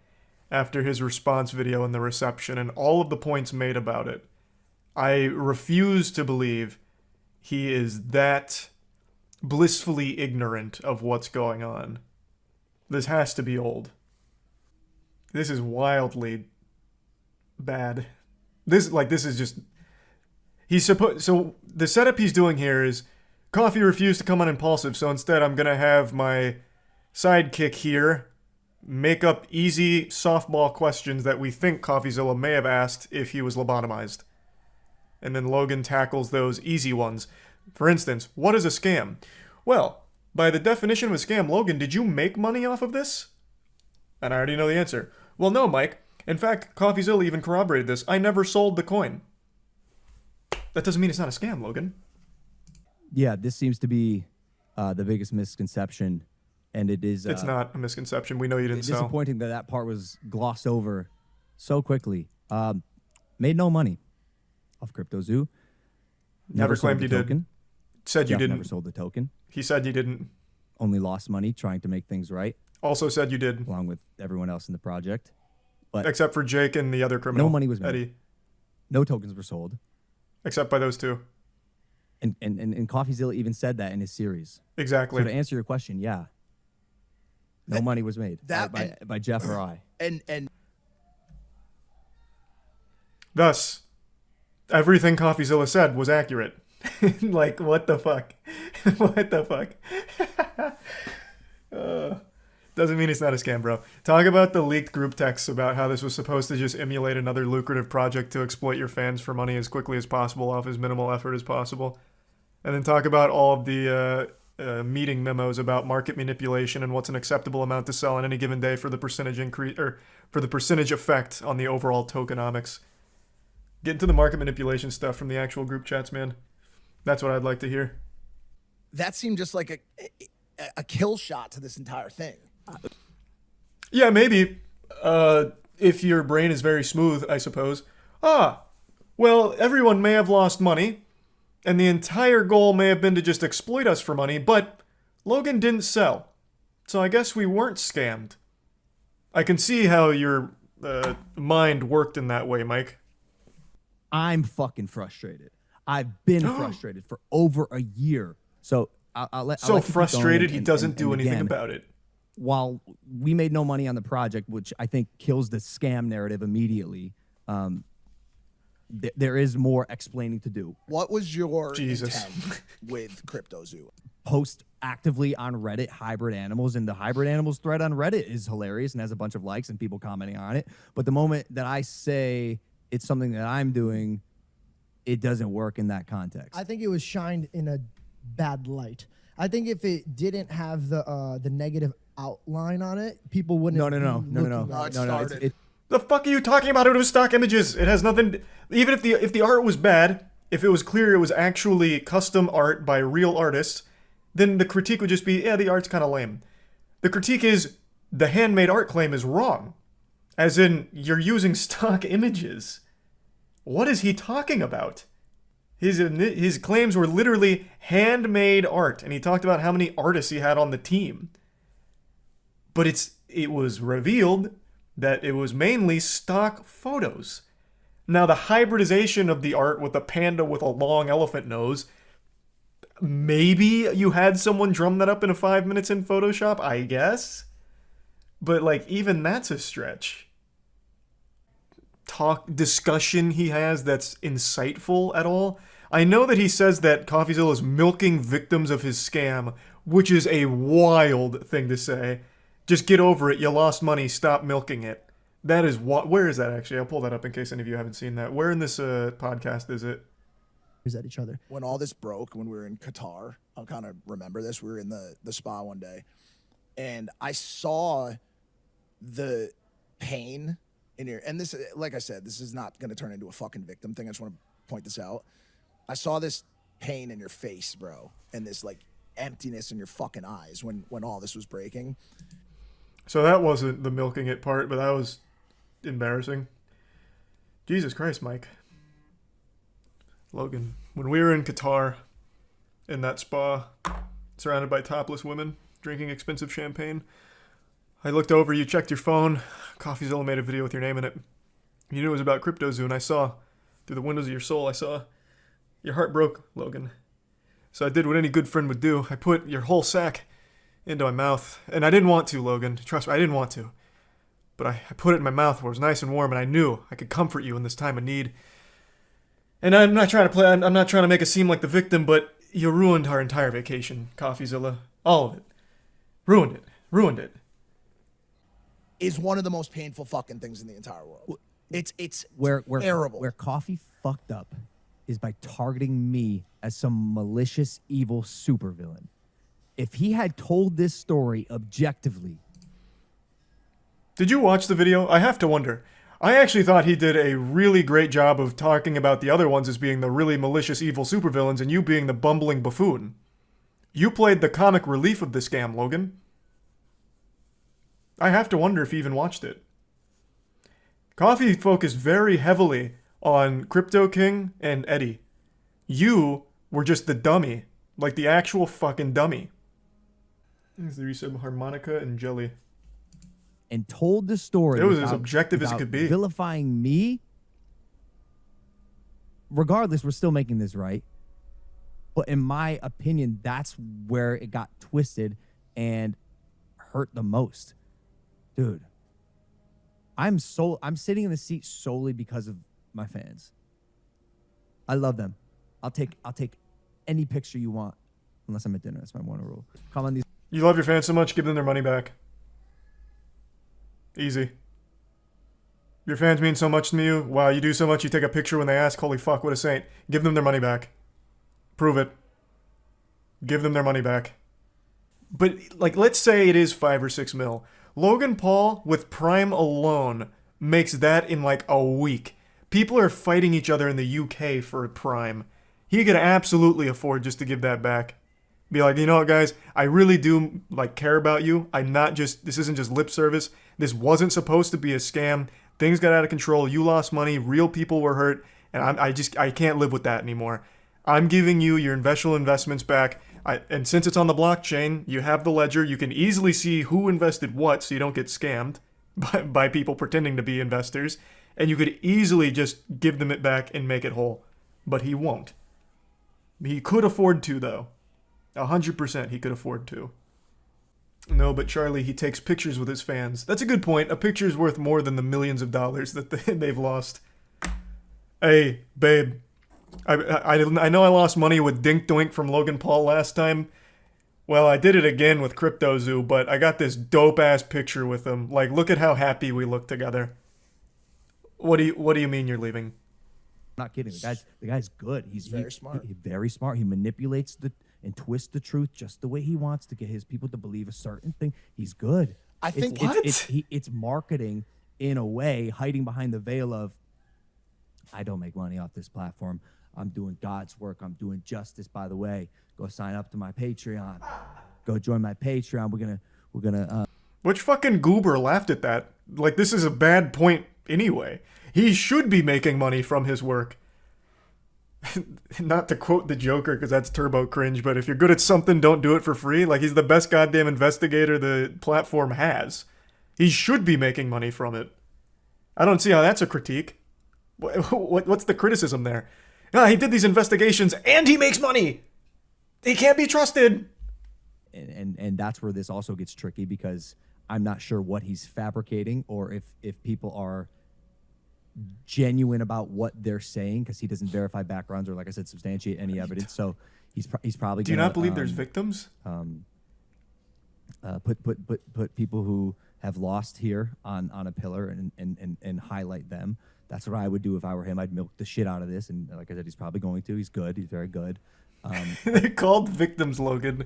after his response video and the reception and all of the points made about it. I refuse to believe he is that blissfully ignorant of what's going on. This has to be old. This is bad. This is just... So the setup he's doing here is Coffee refused to come on Impulsive, so instead I'm gonna have my sidekick here make up easy softball questions that we think CoffeeZilla may have asked if he was lobotomized. And then Logan tackles those easy ones. For instance, what is a scam? Well, by the definition of a scam, Logan, did you make money off of this? And I already know the answer. Well, no, Mike. In fact, CoffeeZilla even corroborated this. I never sold the coin. That doesn't mean it's not a scam, Logan. Yeah, this seems to be the biggest misconception, and it is... it's not a misconception. We know you didn't sell. Disappointing that part was glossed over so quickly. Made no money off CryptoZoo. Never claimed you did. Said you didn't. Never sold the token. He said you didn't. Only lost money trying to make things right. Also said you did. Along with everyone else in the project. But except for Jake and the other criminal. No money was made. Eddie. No tokens were sold. Except by those 2. And CoffeeZilla even said that in his series. Exactly. So to answer your question, yeah. No money was made by Jeff or I. And thus, everything CoffeeZilla said was accurate. Like, what the fuck? What the fuck? Doesn't mean it's not a scam, bro. Talk about the leaked group texts about how this was supposed to just emulate another lucrative project to exploit your fans for money as quickly as possible off as minimal effort as possible. And then talk about all of the meeting memos about market manipulation and what's an acceptable amount to sell on any given day for the percentage increase or for the percentage effect on the overall tokenomics. Get into the market manipulation stuff from the actual group chats, man. That's what I'd like to hear. That seemed just like a kill shot to this entire thing. Yeah, maybe. If your brain is very smooth, I suppose. Well, everyone may have lost money, and the entire goal may have been to just exploit us for money, but Logan didn't sell. So I guess we weren't scammed. I can see how your mind worked in that way, Mike. I'm fucking frustrated. I've been frustrated for over a year. So I'll let frustrated he doesn't do anything about it. While we made no money on the project, which I think kills the scam narrative immediately, there is more explaining to do. What was your intent with CryptoZoo? Post actively on Reddit hybrid animals, and the hybrid animals thread on Reddit is hilarious and has a bunch of likes and people commenting on it. But the moment that I say it's something that I'm doing, it doesn't work in that context. I think it was shined in a bad light. I think if it didn't have the negative outline on it, people wouldn't. No. The fuck are you talking about? It was stock images. It has nothing. Even if the art was bad, if it was clear it was actually custom art by real artists, then the critique would just be, yeah, the art's kind of lame. The critique is the handmade art claim is wrong, as in you're using stock images. What is he talking about? His claims were literally handmade art, and he talked about how many artists he had on the team. But it was revealed that it was mainly stock photos. Now, the hybridization of the art with a panda with a long elephant nose, maybe you had someone drum that up in 5 minutes in Photoshop, I guess. But, like, even that's a stretch. Discussion he has that's insightful at all. I know that he says that CoffeeZilla is milking victims of his scam, which is a wild thing to say. Just get over it. You lost money. Stop milking it. That is what. Where is that actually? I'll pull that up in case any of you haven't seen that. Where in this podcast is it? At each other. When all this broke, when we were in Qatar, I'll kind of remember this. We were in the spa one day, and I saw the pain in your. And this, like I said, this is not going to turn into a fucking victim thing. I just want to point this out. I saw this pain in your face, bro, and this like emptiness in your fucking eyes when all this was breaking. So that wasn't the milking it part, but that was embarrassing. Jesus Christ, Mike. Logan, when we were in Qatar, in that spa, surrounded by topless women, drinking expensive champagne, I looked over, you checked your phone, CoffeeZilla made a video with your name in it. You knew it was about CryptoZoo, and I saw, through the windows of your soul, I saw your heart broke, Logan. So I did what any good friend would do. I put your whole sack into my mouth, and I didn't want to, Logan. Trust me, I didn't want to. But I put it in my mouth where it was nice and warm, and I knew I could comfort you in this time of need. And I'm not trying to make it seem like the victim, but you ruined our entire vacation, CoffeeZilla. All of it. Ruined it. Ruined it. Is one of the most painful fucking things in the entire world. It's terrible. Where Coffee fucked up is by targeting me as some malicious, evil supervillain. If he had told this story objectively. Did you watch the video? I have to wonder. I actually thought he did a really great job of talking about the other ones as being the really malicious, evil supervillains and you being the bumbling buffoon. You played the comic relief of the scam, Logan. I have to wonder if he even watched it. Coffee focused very heavily on Crypto King and Eddie. You were just the dummy. Like the actual fucking dummy. There's the resub harmonica and jelly. And told the story. It was as objective as it could be. Vilifying me. Regardless, we're still making this right. But in my opinion, that's where it got twisted and hurt the most. Dude. I'm sitting in the seat solely because of my fans. I love them. I'll take any picture you want. Unless I'm at dinner. That's my one rule. Come on these. You love your fans so much, give them their money back. Easy. Your fans mean so much to you. Wow, you do so much, you take a picture when they ask, holy fuck, what a saint. Give them their money back. Prove it. Give them their money back. But, like, let's say it is 5 or 6 mil. Logan Paul, with Prime alone, makes that in, like, a week. People are fighting each other in the UK for Prime. He could absolutely afford just to give that back. Be like, you know what, guys? I really do, like, care about you. This isn't just lip service. This wasn't supposed to be a scam. Things got out of control. You lost money. Real people were hurt. And I can't live with that anymore. I'm giving you your investments back. And since it's on the blockchain, you have the ledger. You can easily see who invested what so you don't get scammed by people pretending to be investors. And you could easily just give them it back and make it whole. But he won't. He could afford to, though. 100% he could afford to. No, but Charlie, he takes pictures with his fans. That's a good point. A picture's worth more than the millions of dollars that they've lost. Hey, babe. I know I lost money with Dink Doink from Logan Paul last time. Well, I did it again with CryptoZoo, but I got this dope-ass picture with him. Like, look at how happy we look together. What do you mean you're leaving? Not kidding. The guy's good. He's very smart. He's very smart. He manipulates and twists the truth just the way he wants to get his people to believe a certain thing. He's good. I think it's marketing in a way, hiding behind the veil of, I don't make money off this platform. I'm doing God's work. I'm doing justice. By the way, go sign up to my Patreon. Go join my Patreon. We're gonna. Which fucking goober laughed at that? Like, this is a bad point anyway. He should be making money from his work. Not to quote the Joker, because that's turbo cringe, but if you're good at something, don't do it for free. Like, he's the best goddamn investigator the platform has. He should be making money from it. I don't see how that's a critique. What's the criticism there? He did these investigations and he makes money. He can't be trusted. And that's where this also gets tricky, because I'm not sure what he's fabricating, or if people are genuine about what they're saying, because he doesn't verify backgrounds or, like I said, substantiate any evidence. So he's probably. Do you not believe there's victims? Put people who have lost here on a pillar and highlight them. That's what I would do if I were him. I'd milk the shit out of this, and like I said, he's probably going to. He's good. He's very good. They're called victims, Logan.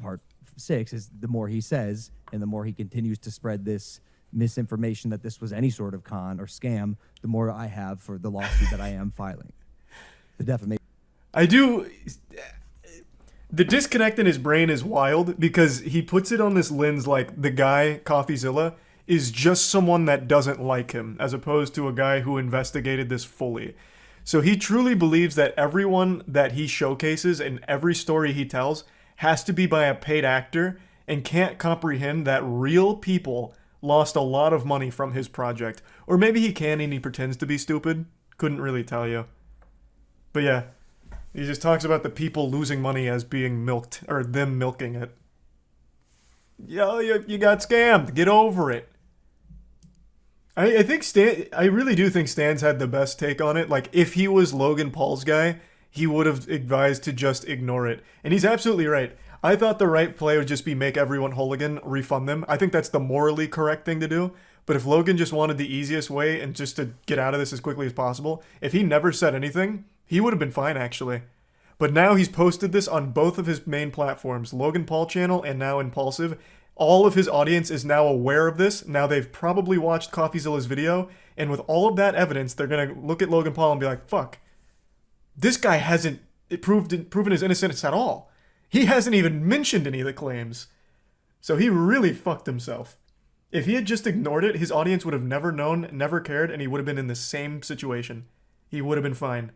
Part 6 is the more he says, and the more he continues to spread this misinformation that this was any sort of con or scam, the more I have for the lawsuit that I am filing. The defamation. I do. The disconnect in his brain is wild, because he puts it on this lens like the guy, CoffeeZilla, is just someone that doesn't like him, as opposed to a guy who investigated this fully. So he truly believes that everyone that he showcases and every story he tells has to be by a paid actor, and can't comprehend that real people lost a lot of money from his project. Or maybe he can and he pretends to be stupid. Couldn't really tell you. But yeah, he just talks about the people losing money as being milked, or them milking it. Yo, you got scammed. Get over it. I think I really do think Stan's had the best take on it. Like, if he was Logan Paul's guy, he would have advised to just ignore it. And he's absolutely right. I thought the right play would just be make everyone whole again, refund them. I think that's the morally correct thing to do. But if Logan just wanted the easiest way and just to get out of this as quickly as possible, if he never said anything, he would have been fine, actually. But now he's posted this on both of his main platforms, Logan Paul channel and now Impulsive. All of his audience is now aware of this. Now they've probably watched CoffeeZilla's video, and with all of that evidence, they're going to look at Logan Paul and be like, fuck, this guy hasn't proven his innocence at all. He hasn't even mentioned any of the claims. So he really fucked himself. If he had just ignored it, his audience would have never known, never cared, and he would have been in the same situation. He would have been fine.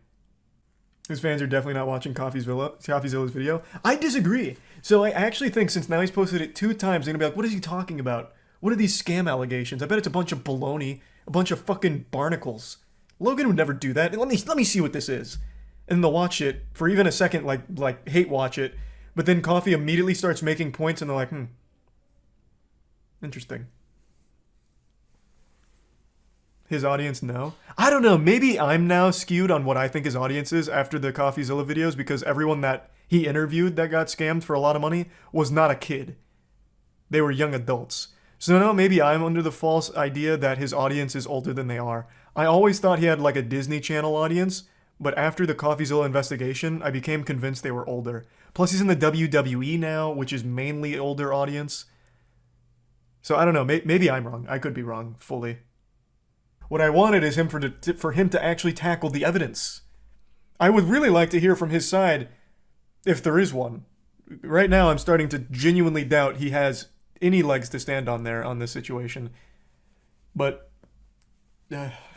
His fans are definitely not watching CoffeeZilla's video. I disagree. So I actually think, since now he's posted it 2 times, they're going to be like, what is he talking about? What are these scam allegations? I bet it's a bunch of baloney, a bunch of fucking barnacles. Logan would never do that. Let me see what this is. And they'll watch it for even a second, like hate watch it. But then Coffee immediately starts making points, and they're like, interesting. His audience, no. I don't know. Maybe I'm now skewed on what I think his audience is after the CoffeeZilla videos, because everyone that he interviewed that got scammed for a lot of money was not a kid. They were young adults. So no, maybe I'm under the false idea that his audience is older than they are. I always thought he had like a Disney Channel audience, but after the CoffeeZilla investigation, I became convinced they were older. Plus, he's in the WWE now, which is mainly older audience. So I don't know. Maybe I'm wrong. I could be wrong fully. What I wanted is for him to actually tackle the evidence. I would really like to hear from his side, if there is one. Right now, I'm starting to genuinely doubt he has any legs to stand on there on this situation. But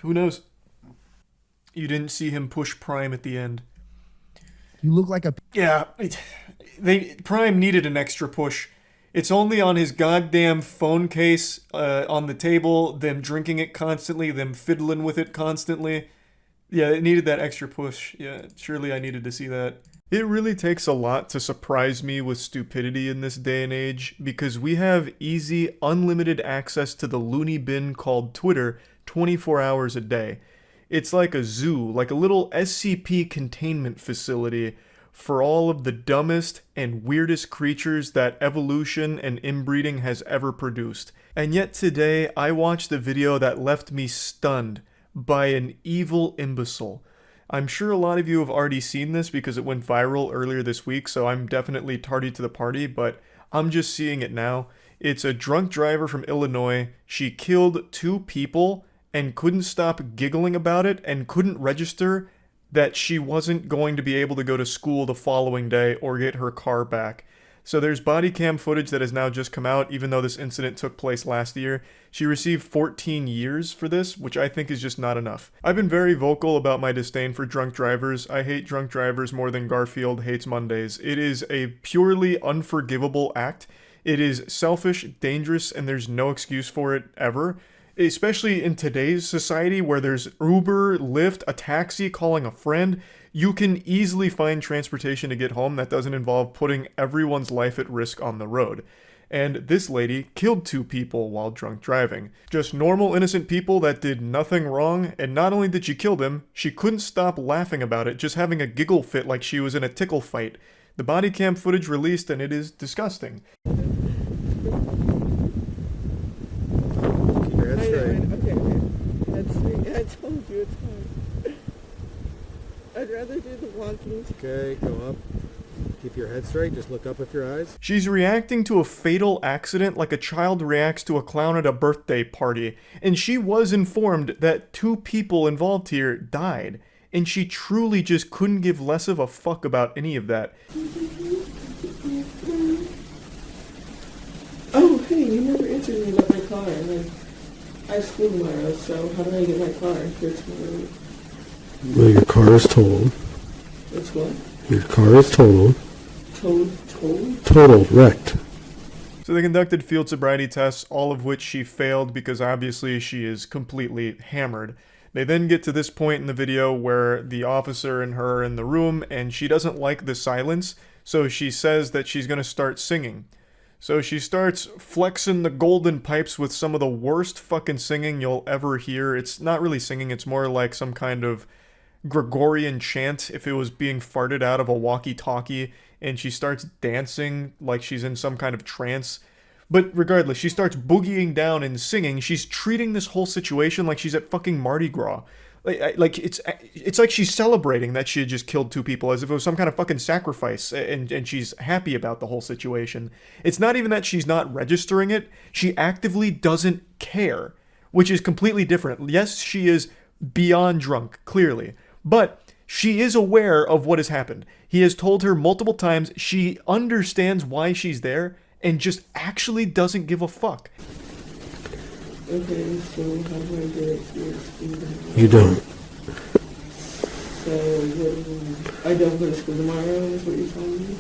who knows? You didn't see him push Prime at the end. You look like a... Yeah, Prime needed an extra push. It's only on his goddamn phone case on the table, them drinking it constantly, them fiddling with it constantly. Yeah, it needed that extra push. Yeah, surely I needed to see that. It really takes a lot to surprise me with stupidity in this day and age, because we have easy, unlimited access to the loony bin called Twitter 24 hours a day. It's like a zoo, like a little SCP containment facility for all of the dumbest and weirdest creatures that evolution and inbreeding has ever produced. And yet today, I watched a video that left me stunned by an evil imbecile. I'm sure a lot of you have already seen this because it went viral earlier this week, so I'm definitely tardy to the party, but I'm just seeing it now. It's a drunk driver from Illinois. She killed 2 people and couldn't stop giggling about it and couldn't register that she wasn't going to be able to go to school the following day or get her car back. So there's body cam footage that has now just come out, even though this incident took place last year. She received 14 years for this, which I think is just not enough. I've been very vocal about my disdain for drunk drivers. I hate drunk drivers more than Garfield hates Mondays. It is a purely unforgivable act. It is selfish, dangerous, and there's no excuse for it ever. especially in today's society where there's Uber, Lyft, a taxi, calling a friend. You can easily find transportation to get home that doesn't involve putting everyone's life at risk on the road. And this lady killed 2 people while drunk driving. Just normal, innocent people that did nothing wrong, and not only did she kill them, she couldn't stop laughing about it, just having a giggle fit like she was in a tickle fight. The body cam footage released, and it is disgusting. Keep your head straight. Okay. Head straight. I told you it's hard. I'd rather do the walking. Okay, go up. Keep your head straight. Just look up with your eyes. She's reacting to a fatal accident like a child reacts to a clown at a birthday party. And she was informed that 2 people involved here died. And she truly just couldn't give less of a fuck about any of that. Oh, hey, you never answered me about my car. Like, I have school tomorrow, so how do I get my car for tomorrow? Well, your car is totaled. It's what? Your car is totaled. Totaled, wrecked. So they conducted field sobriety tests, all of which she failed because obviously she is completely hammered. They then get to this point in the video where the officer and her are in the room and she doesn't like the silence, so she says that she's going to start singing. So she starts flexing the golden pipes with some of the worst fucking singing you'll ever hear. It's not really singing, it's more like some kind of Gregorian chant if it was being farted out of a walkie-talkie, and she starts dancing like she's in some kind of trance. But regardless, she starts boogieing down and singing. She's treating this whole situation like she's at fucking Mardi Gras. Like it's like she's celebrating that she had just killed 2 people as if it was some kind of fucking sacrifice, and she's happy about the whole situation. It's not even that she's not registering it. She actively doesn't care, which is completely different. Yes, she is beyond drunk, clearly, but she is aware of what has happened. He has told her multiple times. She understands why she's there and just actually doesn't give a fuck. Okay, so how do I get it to your school? You don't. So I don't go to school tomorrow, is what you're telling me?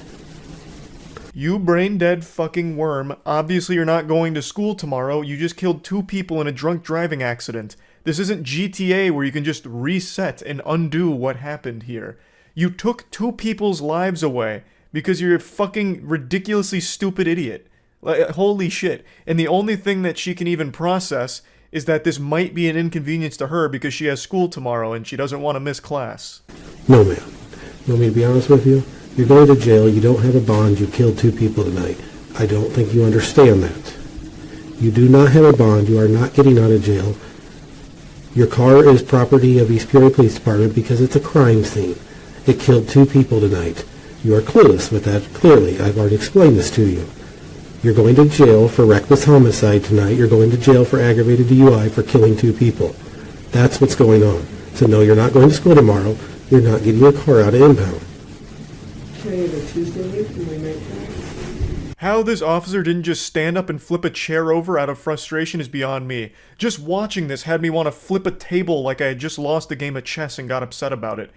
You brain dead fucking worm. Obviously you're not going to school tomorrow. You just killed 2 people in a drunk driving accident. This isn't GTA where you can just reset and undo what happened here. You took 2 people's lives away because you're a fucking ridiculously stupid idiot. Like, holy shit. And the only thing that she can even process is that this might be an inconvenience to her because she has school tomorrow and she doesn't want to miss class. No, ma'am. You want me to be honest with you? You're going to jail. You don't have a bond. You killed 2 people tonight. I don't think you understand that. You do not have a bond. You are not getting out of jail. Your car is property of East Peoria Police Department because it's a crime scene. It killed 2 people tonight. You are clueless with that, clearly. I've already explained this to you. You're going to jail for reckless homicide tonight. You're going to jail for aggravated DUI for killing 2 people. That's what's going on. So no, you're not going to school tomorrow. You're not getting your car out of impound. Can I have a Tuesday for my night class? How this officer didn't just stand up and flip a chair over out of frustration is beyond me. Just watching this had me want to flip a table like I had just lost a game of chess and got upset about it.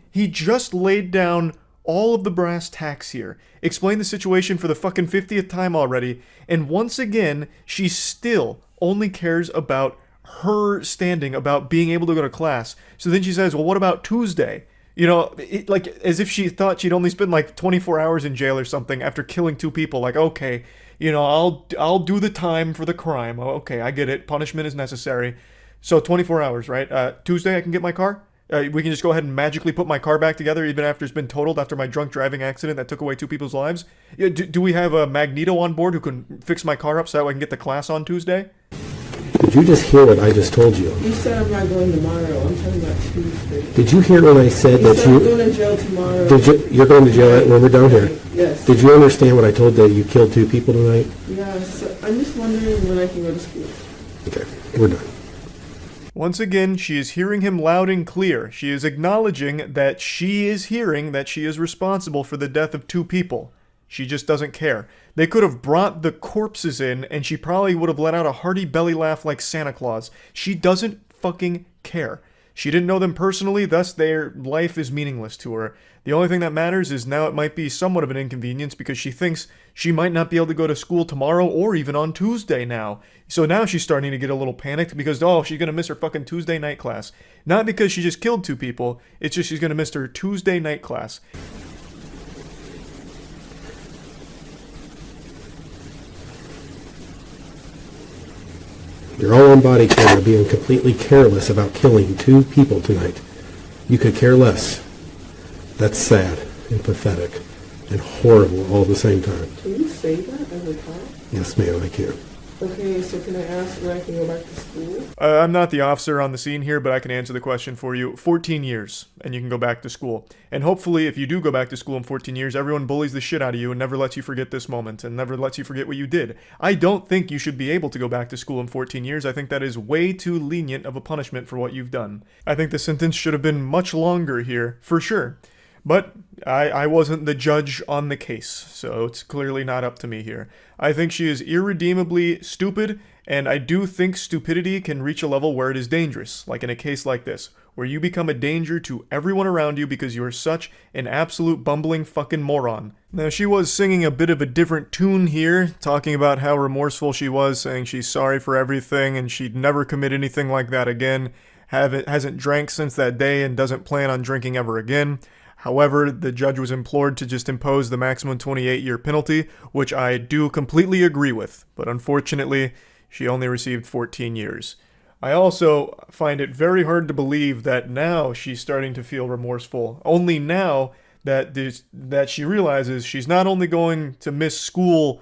He just laid down all of the brass tacks here, explained the situation for the fucking 50th time already, and once again, she still only cares about her standing, about being able to go to class. So then she says, well, what about Tuesday? You know, like, as if she thought she'd only spend like 24 hours in jail or something after killing 2 people. Like, okay, you know, I'll do the time for the crime. Oh, okay, I get it. Punishment is necessary. So 24 hours, right? Tuesday I can get my car? We can just go ahead and magically put my car back together even after it's been totaled after my drunk driving accident that took away 2 people's lives? Yeah, do we have a Magneto on board who can fix my car up so that I can get the class on Tuesday? Did you just hear what I just told you? You said I'm not going tomorrow. I'm talking about Tuesday. Did you hear when I said that I'm going to jail tomorrow. You're going to jail when we're done here? Yes. Did you understand what I told that you killed 2 people tonight? Yes. I'm just wondering when I can go to school. Okay, we're done. Once again, she is hearing him loud and clear. She is acknowledging that she is hearing that she is responsible for the death of 2 people. She just doesn't care. They could have brought the corpses in, and she probably would have let out a hearty belly laugh like Santa Claus. She doesn't fucking care. She didn't know them personally, thus their life is meaningless to her. The only thing that matters is now it might be somewhat of an inconvenience because she thinks she might not be able to go to school tomorrow or even on Tuesday now. So now she's starting to get a little panicked because, oh, she's going to miss her fucking Tuesday night class. Not because she just killed 2 people, it's just she's going to miss her Tuesday night class. You're all on body camera being completely careless about killing 2 people tonight. You could care less. That's sad and pathetic and horrible all at the same time. Can you say that as a cop? Yes, ma'am, I can. Okay, so can I ask when I can go back to school? I'm not the officer on the scene here, but I can answer the question for you. 14 years, and you can go back to school. And hopefully, if you do go back to school in 14 years, everyone bullies the shit out of you and never lets you forget this moment and never lets you forget what you did. I don't think you should be able to go back to school in 14 years. I think that is way too lenient of a punishment for what you've done. I think the sentence should have been much longer here, for sure. But I wasn't the judge on the case, so it's clearly not up to me here. I think she is irredeemably stupid, and I do think stupidity can reach a level where it is dangerous, like in a case like this, where you become a danger to everyone around you because you are such an absolute bumbling fucking moron. Now, she was singing a bit of a different tune here, talking about how remorseful she was, saying she's sorry for everything and she'd never commit anything like that again, hasn't drank since that day and doesn't plan on drinking ever again. However, the judge was implored to just impose the maximum 28-year penalty, which I do completely agree with, but unfortunately, she only received 14 years. I also find it very hard to believe that now she's starting to feel remorseful, only now that she realizes she's not only going to miss school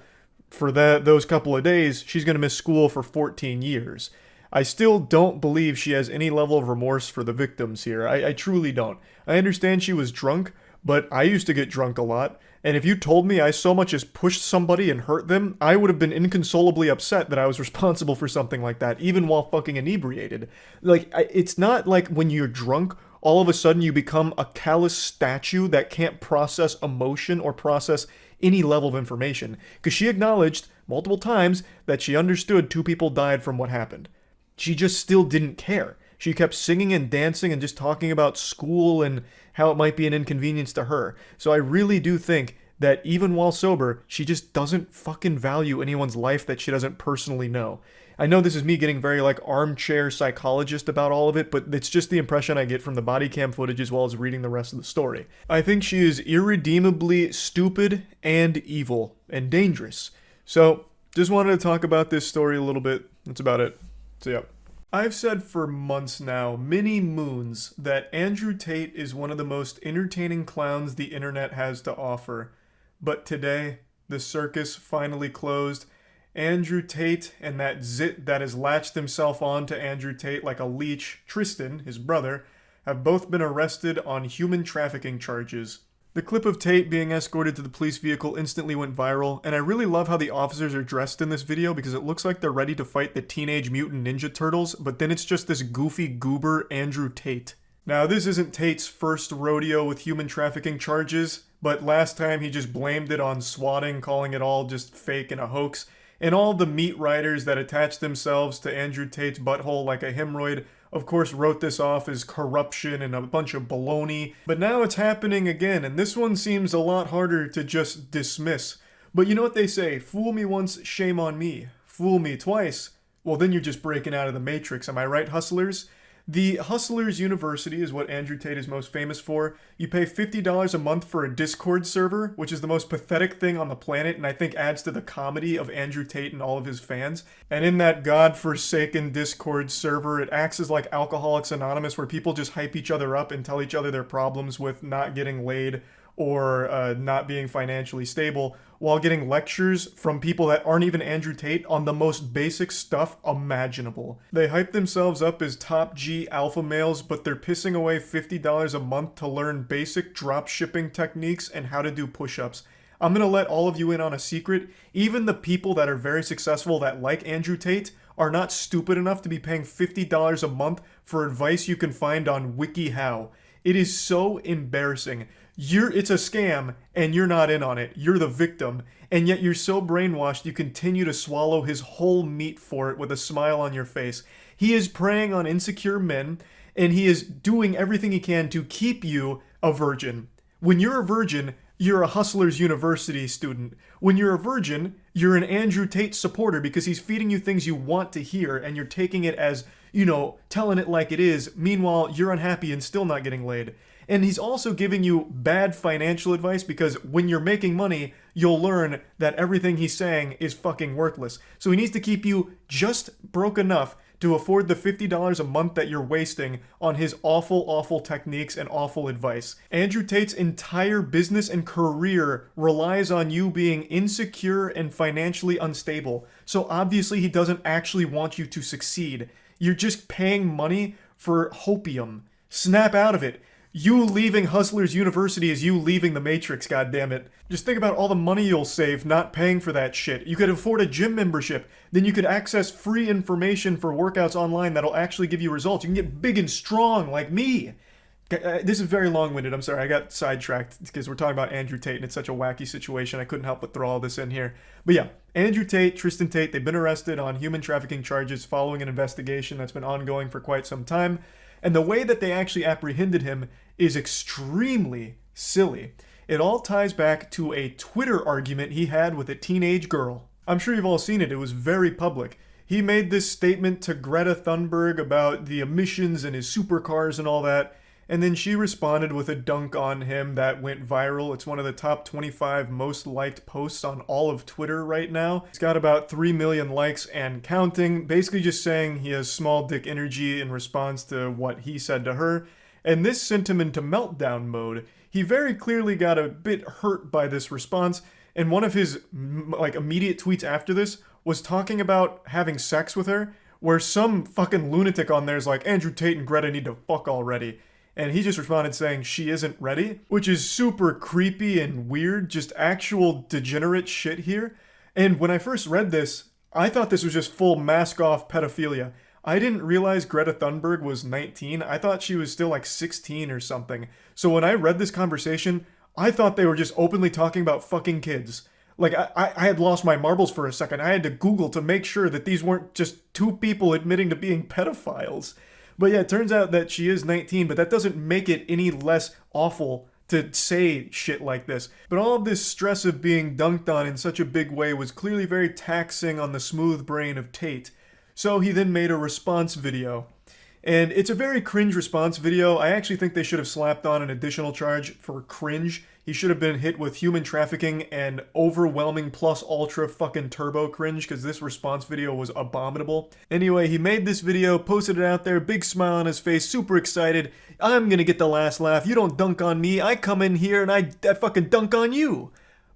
for those couple of days, she's going to miss school for 14 years. I still don't believe she has any level of remorse for the victims here. I truly don't. I understand she was drunk, but I used to get drunk a lot, and if you told me I so much as pushed somebody and hurt them, I would have been inconsolably upset that I was responsible for something like that, even while fucking inebriated. Like, it's not like when you're drunk, all of a sudden you become a callous statue that can't process emotion or process any level of information. Because she acknowledged multiple times that she understood 2 people died from what happened. She just still didn't care. She kept singing and dancing and just talking about school and how it might be an inconvenience to her. So I really do think that even while sober, she just doesn't fucking value anyone's life that she doesn't personally know. I know this is me getting very like armchair psychologist about all of it, but it's just the impression I get from the body cam footage as well as reading the rest of the story. I think she is irredeemably stupid and evil and dangerous. So just wanted to talk about this story a little bit. That's about it. So yeah. I've said for months now, many moons, that Andrew Tate is one of the most entertaining clowns the internet has to offer. But today, the circus finally closed. Andrew Tate and that zit that has latched himself on to Andrew Tate like a leech, Tristan, his brother, have both been arrested on human trafficking charges. The clip of Tate being escorted to the police vehicle instantly went viral, and I really love how the officers are dressed in this video because it looks like they're ready to fight the Teenage Mutant Ninja Turtles, but then it's just this goofy goober Andrew Tate. Now, this isn't Tate's first rodeo with human trafficking charges, but last time he just blamed it on swatting, calling it all just fake and a hoax, and all the meat riders that attached themselves to Andrew Tate's butthole like a hemorrhoid of course wrote this off as corruption and a bunch of baloney, but now it's happening again, and this one seems a lot harder to just dismiss. But you know what they say, fool me once, shame on me. Fool me twice, well then you're just breaking out of the matrix, am I right, hustlers? The Hustlers University is what Andrew Tate is most famous for. You pay $50 a month for a Discord server, which is the most pathetic thing on the planet, and I think adds to the comedy of Andrew Tate and all of his fans. And in that godforsaken Discord server, it acts as like Alcoholics Anonymous, where people just hype each other up and tell each other their problems with not getting laid or not being financially stable, while getting lectures from people that aren't even Andrew Tate on the most basic stuff imaginable. They hype themselves up as top G alpha males, but they're pissing away $50 a month to learn basic drop shipping techniques and how to do push-ups. I'm gonna let all of you in on a secret. Even the people that are very successful that like Andrew Tate are not stupid enough to be paying $50 a month for advice you can find on WikiHow. It is so embarrassing. It's a scam, and you're not in on it. You're the victim, and yet you're so brainwashed you continue to swallow his whole meat for it with a smile on your face. He is preying on insecure men, and he is doing everything he can to keep you a virgin. When you're a virgin, you're a Hustlers University student. When you're a virgin, you're an Andrew Tate supporter because he's feeding you things you want to hear and you're taking it as, you know, telling it like it is. Meanwhile, you're unhappy and still not getting laid. And he's also giving you bad financial advice because when you're making money, you'll learn that everything he's saying is fucking worthless. So he needs to keep you just broke enough to afford the $50 a month that you're wasting on his awful, awful techniques and awful advice. Andrew Tate's entire business and career relies on you being insecure and financially unstable. So obviously he doesn't actually want you to succeed. You're just paying money for hopium. Snap out of it. You leaving Hustlers University is you leaving the Matrix, goddammit. Just think about all the money you'll save not paying for that shit. You could afford a gym membership. Then you could access free information for workouts online that'll actually give you results. You can get big and strong like me. This is very long-winded. I'm sorry. I got sidetracked because we're talking about Andrew Tate and it's such a wacky situation. I couldn't help but throw all this in here. But yeah, Andrew Tate, Tristan Tate, they've been arrested on human trafficking charges following an investigation that's been ongoing for quite some time. And the way that they actually apprehended him is extremely silly. It all ties back to a Twitter argument he had with a teenage girl. I'm sure you've all seen it. It was very public. He made this statement to Greta Thunberg about the emissions and his supercars and all that, and then she responded with a dunk on him that went viral. It's one of the top 25 most liked posts on all of Twitter right now. It's got about 3 million likes and counting, basically just saying he has small dick energy in response to what he said to her. And this sent him into meltdown mode. He very clearly got a bit hurt by this response, and one of his immediate tweets after this was talking about having sex with her, where some fucking lunatic on there is like, Andrew Tate and Greta need to fuck already. And he just responded saying she isn't ready, which is super creepy and weird, just actual degenerate shit here. And when I first read this, I thought this was just full mask-off pedophilia. I didn't realize Greta Thunberg was 19. I thought she was still like 16 or something. So when I read this conversation, I thought they were just openly talking about fucking kids. Like, I had lost my marbles for a second. I had to Google to make sure that these weren't just two people admitting to being pedophiles. But yeah, it turns out that she is 19, but that doesn't make it any less awful to say shit like this. But all of this stress of being dunked on in such a big way was clearly very taxing on the smooth brain of Tate. So he then made a response video. And it's a very cringe response video. I actually think they should have slapped on an additional charge for cringe. He should have been hit with human trafficking and overwhelming plus ultra fucking turbo cringe because this response video was abominable. Anyway, he made this video, posted it out there, big smile on his face, super excited. I'm gonna get the last laugh. You don't dunk on me. I come in here and I fucking dunk on you.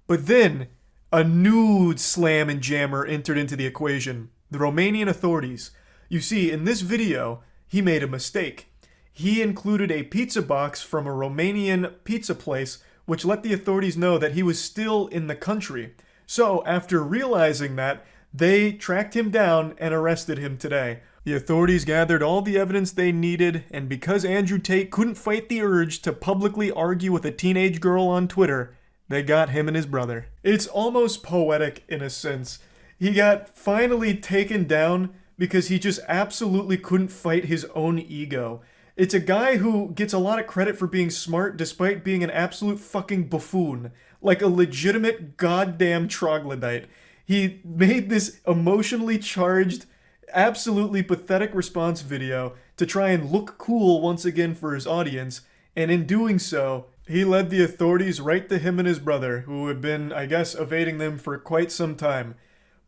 But then a new slam and jammer entered into the equation. The Romanian authorities. You see, in this video, he made a mistake. He included a pizza box from a Romanian pizza place, which let the authorities know that he was still in the country. So, after realizing that, they tracked him down and arrested him today. The authorities gathered all the evidence they needed, and because Andrew Tate couldn't fight the urge to publicly argue with a teenage girl on Twitter, they got him and his brother. It's almost poetic in a sense. He got finally taken down because he just absolutely couldn't fight his own ego. It's a guy who gets a lot of credit for being smart despite being an absolute fucking buffoon. Like a legitimate goddamn troglodyte. He made this emotionally charged, absolutely pathetic response video to try and look cool once again for his audience, and in doing so, he led the authorities right to him and his brother, who had been, I guess, evading them for quite some time.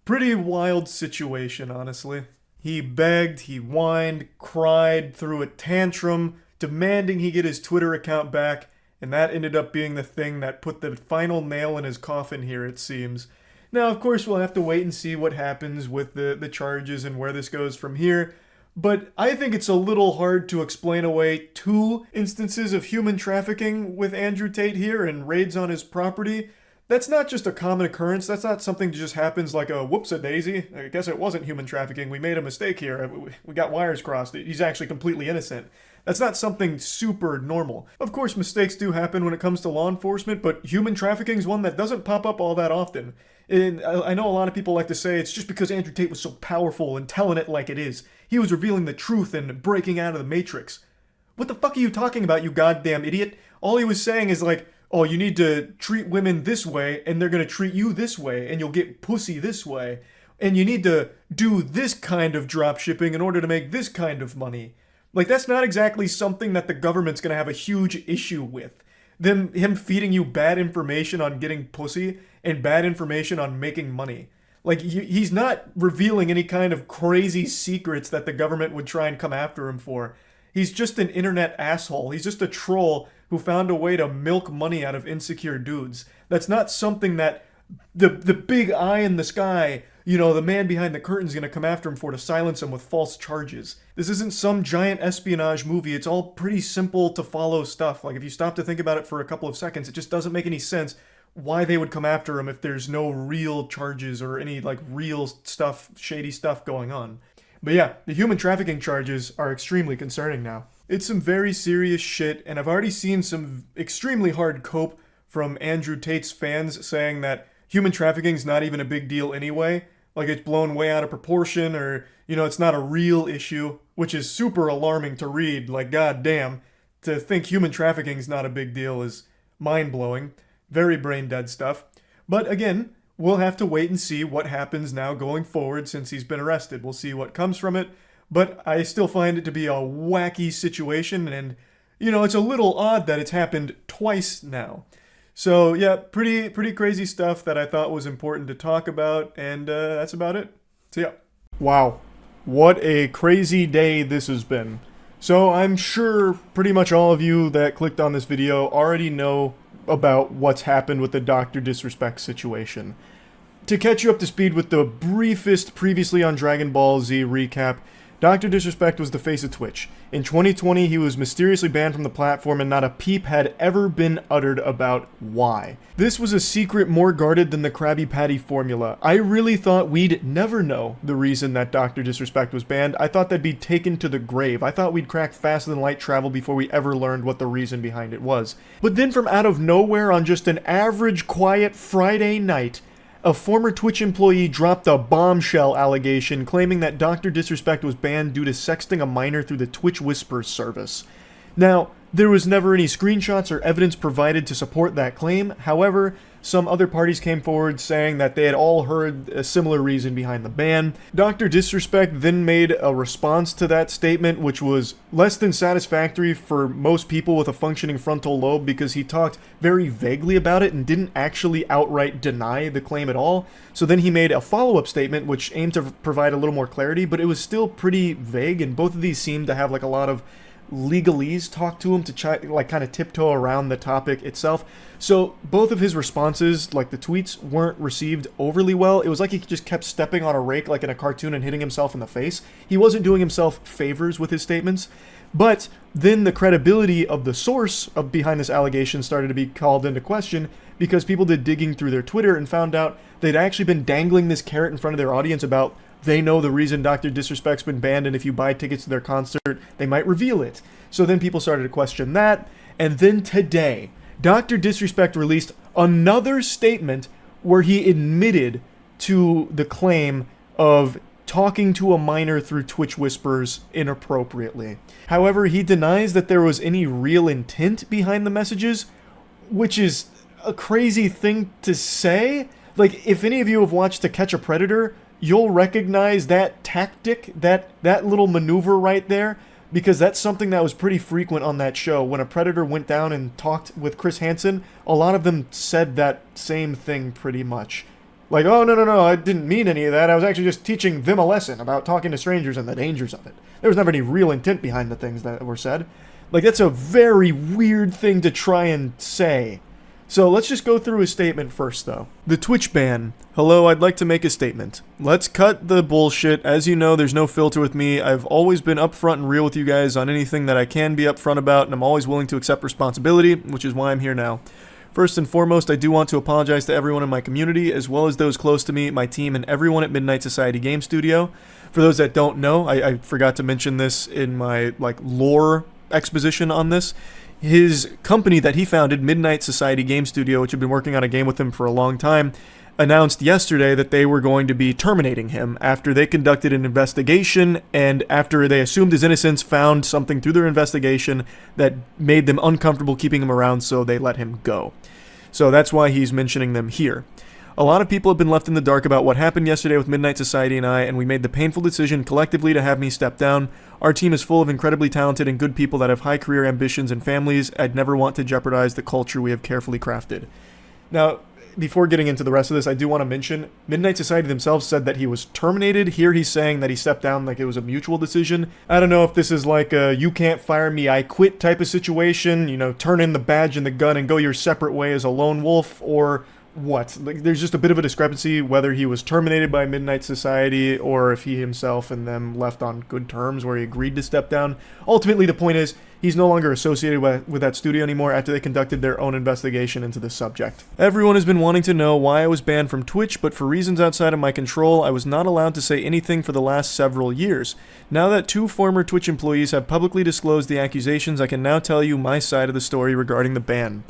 Pretty wild situation, honestly. He begged, he whined, cried, threw a tantrum, demanding he get his Twitter account back, and that ended up being the thing that put the final nail in his coffin here, it seems. Now, of course, we'll have to wait and see what happens with the charges and where this goes from here, but I think it's a little hard to explain away 2 instances of human trafficking with Andrew Tate here and raids on his property. That's not just a common occurrence. That's not something that just happens like a whoops-a-daisy. I guess it wasn't human trafficking. We made a mistake here. We got wires crossed. He's actually completely innocent. That's not something super normal. Of course, mistakes do happen when it comes to law enforcement, but human trafficking is one that doesn't pop up all that often. And I know a lot of people like to say it's just because Andrew Tate was so powerful and telling it like it is. He was revealing the truth and breaking out of the Matrix. What the fuck are you talking about, you goddamn idiot? All he was saying is like, oh, you need to treat women this way, and they're gonna treat you this way, and you'll get pussy this way. And you need to do this kind of drop shipping in order to make this kind of money. Like, that's not exactly something that the government's gonna have a huge issue with. Him feeding you bad information on getting pussy and bad information on making money. Like, he's not revealing any kind of crazy secrets that the government would try and come after him for. He's just an internet asshole. He's just a troll who found a way to milk money out of insecure dudes. That's not something that the big eye in the sky, you know, the man behind the curtain's gonna come after him for to silence him with false charges. This isn't some giant espionage movie. It's all pretty simple to follow stuff. Like, if you stop to think about it for a couple of seconds, it just doesn't make any sense why they would come after him if there's no real charges or any, like, real stuff, shady stuff going on. But yeah, the human trafficking charges are extremely concerning now. It's some very serious shit, and I've already seen some extremely hard cope from Andrew Tate's fans saying that human trafficking's not even a big deal anyway. Like, it's blown way out of proportion, or, you know, it's not a real issue, which is super alarming to read. Like, goddamn, to think human trafficking's not a big deal is mind-blowing. Very brain-dead stuff. But again, we'll have to wait and see what happens now going forward since he's been arrested. We'll see what comes from it. But I still find it to be a wacky situation, and, you know, it's a little odd that it's happened twice now. So, yeah, pretty crazy stuff that I thought was important to talk about, and that's about it. So, yeah. Wow. What a crazy day this has been. So, I'm sure pretty much all of you that clicked on this video already know about what's happened with the Dr. Disrespect situation. To catch you up to speed with the briefest previously on Dragon Ball Z recap, Dr. Disrespect was the face of Twitch. In 2020, he was mysteriously banned from the platform and not a peep had ever been uttered about why. This was a secret more guarded than the Krabby Patty formula. I really thought we'd never know the reason that Dr. Disrespect was banned. I thought that'd be taken to the grave. I thought we'd crack faster than light travel before we ever learned what the reason behind it was. But then from out of nowhere on just an average quiet Friday night, a former Twitch employee dropped a bombshell allegation claiming that Dr. Disrespect was banned due to sexting a minor through the Twitch Whisper service. Now, there was never any screenshots or evidence provided to support that claim. However, some other parties came forward saying that they had all heard a similar reason behind the ban. Dr. Disrespect then made a response to that statement, which was less than satisfactory for most people with a functioning frontal lobe because he talked very vaguely about it and didn't actually outright deny the claim at all. So then he made a follow-up statement which aimed to provide a little more clarity, but it was still pretty vague, and both of these seemed to have like a lot of legalese talk to him to try, like, kind of tiptoe around the topic itself. So both of his responses, like the tweets, weren't received overly well. It was like he just kept stepping on a rake like in a cartoon and hitting himself in the face. He wasn't doing himself favors with his statements. But then the credibility of the source of behind this allegation started to be called into question because people did digging through their Twitter and found out they'd actually been dangling this carrot in front of their audience about they know the reason Dr. Disrespect's been banned, and if you buy tickets to their concert, they might reveal it. So then people started to question that, and then today, Dr. Disrespect released another statement where he admitted to the claim of talking to a minor through Twitch Whispers inappropriately. However, he denies that there was any real intent behind the messages, which is a crazy thing to say. Like, if any of you have watched To Catch a Predator, you'll recognize that tactic, that little maneuver right there, because that's something that was pretty frequent on that show. When a predator went down and talked with Chris Hansen, a lot of them said that same thing pretty much. Like, oh, no, I didn't mean any of that. I was actually just teaching them a lesson about talking to strangers and the dangers of it. There was never any real intent behind the things that were said. Like, that's a very weird thing to try and say. So let's just go through his statement first, though. The Twitch ban. Hello, I'd like to make a statement. Let's cut the bullshit. As you know, there's no filter with me. I've always been upfront and real with you guys on anything that I can be upfront about, and I'm always willing to accept responsibility, which is why I'm here now. First and foremost, I do want to apologize to everyone in my community, as well as those close to me, my team, and everyone at Midnight Society Game Studio. For those that don't know, I forgot to mention this in my lore exposition on this. His company that he founded, Midnight Society Game Studio, which had been working on a game with him for a long time, announced yesterday that they were going to be terminating him after they conducted an investigation, and after they assumed his innocence, found something through their investigation that made them uncomfortable keeping him around, so they let him go. So that's why he's mentioning them here. A lot of people have been left in the dark about what happened yesterday with Midnight Society and I, and we made the painful decision collectively to have me step down. Our team is full of incredibly talented and good people that have high career ambitions and families. I'd never want to jeopardize the culture we have carefully crafted. Now, before getting into the rest of this, I do want to mention, Midnight Society themselves said that he was terminated. Here he's saying that he stepped down like it was a mutual decision. I don't know if this is like a you can't fire me, I quit type of situation, you know, turn in the badge and the gun and go your separate way as a lone wolf, or what? Like, there's just a bit of a discrepancy whether he was terminated by Midnight Society or if he himself and them left on good terms where he agreed to step down. Ultimately, the point is, he's no longer associated with that studio anymore after they conducted their own investigation into the subject. Everyone has been wanting to know why I was banned from Twitch, but for reasons outside of my control, I was not allowed to say anything for the last several years. Now that 2 former Twitch employees have publicly disclosed the accusations, I can now tell you my side of the story regarding the ban.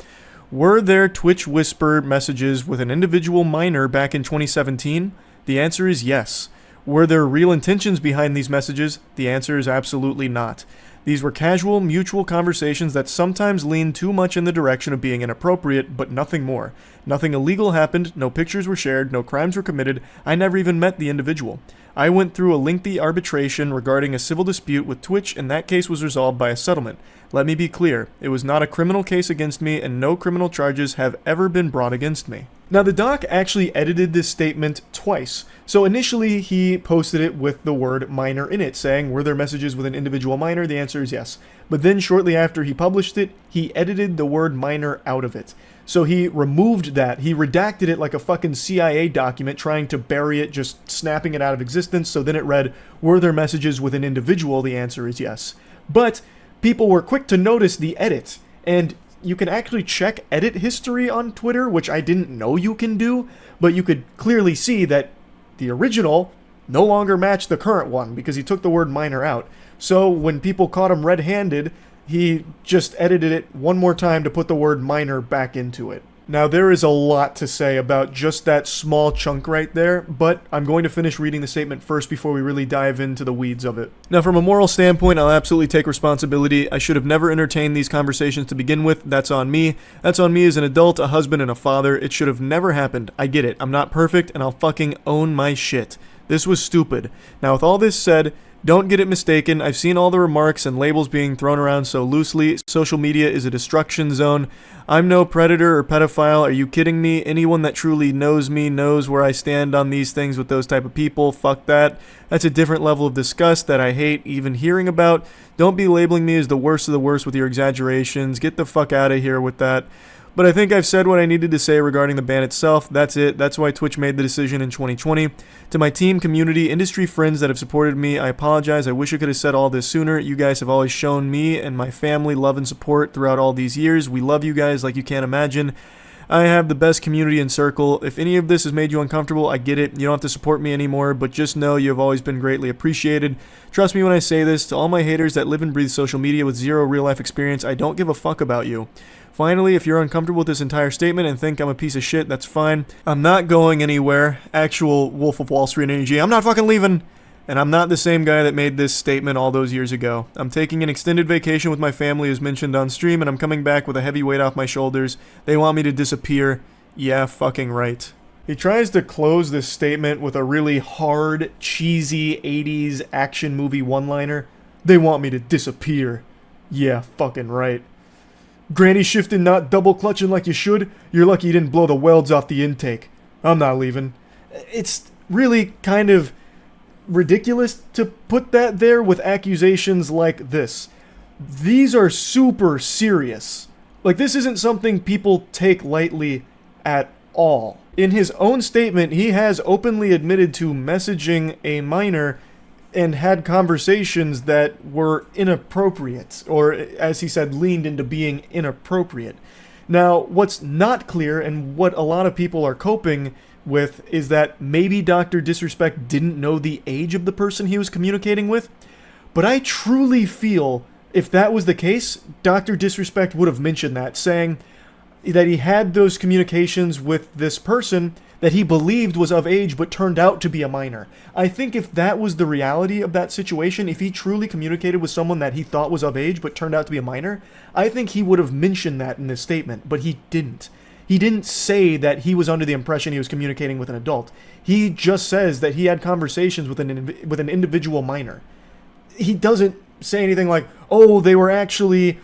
Were there Twitch whisper messages with an individual minor back in 2017? The answer is yes. Were there real intentions behind these messages? The answer is absolutely not. These were casual, mutual conversations that sometimes leaned too much in the direction of being inappropriate, but nothing more. Nothing illegal happened, no pictures were shared, no crimes were committed, I never even met the individual. I went through a lengthy arbitration regarding a civil dispute with Twitch, and that case was resolved by a settlement. Let me be clear, it was not a criminal case against me, and no criminal charges have ever been brought against me. Now, the doc actually edited this statement twice. So initially, he posted it with the word minor in it, saying, were there messages with an individual minor? The answer is yes. But then shortly after he published it, he edited the word minor out of it. So he removed that. He redacted it like a fucking CIA document, trying to bury it, just snapping it out of existence. So then it read, were there messages with an individual? The answer is yes. But people were quick to notice the edit, and you can actually check edit history on Twitter, which I didn't know you can do, but you could clearly see that the original no longer matched the current one because he took the word minor out. So when people caught him red-handed, he just edited it one more time to put the word minor back into it. Now, there is a lot to say about just that small chunk right there, but I'm going to finish reading the statement first before we really dive into the weeds of it. Now, from a moral standpoint, I'll absolutely take responsibility. I should have never entertained these conversations to begin with. That's on me. That's on me as an adult, a husband, and a father. It should have never happened. I get it. I'm not perfect, and I'll fucking own my shit. This was stupid. Now, with all this said, don't get it mistaken. I've seen all the remarks and labels being thrown around so loosely. Social media is a destruction zone. I'm no predator or pedophile. Are you kidding me? Anyone that truly knows me knows where I stand on these things with those type of people. Fuck that. That's a different level of disgust that I hate even hearing about. Don't be labeling me as the worst of the worst with your exaggerations. Get the fuck out of here with that. But I think I've said what I needed to say regarding the ban itself. That's it. That's why Twitch made the decision in 2020. To my team, community, industry friends that have supported me, I apologize. I wish I could have said all this sooner. You guys have always shown me and my family love and support throughout all these years. We love you guys like you can't imagine. I have the best community and circle. If any of this has made you uncomfortable, I get it. You don't have to support me anymore, but just know you have always been greatly appreciated. Trust me when I say this. To all my haters that live and breathe social media with zero real-life experience, I don't give a fuck about you. Finally, if you're uncomfortable with this entire statement and think I'm a piece of shit, that's fine. I'm not going anywhere. Actual Wolf of Wall Street energy. I'm not fucking leaving. And I'm not the same guy that made this statement all those years ago. I'm taking an extended vacation with my family as mentioned on stream, and I'm coming back with a heavy weight off my shoulders. They want me to disappear. Yeah, fucking right. He tries to close this statement with a really hard, cheesy 80s action movie one-liner. They want me to disappear. Yeah, fucking right. Granny shifting, not double clutching like you should. You're lucky you didn't blow the welds off the intake. I'm not leaving. It's really kind of ridiculous to put that there with accusations like this. These are super serious. Like, this isn't something people take lightly at all. In his own statement, he has openly admitted to messaging a minor and had conversations that were inappropriate, or as he said, leaned into being inappropriate. Now, what's not clear, and what a lot of people are coping with, is that maybe Dr. Disrespect didn't know the age of the person he was communicating with, but I truly feel if that was the case, Dr. Disrespect would have mentioned that, saying that he had those communications with this person that he believed was of age but turned out to be a minor. I think if that was the reality of that situation, if he truly communicated with someone that he thought was of age but turned out to be a minor, I think he would have mentioned that in this statement, but he didn't. He didn't say that he was under the impression he was communicating with an adult. He just says that he had conversations with an individual minor. He doesn't say anything like, oh, they were actually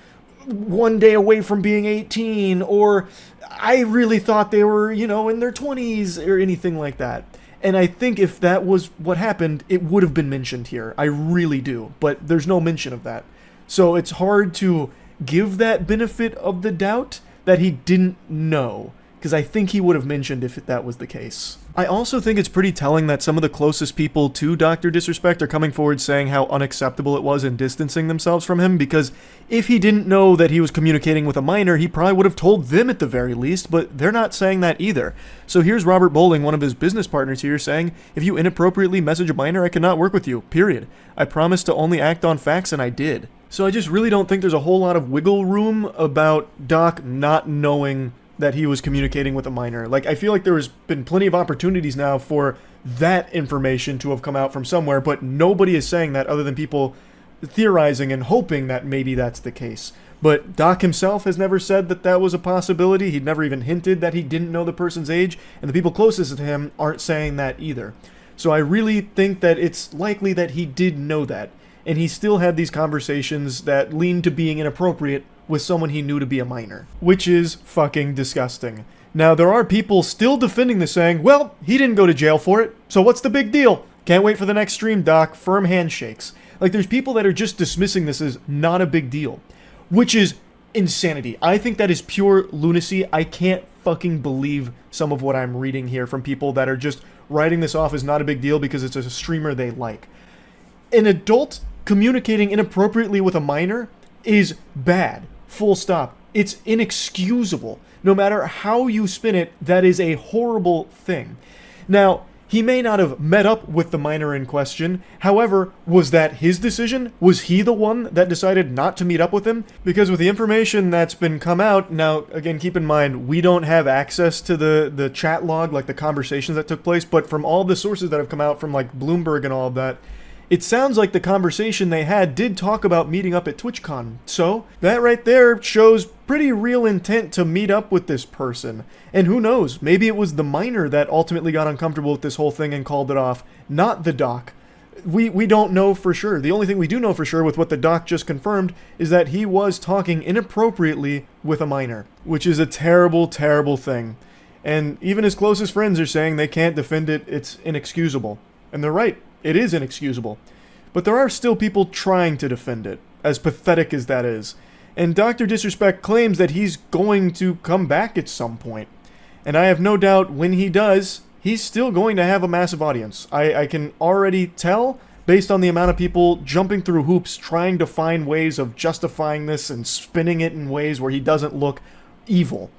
one day away from being 18, or I really thought they were, in their 20s, or anything like that. And I think if that was what happened, it would have been mentioned here. I really do. But there's no mention of that. So it's hard to give that benefit of the doubt that he didn't know, because I think he would have mentioned if that was the case. I also think it's pretty telling that some of the closest people to Dr. Disrespect are coming forward saying how unacceptable it was and distancing themselves from him, because if he didn't know that he was communicating with a minor, he probably would have told them at the very least, but they're not saying that either. So here's Robert Bowling, one of his business partners here, saying, if you inappropriately message a minor, I cannot work with you, period. I promised to only act on facts, and I did. So I just really don't think there's a whole lot of wiggle room about Doc not knowing that he was communicating with a minor. Like, I feel like there's been plenty of opportunities now for that information to have come out from somewhere, but nobody is saying that other than people theorizing and hoping that maybe that's the case. But Doc himself has never said that that was a possibility. He'd never even hinted that he didn't know the person's age, and the people closest to him aren't saying that either. So I really think that it's likely that he did know that, and he still had these conversations that lean to being inappropriate with someone he knew to be a minor, which is fucking disgusting. Now, there are people still defending this, saying, well, he didn't go to jail for it, so what's the big deal? Can't wait for the next stream, Doc. Firm handshakes. Like, there's people that are just dismissing this as not a big deal, which is insanity. I think that is pure lunacy. I can't fucking believe some of what I'm reading here from people that are just writing this off as not a big deal because it's a streamer they like. An adult communicating inappropriately with a minor is bad. Full stop. It's inexcusable. No matter how you spin it, that is a horrible thing. Now, he may not have met up with the minor in question. However, was that his decision? Was he the one that decided not to meet up with him? Because with the information that's been come out, now, again, keep in mind, we don't have access to the chat log, like the conversations that took place, but from all the sources that have come out from, like, Bloomberg and all of that, it sounds like the conversation they had did talk about meeting up at TwitchCon. So, that right there shows pretty real intent to meet up with this person. And who knows, maybe it was the minor that ultimately got uncomfortable with this whole thing and called it off, not the doc. We don't know for sure. The only thing we do know for sure with what the doc just confirmed is that he was talking inappropriately with a minor, which is a terrible, terrible thing. And even his closest friends are saying they can't defend it, it's inexcusable. And they're right. It is inexcusable. But there are still people trying to defend it, as pathetic as that is. And Dr. Disrespect claims that he's going to come back at some point. And I have no doubt when he does, he's still going to have a massive audience. I can already tell, based on the amount of people jumping through hoops trying to find ways of justifying this and spinning it in ways where he doesn't look evil.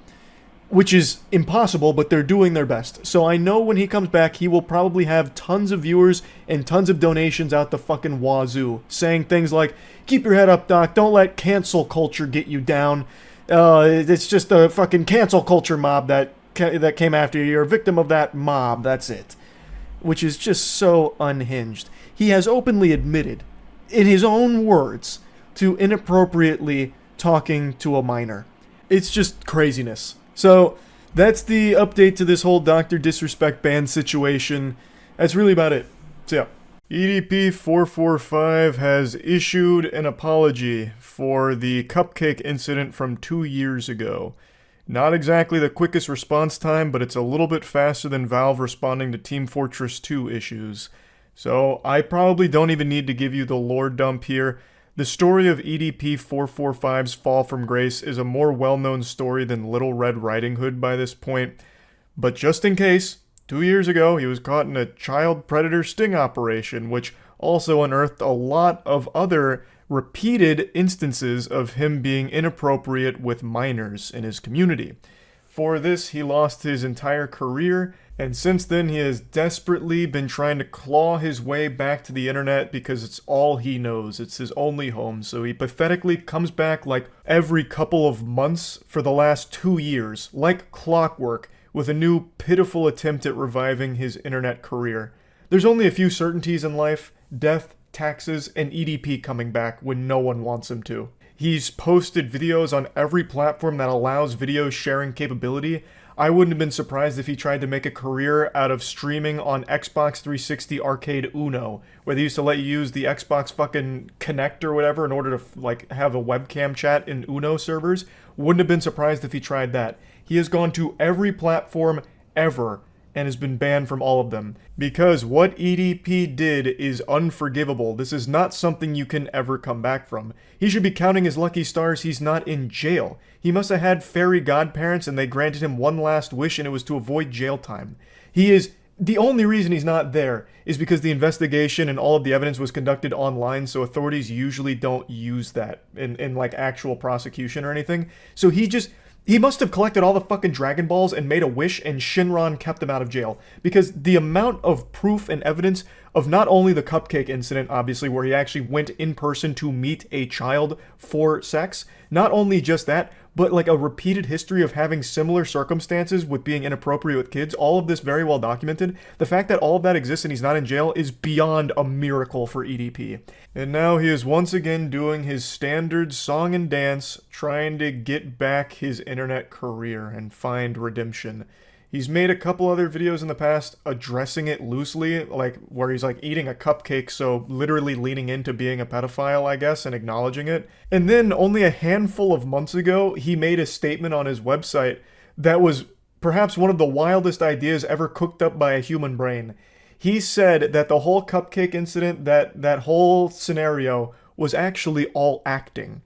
Which is impossible, but they're doing their best. So I know when he comes back, he will probably have tons of viewers and tons of donations out the fucking wazoo, saying things like, keep your head up, Doc, don't let cancel culture get you down. It's just a fucking cancel culture mob that came after you. You're a victim of that mob, that's it. Which is just so unhinged. He has openly admitted, in his own words, to inappropriately talking to a minor. It's just craziness. So, that's the update to this whole Dr. Disrespect ban situation. That's really about it. So, yeah. EDP445 has issued an apology for the cupcake incident from 2 years ago. Not exactly the quickest response time, but it's a little bit faster than Valve responding to Team Fortress 2 issues. So, I probably don't even need to give you the lore dump here. The story of EDP445's fall from grace is a more well-known story than Little Red Riding Hood by this point. But just in case, 2 years ago he was caught in a child predator sting operation, which also unearthed a lot of other repeated instances of him being inappropriate with minors in his community. For this, he lost his entire career, and since then he has desperately been trying to claw his way back to the internet because it's all he knows. It's his only home, so he pathetically comes back like every couple of months for the last 2 years, like clockwork, with a new pitiful attempt at reviving his internet career. There's only a few certainties in life: death, taxes, and EDP coming back when no one wants him to. He's posted videos on every platform that allows video sharing capability. I wouldn't have been surprised if he tried to make a career out of streaming on Xbox 360 Arcade Uno, where they used to let you use the Xbox fucking Connect or whatever in order to, like, have a webcam chat in Uno servers. Wouldn't have been surprised if he tried that. He has gone to every platform ever and has been banned from all of them. Because what EDP did is unforgivable. This is not something you can ever come back from. He should be counting his lucky stars he's not in jail. He must have had fairy godparents and they granted him one last wish, and it was to avoid jail time. The only reason he's not there is because the investigation and all of the evidence was conducted online, so authorities usually don't use that in like actual prosecution or anything. So he must have collected all the fucking Dragon Balls and made a wish, and Shinron kept him out of jail. Because the amount of proof and evidence of not only the cupcake incident, obviously, where he actually went in person to meet a child for sex, not only just that, but like a repeated history of having similar circumstances with being inappropriate with kids, all of this very well documented. The fact that all of that exists and he's not in jail is beyond a miracle for EDP. And now he is once again doing his standard song and dance, trying to get back his internet career and find redemption. He's made a couple other videos in the past addressing it loosely, like where he's like eating a cupcake, so literally leaning into being a pedophile, I guess, and acknowledging it. And then only a handful of months ago, he made a statement on his website that was perhaps one of the wildest ideas ever cooked up by a human brain. He said that the whole cupcake incident, that whole scenario, was actually all acting.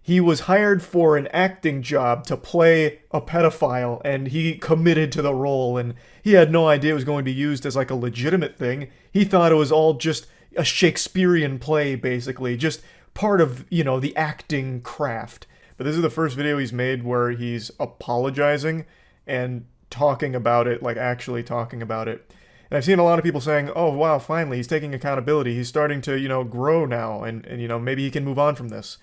He was hired for an acting job to play a pedophile, and he committed to the role, and he had no idea it was going to be used as like a legitimate thing. He thought it was all just a Shakespearean play, basically, just part of, you know, the acting craft. But this is the first video he's made where he's apologizing and talking about it, like actually talking about it. And I've seen a lot of people saying, oh wow, finally, he's taking accountability, he's starting to, you know, grow now, and you know, maybe he can move on from this.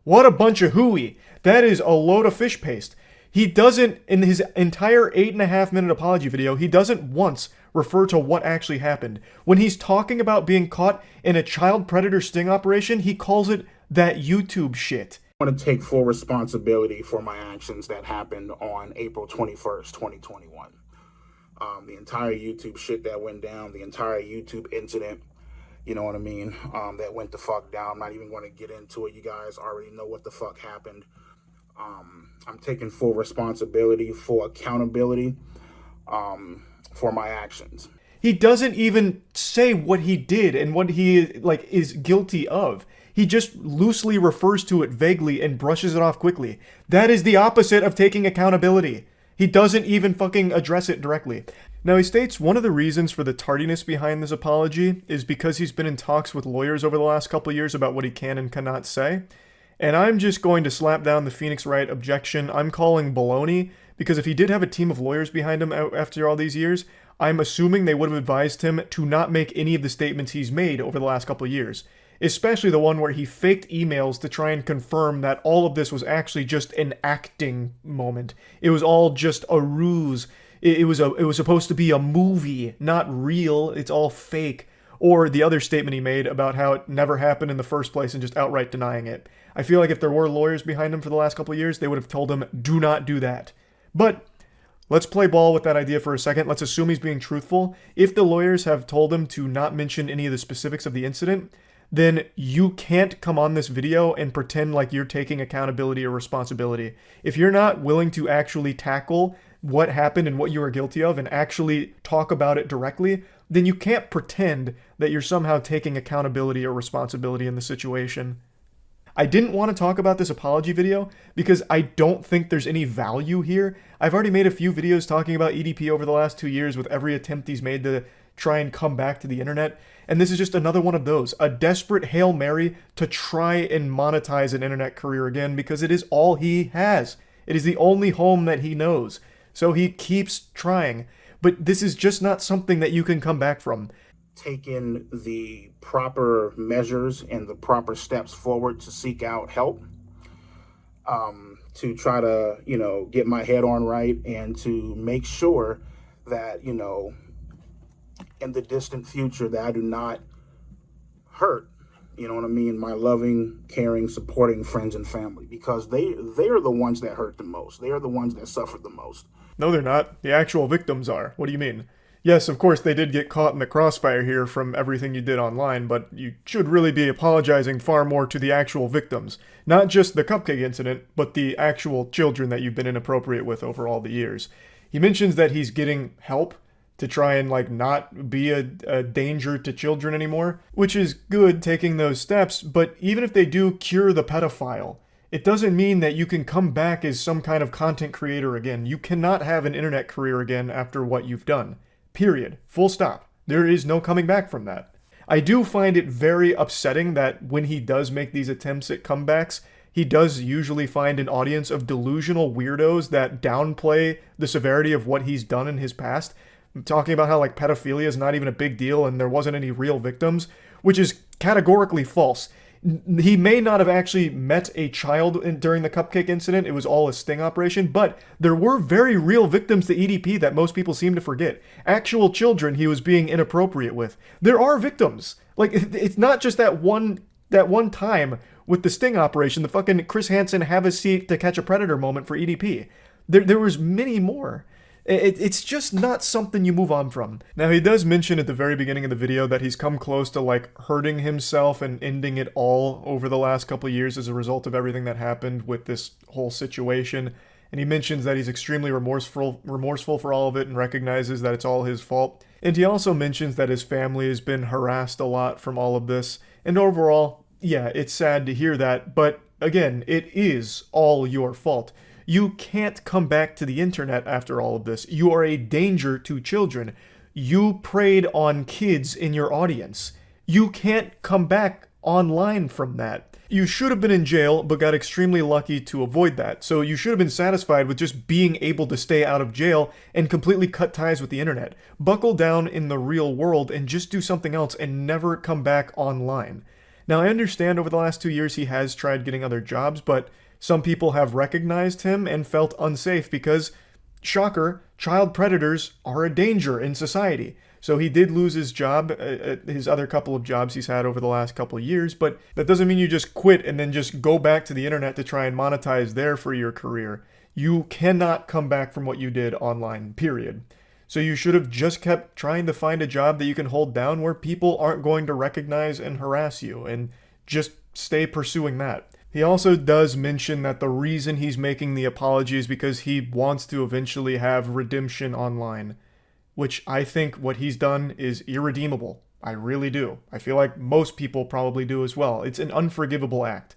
What a bunch of hooey. That is a load of fish paste. He doesn't, in his entire 8.5-minute apology video, he doesn't once refer to what actually happened. When he's talking about being caught in a child predator sting operation, he calls it that YouTube shit. I want to take full responsibility for my actions that happened on April 21st, 2021. The entire YouTube shit that went down, the entire YouTube incident, you know what I mean, that went the fuck down. I'm not even going to get into it. You guys already know what the fuck happened. I'm taking full responsibility, full accountability for my actions. He doesn't even say what he did and what he like is guilty of. He just loosely refers to it vaguely and brushes it off quickly. That is the opposite of taking accountability. He doesn't even fucking address it directly. Now, he states one of the reasons for the tardiness behind this apology is because he's been in talks with lawyers over the last couple of years about what he can and cannot say. And I'm just going to slap down the Phoenix Wright objection. I'm calling baloney, because if he did have a team of lawyers behind him after all these years, I'm assuming they would have advised him to not make any of the statements he's made over the last couple of years. Especially the one where he faked emails to try and confirm that all of this was actually just an acting moment. It was all just a ruse. It was supposed to be a movie, not real. It's all fake. Or the other statement he made about how it never happened in the first place and just outright denying it. I feel like if there were lawyers behind him for the last couple of years, they would have told him, do not do that. But let's play ball with that idea for a second. Let's assume he's being truthful. If the lawyers have told him to not mention any of the specifics of the incident, then you can't come on this video and pretend like you're taking accountability or responsibility. If you're not willing to actually tackle what happened and what you are guilty of and actually talk about it directly, then you can't pretend that you're somehow taking accountability or responsibility in the situation. I didn't want to talk about this apology video because I don't think there's any value here. I've already made a few videos talking about EDP over the last 2 years with every attempt he's made to try and come back to the internet, and this is just another one of those, a desperate Hail Mary to try and monetize an internet career again because it is all he has. It is the only home that he knows. So he keeps trying, but this is just not something that you can come back from. Taking the proper measures and the proper steps forward to seek out help, to try to, you know, get my head on right and to make sure that, you know, in the distant future that I do not hurt, you know what I mean, my loving, caring, supporting friends and family, because they are the ones that hurt the most. They are the ones that suffer the most. No, they're not. The actual victims are. What do you mean? Yes, of course, they did get caught in the crossfire here from everything you did online, but you should really be apologizing far more to the actual victims. Not just the cupcake incident, but the actual children that you've been inappropriate with over all the years. He mentions that he's getting help to try and, like, not be a danger to children anymore, which is good, taking those steps, but even if they do cure the pedophile, it doesn't mean that you can come back as some kind of content creator again. You cannot have an internet career again after what you've done. Period. Full stop. There is no coming back from that. I do find it very upsetting that when he does make these attempts at comebacks, he does usually find an audience of delusional weirdos that downplay the severity of what he's done in his past, talking about how, like, pedophilia is not even a big deal and there wasn't any real victims, which is categorically false. He may not have actually met a child during the cupcake incident. It was all a sting operation, but there were very real victims to EDP that most people seem to forget. Actual children he was being inappropriate with. There are victims. Like, it's not just that one time with the sting operation, the fucking Chris Hansen have a seat to catch a predator moment for EDP. There was many more. It's just not something you move on from. Now, he does mention at the very beginning of the video that he's come close to, like, hurting himself and ending it all over the last couple of years as a result of everything that happened with this whole situation. And he mentions that he's extremely remorseful for all of it and recognizes that it's all his fault. And he also mentions that his family has been harassed a lot from all of this. And overall, yeah, it's sad to hear that, but again, it is all your fault. You can't come back to the internet after all of this. You are a danger to children. You preyed on kids in your audience. You can't come back online from that. You should have been in jail, but got extremely lucky to avoid that. So you should have been satisfied with just being able to stay out of jail and completely cut ties with the internet. Buckle down in the real world and just do something else and never come back online. Now, I understand over the last 2 years he has tried getting other jobs, but some people have recognized him and felt unsafe because, shocker, child predators are a danger in society. So he did lose his job, his other couple of jobs he's had over the last couple of years, but that doesn't mean you just quit and then just go back to the internet to try and monetize there for your career. You cannot come back from what you did online, period. So you should have just kept trying to find a job that you can hold down where people aren't going to recognize and harass you, and just stay pursuing that. He also does mention that the reason he's making the apology is because he wants to eventually have redemption online, which I think what he's done is irredeemable. I really do. I feel like most people probably do as well. It's an unforgivable act,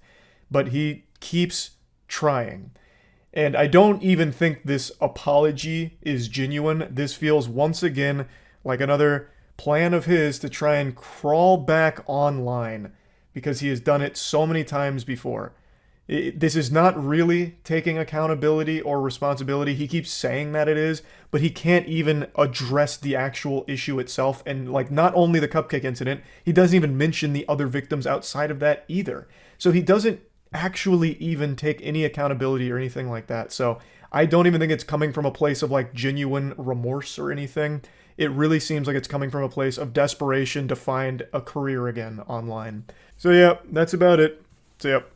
but he keeps trying. And I don't even think this apology is genuine. This feels once again like another plan of his to try and crawl back online, because he has done it so many times before. This is not really taking accountability or responsibility. He keeps saying that it is, but he can't even address the actual issue itself. And, like, not only the cupcake incident, he doesn't even mention the other victims outside of that either. So he doesn't actually even take any accountability or anything like that. So I don't even think it's coming from a place of, like, genuine remorse or anything. It really seems like it's coming from a place of desperation to find a career again online. So yeah, that's about it. So yep.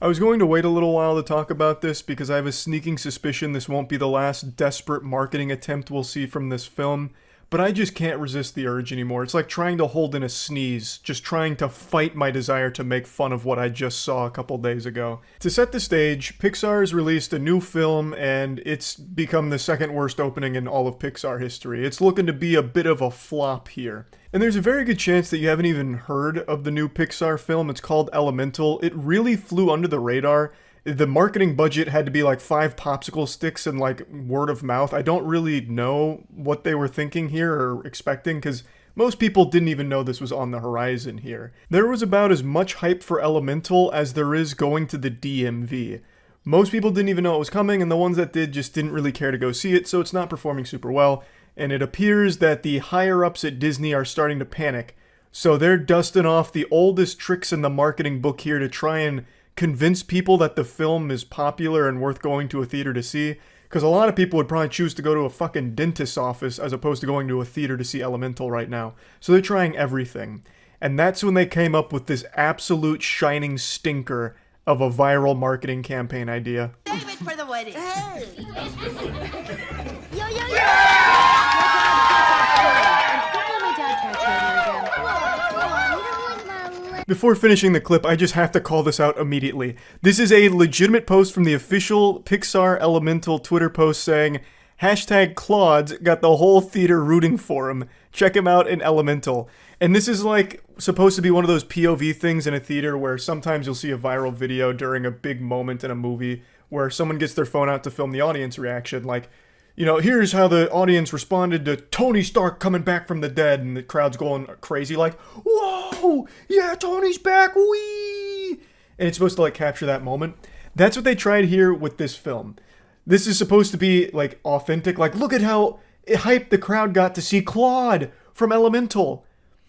I was going to wait a little while to talk about this because I have a sneaking suspicion this won't be the last desperate marketing attempt we'll see from this film, but I just can't resist the urge anymore. It's like trying to hold in a sneeze, just trying to fight my desire to make fun of what I just saw a couple days ago. To set the stage, Pixar has released a new film and it's become the second worst opening in all of Pixar history. It's looking to be a bit of a flop here. And there's a very good chance that you haven't even heard of the new Pixar film. It's called Elemental. It really flew under the radar. The marketing budget had to be like 5 popsicle sticks and like word of mouth. I don't really know what they were thinking here or expecting because most people didn't even know this was on the horizon here. There was about as much hype for Elemental as there is going to the DMV. Most people didn't even know it was coming, and the ones that did just didn't really care to go see it, so it's not performing super well. And it appears that the higher-ups at Disney are starting to panic. So they're dusting off the oldest tricks in the marketing book here to try and convince people that the film is popular and worth going to a theater to see. Because a lot of people would probably choose to go to a fucking dentist's office as opposed to going to a theater to see Elemental right now. So they're trying everything. And that's when they came up with this absolute shining stinker of a viral marketing campaign idea. Save it for the wedding. Hey! Yo, yo, yo! Before finishing the clip, I just have to call this out immediately. This is a legitimate post from the official Pixar Elemental Twitter post saying, #Claude's got the whole theater rooting for him. Check him out in Elemental. And this is like supposed to be one of those POV things in a theater where sometimes you'll see a viral video during a big moment in a movie where someone gets their phone out to film the audience reaction. Like, you know, here's how the audience responded to Tony Stark coming back from the dead, and the crowd's going crazy like, whoa, yeah, Tony's back, wee! And it's supposed to like capture that moment. That's what they tried here with this film. This is supposed to be like authentic, like look at how hyped the crowd got to see Claude from Elemental.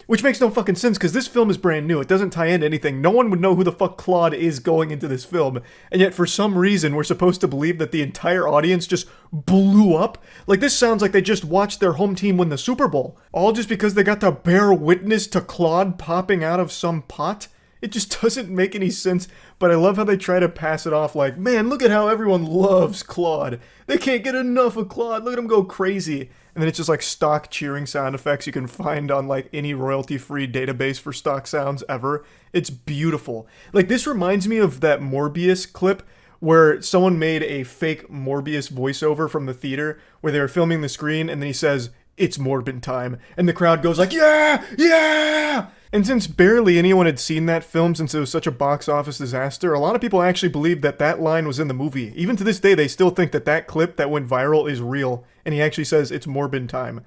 Which makes no fucking sense, because this film is brand new. It doesn't tie into anything. No one would know who the fuck Claude is going into this film. And yet, for some reason, we're supposed to believe that the entire audience just blew up. Like, this sounds like they just watched their home team win the Super Bowl. All just because they got to bear witness to Claude popping out of some pot? It just doesn't make any sense, but I love how they try to pass it off like, man, look at how everyone loves Claude. They can't get enough of Claude. Look at him go crazy. And then it's just like stock cheering sound effects you can find on like any royalty-free database for stock sounds ever. It's beautiful. Like, this reminds me of that Morbius clip where someone made a fake Morbius voiceover from the theater where they were filming the screen and then he says, "It's Morbin time." And the crowd goes like, yeah, yeah! And since barely anyone had seen that film since it was such a box office disaster, a lot of people actually believed that that line was in the movie. Even to this day, they still think that that clip that went viral is real. And he actually says, "It's Morbin time."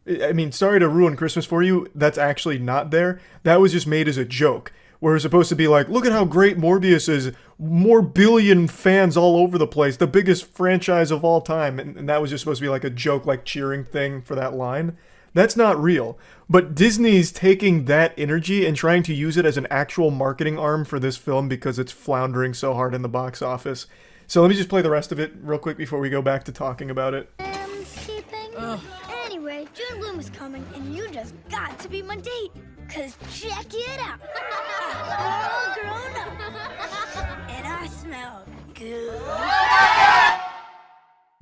I mean, sorry to ruin Christmas for you, that's actually not there. That was just made as a joke. Where it's supposed to be like, look at how great Morbius is. More billion fans all over the place. The biggest franchise of all time. And that was just supposed to be like a joke, like cheering thing for that line. That's not real. But Disney's taking that energy and trying to use it as an actual marketing arm for this film because it's floundering so hard in the box office. So let me just play the rest of it real quick before we go back to talking about it. Anyway, June Bloom is coming, and you just got to be my date. Cause check it out. All grown up. And I smell good.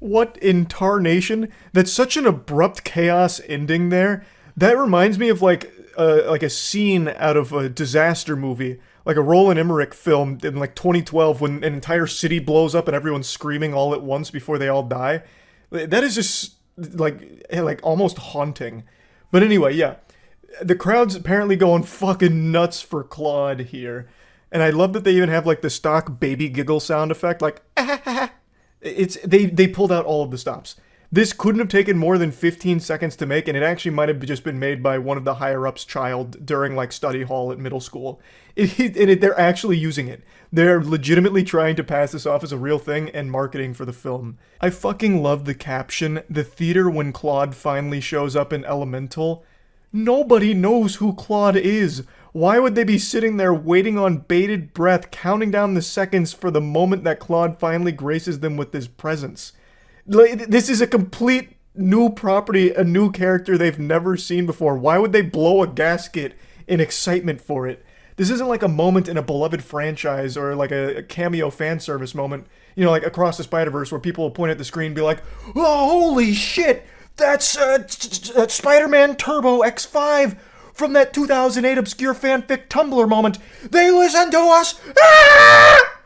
What in tarnation? That's such an abrupt chaos ending there. That reminds me of like a scene out of a disaster movie. Like a Roland Emmerich film in like 2012 when an entire city blows up and everyone's screaming all at once before they all die. That is just like almost haunting. But anyway, yeah. The crowd's apparently going fucking nuts for Claude here. And I love that they even have like the stock baby giggle sound effect, like they pulled out all of the stops. This couldn't have taken more than 15 seconds to make, and it actually might have just been made by one of the higher-ups' child during like study hall at middle school. They're actually using it. They're legitimately trying to pass this off as a real thing and marketing for the film. I fucking love the caption, "The theater when Claude finally shows up in Elemental." Nobody knows who Claude is. Why would they be sitting there waiting on bated breath, counting down the seconds for the moment that Claude finally graces them with his presence? This is a complete new property, a new character they've never seen before. Why would they blow a gasket in excitement for it? This isn't like a moment in a beloved franchise or like a cameo fan service moment, you know, like Across the Spider-Verse where people will point at the screen and be like, "Oh, holy shit! That's Spider-Man Turbo X5 from that 2008 obscure fanfic Tumblr moment. They listen to us!" Ah!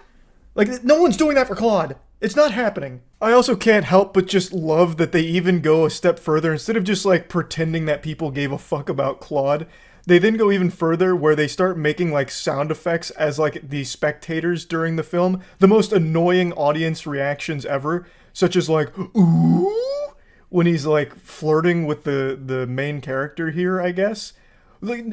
Like, no one's doing that for Claude. It's not happening. I also can't help but just love that they even go a step further. Instead of just like pretending that people gave a fuck about Claude, they then go even further where they start making like sound effects as like the spectators during the film. The most annoying audience reactions ever, such as like, "Ooh," when he's like flirting with the main character here, I guess. Like,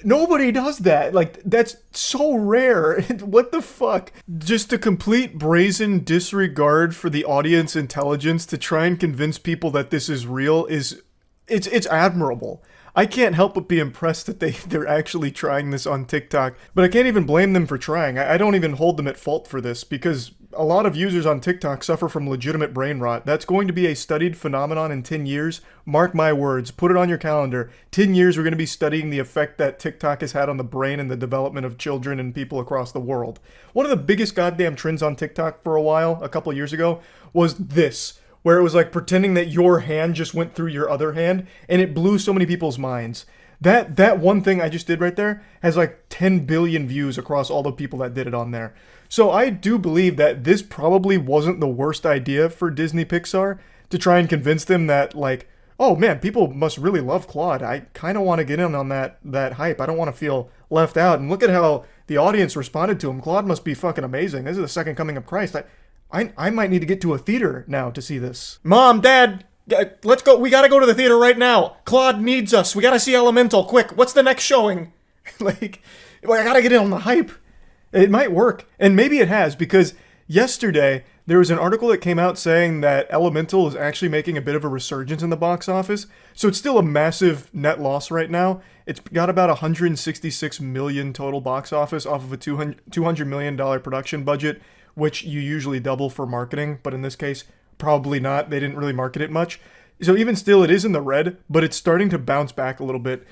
nobody does that. Like, that's so rare. What the fuck? Just a complete brazen disregard for the audience intelligence to try and convince people that this is real it's admirable. I can't help but be impressed that they're actually trying this on TikTok. But I can't even blame them for trying. I don't even hold them at fault for this, because a lot of users on TikTok suffer from legitimate brain rot. That's going to be a studied phenomenon in 10 years. Mark my words. Put it on your calendar. 10 years we're going to be studying the effect that TikTok has had on the brain and the development of children and people across the world. One of the biggest goddamn trends on TikTok for a while, a couple years ago, was this, where it was like pretending that your hand just went through your other hand, and it blew so many people's minds. That one thing I just did right there has like 10 billion views across all the people that did it on there. So I do believe that this probably wasn't the worst idea for Disney Pixar, to try and convince them that, like, oh man, people must really love Claude. I kind of want to get in on that hype. I don't want to feel left out. And look at how the audience responded to him. Claude must be fucking amazing. This is the second coming of Christ. I might need to get to a theater now to see this. Mom, Dad, let's go. We gotta go to the theater right now. Claude needs us. We gotta see Elemental. Quick, what's the next showing? like, I gotta get in on the hype. It might work. And maybe it has, because yesterday there was an article that came out saying that Elemental is actually making a bit of a resurgence in the box office. So it's still a massive net loss right now. It's got about 166 million total box office off of a $200 million production budget, which you usually double for marketing, but in this case, probably not. They didn't really market it much. So even still, it is in the red, but it's starting to bounce back a little bit.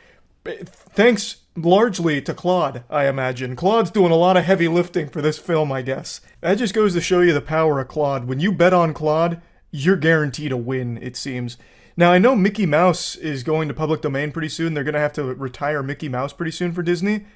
Thanks largely to Claude, I imagine. Claude's doing a lot of heavy lifting for this film, I guess. That just goes to show you the power of Claude. When you bet on Claude, you're guaranteed a win, it seems. Now, I know Mickey Mouse is going to public domain pretty soon. They're going to have to retire Mickey Mouse pretty soon for Disney.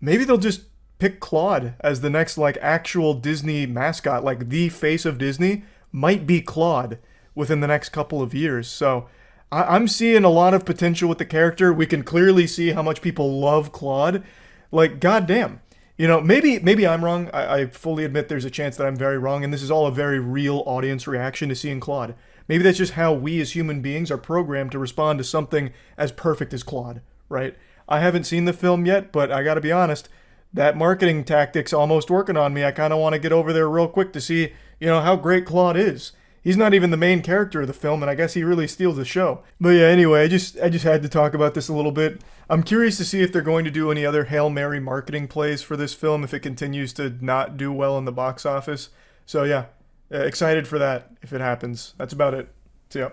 Maybe they'll just pick Claude as the next, like, actual Disney mascot. Like, the face of Disney might be Claude within the next couple of years. So I'm seeing a lot of potential with the character. We can clearly see how much people love Claude. Like, goddamn. You know, maybe I'm wrong. I fully admit there's a chance that I'm very wrong, and this is all a very real audience reaction to seeing Claude. Maybe that's just how we as human beings are programmed to respond to something as perfect as Claude, right? I haven't seen the film yet, but I gotta be honest, that marketing tactic's almost working on me. I kind of want to get over there real quick to see, how great Claude is. He's not even the main character of the film, and I guess he really steals the show. But yeah, anyway, I just had to talk about this a little bit. I'm curious to see if they're going to do any other Hail Mary marketing plays for this film if it continues to not do well in the box office. So yeah, excited for that if it happens. That's about it. See ya.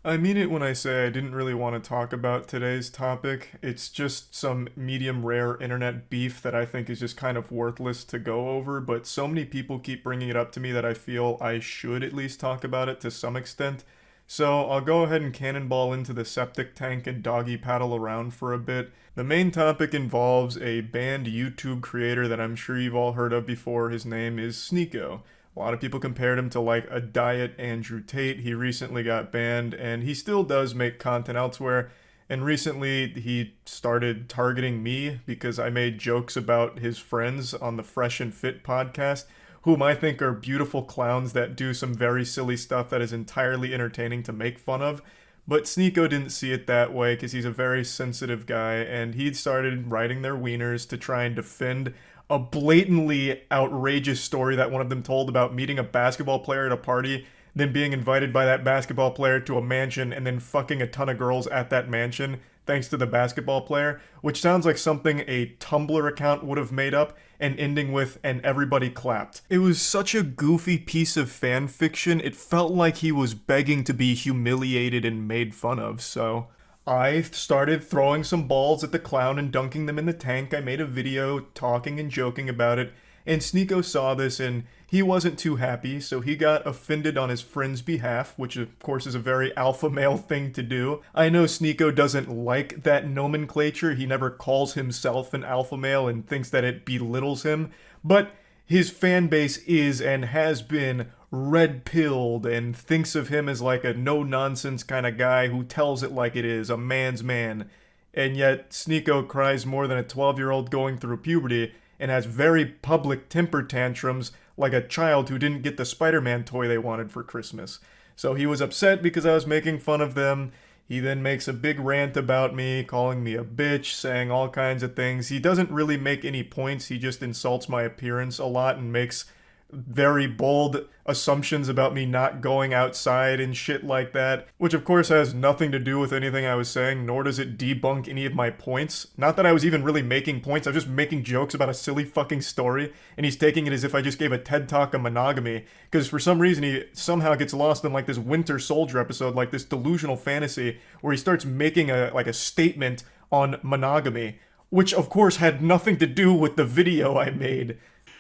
I mean it when I say I didn't really want to talk about today's topic. It's just some medium rare internet beef that I think is just kind of worthless to go over, but so many people keep bringing it up to me that I feel I should at least talk about it to some extent. So I'll go ahead and cannonball into the septic tank and doggy paddle around for a bit. The main topic involves a banned YouTube creator that I'm sure you've all heard of before. His name is Sneako. A lot of people compared him to like a diet Andrew Tate. He recently got banned, and he still does make content elsewhere. And recently he started targeting me because I made jokes about his friends on the Fresh and Fit podcast, whom I think are beautiful clowns that do some very silly stuff that is entirely entertaining to make fun of. But Sneako didn't see it that way because he's a very sensitive guy, and he started writing their wieners to try and defend a blatantly outrageous story that one of them told about meeting a basketball player at a party, then being invited by that basketball player to a mansion and then fucking a ton of girls at that mansion thanks to the basketball player, which sounds like something a Tumblr account would have made up, and ending with "and everybody clapped." It was such a goofy piece of fan fiction, it felt like he was begging to be humiliated and made fun of, so I started throwing some balls at the clown and dunking them in the tank. I made a video talking and joking about it, and Sneako saw this and he wasn't too happy, so he got offended on his friend's behalf, which of course is a very alpha male thing to do. I know Sneako doesn't like that nomenclature. He never calls himself an alpha male and thinks that it belittles him, but his fan base is and has been red-pilled and thinks of him as like a no-nonsense kind of guy who tells it like it is, a man's man. And yet Sneako cries more than a 12-year-old going through puberty and has very public temper tantrums like a child who didn't get the Spider-Man toy they wanted for Christmas. So he was upset because I was making fun of them. He then makes a big rant about me, calling me a bitch, saying all kinds of things. He doesn't really make any points, he just insults my appearance a lot and makes very bold assumptions about me not going outside and shit like that, which of course has nothing to do with anything I was saying, nor does it debunk any of my points. Not that I was even really making points, I was just making jokes about a silly fucking story, and he's taking it as if I just gave a TED Talk on monogamy, because for some reason he somehow gets lost in like this Winter Soldier episode, like this delusional fantasy, where he starts making a statement on monogamy, which of course had nothing to do with the video I made.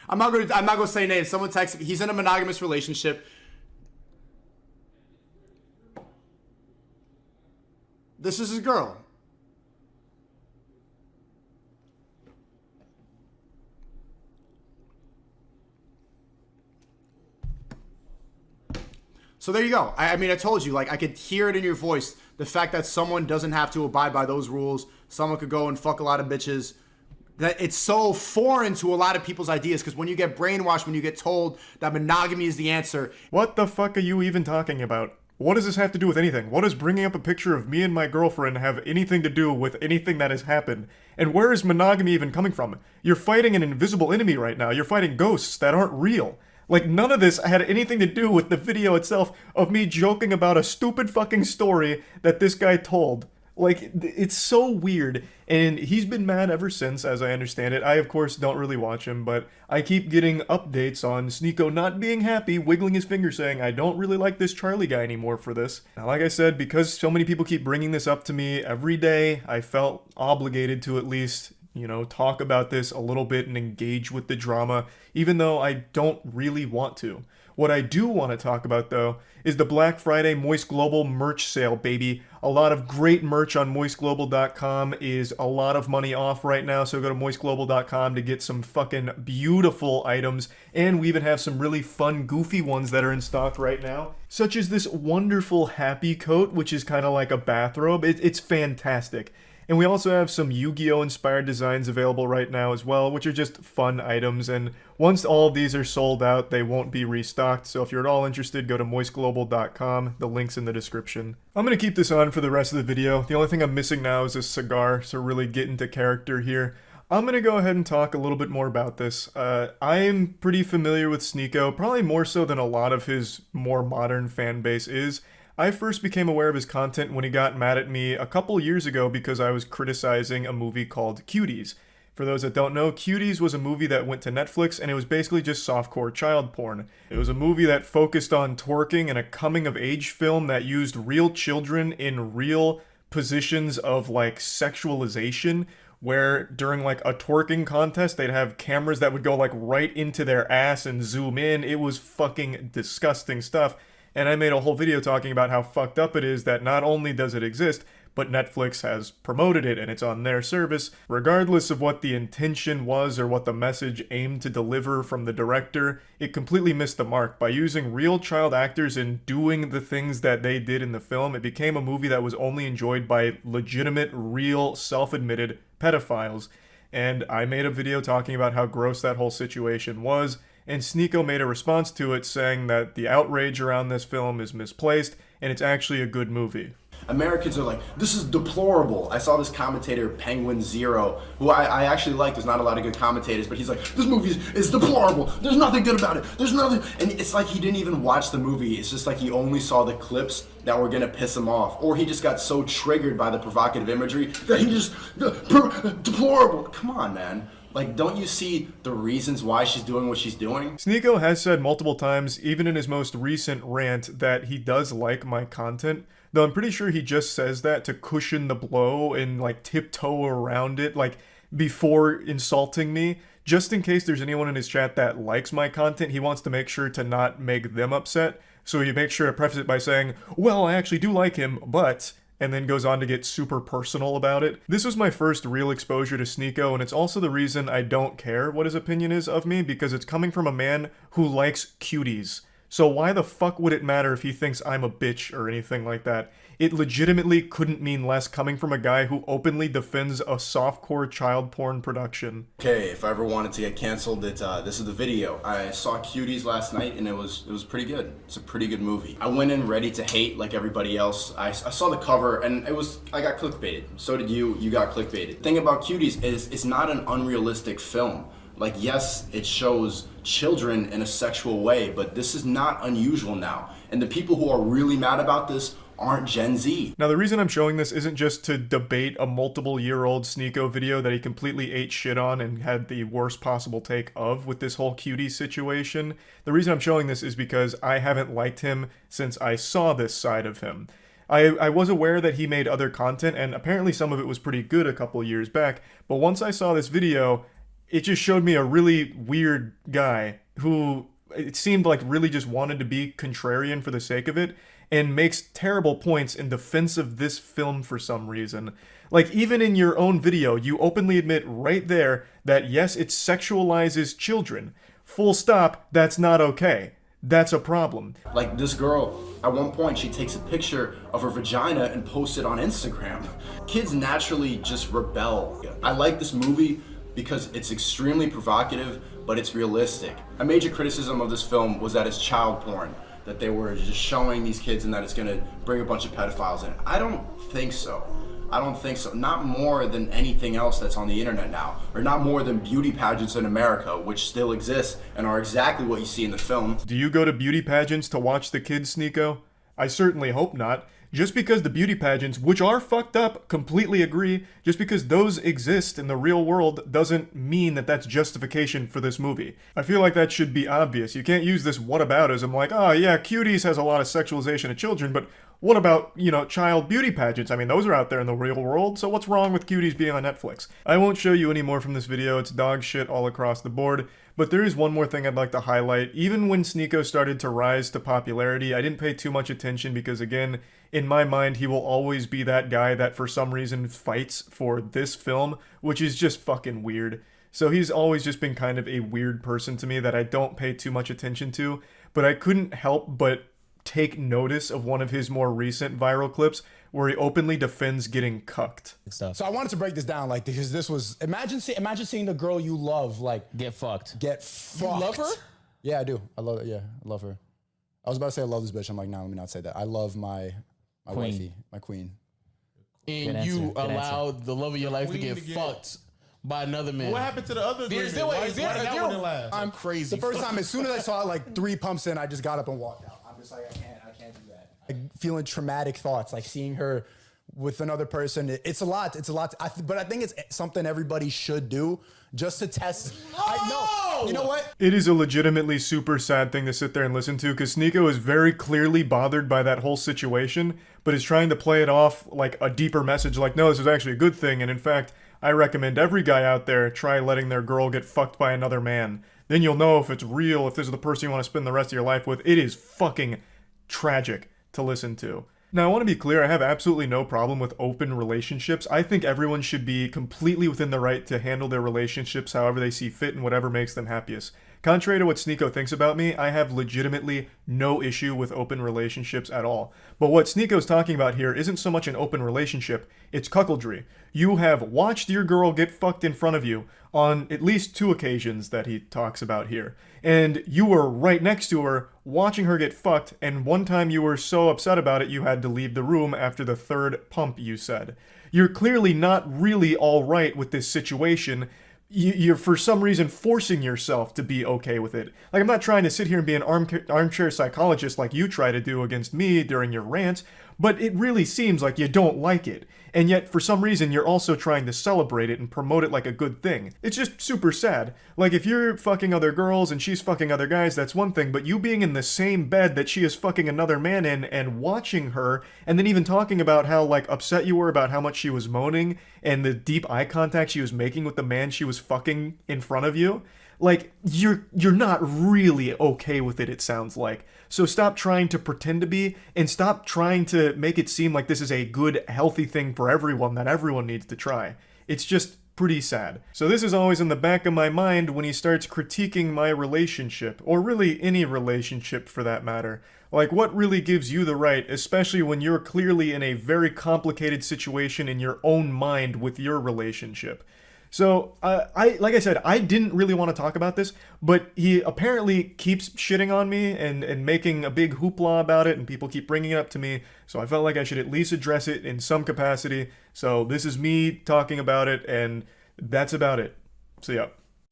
I'm not gonna say names. Someone texted me. He's in a monogamous relationship. This is his girl. So there you go. I mean, I told you, like, I could hear it in your voice. The fact that someone doesn't have to abide by those rules. Someone could go and fuck a lot of bitches. That it's so foreign to a lot of people's ideas, because when you get brainwashed, when you get told that monogamy is the answer. What the fuck are you even talking about? What does this have to do with anything? What does bringing up a picture of me and my girlfriend have anything to do with anything that has happened? And where is monogamy even coming from? You're fighting an invisible enemy right now. You're fighting ghosts that aren't real. Like, none of this had anything to do with the video itself of me joking about a stupid fucking story that this guy told. Like, it's so weird, and he's been mad ever since, as I understand it. I, of course, don't really watch him, but I keep getting updates on Sneeko not being happy, wiggling his finger, saying, I don't really like this Charlie guy anymore for this. Now, like I said, because so many people keep bringing this up to me every day, I felt obligated to at least, you know, talk about this a little bit and engage with the drama, even though I don't really want to. What I do want to talk about, though, is the Black Friday Moist Global merch sale, baby. A lot of great merch on moistglobal.com is a lot of money off right now, so go to moistglobal.com to get some fucking beautiful items, and we even have some really fun, goofy ones that are in stock right now, such as this wonderful Happy Coat, which is kind of like a bathrobe. It's fantastic. And we also have some Yu-Gi-Oh! Inspired designs available right now as well, which are just fun items, and once all of these are sold out, they won't be restocked, so if you're at all interested, go to moistglobal.com, the link's in the description. I'm gonna keep this on for the rest of the video. The only thing I'm missing now is a cigar, so really get into character here. I'm gonna go ahead and talk a little bit more about this. I am pretty familiar with Sneeko, probably more so than a lot of his more modern fan base is. I first became aware of his content when he got mad at me a couple years ago because I was criticizing a movie called Cuties. For those that don't know, Cuties was a movie that went to Netflix, and it was basically just softcore child porn. It was a movie that focused on twerking and a coming-of-age film that used real children in real positions of, like, sexualization, where during, like, a twerking contest, they'd have cameras that would go, like, right into their ass and zoom in. It was fucking disgusting stuff. And I made a whole video talking about how fucked up it is that not only does it exist, but Netflix has promoted it and it's on their service. Regardless of what the intention was or what the message aimed to deliver from the director, it completely missed the mark. By using real child actors and doing the things that they did in the film, it became a movie that was only enjoyed by legitimate, real, self-admitted pedophiles. And I made a video talking about how gross that whole situation was, and Sneeko made a response to it saying that the outrage around this film is misplaced and it's actually a good movie. Americans are like, this is deplorable. I saw this commentator, Penguinz0, who I actually like. There's not a lot of good commentators, but he's like, this movie is deplorable. There's nothing good about it. There's nothing. And it's like he didn't even watch the movie. It's just like he only saw the clips that were going to piss him off. Or he just got so triggered by the provocative imagery that he just, deplorable. Come on, man. Like, don't you see the reasons why she's doing what she's doing? Sneeko has said multiple times, even in his most recent rant, that he does like my content, though I'm pretty sure he just says that to cushion the blow and, like, tiptoe around it, like, before insulting me. Just in case there's anyone in his chat that likes my content, he wants to make sure to not make them upset, so he makes sure to preface it by saying, well, I actually do like him, but... and then goes on to get super personal about it. This was my first real exposure to Sneeko, and it's also the reason I don't care what his opinion is of me, because it's coming from a man who likes cuties. So why the fuck would it matter if he thinks I'm a bitch or anything like that? It legitimately couldn't mean less coming from a guy who openly defends a softcore child porn production. Okay, if I ever wanted to get canceled, this is the video. I saw Cuties last night and it was pretty good. It's a pretty good movie. I went in ready to hate like everybody else. I saw the cover and I got clickbaited. So did you got clickbaited. The thing about Cuties is it's not an unrealistic film. Like, yes, it shows children in a sexual way, but this is not unusual now. And the people who are really mad about this aren't Gen Z. Now, the reason I'm showing this isn't just to debate a multiple-year-old Sneako video that he completely ate shit on and had the worst possible take of with this whole cutie situation. The reason I'm showing this is because I haven't liked him since I saw this side of him. I was aware that he made other content, and apparently some of it was pretty good a couple years back, but once I saw this video, it just showed me a really weird guy who it seemed like really just wanted to be contrarian for the sake of it, and makes terrible points in defense of this film for some reason. Like, even in your own video, you openly admit right there that yes, it sexualizes children. Full stop, that's not okay. That's a problem. Like this girl, at one point she takes a picture of her vagina and posts it on Instagram. Kids naturally just rebel. I like this movie because it's extremely provocative, but it's realistic. A major criticism of this film was that it's child porn, that they were just showing these kids and that it's gonna bring a bunch of pedophiles in. I don't think so. I don't think so. Not more than anything else that's on the internet now, or not more than beauty pageants in America, which still exist and are exactly what you see in the film. Do you go to beauty pageants to watch the kids, Sneako? I certainly hope not. Just because the beauty pageants, which are fucked up, completely agree, just because those exist in the real world doesn't mean that that's justification for this movie. I feel like that should be obvious. You can't use this whataboutism like, oh yeah, Cuties has a lot of sexualization of children, but what about, you know, child beauty pageants? I mean, those are out there in the real world, so what's wrong with Cuties being on Netflix? I won't show you any more from this video, it's dog shit all across the board, but there is one more thing I'd like to highlight. Even when Sneako started to rise to popularity, I didn't pay too much attention because, again, in my mind, he will always be that guy that for some reason fights for this film, which is just fucking weird. So he's always just been kind of a weird person to me that I don't pay too much attention to, but I couldn't help but take notice of one of his more recent viral clips where he openly defends getting cucked. So I wanted to break this down, like, because this was, imagine seeing the girl you love, like, get fucked. You love her? Yeah, I do. I love her. I was about to say I love this bitch. I'm like, nah, let me not say that. I love my wifey, my queen. And you allowed the love of your life to get fucked by another man. What happened to the other agreement? I'm crazy. The first time, as soon as I saw like 3 pumps in, I just got up and walked out. I'm just like, I can't do that. Like, feeling traumatic thoughts, like seeing her with another person. It's a lot. But I think it's something everybody should do just to test. You know what? It is a legitimately super sad thing to sit there and listen to because Sneako is very clearly bothered by that whole situation, but is trying to play it off like a deeper message, like, no, this is actually a good thing, and in fact, I recommend every guy out there try letting their girl get fucked by another man. Then you'll know if it's real, if this is the person you want to spend the rest of your life with. It is fucking tragic to listen to. Now, I want to be clear, I have absolutely no problem with open relationships. I think everyone should be completely within the right to handle their relationships however they see fit and whatever makes them happiest. Contrary to what Sneako thinks about me, I have legitimately no issue with open relationships at all. But what Sneako's talking about here isn't so much an open relationship, it's cuckoldry. You have watched your girl get fucked in front of you on at least 2 occasions that he talks about here. And you were right next to her, watching her get fucked, and one time you were so upset about it you had to leave the room after the 3rd pump, you said. You're clearly not really alright with this situation. You're for some reason forcing yourself to be okay with it. Like, I'm not trying to sit here and be an armchair psychologist like you try to do against me during your rants, but it really seems like you don't like it. And yet, for some reason, you're also trying to celebrate it and promote it like a good thing. It's just super sad. Like, if you're fucking other girls and she's fucking other guys, that's one thing, but you being in the same bed that she is fucking another man in and watching her, and then even talking about how, like, upset you were about how much she was moaning and the deep eye contact she was making with the man she was fucking in front of you, like, you're not really okay with it, it sounds like. So stop trying to pretend to be, and stop trying to make it seem like this is a good, healthy thing for everyone that everyone needs to try. It's just pretty sad. So this is always in the back of my mind when he starts critiquing my relationship, or really any relationship for that matter. Like, what really gives you the right, especially when you're clearly in a very complicated situation in your own mind with your relationship? So, like I said, I didn't really want to talk about this, but he apparently keeps shitting on me and making a big hoopla about it, and people keep bringing it up to me, so I felt like I should at least address it in some capacity. So this is me talking about it, and that's about it. So yeah.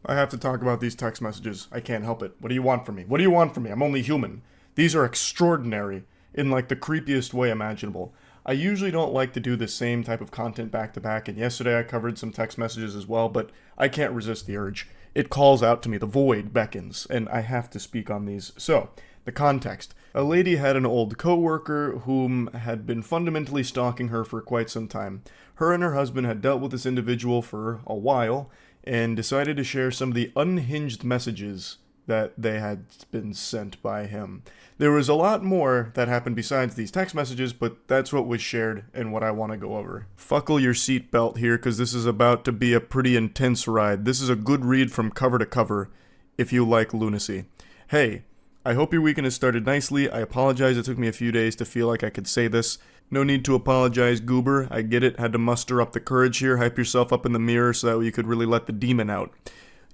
I have to talk about these text messages. I can't help it. What do you want from me? What do you want from me? I'm only human. These are extraordinary in like the creepiest way imaginable. I usually don't like to do the same type of content back to back, and yesterday I covered some text messages as well, but I can't resist the urge. It calls out to me, the void beckons, and I have to speak on these. So, the context. A lady had an old co-worker whom had been fundamentally stalking her for quite some time. Her and her husband had dealt with this individual for a while, and decided to share some of the unhinged messages that they had been sent by him. There was a lot more that happened besides these text messages, but that's what was shared and what I want to go over. Buckle your seatbelt here, because this is about to be a pretty intense ride. This is a good read from cover to cover, if you like lunacy. Hey, I hope your weekend has started nicely. I apologize it took me a few days to feel like I could say this. No need to apologize, goober. I get it. Had to muster up the courage here. Hype yourself up in the mirror so that you could really let the demon out.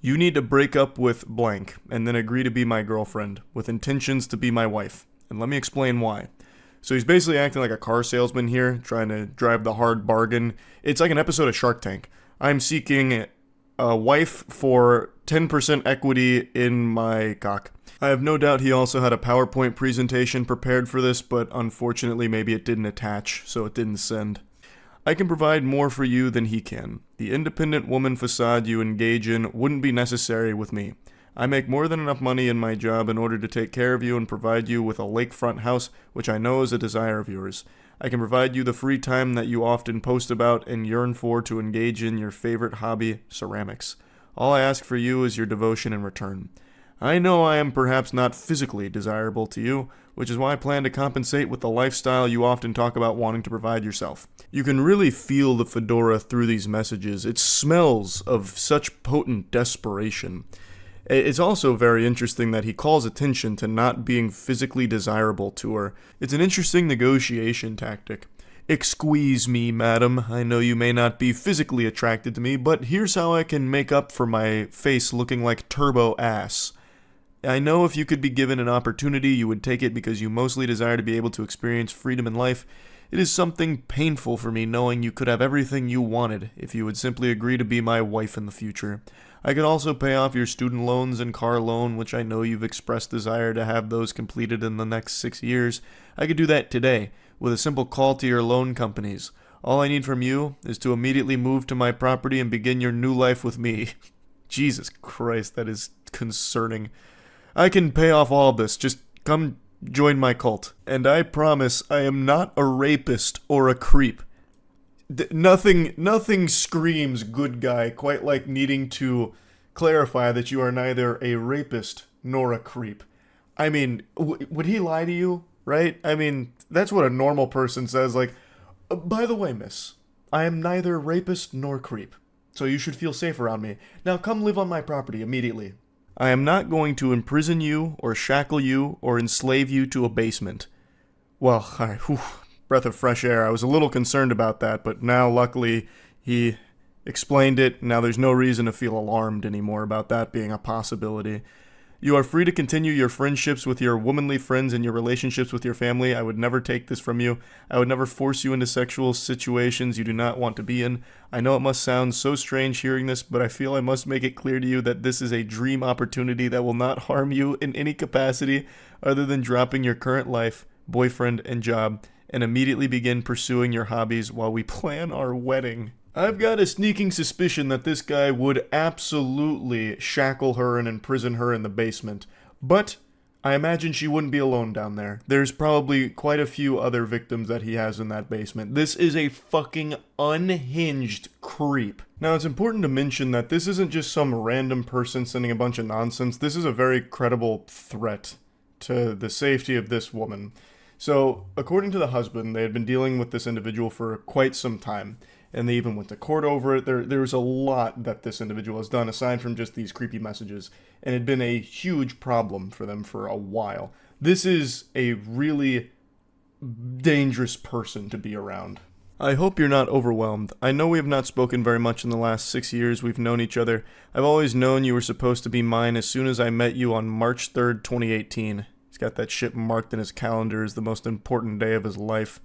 You need to break up with blank, and then agree to be my girlfriend, with intentions to be my wife. And let me explain why. So he's basically acting like a car salesman here, trying to drive the hard bargain. It's like an episode of Shark Tank. I'm seeking a wife for 10% equity in my cock. I have no doubt he also had a PowerPoint presentation prepared for this, but unfortunately maybe it didn't attach, so it didn't send. I can provide more for you than he can. The independent woman facade you engage in wouldn't be necessary with me. I make more than enough money in my job in order to take care of you and provide you with a lakefront house, which I know is a desire of yours. I can provide you the free time that you often post about and yearn for to engage in your favorite hobby, ceramics. All I ask for you is your devotion in return. I know I am perhaps not physically desirable to you, which is why I plan to compensate with the lifestyle you often talk about wanting to provide yourself. You can really feel the fedora through these messages. It smells of such potent desperation. It's also very interesting that he calls attention to not being physically desirable to her. It's an interesting negotiation tactic. Excuse me, madam. I know you may not be physically attracted to me, but here's how I can make up for my face looking like turbo ass. I know if you could be given an opportunity, you would take it because you mostly desire to be able to experience freedom in life. It is something painful for me knowing you could have everything you wanted if you would simply agree to be my wife in the future. I could also pay off your student loans and car loan, which I know you've expressed desire to have those completed in the next 6 years. I could do that today, with a simple call to your loan companies. All I need from you is to immediately move to my property and begin your new life with me. Jesus Christ, that is concerning. I can pay off all of this. Just come join my cult. And I promise I am not a rapist or a creep. Nothing screams good guy quite like needing to clarify that you are neither a rapist nor a creep. I mean, would he lie to you, right? I mean, that's what a normal person says, like, by the way, miss, I am neither rapist nor creep, so you should feel safe around me. Now come live on my property immediately. I am not going to imprison you, or shackle you, or enslave you to a basement. Well, alright, breath of fresh air. I was a little concerned about that, but now, luckily, he explained it. Now there's no reason to feel alarmed anymore about that being a possibility. You are free to continue your friendships with your womanly friends and your relationships with your family. I would never take this from you. I would never force you into sexual situations you do not want to be in. I know it must sound so strange hearing this, but I feel I must make it clear to you that this is a dream opportunity that will not harm you in any capacity other than dropping your current life, boyfriend, and job, and immediately begin pursuing your hobbies while we plan our wedding. I've got a sneaking suspicion that this guy would absolutely shackle her and imprison her in the basement. But I imagine she wouldn't be alone down there. There's probably quite a few other victims that he has in that basement. This is a fucking unhinged creep. Now, it's important to mention that this isn't just some random person sending a bunch of nonsense. This is a very credible threat to the safety of this woman. So, according to the husband, they had been dealing with this individual for quite some time. And they even went to court over it. There's a lot that this individual has done aside from just these creepy messages. And it had been a huge problem for them for a while. This is a really dangerous person to be around. I hope you're not overwhelmed. I know we have not spoken very much in the last 6 years we've known each other. I've always known you were supposed to be mine as soon as I met you on March 3rd, 2018. He's got that shit marked in his calendar as the most important day of his life.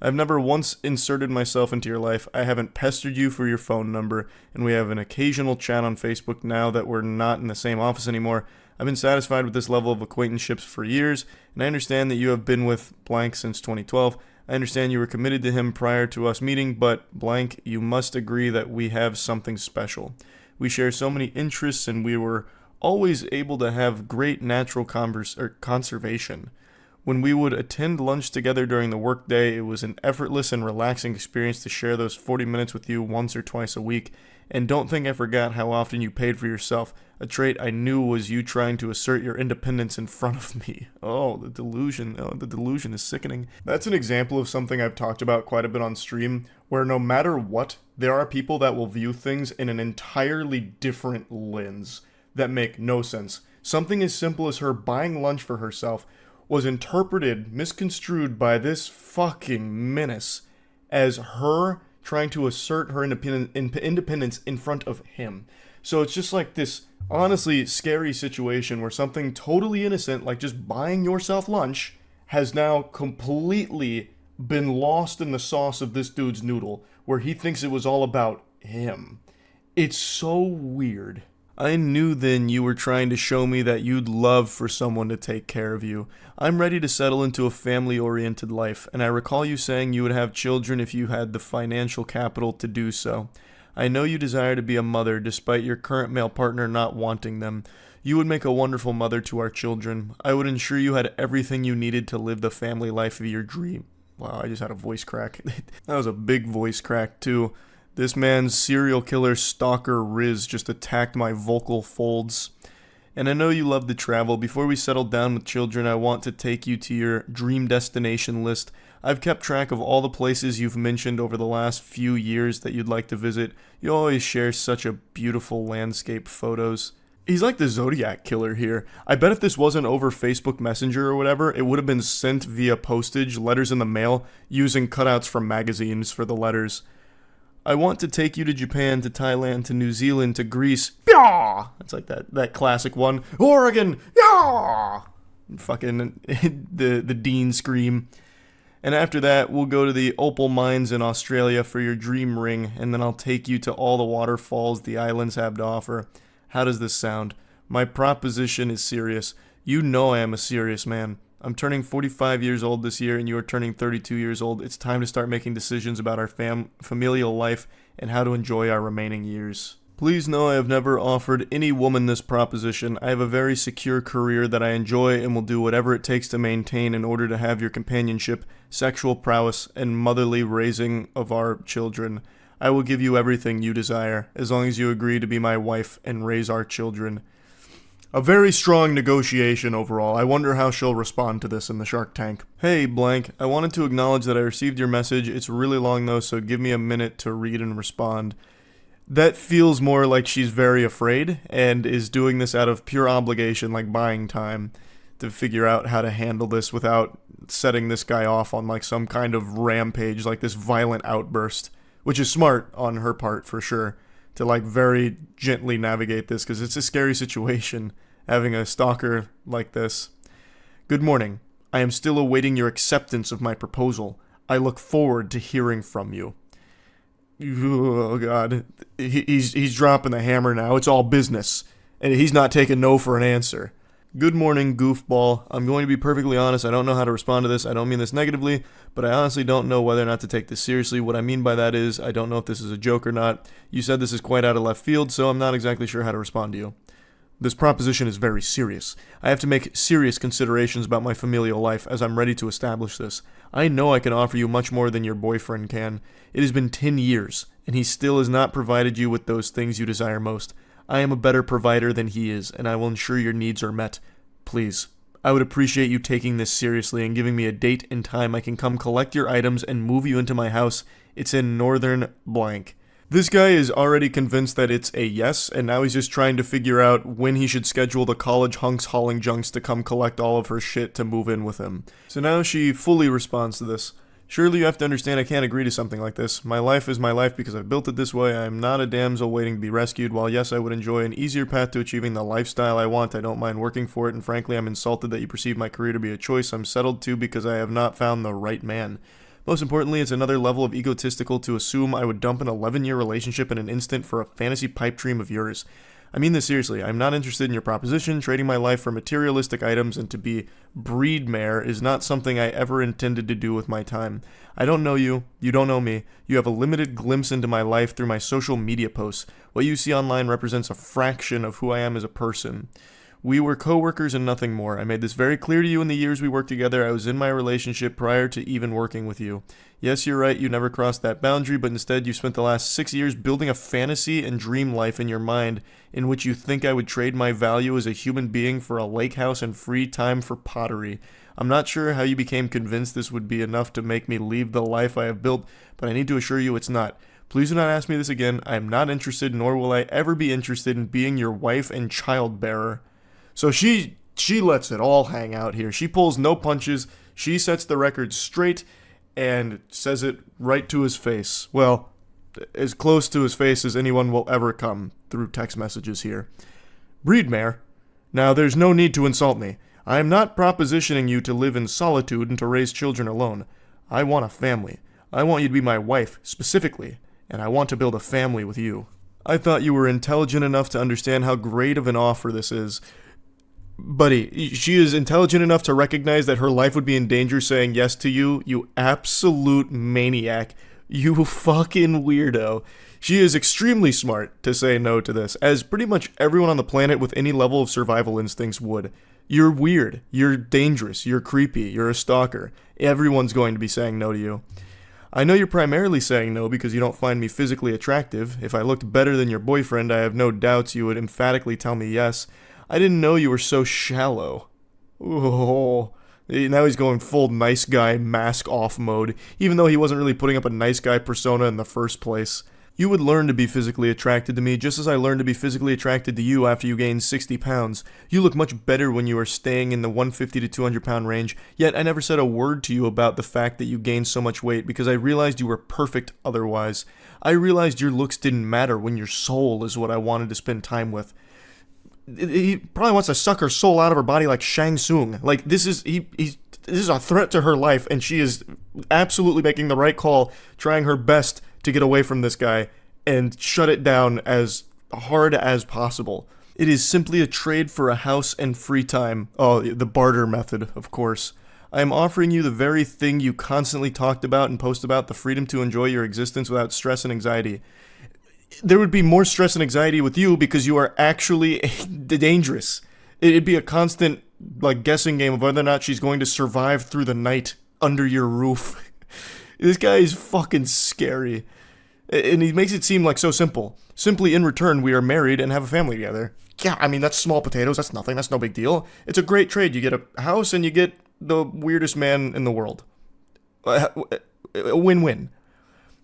I've never once inserted myself into your life. I haven't pestered you for your phone number, and we have an occasional chat on Facebook now that we're not in the same office anymore. I've been satisfied with this level of acquaintanceships for years, and I understand that you have been with blank since 2012. I understand you were committed to him prior to us meeting, but blank, you must agree that we have something special. We share so many interests, and we were always able to have great natural conservation. When we would attend lunch together during the workday, it was an effortless and relaxing experience to share those 40 minutes with you once or twice a week. And don't think I forgot how often you paid for yourself, a trait I knew was you trying to assert your independence in front of me. Oh, the delusion. Oh, the delusion is sickening. That's an example of something I've talked about quite a bit on stream, where no matter what, there are people that will view things in an entirely different lens that make no sense. Something as simple as her buying lunch for herself was interpreted, misconstrued by this fucking menace as her trying to assert her independence in front of him. So it's just like this honestly scary situation where something totally innocent, like just buying yourself lunch, has now completely been lost in the sauce of this dude's noodle, where he thinks it was all about him. It's so weird. I knew then you were trying to show me that you'd love for someone to take care of you. I'm ready to settle into a family-oriented life, and I recall you saying you would have children if you had the financial capital to do so. I know you desire to be a mother, despite your current male partner not wanting them. You would make a wonderful mother to our children. I would ensure you had everything you needed to live the family life of your dream. Wow, I just had a voice crack. That was a big voice crack, too. This man's serial killer stalker Riz just attacked my vocal folds. And I know you love to travel. Before we settle down with children, I want to take you to your dream destination list. I've kept track of all the places you've mentioned over the last few years that you'd like to visit. You always share such a beautiful landscape photos. He's like the Zodiac killer here. I bet if this wasn't over Facebook Messenger or whatever, it would have been sent via postage, letters in the mail, using cutouts from magazines for the letters. I want to take you to Japan, to Thailand, to New Zealand, to Greece. Yaw! It's like that classic one. Oregon! Yaw! Fucking the Dean scream. And after that, we'll go to the opal mines in Australia for your dream ring, and then I'll take you to all the waterfalls the islands have to offer. How does this sound? My proposition is serious. You know I am a serious man. I'm turning 45 years old this year, and you are turning 32 years old. It's time to start making decisions about our familial life and how to enjoy our remaining years. Please know I have never offered any woman this proposition. I have a very secure career that I enjoy and will do whatever it takes to maintain in order to have your companionship, sexual prowess, and motherly raising of our children. I will give you everything you desire, as long as you agree to be my wife and raise our children. A very strong negotiation overall. I wonder how she'll respond to this in the Shark Tank. Hey, blank. I wanted to acknowledge that I received your message. It's really long though, so give me a minute to read and respond. That feels more like she's very afraid and is doing this out of pure obligation, like buying time, to figure out how to handle this without setting this guy off on like some kind of rampage, like this violent outburst, which is smart on her part for sure. To like very gently navigate this, because it's a scary situation having a stalker like this. Good morning. I am still awaiting your acceptance of my proposal. I look forward to hearing from you. Oh god, he's dropping the hammer now. It's all business, and he's not taking no for an answer. Good morning, goofball. I'm going to be perfectly honest, I don't know how to respond to this. I don't mean this negatively, but I honestly don't know whether or not to take this seriously. What I mean by that is, I don't know if this is a joke or not. You said this is quite out of left field, so I'm not exactly sure how to respond to you. This proposition is very serious. I have to make serious considerations about my familial life as I'm ready to establish this. I know I can offer you much more than your boyfriend can. It has been 10 years, and he still has not provided you with those things you desire most. I am a better provider than he is, and I will ensure your needs are met. Please, I would appreciate you taking this seriously and giving me a date and time I can come collect your items and move you into my house. It's in northern blank. This guy is already convinced that it's a yes, and now he's just trying to figure out when he should schedule the college hunks hauling junks to come collect all of her shit to move in with him. So now she fully responds to this. Surely you have to understand I can't agree to something like this. My life is my life because I've built it this way. I am not a damsel waiting to be rescued. While yes, I would enjoy an easier path to achieving the lifestyle I want, I don't mind working for it, and frankly, I'm insulted that you perceive my career to be a choice I'm settled to because I have not found the right man. Most importantly, it's another level of egotistical to assume I would dump an 11-year relationship in an instant for a fantasy pipe dream of yours. I mean this seriously. I'm not interested in your proposition. Trading my life for materialistic items and to be breed mare is not something I ever intended to do with my time. I don't know you. You don't know me. You have a limited glimpse into my life through my social media posts. What you see online represents a fraction of who I am as a person. We were co-workers and nothing more. I made this very clear to you in the years we worked together. I was in my relationship prior to even working with you. Yes, you're right, you never crossed that boundary, but instead you spent the last 6 years building a fantasy and dream life in your mind in which you think I would trade my value as a human being for a lake house and free time for pottery. I'm not sure how you became convinced this would be enough to make me leave the life I have built, but I need to assure you it's not. Please do not ask me this again. I am not interested, nor will I ever be interested in being your wife and child bearer. So she lets it all hang out here. She pulls no punches. She sets the record straight and says it right to his face. Well, as close to his face as anyone will ever come through text messages here. Breedmare, now there's no need to insult me. I am not propositioning you to live in solitude and to raise children alone. I want a family. I want you to be my wife, specifically, and I want to build a family with you. I thought you were intelligent enough to understand how great of an offer this is. Buddy, she is intelligent enough to recognize that her life would be in danger saying yes to you, you absolute maniac. You fucking weirdo. She is extremely smart to say no to this, as pretty much everyone on the planet with any level of survival instincts would. You're weird, you're dangerous, you're creepy, you're a stalker. Everyone's going to be saying no to you. I know you're primarily saying no because you don't find me physically attractive. If I looked better than your boyfriend, I have no doubts you would emphatically tell me yes. I didn't know you were so shallow. Oh, now he's going full nice guy mask off mode, even though he wasn't really putting up a nice guy persona in the first place. You would learn to be physically attracted to me just as I learned to be physically attracted to you after you gained 60 pounds. You look much better when you are staying in the 150 to 200 pound range, yet I never said a word to you about the fact that you gained so much weight because I realized you were perfect otherwise. I realized your looks didn't matter when your soul is what I wanted to spend time with. He probably wants to suck her soul out of her body like Shang Tsung. Like, this is a threat to her life, and she is absolutely making the right call, trying her best to get away from this guy and shut it down as hard as possible. It is simply a trade for a house and free time. Oh, the barter method, of course. I am offering you the very thing you constantly talked about and post about, the freedom to enjoy your existence without stress and anxiety. There would be more stress and anxiety with you because you are actually dangerous. It'd be a constant, guessing game of whether or not she's going to survive through the night under your roof. This guy is fucking scary. And he makes it seem like so simple. Simply in return, we are married and have a family together. Yeah, I mean, that's small potatoes. That's nothing. That's no big deal. It's a great trade. You get a house and you get the weirdest man in the world. A win-win.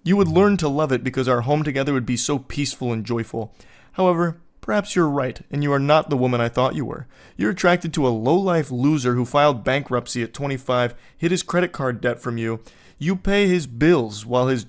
You would learn to love it because our home together would be so peaceful and joyful. However, perhaps you're right, and you are not the woman I thought you were. You're attracted to a low-life loser who filed bankruptcy at 25, hid his credit card debt from you. You pay his bills while he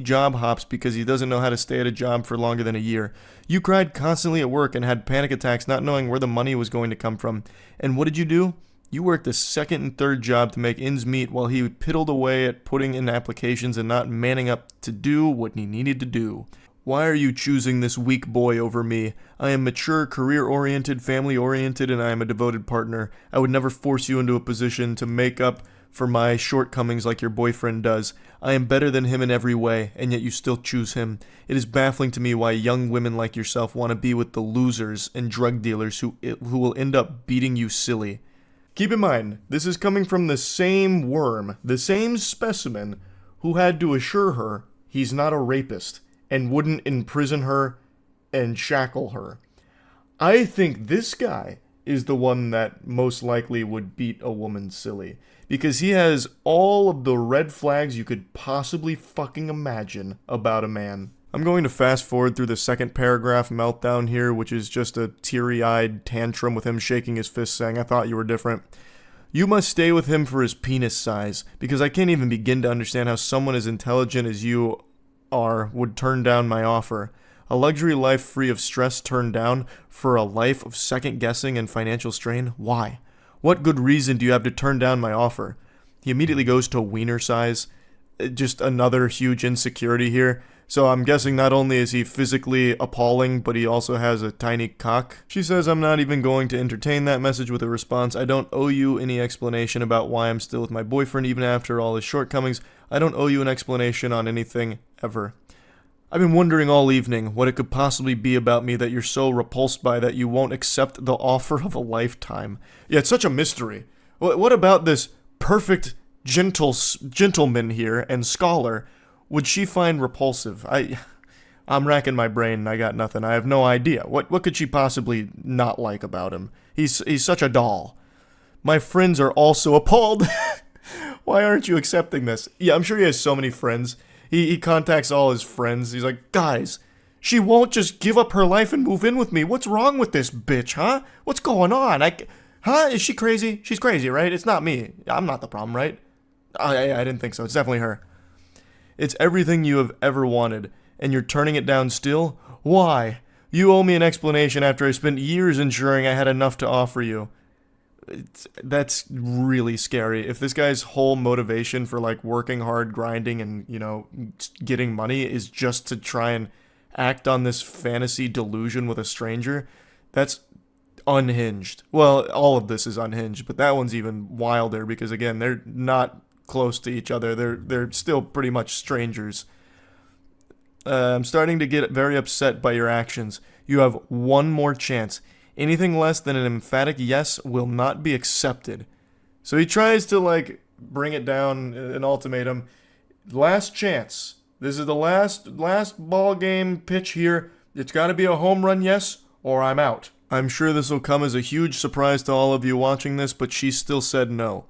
job hops because he doesn't know how to stay at a job for longer than a year. You cried constantly at work and had panic attacks not knowing where the money was going to come from. And what did you do? You worked a second and third job to make ends meet while he piddled away at putting in applications and not manning up to do what he needed to do. Why are you choosing this weak boy over me? I am mature, career-oriented, family-oriented, and I am a devoted partner. I would never force you into a position to make up for my shortcomings like your boyfriend does. I am better than him in every way, and yet you still choose him. It is baffling to me why young women like yourself want to be with the losers and drug dealers who will end up beating you silly. Keep in mind, this is coming from the same worm, the same specimen, who had to assure her he's not a rapist and wouldn't imprison her and shackle her. I think this guy is the one that most likely would beat a woman silly, because he has all of the red flags you could possibly fucking imagine about a man. I'm going to fast forward through the second paragraph meltdown here, which is just a teary-eyed tantrum with him shaking his fist saying, I thought you were different. You must stay with him for his penis size, because I can't even begin to understand how someone as intelligent as you are would turn down my offer. A luxury life free of stress turned down for a life of second guessing and financial strain? Why? What good reason do you have to turn down my offer? He immediately goes to wiener size. just another huge insecurity here. So I'm guessing not only is he physically appalling, but he also has a tiny cock. She says, I'm not even going to entertain that message with a response. I don't owe you any explanation about why I'm still with my boyfriend even after all his shortcomings. I don't owe you an explanation on anything, ever. I've been wondering all evening what it could possibly be about me that you're so repulsed by that you won't accept the offer of a lifetime. Yeah, it's such a mystery. What about this perfect gentleman here and scholar would she find repulsive? I'm racking my brain and I got nothing. I have no idea. What could she possibly not like about him? He's such a doll. My friends are also appalled. Why aren't you accepting this? Yeah, I'm sure he has so many friends. He contacts all his friends. He's like, guys, she won't just give up her life and move in with me. What's wrong with this bitch, huh? What's going on? Huh? Is she crazy? She's crazy, right? It's not me. I'm not the problem, right? I didn't think so. It's definitely her. It's everything you have ever wanted, and you're turning it down still? Why? You owe me an explanation after I spent years ensuring I had enough to offer you. That's really scary. If this guy's whole motivation for, like, working hard, grinding, and, you know, getting money is just to try and act on this fantasy delusion with a stranger, that's unhinged. Well, all of this is unhinged, but that one's even wilder because, again, they're not close to each other. They're still pretty much strangers. I'm starting to get very upset by your actions. You have one more chance. Anything less than an emphatic yes will not be accepted. So he tries to, like, bring it down, an ultimatum. Last chance. This is the last ball game pitch here. It's got to be a home run yes, or I'm out. I'm sure this will come as a huge surprise to all of you watching this, but she still said no.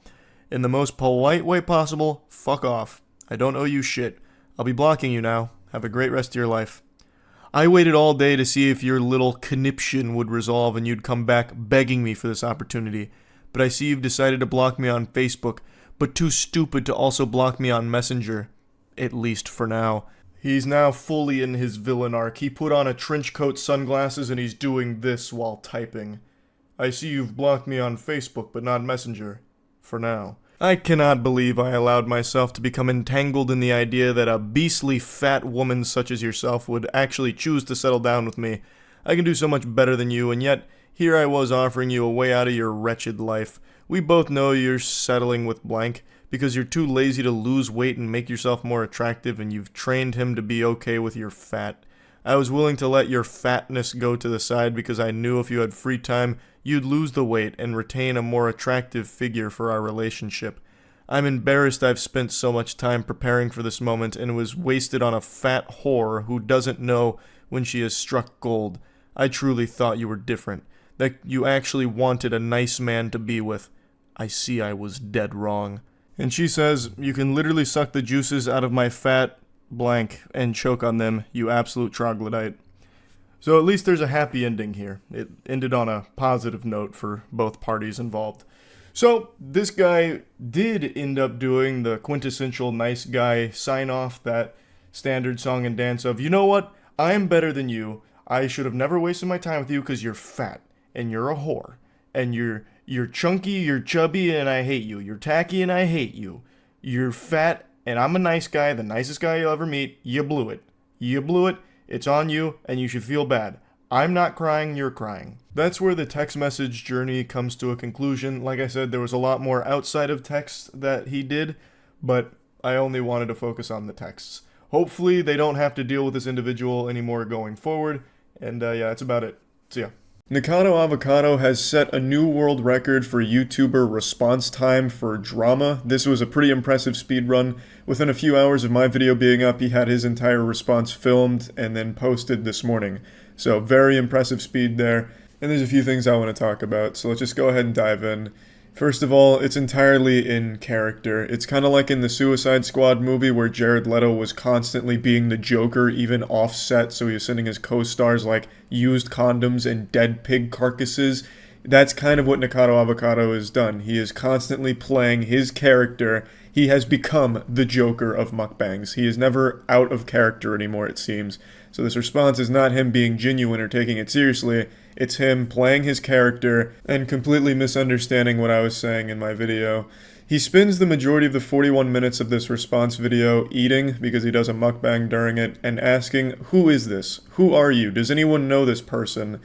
In the most polite way possible, fuck off. I don't owe you shit. I'll be blocking you now. Have a great rest of your life. I waited all day to see if your little conniption would resolve and you'd come back begging me for this opportunity. But I see you've decided to block me on Facebook, but too stupid to also block me on Messenger. At least for now. He's now fully in his villain arc. He put on a trench coat, sunglasses, and he's doing this while typing. I see you've blocked me on Facebook, but not Messenger. For now. I cannot believe I allowed myself to become entangled in the idea that a beastly fat woman such as yourself would actually choose to settle down with me. I can do so much better than you, and yet here I was offering you a way out of your wretched life. We both know you're settling with blank because you're too lazy to lose weight and make yourself more attractive, and you've trained him to be okay with your fat. I was willing to let your fatness go to the side because I knew if you had free time, you'd lose the weight and retain a more attractive figure for our relationship. I'm embarrassed I've spent so much time preparing for this moment and was wasted on a fat whore who doesn't know when she has struck gold. I truly thought you were different, that you actually wanted a nice man to be with. I see I was dead wrong. And she says, you can literally suck the juices out of my fat blank and choke on them, you absolute troglodyte. So at least there's a happy ending here. It ended on a positive note for both parties involved. So this guy did end up doing the quintessential nice guy sign-off, that standard song and dance of, you know what, I'm better than you, I should have never wasted my time with you because you're fat, and you're a whore, and you're chunky, you're chubby, and I hate you, you're tacky, and I hate you, you're fat, and I'm a nice guy, the nicest guy you'll ever meet, you blew it. You blew it, it's on you, and you should feel bad. I'm not crying, you're crying. That's where the text message journey comes to a conclusion. Like I said, there was a lot more outside of text that he did, but I only wanted to focus on the texts. Hopefully they don't have to deal with this individual anymore going forward, and yeah, that's about it. See ya. Nikocado Avocado has set a new world record for YouTuber response time for drama. This was a pretty impressive speedrun. Within a few hours of my video being up, he had his entire response filmed and then posted this morning. So very impressive speed there. And there's a few things I want to talk about, so let's just go ahead and dive in. First of all, it's entirely in character. It's kind of like in the Suicide Squad movie where Jared Leto was constantly being the Joker, even off-set, so he was sending his co-stars like used condoms and dead pig carcasses. That's kind of what Nikocado Avocado has done. He is constantly playing his character. He has become the Joker of mukbangs. He is never out of character anymore, it seems. So this response is not him being genuine or taking it seriously. It's him playing his character and completely misunderstanding what I was saying in my video. He spends the majority of the 41 minutes of this response video eating, because he does a mukbang during it, and asking, who is this? Who are you? Does anyone know this person?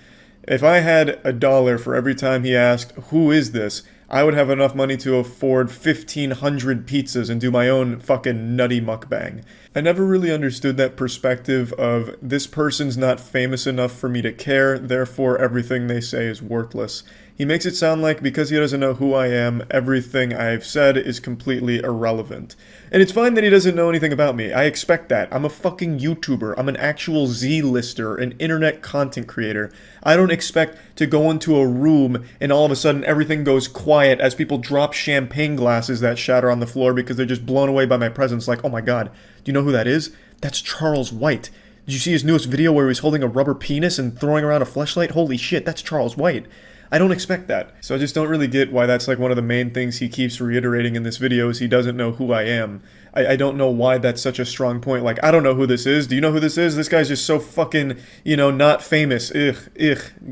If I had $1 for every time he asked, who is this, I would have enough money to afford 1,500 pizzas and do my own fucking nutty mukbang. I never really understood that perspective of, this person's not famous enough for me to care, therefore everything they say is worthless. He makes it sound like because he doesn't know who I am, everything I've said is completely irrelevant. And it's fine that he doesn't know anything about me. I expect that. I'm a fucking YouTuber. I'm an actual Z-lister, an internet content creator. I don't expect to go into a room and all of a sudden everything goes quiet as people drop champagne glasses that shatter on the floor because they're just blown away by my presence. Like, oh my god, do you know who that is? That's Charles White. Did you see his newest video where he was holding a rubber penis and throwing around a fleshlight? Holy shit, that's Charles White. I don't expect that. So I just don't really get why that's like one of the main things he keeps reiterating in this video is he doesn't know who I am. I don't know why that's such a strong point. Like, I don't know who this is. Do you know who this is? This guy's just so fucking, you know, not famous.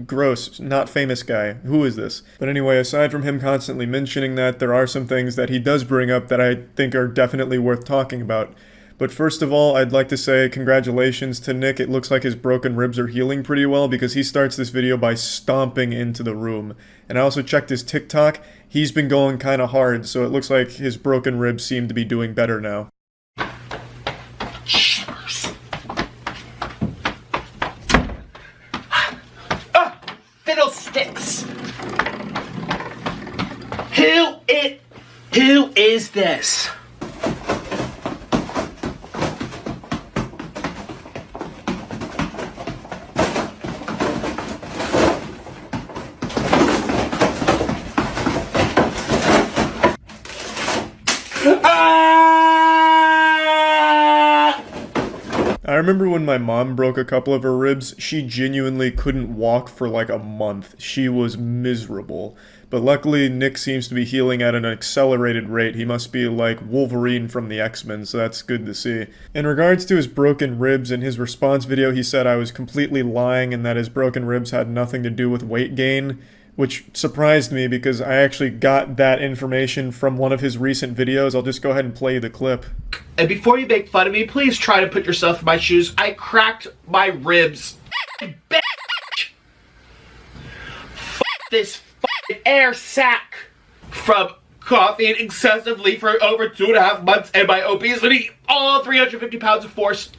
Gross. Not famous guy. Who is this? But anyway, aside from him constantly mentioning that, there are some things that he does bring up that I think are definitely worth talking about. But first of all, I'd like to say congratulations to Nick. It looks like his broken ribs are healing pretty well because he starts this video by stomping into the room. And I also checked his TikTok. He's been going kind of hard, so it looks like his broken ribs seem to be doing better now. Fiddlesticks! Who is this? I remember when my mom broke a couple of her ribs, she genuinely couldn't walk for like a month. She was miserable. But luckily, Nick seems to be healing at an accelerated rate. He must be like Wolverine from the X-Men, so that's good to see. In regards to his broken ribs, in his response video, he said I was completely lying and that his broken ribs had nothing to do with weight gain, which surprised me because I actually got that information from one of his recent videos. I'll just go ahead and play you the clip. And before you make fun of me, please try to put yourself in my shoes. I cracked my ribs. Bitch. This air sack from coughing excessively for over 2.5 months and my obesity, all 350 pounds of force.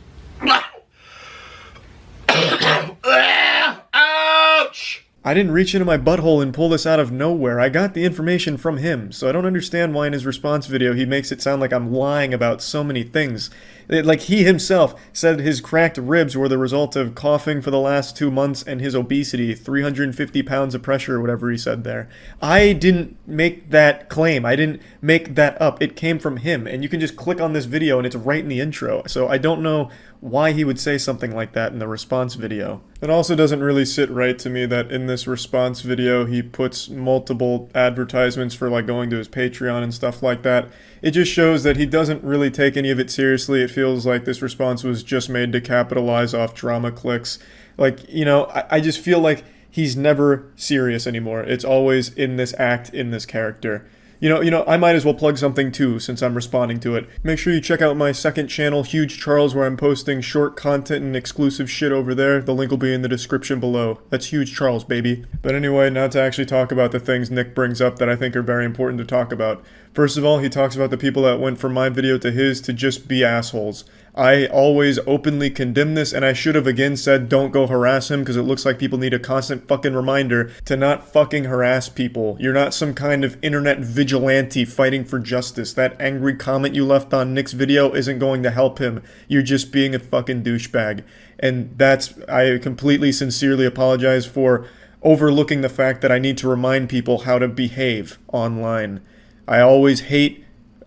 Ouch! I didn't reach into my butthole and pull this out of nowhere. I got the information from him, so I don't understand why in his response video he makes it sound like I'm lying about so many things. Like he himself said his cracked ribs were the result of coughing for the last 2 months and his obesity, 350 pounds of pressure or whatever he said there. I didn't make that claim. I didn't make that up. It came from him, and you can just click on this video and it's right in the intro. So I don't know why he would say something like that in the response video. It also doesn't really sit right to me that in this response video he puts multiple advertisements for like going to his Patreon and stuff like that. It just shows that he doesn't really take any of it seriously. It feels like this response was just made to capitalize off drama clicks. Like, you know, I just feel like he's never serious anymore. It's always in this act, in this character. You know, I might as well plug something too, since I'm responding to it. Make sure you check out my second channel, Huge Charles, where I'm posting short content and exclusive shit over there. The link will be in the description below. That's Huge Charles, baby. But anyway, now to actually talk about the things Nick brings up that I think are very important to talk about. First of all, he talks about the people that went from my video to his to just be assholes. I always openly condemn this, and I should have again said don't go harass him because it looks like people need a constant fucking reminder to not fucking harass people. You're not some kind of internet vigilante fighting for justice. That angry comment you left on Nick's video isn't going to help him. You're just being a fucking douchebag. And I completely sincerely apologize for overlooking the fact that I need to remind people how to behave online. I always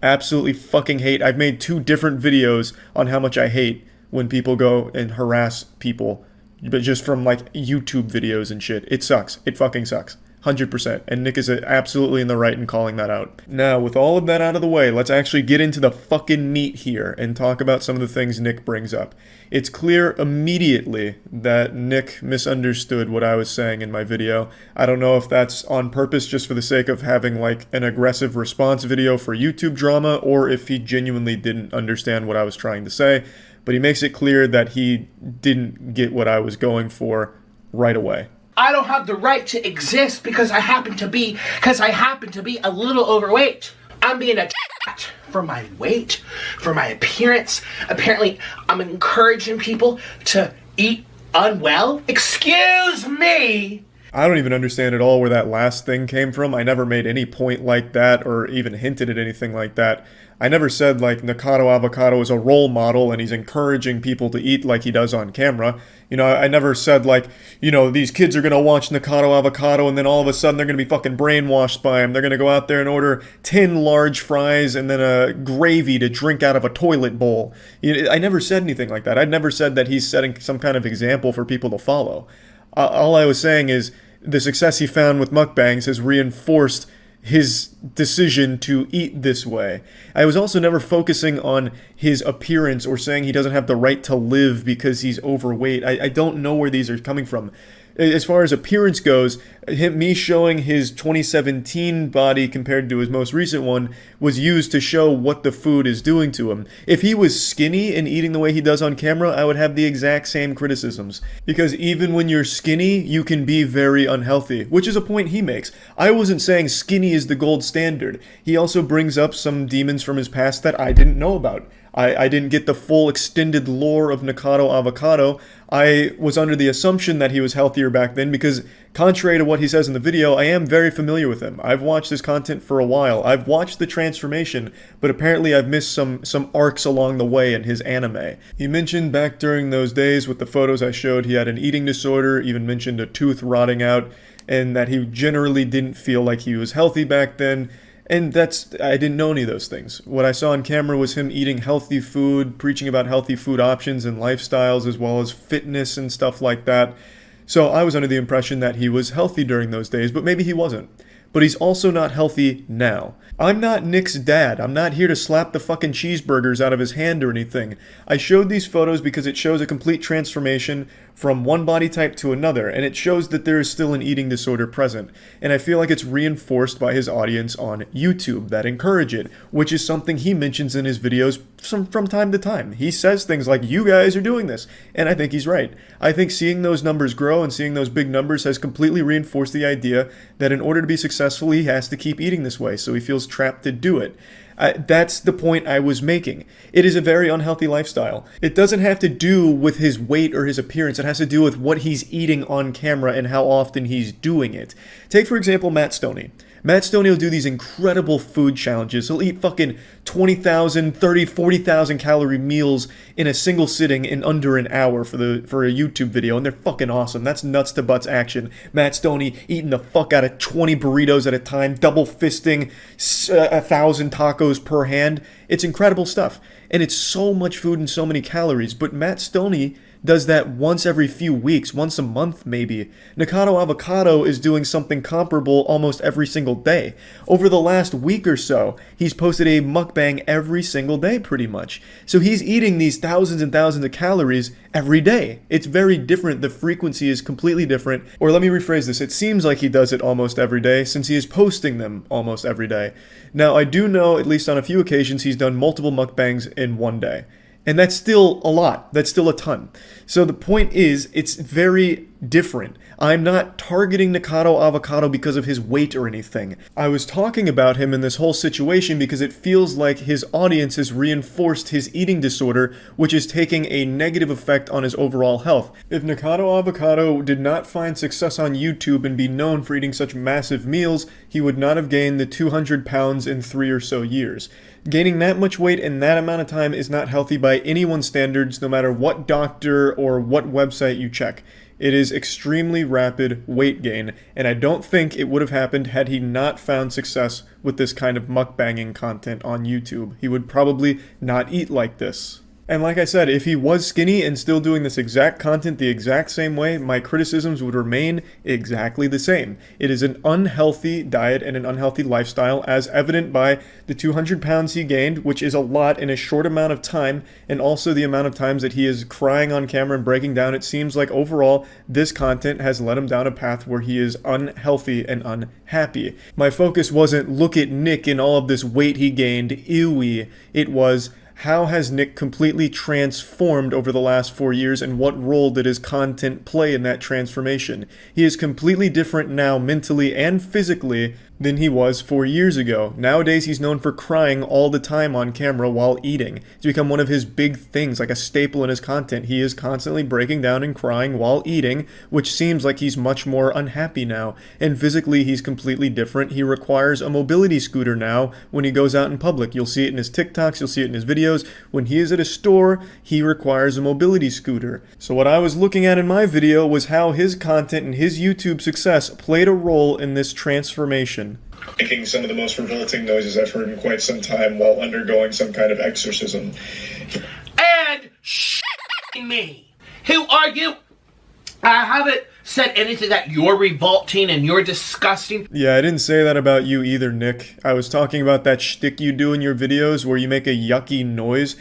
absolutely fucking hate. I've made 2 different videos on how much I hate when people go and harass people, but just from like YouTube videos and shit. It sucks. It fucking sucks. 100%, and Nick is absolutely in the right in calling that out. Now, with all of that out of the way, let's actually get into the fucking meat here and talk about some of the things Nick brings up. It's clear immediately that Nick misunderstood what I was saying in my video. I don't know if that's on purpose just for the sake of having like an aggressive response video for YouTube drama, or if he genuinely didn't understand what I was trying to say, but he makes it clear that he didn't get what I was going for right away. I don't have the right to exist because I happen to be a little overweight. I'm being attacked for my weight, for my appearance. Apparently, I'm encouraging people to eat unwell. Excuse me. I don't even understand at all where that last thing came from. I never made any point like that or even hinted at anything like that. I never said like Nikocado Avocado is a role model and he's encouraging people to eat like he does on camera. You know, I never said like, you know, these kids are going to watch Nikocado Avocado and then all of a sudden they're going to be fucking brainwashed by him. They're going to go out there and order 10 large fries and then a gravy to drink out of a toilet bowl. I never said anything like that. I never said that he's setting some kind of example for people to follow. All I was saying is the success he found with mukbangs has reinforced his decision to eat this way. I was also never focusing on his appearance or saying he doesn't have the right to live because he's overweight. I don't know where these are coming from. As far as appearance goes, me showing his 2017 body compared to his most recent one was used to show what the food is doing to him. If he was skinny and eating the way he does on camera, I would have the exact same criticisms. Because even when you're skinny, you can be very unhealthy, which is a point he makes. I wasn't saying skinny is the gold standard. He also brings up some demons from his past that I didn't know about. I didn't get the full extended lore of Nikocado Avocado. I was under the assumption that he was healthier back then because, contrary to what he says in the video, I am very familiar with him. I've watched his content for a while. I've watched the transformation, but apparently I've missed some arcs along the way in his anime. He mentioned back during those days with the photos I showed he had an eating disorder, even mentioned a tooth rotting out, and that he generally didn't feel like he was healthy back then. And I didn't know any of those things. What I saw on camera was him eating healthy food, preaching about healthy food options and lifestyles, as well as fitness and stuff like that. So I was under the impression that he was healthy during those days, but maybe he wasn't. But he's also not healthy now. I'm not Nick's dad. I'm not here to slap the fucking cheeseburgers out of his hand or anything. I showed these photos because it shows a complete transformation from one body type to another, and it shows that there is still an eating disorder present. And I feel like it's reinforced by his audience on YouTube that encourage it, which is something he mentions in his videos from time to time. He says things like, you guys are doing this, and I think he's right. I think seeing those numbers grow and seeing those big numbers has completely reinforced the idea that in order to be successful, he has to keep eating this way, so he feels trapped to do it. That's the point I was making. It is a very unhealthy lifestyle. It doesn't have to do with his weight or his appearance. It has to do with what he's eating on camera and how often he's doing it. Take, for example, Matt Stoney. Matt Stoney will do these incredible food challenges. He'll eat fucking 20,000, 30, 40,000 calorie meals in a single sitting in under an hour for a YouTube video, and they're fucking awesome. That's nuts to butts action. Matt Stoney eating the fuck out of 20 burritos at a time, double fisting 1,000 tacos per hand. It's incredible stuff, and it's so much food and so many calories, but Matt Stoney does that once every few weeks, once a month maybe. Nikocado Avocado is doing something comparable almost every single day. Over the last week or so, he's posted a mukbang every single day pretty much. So he's eating these thousands and thousands of calories every day. It's very different. The frequency is completely different. Or let me rephrase this. It seems like he does it almost every day since he is posting them almost every day. Now, I do know, at least on a few occasions, he's done multiple mukbangs in one day. And that's still a lot. That's still a ton. So the point is, it's very different. I'm not targeting Nikocado Avocado because of his weight or anything. I was talking about him in this whole situation because it feels like his audience has reinforced his eating disorder, which is taking a negative effect on his overall health. If Nikocado Avocado did not find success on YouTube and be known for eating such massive meals, he would not have gained the 200 pounds in 3 or so years. Gaining that much weight in that amount of time is not healthy by anyone's standards, no matter what doctor or what website you check. It is extremely rapid weight gain, and I don't think it would have happened had he not found success with this kind of mukbanging content on YouTube. He would probably not eat like this. And like I said, if he was skinny and still doing this exact content the exact same way, my criticisms would remain exactly the same. It is an unhealthy diet and an unhealthy lifestyle, as evident by the 200 pounds he gained, which is a lot in a short amount of time, and also the amount of times that he is crying on camera and breaking down. It seems like overall, this content has led him down a path where he is unhealthy and unhappy. My focus wasn't, look at Nick and all of this weight he gained, ewy. It was, how has Nick completely transformed over the last 4 years, and what role did his content play in that transformation? He is completely different now mentally and physically than he was 4 years ago. Nowadays, he's known for crying all the time on camera while eating. It's become one of his big things, like a staple in his content. He is constantly breaking down and crying while eating, which seems like he's much more unhappy now. And physically, he's completely different. He requires a mobility scooter now when he goes out in public. You'll see it in his TikToks, you'll see it in his videos. When he is at a store, he requires a mobility scooter. So what I was looking at in my video was how his content and his YouTube success played a role in this transformation. Making some of the most revolting noises I've heard in quite some time while undergoing some kind of exorcism. And me. Who are you? I haven't said anything that you're revolting and you're disgusting. Yeah, I didn't say that about you either, Nick. I was talking about that shtick you do in your videos where you make a yucky noise.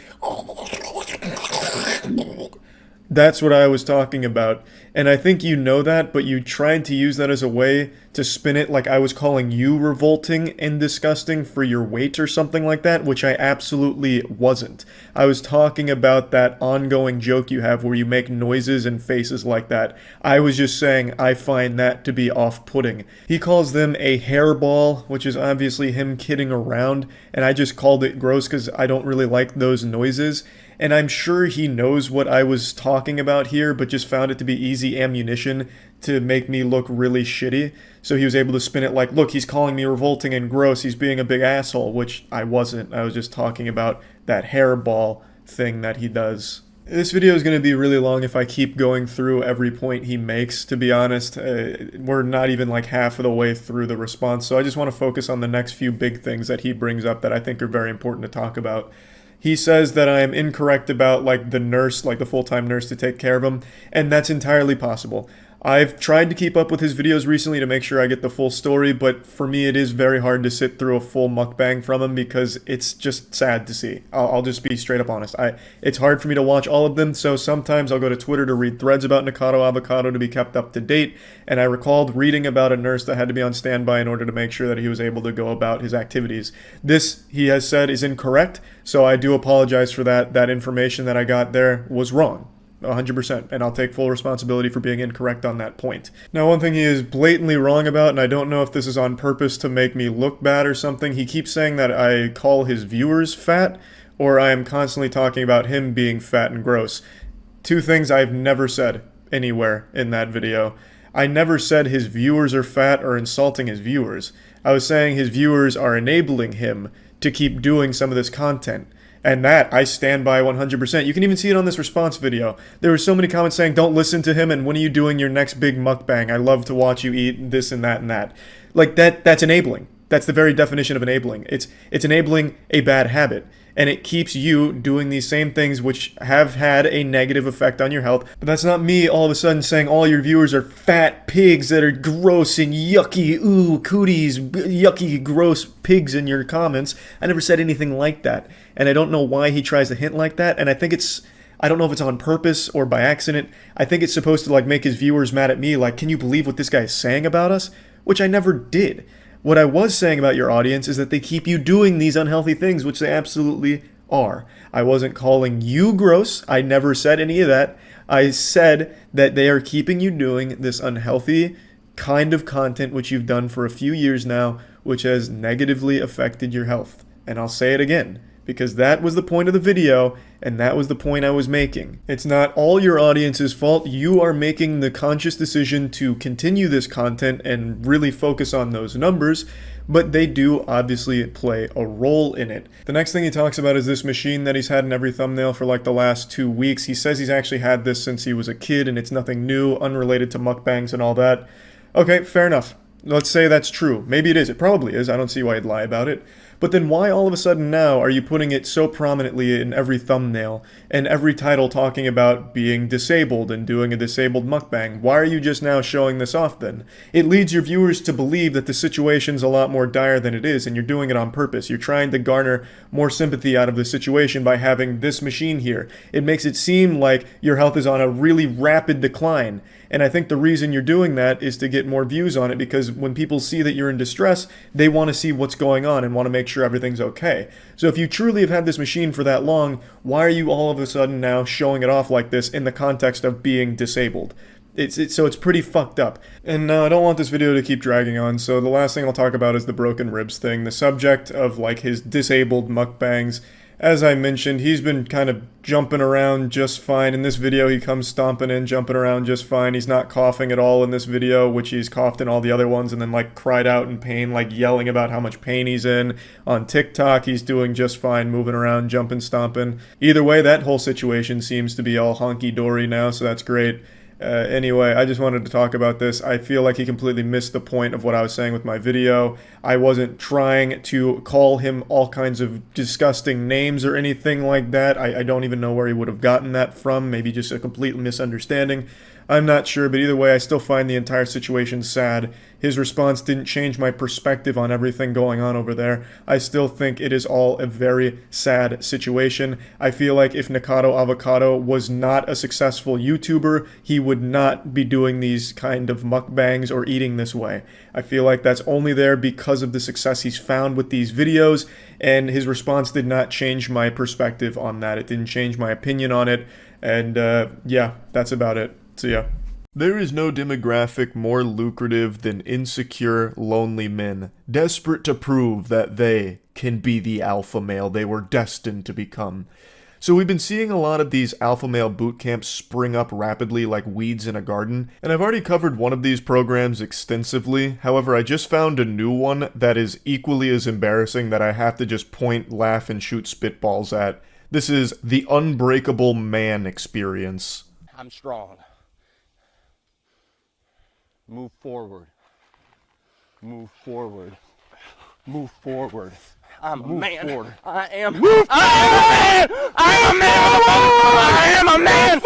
That's what I was talking about. And I think you know that, but you tried to use that as a way to spin it like I was calling you revolting and disgusting for your weight or something like that, which I absolutely wasn't. I was talking about that ongoing joke you have where you make noises and faces like that. I was just saying I find that to be off-putting. He calls them a hairball, which is obviously him kidding around, and I just called it gross because I don't really like those noises. And I'm sure he knows what I was talking about here, but just found it to be easy ammunition to make me look really shitty. So he was able to spin it like, look, he's calling me revolting and gross, he's being a big asshole, which I wasn't. I was just talking about that hairball thing that he does. This video is going to be really long if I keep going through every point he makes, to be honest. We're not even like half of the way through the response, so I just want to focus on the next few big things that he brings up that I think are very important to talk about. He says that I am incorrect about like the nurse, like the full-time nurse to take care of him, and that's entirely possible. I've tried to keep up with his videos recently to make sure I get the full story, but for me it is very hard to sit through a full mukbang from him because it's just sad to see. I'll just be straight up honest. It's hard for me to watch all of them, so sometimes I'll go to Twitter to read threads about Nikocado Avocado to be kept up to date, and I recalled reading about a nurse that had to be on standby in order to make sure that he was able to go about his activities. This, he has said, is incorrect, so I do apologize for that. That information that I got there was wrong. 100%, and I'll take full responsibility for being incorrect on that point. Now, one thing he is blatantly wrong about, and I don't know if this is on purpose to make me look bad or something, he keeps saying that I call his viewers fat, or I am constantly talking about him being fat and gross. Two things I've never said anywhere in that video. I never said his viewers are fat or insulting his viewers. I was saying his viewers are enabling him to keep doing some of this content. And that, I stand by 100%. You can even see it on this response video. There were so many comments saying, don't listen to him, and when are you doing your next big mukbang? I love to watch you eat this and that and that. Like, that's enabling. That's the very definition of enabling. It's enabling a bad habit. And it keeps you doing these same things which have had a negative effect on your health. But that's not me all of a sudden saying all your viewers are fat pigs that are gross and yucky, ooh, cooties, yucky, gross pigs in your comments. I never said anything like that. And I don't know why he tries to hint like that. And I think I don't know if it's on purpose or by accident. I think it's supposed to like make his viewers mad at me. Like, can you believe what this guy is saying about us? Which I never did. What I was saying about your audience is that they keep you doing these unhealthy things, which they absolutely are. I wasn't calling you gross. I never said any of that. I said that they are keeping you doing this unhealthy kind of content, which you've done for a few years now, which has negatively affected your health. And I'll say it again, because that was the point of the video, and that was the point I was making. It's not all your audience's fault. You are making the conscious decision to continue this content and really focus on those numbers, but they do obviously play a role in it. The next thing he talks about is this machine that he's had in every thumbnail for like the last 2 weeks. He says he's actually had this since he was a kid, and it's nothing new, unrelated to mukbangs and all that. Okay, fair enough. Let's say that's true. Maybe it is. It probably is. I don't see why he'd lie about it. But then why all of a sudden now are you putting it so prominently in every thumbnail and every title talking about being disabled and doing a disabled mukbang? Why are you just now showing this off then? It leads your viewers to believe that the situation's a lot more dire than it is, and you're doing it on purpose. You're trying to garner more sympathy out of the situation by having this machine here. It makes it seem like your health is on a really rapid decline. And I think the reason you're doing that is to get more views on it, because when people see that you're in distress, they want to see what's going on and want to make sure everything's okay. So if you truly have had this machine for that long, why are you all of a sudden now showing it off like this in the context of being disabled? So it's pretty fucked up. And I don't want this video to keep dragging on, so the last thing I'll talk about is the broken ribs thing, the subject of like his disabled mukbangs. As I mentioned, he's been kind of jumping around just fine. In this video, he comes stomping in, jumping around just fine. He's not coughing at all in this video, which he's coughed in all the other ones, and then like cried out in pain, like yelling about how much pain he's in. On TikTok, he's doing just fine, moving around, jumping, stomping. Either way, that whole situation seems to be all honky-dory now, so that's great. Anyway, I just wanted to talk about this. I feel like he completely missed the point of what I was saying with my video. I wasn't trying to call him all kinds of disgusting names or anything like that. I don't even know where he would have gotten that from. Maybe just a complete misunderstanding. I'm not sure, but either way, I still find the entire situation sad. His response didn't change my perspective on everything going on over there. I still think it is all a very sad situation. I feel like if Nikocado Avocado was not a successful YouTuber, he would not be doing these kind of mukbangs or eating this way. I feel like that's only there because of the success he's found with these videos, and his response did not change my perspective on that. It didn't change my opinion on it, and yeah, that's about it. So yeah. There is no demographic more lucrative than insecure, lonely men, desperate to prove that they can be the alpha male they were destined to become. So we've been seeing a lot of these alpha male boot camps spring up rapidly like weeds in a garden, and I've already covered one of these programs extensively. However, I just found a new one that is equally as embarrassing that I have to just point, laugh, and shoot spitballs at. This is the Unbreakable Man experience. I'm strong. Move forward. Move forward. Move forward. I'm a man. Forward. I am. Move I am a man. I am a man. I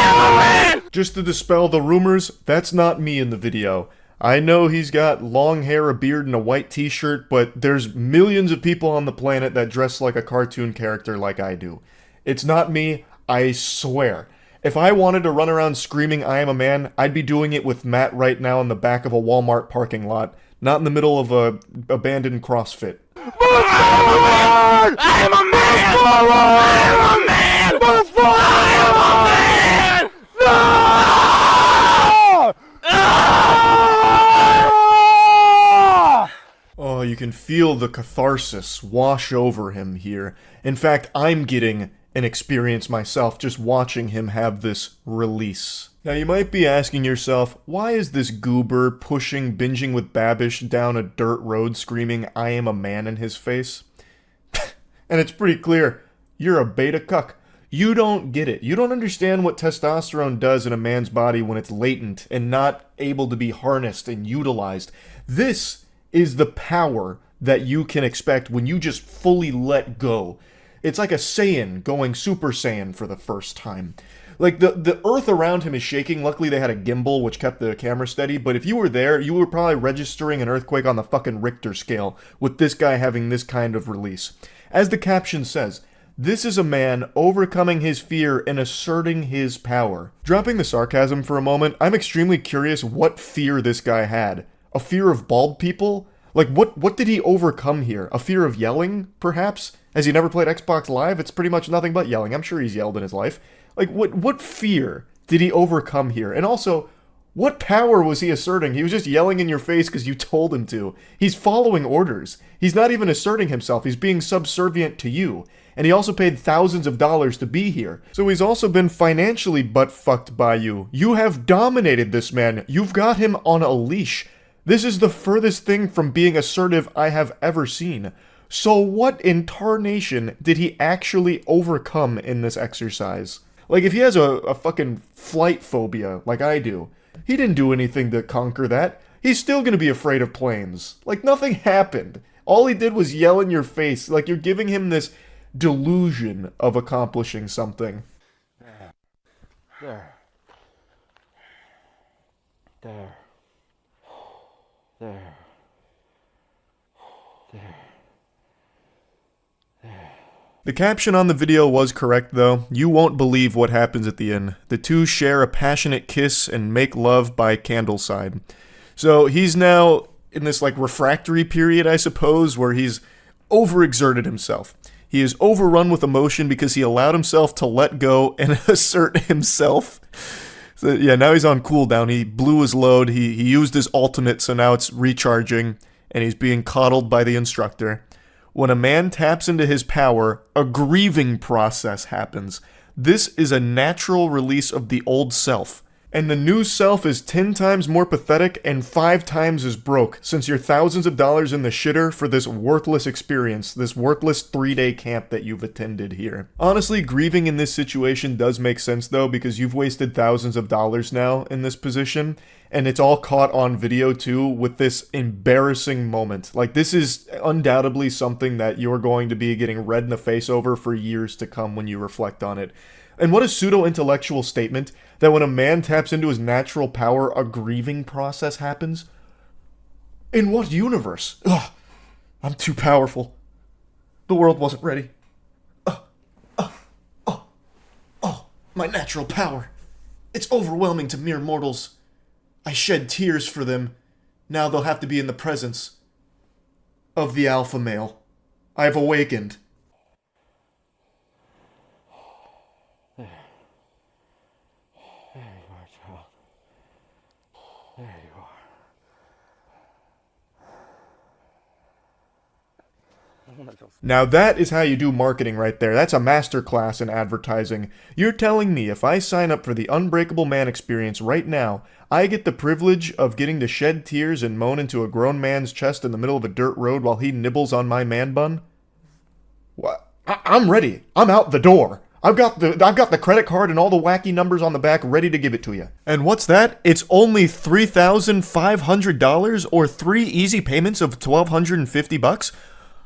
am a man. Just to dispel the rumors, that's not me in the video. I know he's got long hair, a beard, and a white t-shirt, but there's millions of people on the planet that dress like a cartoon character like I do. It's not me, I swear. If I wanted to run around screaming I am a man, I'd be doing it with Matt right now in the back of a Walmart parking lot, not in the middle of a abandoned CrossFit. I am a man! I am a man! Move forward! I am a man! No! Oh, you can feel the catharsis wash over him here. In fact, I'm getting an experience myself just watching him have this release. Now you might be asking yourself, why is this goober pushing Binging with Babish down a dirt road screaming I am a man in his face? And it's pretty clear, you're a beta cuck. You don't get it. You don't understand what testosterone does in a man's body when it's latent and not able to be harnessed and utilized. This is the power that you can expect when you just fully let go. It's like a Saiyan going Super Saiyan for the first time. Like, the earth around him is shaking. Luckily, they had a gimbal, which kept the camera steady. But if you were there, you were probably registering an earthquake on the fucking Richter scale with this guy having this kind of release. As the caption says, this is a man overcoming his fear and asserting his power. Dropping the sarcasm for a moment, I'm extremely curious what fear this guy had. A fear of bald people? Like, what did he overcome here? A fear of yelling, perhaps? Has he never played Xbox Live? It's pretty much nothing but yelling. I'm sure he's yelled in his life. Like, what fear did he overcome here? And also, what power was he asserting? He was just yelling in your face because you told him to. He's following orders. He's not even asserting himself. He's being subservient to you. And he also paid thousands of dollars to be here. So he's also been financially butt-fucked by you. You have dominated this man. You've got him on a leash. This is the furthest thing from being assertive I have ever seen. So what in tarnation did he actually overcome in this exercise? Like, if he has a fucking flight phobia, like I do, he didn't do anything to conquer that. He's still gonna be afraid of planes. Like, nothing happened. All he did was yell in your face. Like, you're giving him this delusion of accomplishing something. There. There. There. There. The caption on the video was correct, though. You won't believe what happens at the end. The two share a passionate kiss and make love by candleside. So he's now in this, like, refractory period, I suppose, where he's overexerted himself. He is overrun with emotion because he allowed himself to let go and assert himself. So, yeah, now he's on cooldown. He blew his load. He used his ultimate, so now it's recharging, and he's being coddled by the instructor. When a man taps into his power, a grieving process happens. This is a natural release of the old self. And the new self is 10 times more pathetic and 5 times as broke, since you're thousands of dollars in the shitter for this worthless experience, this worthless 3-day camp that you've attended here. Honestly, grieving in this situation does make sense though, because you've wasted thousands of dollars now in this position, and it's all caught on video too with this embarrassing moment. Like, this is undoubtedly something that you're going to be getting red in the face over for years to come when you reflect on it. And what a pseudo-intellectual statement that when a man taps into his natural power, a grieving process happens? In what universe? Ugh, I'm too powerful. The world wasn't ready. My natural power. It's overwhelming to mere mortals. I shed tears for them. Now they'll have to be in the presence of the alpha male. I have awakened. Now that is how you do marketing right there. That's a masterclass in advertising. You're telling me if I sign up for the Unbreakable Man experience right now, I get the privilege of getting to shed tears and moan into a grown man's chest in the middle of a dirt road while he nibbles on my man bun? What? I'm ready. I'm out the door. I've got the credit card and all the wacky numbers on the back ready to give it to you. And what's that? It's only $3,500 or 3 easy payments of $1,250?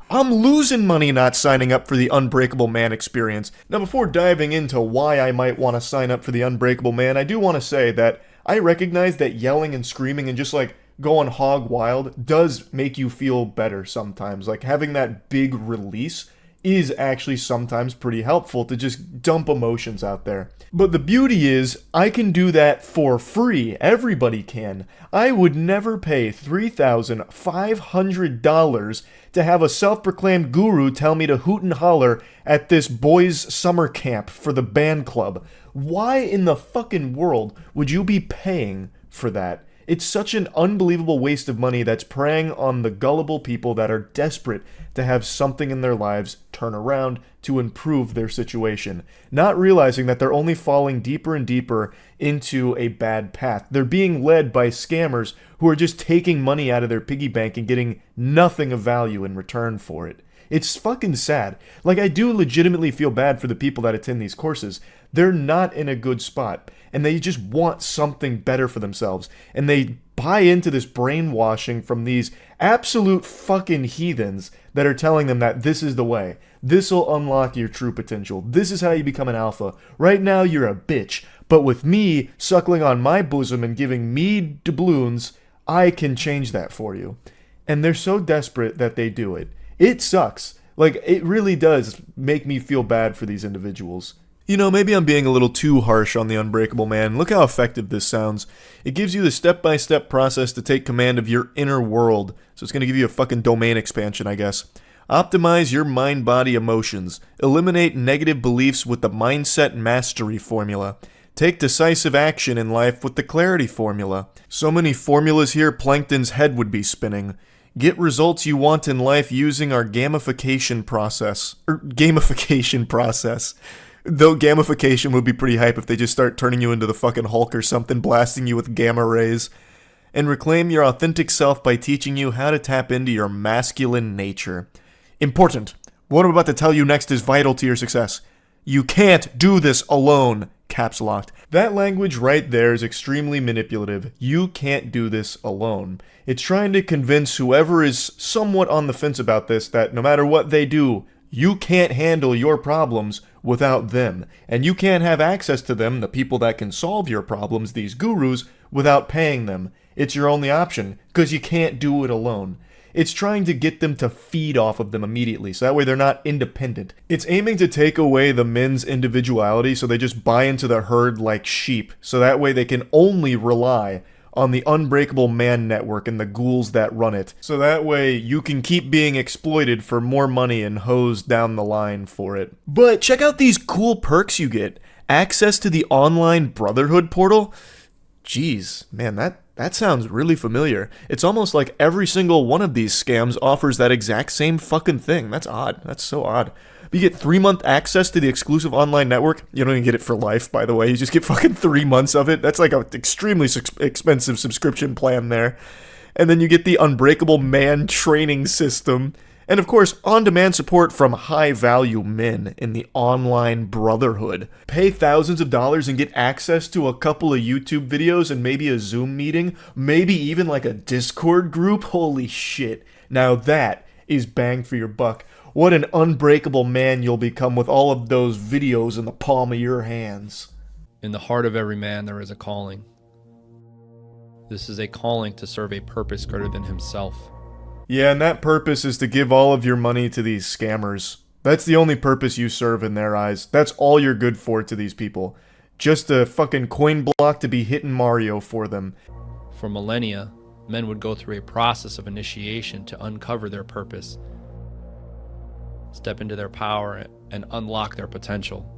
I'm losing money not signing up for the Unbreakable Man experience. Now, before diving into why I might want to sign up for the Unbreakable Man, I do want to say that I recognize that yelling and screaming and just like going hog wild does make you feel better sometimes. Like having that big release is actually sometimes pretty helpful to just dump emotions out there. But the beauty is, I can do that for free. Everybody can. I would never pay $3,500 to have a self-proclaimed guru tell me to hoot and holler at this boys' summer camp for the band club. Why in the fucking world would you be paying for that? It's such an unbelievable waste of money that's preying on the gullible people that are desperate to have something in their lives turn around to improve their situation, not realizing that they're only falling deeper and deeper into a bad path. They're being led by scammers who are just taking money out of their piggy bank and getting nothing of value in return for it. It's fucking sad. Like, I do legitimately feel bad for the people that attend these courses. They're not in a good spot, and they just want something better for themselves, and they buy into this brainwashing from these absolute fucking heathens that are telling them that this is the way. This will unlock your true potential. This is how you become an alpha. Right now, you're a bitch, but with me suckling on my bosom and giving me doubloons, I can change that for you. And they're so desperate that they do it. It sucks. Like, it really does make me feel bad for these individuals. You know, maybe I'm being a little too harsh on the Unbreakable Man. Look how effective this sounds. It gives you the step-by-step process to take command of your inner world. So it's going to give you a fucking domain expansion, I guess. Optimize your mind-body emotions. Eliminate negative beliefs with the Mindset Mastery formula. Take decisive action in life with the Clarity formula. So many formulas here, Plankton's head would be spinning. Get results you want in life using our gamification process. Though gamification would be pretty hype if they just start turning you into the fucking Hulk or something, blasting you with gamma rays. And reclaim your authentic self by teaching you how to tap into your masculine nature. Important. What I'm about to tell you next is vital to your success. You can't do this alone. caps locked. That language right there is extremely manipulative. You can't do this alone. It's trying to convince whoever is somewhat on the fence about this that no matter what they do, you can't handle your problems without them. And you can't have access to them, the people that can solve your problems, these gurus, without paying them. It's your only option, because you can't do it alone. It's trying to get them to feed off of them immediately, so that way they're not independent. It's aiming to take away the men's individuality so they just buy into the herd like sheep, so that way they can only rely on the Unbreakable Man Network and the ghouls that run it. So that way you can keep being exploited for more money and hosed down the line for it. But check out these cool perks you get. Access to the online Brotherhood portal? Jeez, man, that sounds really familiar. It's almost like every single one of these scams offers that exact same fucking thing. That's odd. That's so odd. But you get 3-month access to the exclusive online network. You don't even get it for life, by the way. You just get fucking 3 months of it. That's like an extremely expensive subscription plan there. And then you get the Unbreakable Man training system. And of course, on-demand support from high-value men in the online Brotherhood. Pay thousands of dollars and get access to a couple of YouTube videos and maybe a Zoom meeting, maybe even like a Discord group. Holy shit. Now that is bang for your buck. What an unbreakable man you'll become with all of those videos in the palm of your hands. In the heart of every man there is a calling. This is a calling to serve a purpose greater than himself. Yeah, and that purpose is to give all of your money to these scammers. That's the only purpose you serve in their eyes. That's all you're good for to these people. Just a fucking coin block to be hitting Mario for them. For millennia, men would go through a process of initiation to uncover their purpose, step into their power, and unlock their potential.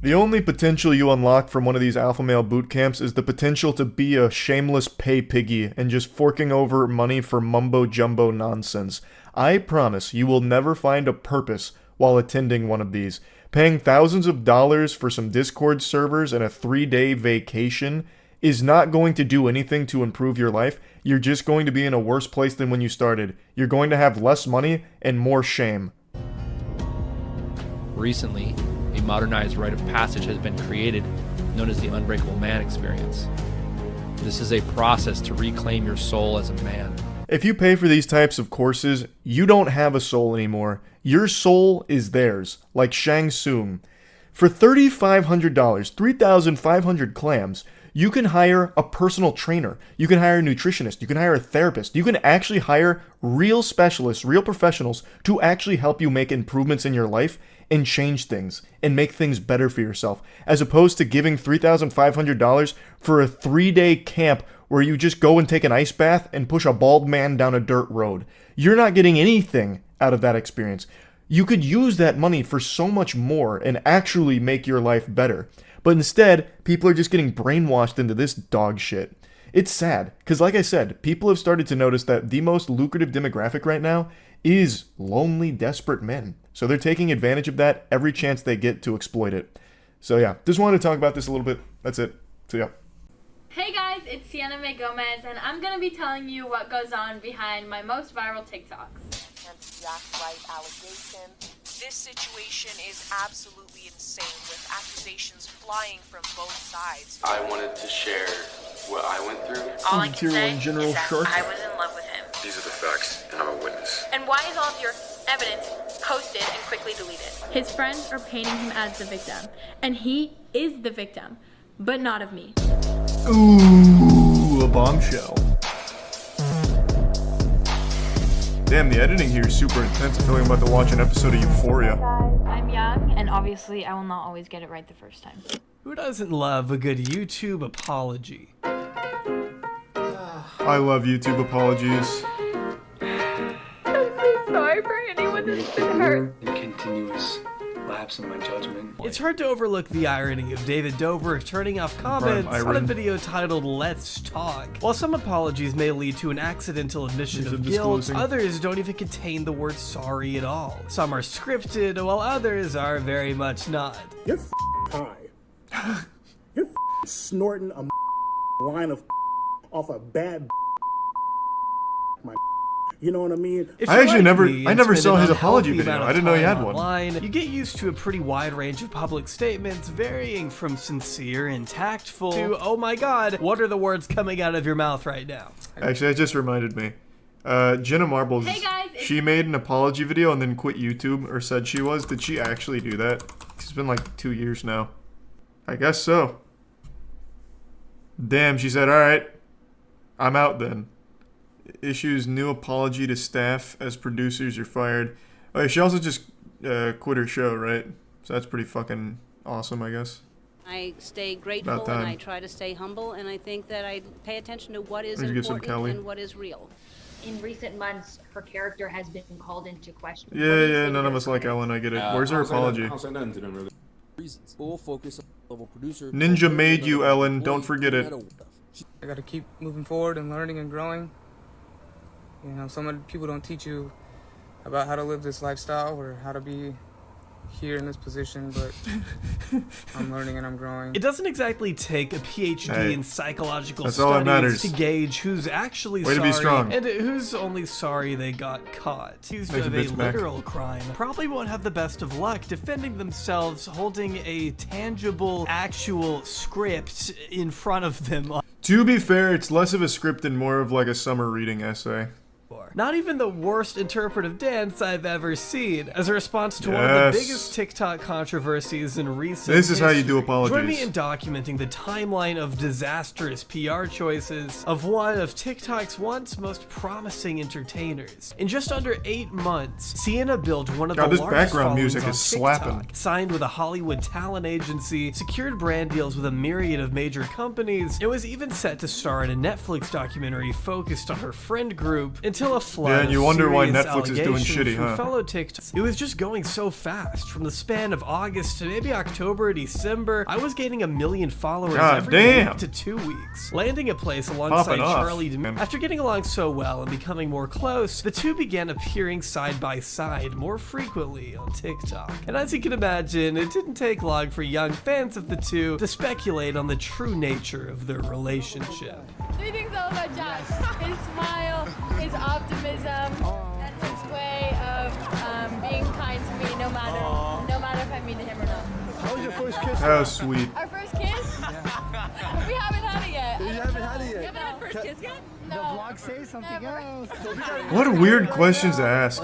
The only potential you unlock from one of these alpha male boot camps is the potential to be a shameless pay piggy and just forking over money for mumbo jumbo nonsense. I promise you will never find a purpose while attending one of these. Paying thousands of dollars for some Discord servers and a 3-day vacation is not going to do anything to improve your life. You're just going to be in a worse place than when you started. You're going to have less money and more shame. Recently, a modernized rite of passage has been created, known as the Unbreakable Man Experience. This is a process to reclaim your soul as a man. If you pay for these types of courses, you don't have a soul anymore. Your soul is theirs, like Shang Tsung. For $3,500, 3,500 clams, you can hire a personal trainer. You can hire a nutritionist. You can hire a therapist. You can actually hire real specialists, real professionals to actually help you make improvements in your life and change things and make things better for yourself, as opposed to giving $3,500 for a 3-day camp where you just go and take an ice bath and push a bald man down a dirt road. You're not getting anything out of that experience. You could use that money for so much more and actually make your life better. But instead, people are just getting brainwashed into this dog shit. It's sad, because like I said, people have started to notice that the most lucrative demographic right now is lonely, desperate men. So they're taking advantage of that every chance they get to exploit it. So yeah, just wanted to talk about this a little bit. That's it. So yeah. Hey guys, it's Sienna Mae Gomez, and I'm going to be telling you what goes on behind my most viral TikToks. This situation is absolutely insane, with accusations flying from both sides. I wanted to share what I went through. All I can say is that I was in love with him. These are the facts, and I'm a witness. And why is all of your evidence posted and quickly deleted? His friends are painting him as the victim, and he is the victim, but not of me. Ooh, a bombshell. Damn, the editing here is super intense. I feel like I'm about to watch an episode of Euphoria. I'm young, and obviously I will not always get it right the first time. Who doesn't love a good YouTube apology? I love YouTube apologies. I'm so sorry for anyone that's been hurt. Continuous lapse in my judgment. It's hard to overlook the irony of David Dobrik turning off comments on a video titled Let's Talk. While some apologies may lead to an accidental admission of guilt, others don't even contain the word sorry at all. Some are scripted, while others are very much not. You're high. You're snorting a line of off a bad my You know what I mean? I actually never saw his apology video. I didn't know he had one. Online, you get used to a pretty wide range of public statements, varying from sincere and tactful to, oh my god, what are the words coming out of your mouth right now? Actually, that just reminded me. Jenna Marbles, Hey guys, she made an apology video and then quit YouTube, or said she was. Did she actually do that? It's been like 2 years now. I guess so. Damn, she said, alright, I'm out then. Issues new apology to staff as producers are fired. Oh, she also just quit her show, right? So that's pretty fucking awesome, I guess. I stay grateful and I try to stay humble, and I think that I pay attention to what is important and what is real. In recent months, her character has been called into question. Yeah, none of us like Ellen, I get it. Where's her apology? We'll focus on level producer. Ninja made you, Ellen. Don't forget it. I gotta keep moving forward and learning and growing. You know, so many people don't teach you about how to live this lifestyle or how to be here in this position, but I'm learning and I'm growing. It doesn't exactly take a PhD in psychological studies to gauge who's actually Way to be strong. and who's only sorry they got caught. Accused of a literal crime probably won't have the best of luck defending themselves holding a tangible, actual script in front of them. To be fair, it's less of a script and more of like a summer reading essay. Not even the worst interpretive dance I've ever seen. As a response to one of the biggest TikTok controversies in recent This is how you do apologies. Join me in documenting the timeline of disastrous PR choices of one of TikTok's once most promising entertainers. In just under 8 months, Sienna built one of the this largest background followings music on is TikTok, slapping. signed with a Hollywood talent agency, secured brand deals with a myriad of major companies, and was even set to star in a Netflix documentary focused on her friend group until a flood and you wonder why serious Netflix is doing allegations shitty, from huh? fellow TikTok. It was just going so fast. From the span of August to maybe October, December, I was gaining 1 million followers every week to 2 weeks, landing a place alongside Popping off. Charlie. After getting along so well and becoming more close, the two began appearing side by side more frequently on TikTok. And as you can imagine, it didn't take long for young fans of the two to speculate on the true nature of their relationship. 3 things I love about Josh: his smile, his optimism, and his way of being kind to me, no matter if I mean to him or not. How was your first kiss? How sweet. Our first kiss? We haven't had it yet. You haven't had it yet? You haven't had first kiss yet? No. The vlog says something else. What weird questions to ask.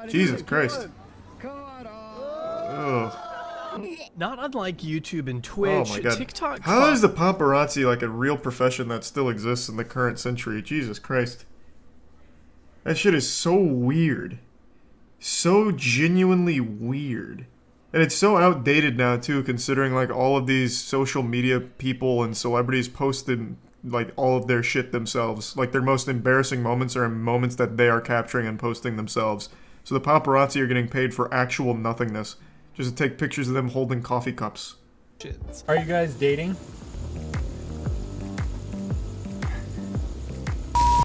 Jesus Christ. Ugh. Not unlike YouTube and Twitch, Oh my God. TikTok. How is the paparazzi like a real profession that still exists in the current century? Jesus Christ. That shit is so weird. So genuinely weird. And it's so outdated now too, considering like all of these social media people and celebrities posted like all of their shit themselves. Like their most embarrassing moments are moments that they are capturing and posting themselves. So the paparazzi are getting paid for actual nothingness. Just to take pictures of them holding coffee cups. Are you guys dating?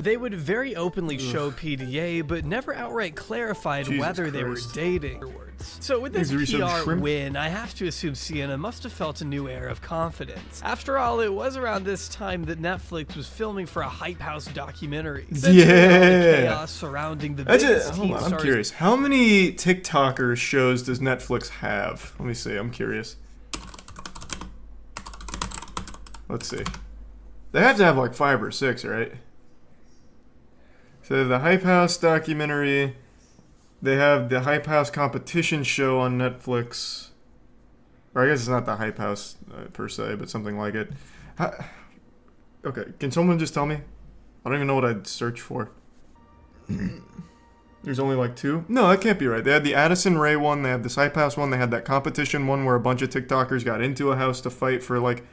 They would very openly show PDA, but never outright clarified Jesus whether they were Christ. dating. So with this Maybe some PR shrimp? win, I have to assume Sienna must have felt a new air of confidence. After all, it was around this time that Netflix was filming for a Hype House documentary. centering around the chaos surrounding the biggest teen Hold on, I'm stars. curious. How many TikTokers shows does Netflix have? Let me see. I'm curious. Let's see. They have to have like 5 or 6, right? So the Hype House documentary. They have the Hype House competition show on Netflix. Or I guess it's not the Hype House per se, but something like it. Okay, can someone just tell me? I don't even know what I'd search for. There's only like 2? No, that can't be right. They had the Addison Rae one, they had this Hype House one, they had that competition one where a bunch of TikTokers got into a house to fight for like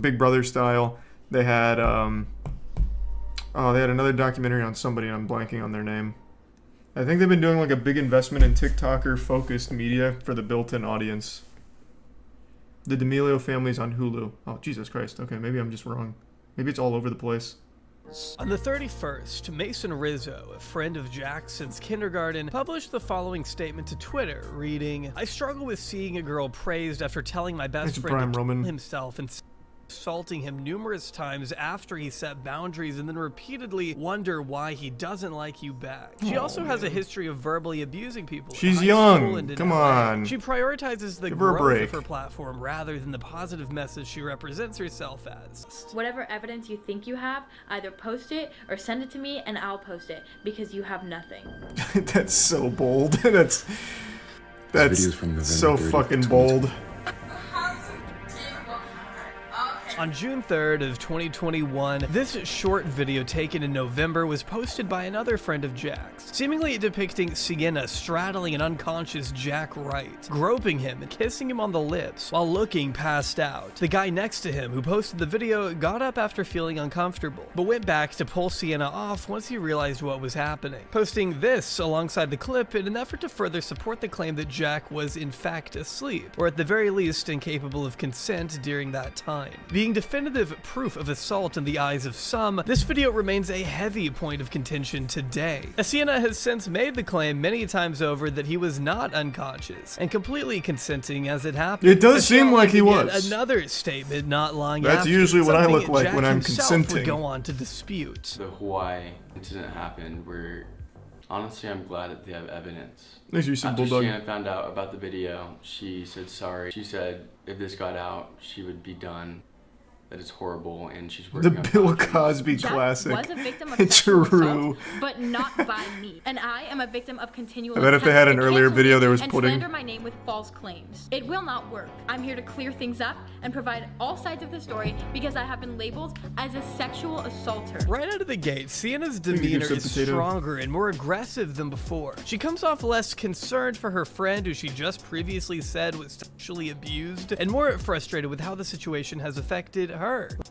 Big Brother style. They had they had another documentary on somebody, and I'm blanking on their name. I think they've been doing like a big investment in TikToker focused media for the built-in audience. The D'Amelio family's on Hulu. Oh, Jesus Christ. Okay, maybe I'm just wrong. Maybe it's all over the place. On the 31st, Mason Rizzo, a friend of Jack's since kindergarten, published the following statement to Twitter, reading, "I struggle with seeing a girl praised after telling my best It's friend Prime to Roman. kill himself and assaulting him numerous times after he set boundaries and then repeatedly wonder why he doesn't like you back. She also has a history of verbally abusing people. She's in high young. school and in Come LA. on. She prioritizes the Give her a growth break. of her platform rather than the positive message she represents herself as. Whatever evidence you think you have, either post it or send it to me and I'll post it because you have nothing. That's so bold. That's so fucking bold. On June 3rd of 2021, this short video taken in November was posted by another friend of Jack's, seemingly depicting Sienna straddling an unconscious Jack Wright, groping him and kissing him on the lips while looking passed out. The guy next to him who posted the video got up after feeling uncomfortable, but went back to pull Sienna off once he realized what was happening, posting this alongside the clip in an effort to further support the claim that Jack was in fact asleep, or at the very least incapable of consent during that time. Being definitive proof of assault in the eyes of some, this video remains a heavy point of contention today. Sienna has since made the claim many times over that he was not unconscious and completely consenting as it happened. It does seem like he was. Another statement not long That's after, usually what I look something like Jack when I'm himself consenting. would go on to dispute. The Hawaii incident happened where, honestly, I'm glad that they have evidence. There's you, some After bulldog. Sienna found out about the video, she said sorry. She said if this got out, she would be done. That is horrible, and she's The working on Bill boundaries. Cosby Jack classic. was a victim of sexual True. assault, but not by me. And I am a victim of continual I bet if they had an attempts to earlier cancel video me there was and pudding. slander my name with false claims. It will not work. I'm here to clear things up and provide all sides of the story because I have been labeled as a sexual assaulter. Right out of the gate, Sienna's give demeanor some is potato. stronger and more aggressive than before. She comes off less concerned for her friend who she just previously said was sexually abused, and more frustrated with how the situation has affected her.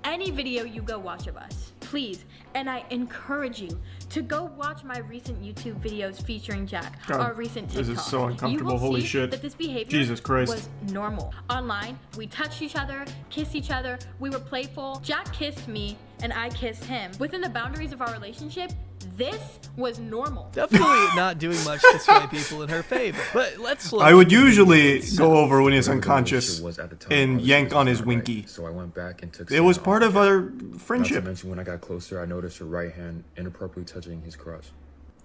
Any video you go watch of us, please, and I encourage you to go watch my recent YouTube videos featuring Jack, God, our recent TikTok. this is so uncomfortable, You will holy see shit. that this behavior Jesus Christ. was normal. Online, we touched each other, kissed each other, we were playful. Jack kissed me and I kissed him. Within the boundaries of our relationship, this was normal. Definitely not doing much to sway people in her favor. But let's look. I would usually go over when he's unconscious and yank on his winky. So I went back and took It was Sienna part off. of our Not to friendship. mention when I got closer, I noticed her right hand inappropriately touching his crotch.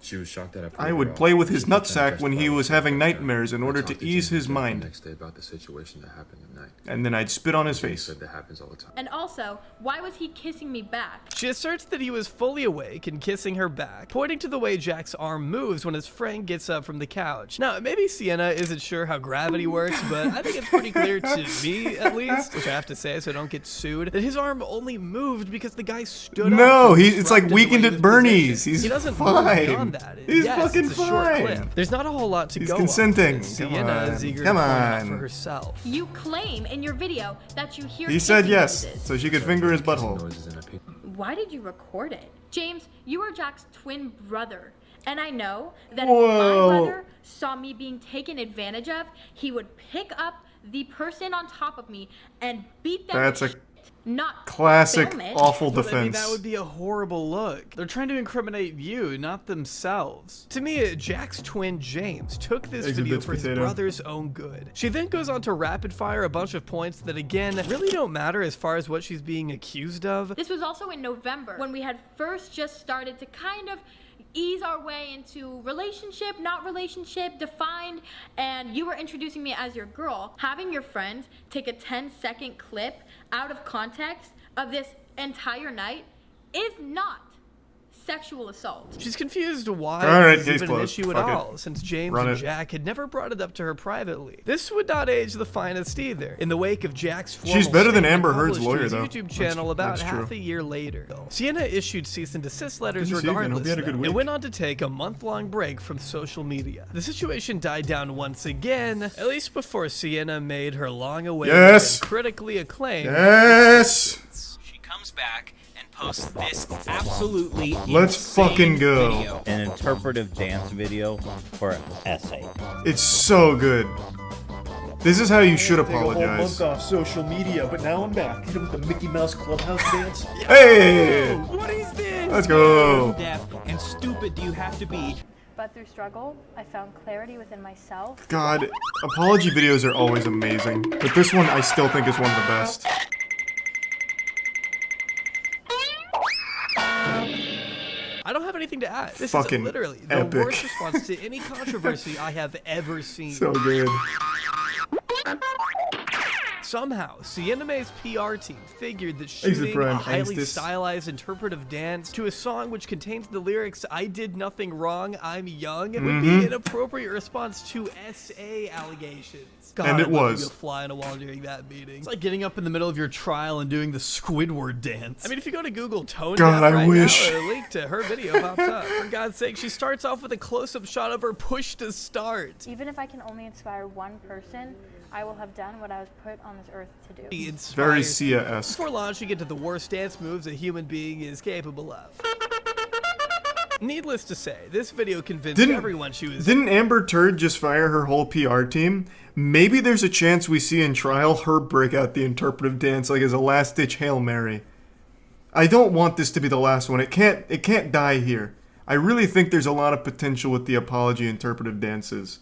She was shocked that I would play with his nutsack when he was having nightmares in order to ease his mind. Next day about the situation that happened at night. And then I'd spit on his face. Said that happens all the time. And also, why was he kissing me back? She asserts that he was fully awake and kissing her back, pointing to the way Jack's arm moves when his friend gets up from the couch. Now, maybe Sienna isn't sure how gravity works, but I think it's pretty clear to me, at least, which I have to say so I don't get sued, that his arm only moved because the guy stood up. No, and it's like disrupted Weekend the at way he was Bernie's. positioned. He's He doesn't fine. move beyond that. He's Yes, fucking it's a short fine. clip. There's not a whole lot to He's go consenting. on. Come Sienna is on. eager Come to point out on. for herself. You claim in your video that you hear He said kissing yes, noises. so she could finger his butthole. Why did you record it? James, you are Jack's twin brother. And I know that if Whoa. my brother saw me being taken advantage of, he would pick up the person on top of me and beat them. That's a not classic film it. awful But, I mean, defense. that would be a horrible look. They're trying to incriminate you, not themselves. To me, Jack's twin James took this Eggs and video bits for his potato. brother's own good. She then goes on to rapid fire a bunch of points that, again, really don't matter as far as what she's being accused of. This was also in November when we had first just started to kind of ease our way into relationship, not relationship, defined, and you were introducing me as your girl. Having your friends take a 10-second clip out of context of this entire night is not sexual assault. She's confused why All right, this case is even an closed. issue at Fuck it. all, since James Run and it. Jack had never brought it up to her privately. This would not age the finest either. In the wake of Jack's She's formal better than statement Amber Heard's published to lawyer, his though. YouTube channel about That's half true. a year later. Sienna issued cease and desist letters Good to see you again. Hope regardless, you had a good though, week. and went on to take a month-long break from social media. The situation died down once again, at least before Sienna made her long-awaited Yes. and critically acclaimed. Yes. She comes back and posts this absolutely Let's insane fucking go. video. An interpretive dance video for an essay. It's so good. This is how you should Take a whole apologize. month off social media, but now I'm back. Hit him with the Mickey Mouse Clubhouse dance. Hey! What is this? Let's go. How deaf and stupid do you have to be? But through struggle, I found clarity within myself. God, apology videos are always amazing, but this one I still think is one of the best. I don't have anything to add. This Fucking is literally the epic. worst response to any controversy I have ever seen. So good. Somehow, Sienna May's PR team figured that Exit shooting Prime, a highly Angstis. stylized interpretive dance to a song which contains the lyrics, "I did nothing wrong, I'm young," would be an appropriate response to SA allegations. God, And it I'd love to was. be a fly on a wall during that meeting. It's like getting up in the middle of your trial and doing the Squidward dance. I mean, if you go to Google tone God, deaf I right wish. now, a link to her video pops up. For God's sake, she starts off with a close-up shot of her push to start. Even if I can only inspire one person, I will have done what I was put on this earth to do. Very Sia-esque. Before launching into the worst dance moves a human being is capable of. Needless to say, this video convinced everyone she was... Didn't Amber Turd just fire her whole PR team? Maybe there's a chance we see in trial her break out the interpretive dance like as a last-ditch Hail Mary. I don't want this to be the last one. It can't die here. I really think there's a lot of potential with the apology interpretive dances.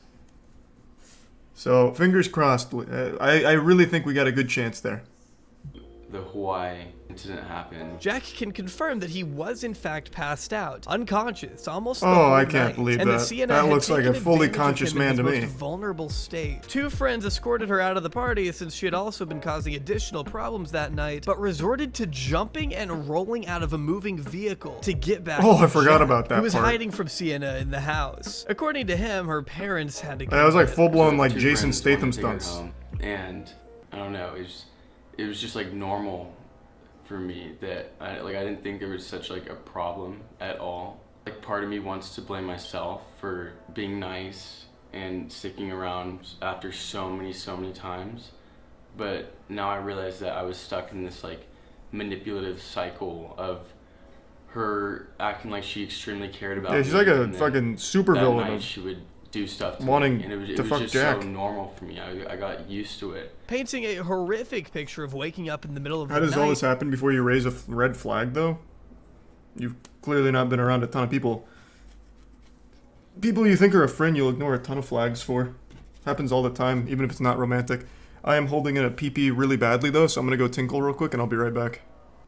So, fingers crossed. I really think we got a good chance there. The Hawaii incident happened. Jack can confirm that he was in fact passed out, unconscious, almost the Oh, whole I can't night, believe and that. Sienna That had looks like a taken fully advantage of conscious him in man to his me. most vulnerable state. Two friends escorted her out of the party since she had also been causing additional problems that night, but resorted to jumping and rolling out of a moving vehicle to get back Oh, to I forgot Jack, about that who was part. hiding from Sienna in the house. According to him, her parents had to That was like get full-blown like Two Jason friends wanted Statham to take her stunts. home, and I don't know, it was just like normal for me that I didn't think there was such like a problem at all. Like part of me wants to blame myself for being nice and sticking around after so many times, but now I realize that I was stuck in this like manipulative cycle of her acting like she extremely cared about me. Yeah, she's like a and then fucking supervillain that night of she would do stuff to wanting me, and it was to fuck just Jack. so normal for me. I got used to it. painting a horrific picture of waking up in the middle of How the does night. all this happen before you raise a red flag, though? You've clearly not been around a ton of people. People you think are a friend, you'll ignore a ton of flags for. Happens all the time, even if it's not romantic. I am holding in a pee-pee really badly, though, so I'm gonna go tinkle real quick, and I'll be right back.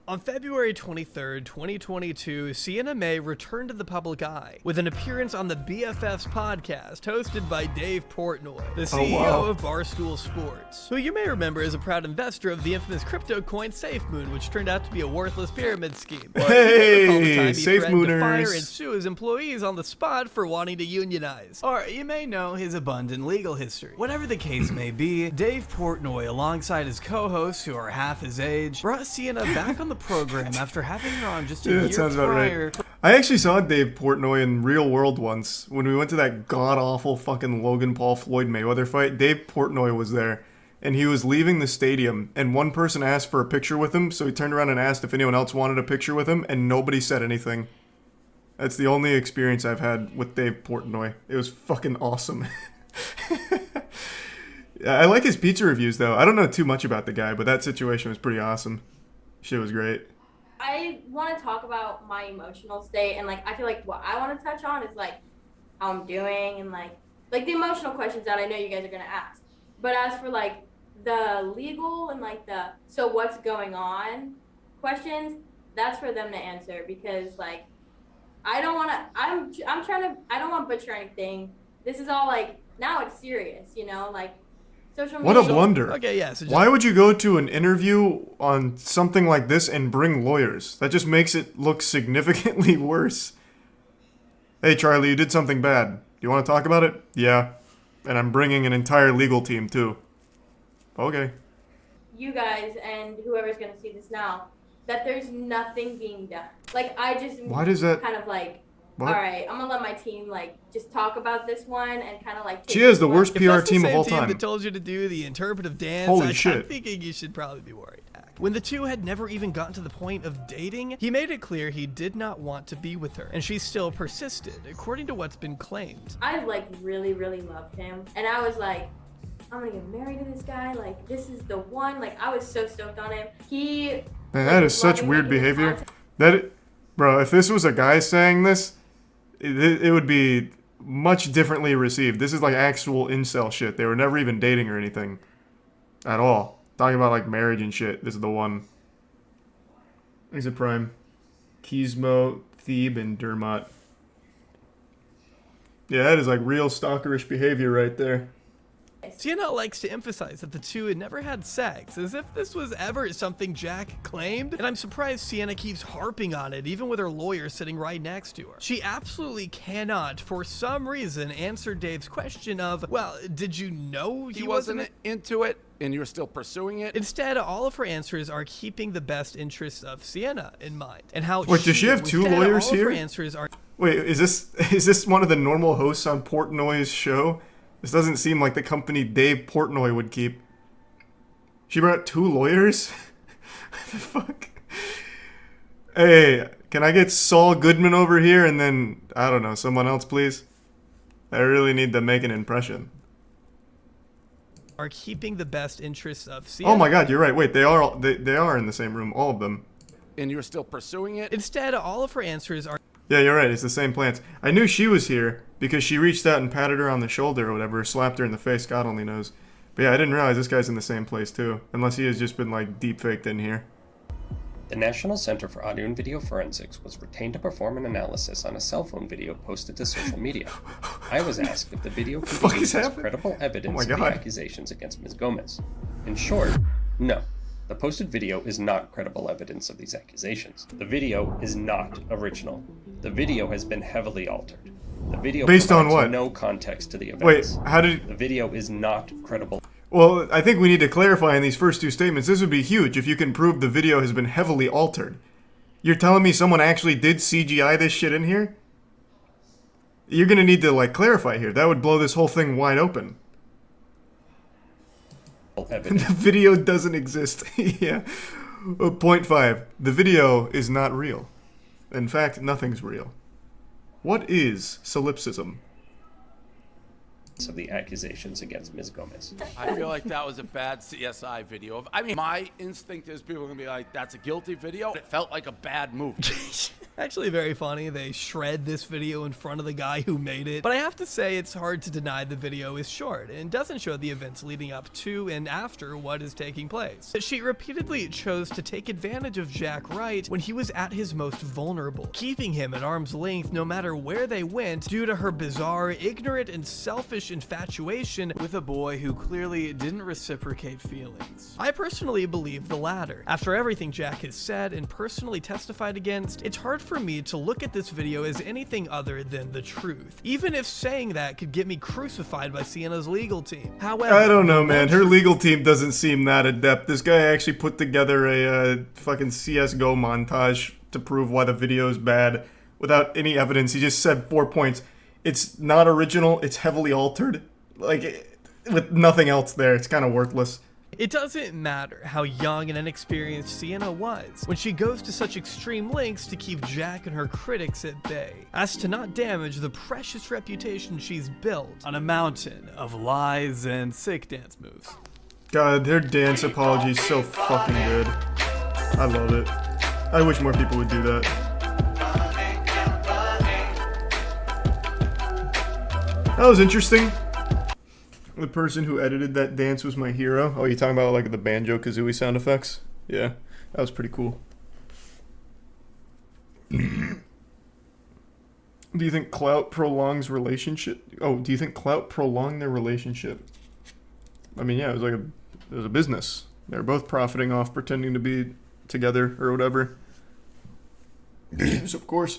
On February 23rd, 2022, Sienna May returned to the public eye with an appearance on the BFFs podcast hosted by Dave Portnoy, the CEO of Barstool Sports, who you may remember as a proud investor of the infamous crypto coin SafeMoon, which turned out to be a worthless pyramid scheme. Or Hey, you may recall the time he threatened to fire SafeMooners. and sue his employees on the spot for wanting to unionize. Or you may know his abundant legal history. Whatever the case may be, Dave Portnoy, alongside his co-hosts who are half his age, brought Sienna back on the program after having her on just a Yeah, year that sounds about prior. right. I actually saw Dave Portnoy in real world once when we went to that god-awful fucking Logan Paul Floyd Mayweather fight. Dave Portnoy was there, and he was leaving the stadium, and one person asked for a picture with him, so he turned around and asked if anyone else wanted a picture with him, and nobody said anything. That's the only experience I've had with Dave Portnoy. It was fucking awesome. I like his pizza reviews, though. I don't know too much about the guy, but that situation was pretty awesome. Shit was great. I want to talk about my emotional state, and like I feel like what I want to touch on is like how I'm doing and like the emotional questions that I know you guys are gonna ask. But as for like the legal and like the so what's going on questions, that's for them to answer, because like I don't want to. I'm trying to. I don't want to butcher anything. This is all like now it's serious, you know, like. What a blunder. Okay, yeah. So Why would you go to an interview on something like this and bring lawyers? That just makes it look significantly worse. Hey, Charlie, you did something bad. Do you want to talk about it? Yeah. And I'm bringing an entire legal team, too. Okay. You guys and whoever's going to see this now, that there's nothing being done. Like, I just Why does that- kind of like, What? all right, I'm going to let my team, like, just talk about this one and kind of, like... She has the worst If PR that's the team of same all team time. that told you to do the interpretive dance, Holy I'm shit. thinking you should probably be worried. When the two had never even gotten to the point of dating, he made it clear he did not want to be with her, and she still persisted, according to what's been claimed. I, like, really, really loved him. And I was like, I'm going to get married to this guy. Like, this is the one. Like, I was so stoked on him. He... Man, that is such weird behavior. Bro, if this was a guy saying this, it would be much differently received. This is like actual incel shit. They were never even dating or anything. At all. Talking about like marriage and shit. This is the one. Exit Prime. Keysmo, Thebe and Dermot. Yeah, that is like real stalkerish behavior right there. Sienna likes to emphasize that the two had never had sex, as if this was ever something Jack claimed, and I'm surprised Sienna keeps harping on it, even with her lawyer sitting right next to her. She absolutely cannot, for some reason, answer Dave's question of, well, did you know he wasn't into it, and you're still pursuing it? Instead, all of her answers are keeping the best interests of Sienna in mind, and how Wait, does she have two lawyers all of her here? Answers are Wait, is this one of the normal hosts on Portnoy's show? This doesn't seem like the company Dave Portnoy would keep. She brought two lawyers? What the fuck? Hey, can I get Saul Goodman over here and then, I don't know, someone else, please? I really need to make an impression. Are keeping the best interests of Sienna. Oh my god, you're right. Wait, they are in the same room, all of them. And you're still pursuing it? Instead, all of her answers are... Yeah, you're right. It's the same plants. I knew she was here because she reached out and patted her on the shoulder or whatever, slapped her in the face. God only knows. But yeah, I didn't realize this guy's in the same place too, unless he has just been like deep faked in here. The National Center for Audio and Video Forensics was retained to perform an analysis on a cell phone video posted to social media. I was asked if the video could be used as credible evidence of the accusations against Ms. Gomez. In short, no. The posted video is not credible evidence of these accusations. The video is not original. The video has been heavily altered. The video based on what? No context to the events. Wait, how did... The video is not credible. Well, I think we need to clarify in these first two statements. This would be huge if you can prove the video has been heavily altered. You're telling me someone actually did CGI this shit in here? You're gonna need to, like, clarify here. That would blow this whole thing wide open. The video doesn't exist. Yeah. Point 5. The video is not real. In fact, nothing's real. What is solipsism? Of the accusations against Ms. Gomez. I feel like that was a bad CSI video. I mean, my instinct is people are going to be like, that's a guilty video. It felt like a bad movie. Actually very funny. They shred this video in front of the guy who made it. But I have to say it's hard to deny the video is short and doesn't show the events leading up to and after what is taking place. She repeatedly chose to take advantage of Jack Wright when he was at his most vulnerable, keeping him at arm's length no matter where they went due to her bizarre, ignorant, and selfish infatuation with a boy who clearly didn't reciprocate feelings. I personally believe the latter. After everything Jack has said and personally testified against, it's hard for me to look at this video as anything other than the truth, even if saying that could get me crucified by Sienna's legal team. However, I don't know, man. Her legal team doesn't seem that adept. This guy actually put together a fucking CSGO montage to prove why the video is bad without any evidence. He just said 4 points. It's not original, it's heavily altered. Like, with nothing else there, it's kind of worthless. It doesn't matter how young and inexperienced Sienna was when she goes to such extreme lengths to keep Jack and her critics at bay, as to not damage the precious reputation she's built on a mountain of lies and sick dance moves. God, their dance apology is so fucking good. I love it. I wish more people would do that. That was interesting. The person who edited that dance was my hero. Oh, you talking about like the Banjo-Kazooie sound effects? Yeah, that was pretty cool. Do you think clout prolongs relationship? Oh, do you think clout prolonged their relationship? I mean, yeah, it was a business. They were both profiting off pretending to be together or whatever. So of course.